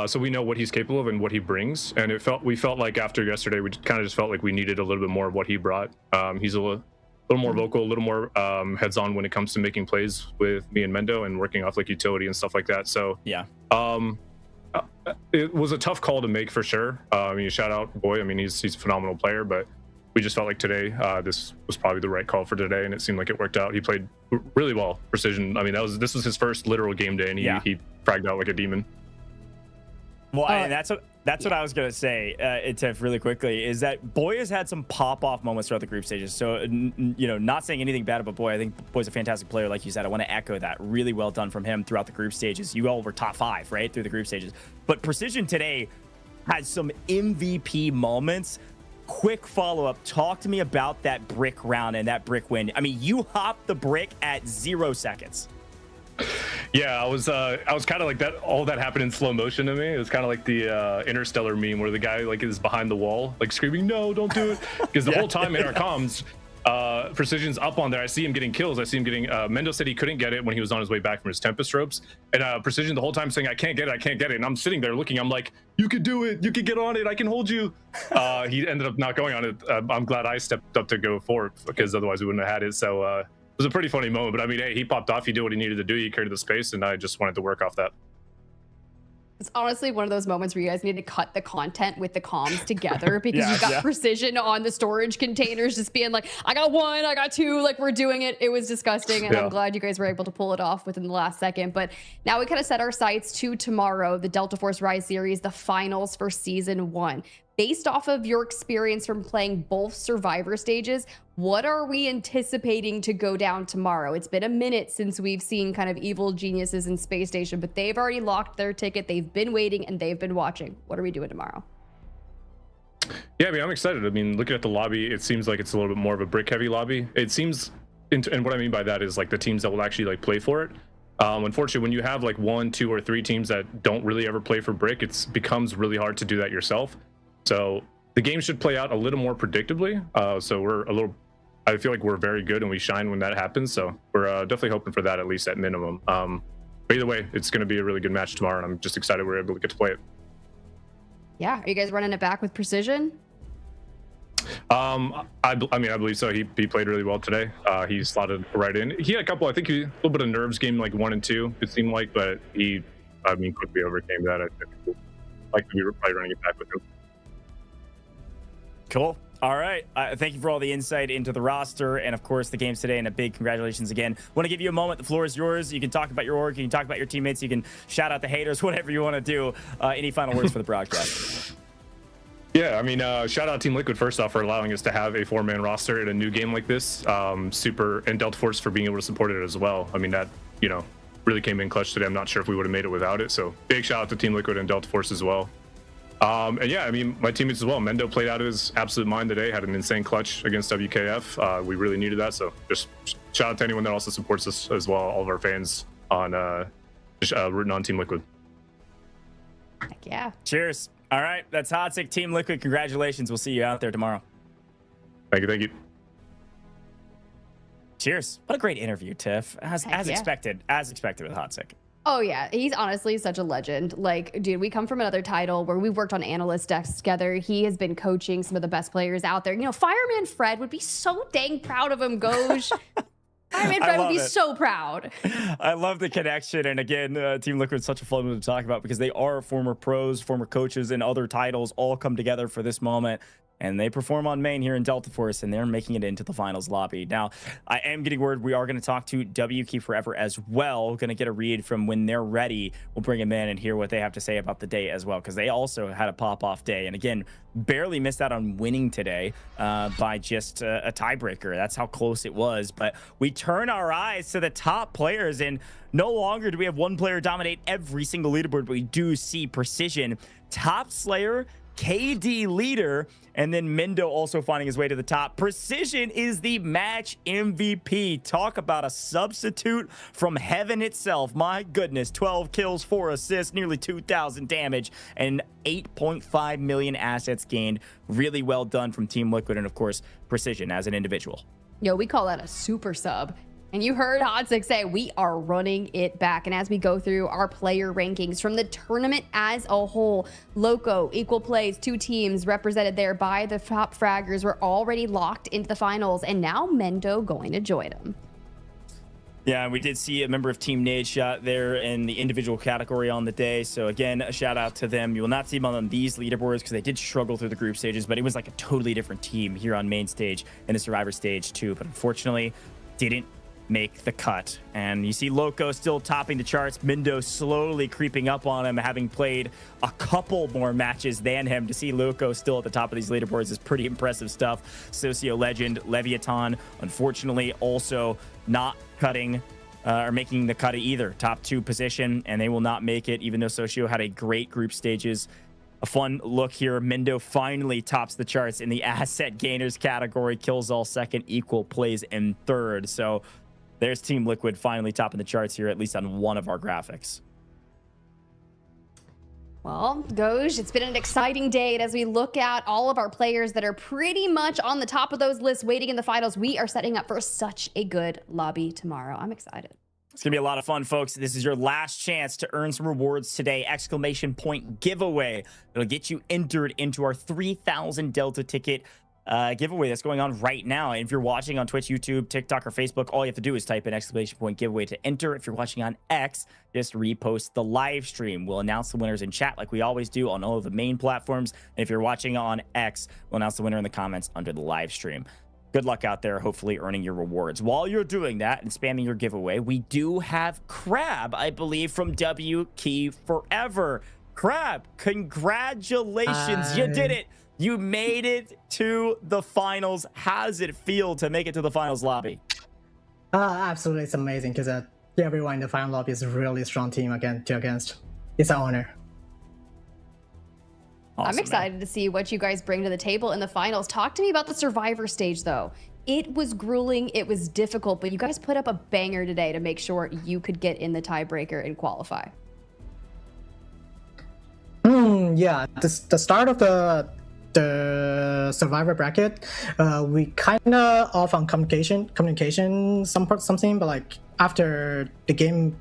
so we know what he's capable of and what he brings. And we felt like after yesterday, we kind of just felt like we needed a little bit more of what he brought. He's a little more vocal, a little more heads-on when it comes to making plays with me and Mendo and working off like utility and stuff like that. So yeah, it was a tough call to make for sure. I mean, shout out Boy. I mean, he's a phenomenal player, but we just felt like today this was probably the right call for today, and it seemed like it worked out. He played really well. Precision, I mean, this was his first literal game day, and he fragged out like a demon. Well, and that's what I was gonna say, Tiff, really quickly, is that Boy has had some pop-off moments throughout the group stages. So, you know, not saying anything bad about Boy. I think Boy's a fantastic player, like you said. I want to echo that. Really well done from him throughout the group stages. You all were top 5, right, through the group stages. But Precision today had some MVP moments. Quick follow-up. Talk to me about that brick round and that brick win. I mean, you hopped the brick at 0 seconds. Yeah, I was kind of like that. All that happened in slow motion to me. It was kind of like the Interstellar meme where the guy like is behind the wall, like screaming, "No, don't do it!" Because the whole time in our comms, Precision's up on there. I see him getting kills. I see him getting. Mendo said he couldn't get it when he was on his way back from his Tempest ropes, and Precision the whole time saying, "I can't get it, I can't get it." And I'm sitting there looking. I'm like, "You could do it. You could get on it. I can hold you." He ended up not going on it. I'm glad I stepped up to go for it because otherwise we wouldn't have had it. So it was a pretty funny moment. But I mean, hey, he popped off. He did what he needed to do. He carried the space, and I just wanted to work off that. It's honestly one of those moments where you guys need to cut the content with the comms together because you've got Precision on the storage containers just being like, I got one, I got two, like we're doing it. It was disgusting. And I'm glad you guys were able to pull it off within the last second. But now we kind of set our sights to tomorrow, the Delta Force Rise series, the finals for season 1. Based off of your experience from playing both survivor stages, what are we anticipating to go down tomorrow? It's been a minute since we've seen kind of evil geniuses in Space Station, but they've already locked their ticket. They've been waiting and they've been watching. What are we doing tomorrow? Yeah, I mean, I'm excited. I mean, looking at the lobby, it seems like it's a little bit more of a brick-heavy lobby. It seems, and what I mean by that is like the teams that will actually like play for it. Unfortunately, when you have like 1, 2, or 3 teams that don't really ever play for brick, it becomes really hard to do that yourself. So the game should play out a little more predictably. So I feel like we're very good and we shine when that happens. So we're definitely hoping for that, at least at minimum. But either way, it's going to be a really good match tomorrow, and I'm just excited we're able to get to play it. Yeah, are you guys running it back with Precision? I believe so. He played really well today. He slotted right in. He had a couple, I think, a little bit of nerves game like 1 and 2, it seemed like, but he, quickly overcame that. I think we'd like to be probably running it back with him. Cool. All right. Thank you for all the insight into the roster and, of course, the games today. And a big congratulations again. Want to give you a moment. The floor is yours. You can talk about your org. You can talk about your teammates. You can shout out the haters, whatever you want to do. Any final words for the broadcast? Yeah, I mean, shout out Team Liquid first off for allowing us to have a 4-man roster in a new game like this. And Delta Force for being able to support it as well. I mean, that, really came in clutch today. I'm not sure if we would have made it without it. So big shout out to Team Liquid and Delta Force as well. And yeah, I mean, my teammates as well. Mendo played out of his absolute mind today, had an insane clutch against WKF. We really needed that. So just shout out to anyone that also supports us as well, all of our fans on rooting on Team Liquid. Heck yeah. Cheers. All right, that's Hotsick, Team Liquid. Congratulations. We'll see you out there tomorrow. Thank you. Cheers. What a great interview, Tiff. As expected with Hotsick. Oh yeah, he's honestly such a legend. Like, dude, we come from another title where we've worked on analyst desks together. He has been coaching some of the best players out there. Fireman Fred would be so dang proud of him, Goj. Fireman Fred would be so proud. I love the connection. And again, Team Liquid is such a fun one to talk about because they are former pros, former coaches, and other titles all come together for this moment. And they perform on main here in Delta Force, and they're making it into the finals lobby. Now, I am getting word we are going to talk to W Keep Forever as well. Going to get a read from when they're ready. We'll bring them in and hear what they have to say about the day as well, because they also had a pop-off day. And again, barely missed out on winning today by just a tiebreaker. That's how close it was. But we turn our eyes to the top players, and no longer do we have one player dominate every single leaderboard, but we do see Precision, Top Slayer, KD leader, and then Mendo also finding his way to the top. Precision is the match MVP. Talk about a substitute from heaven itself. My goodness, 12 kills, 4 assists, nearly 2,000 damage, and 8.5 million assets gained. Really well done from Team Liquid, and of course, Precision as an individual. Yo, we call that a super sub. And you heard Hotsick say we are running it back. And as we go through our player rankings from the tournament as a whole, Loco, Equal Plays, 2 teams represented there by the top fraggers were already locked into the finals. And now Mendo going to join them. Yeah, we did see a member of Team Nadeshot there in the individual category on the day. So again, a shout out to them. You will not see them on these leaderboards because they did struggle through the group stages, but it was like a totally different team here on main stage and the Survivor stage too. But unfortunately, didn't make the cut. And you see Loco still topping the charts. Mendo slowly creeping up on him, having played a couple more matches than him. To see Loco still at the top of these leaderboards is pretty impressive stuff. Socio legend LEVIATAN, unfortunately, also not cutting or making the cut either. Top 2 position, and they will not make it, even though Socio had a great group stages. A fun look here. Mendo finally tops the charts in the asset gainers category. Kills all second, Equal Plays in third. So There's Team Liquid finally topping the charts here, at least on one of our graphics. Well, Goj, it's been an exciting day. And as we look at all of our players that are pretty much on the top of those lists waiting in the finals, we are setting up for such a good lobby tomorrow. I'm excited. It's going to be a lot of fun, folks. This is your last chance to earn some rewards today. Exclamation point giveaway. It'll get you entered into our 3,000 Delta ticket giveaway that's going on right now. And if you're watching on Twitch, YouTube, TikTok, or Facebook, all you have to do is type in exclamation point giveaway to enter. If you're watching on X, just repost the live stream. We'll announce the winners in chat like we always do on all of the main platforms. And if you're watching on X, we'll announce the winner in the comments under the live stream. Good luck out there, hopefully earning your rewards. While you're doing that and spamming your giveaway, we do have Crab, I believe, from W Key Forever. Crab, congratulations. You did it. You made it to the finals. How does it feel to make it to the finals lobby? Absolutely, it's amazing because everyone in the final lobby is a really strong team against. It's an honor. Awesome, I'm excited to see what you guys bring to the table in the finals. Talk to me about the Survivor stage, though. It was grueling, it was difficult, but you guys put up a banger today to make sure you could get in the tiebreaker and qualify. Yeah, the start of the Survivor bracket, we kind of off on communication something, but like after the game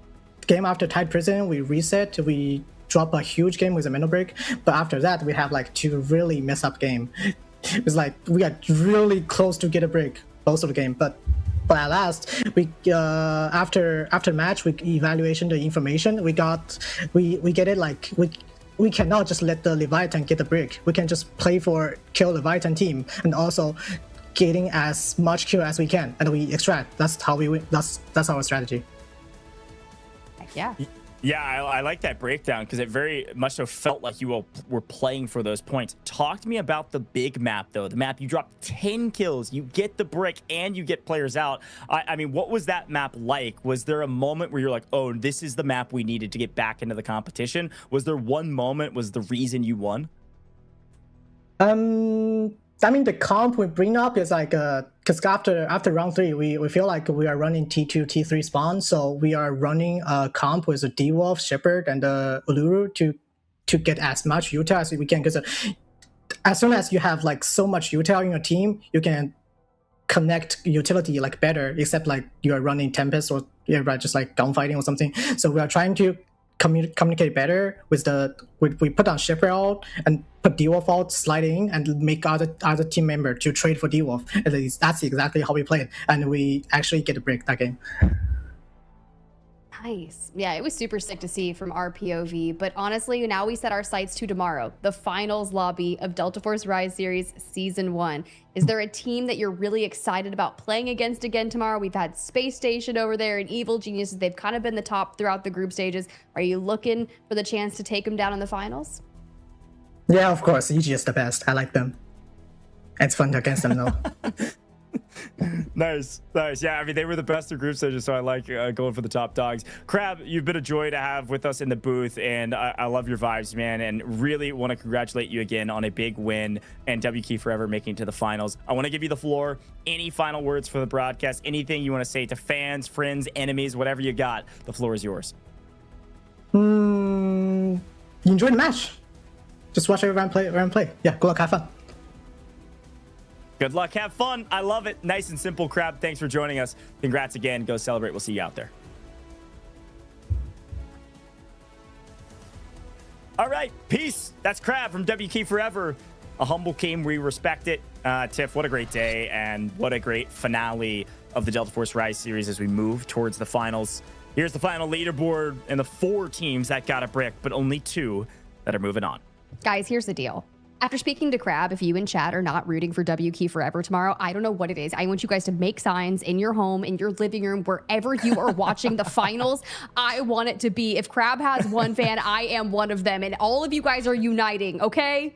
after Tide Prison, we reset, we drop a huge game with a mental break, but after that we have like 2 really mess up game. It was like we got really close to get a break most of the game, but at last we after match we evaluation the information we got, we get it like we cannot just let the Leviathan get the break. We can just play for kill Leviathan team and also getting as much kill as we can, and we extract. That's how we win. That's our strategy. Heck yeah. Yeah, I like that breakdown because it very much so felt like you were playing for those points. Talk to me about the big map, though. The map, you drop 10 kills, you get the brick, and you get players out. I mean, what was that map like? Was there a moment where you're like, oh, this is the map we needed to get back into the competition? Was there one moment, was the reason you won? I mean, the comp we bring up is like, because after round 3, we feel like we are running T2, T3 spawn, so we are running a comp with a D-Wolf, Shepherd, and Uluru to get as much util as we can, because as soon as you have like so much util in your team, you can connect utility like better, except like you are running Tempest or just like gunfighting or something. So we are trying to communicate better with we put on Shepherd out and put D-Wolf out, slide in, and make other team member to trade for D-Wolf. That's exactly how we play it, and we actually get a break that game. Nice. Yeah, it was super sick to see from our POV, but honestly, now we set our sights to tomorrow, the finals lobby of Delta Force Rise Series Season 1. Is there a team that you're really excited about playing against again tomorrow? We've had Space Station over there and Evil Geniuses. They've kind of been the top throughout the group stages. Are you looking for the chance to take them down in the finals? Yeah, of course. EG is the best. I like them. It's fun against them, though. Nice. Yeah, I mean, they were the best of group stages, so I like going for the top dogs. Crab, you've been a joy to have with us in the booth, and I love your vibes, man, and really want to congratulate you again on a big win and W Key Forever making it to the finals. I want to give you the floor. Any final words for the broadcast? Anything you want to say to fans, friends, enemies, whatever you got, the floor is yours. You enjoyed the match. Just watch everyone play. Yeah, good luck, have fun. Good luck, have fun. I love it. Nice and simple, Crab. Thanks for joining us. Congrats again. Go celebrate. We'll see you out there. All right, peace. That's Crab from W Key Forever. A humble team. We respect it. Tiff, what a great day, and what a great finale of the Delta Force Rise series as we move towards the finals. Here's the final leaderboard and the 4 teams that got a brick, but only 2 that are moving on. Guys, here's the deal. After speaking to Crab, if you in chat are not rooting for W Key Forever tomorrow, I don't know what it is. I want you guys to make signs in your home, in your living room, wherever you are watching the finals. I want it to be, if Crab has one fan, I am one of them, and all of you guys are uniting, okay?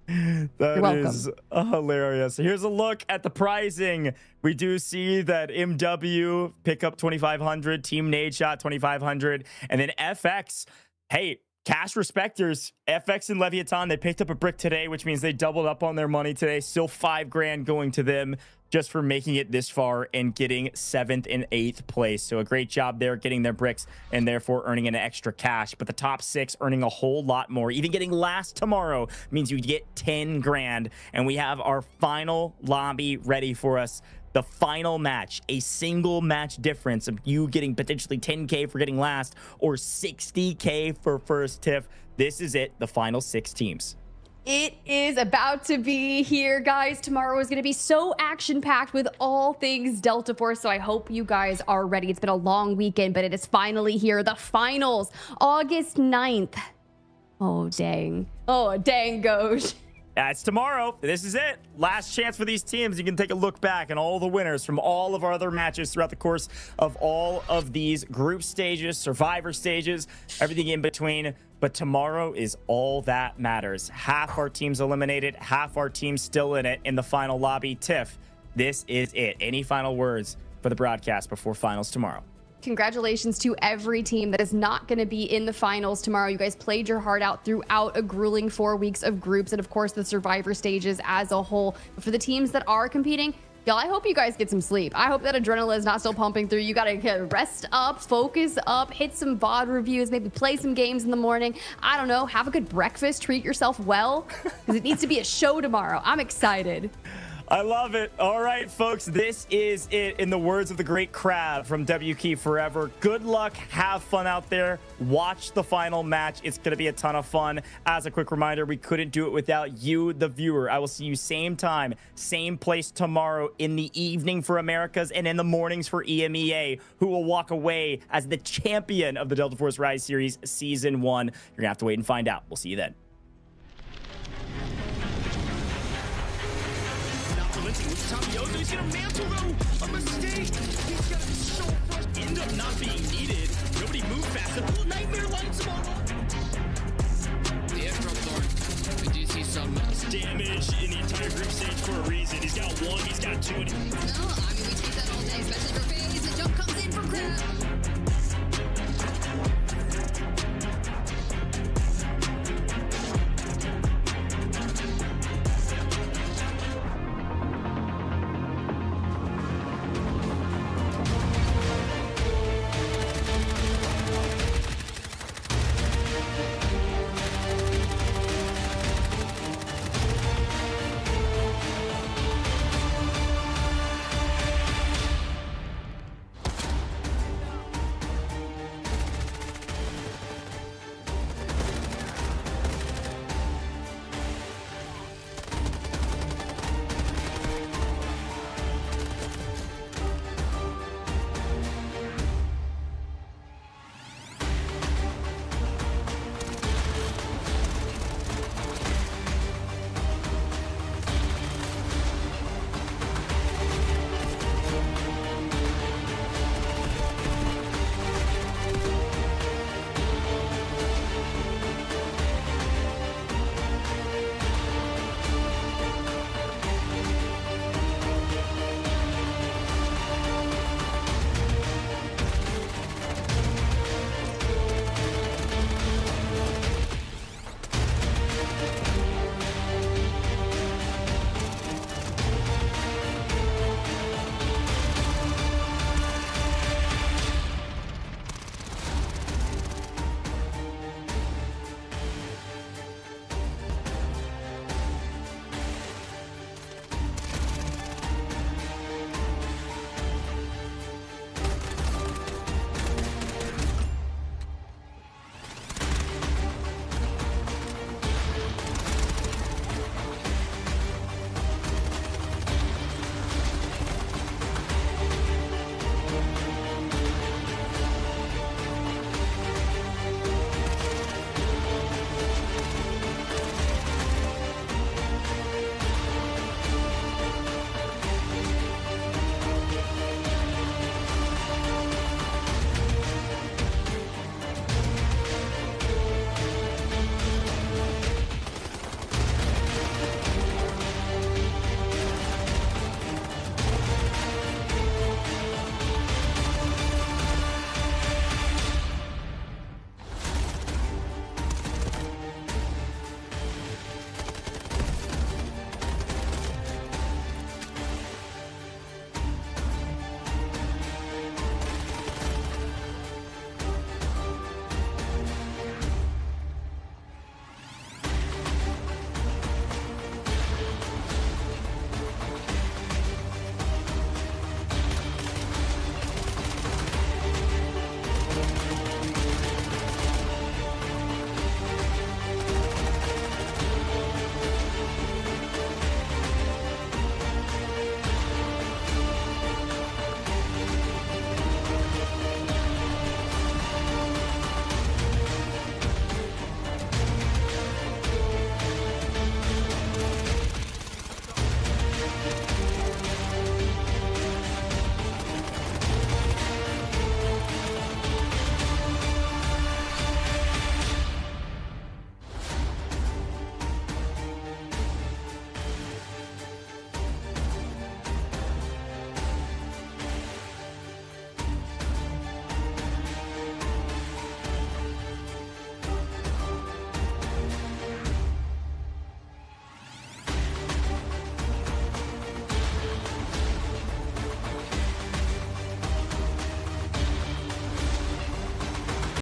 That is hilarious. Here's a look at the pricing. We do see that MW pick up 2,500, Team Nadeshot 2,500, and then FX, hey, Cash respecters, FX and Leviathan, they picked up a brick today, which means they doubled up on their money today. Still $5,000 going to them just for making it this far and getting 7th and 8th place. So a great job there getting their bricks and therefore earning an extra cash. But the top 6 earning a whole lot more. Even getting last tomorrow means you get $10,000. And we have our final lobby ready for us. The final match, a single match difference of you getting potentially 10K for getting last or 60K for first, Tiff. This is it, the final 6 teams. It is about to be here, guys. Tomorrow is going to be so action-packed with all things Delta Force, so I hope you guys are ready. It's been a long weekend, but it is finally here. The finals, August 9th. Oh, dang. Oh, dang, Goj. That's tomorrow. This is it. Last chance for these teams. You can take a look back and all the winners from all of our other matches throughout the course of all of these group stages, survivor stages, everything in between. But tomorrow is all that matters. Half our teams eliminated, half our teams still in it in the final lobby. Tiff, this is it. Any final words for the broadcast before finals tomorrow? Congratulations to every team that is not going to be in the finals tomorrow. You guys played your heart out throughout a grueling 4 weeks of groups and, of course, the survivor stages as a whole. But for the teams that are competing, y'all, I hope you guys get some sleep. I hope that adrenaline is not still pumping through. You got to rest up, focus up, hit some VOD reviews, maybe play some games in the morning. I don't know. Have a good breakfast. Treat yourself well because it needs to be a show tomorrow. I'm excited. I love it. All right, folks, this is it in the words of the great Crab from WK Forever. Good luck. Have fun out there. Watch the final match. It's going to be a ton of fun. As a quick reminder, we couldn't do it without you, the viewer. I will see you same time, same place tomorrow in the evening for Americas and in the mornings for EMEA, who will walk away as the champion of the Delta Force Rise Series Season 1. You're going to have to wait and find out. We'll see you then. He's gonna mantle though. A mistake. He's got to be so fresh. End up not being needed. Nobody moved fast enough. Nightmare lights him up. The airdrop thorn. We do see some damage in the entire group stage for a reason. He's got 1, he's got 2. No, I mean,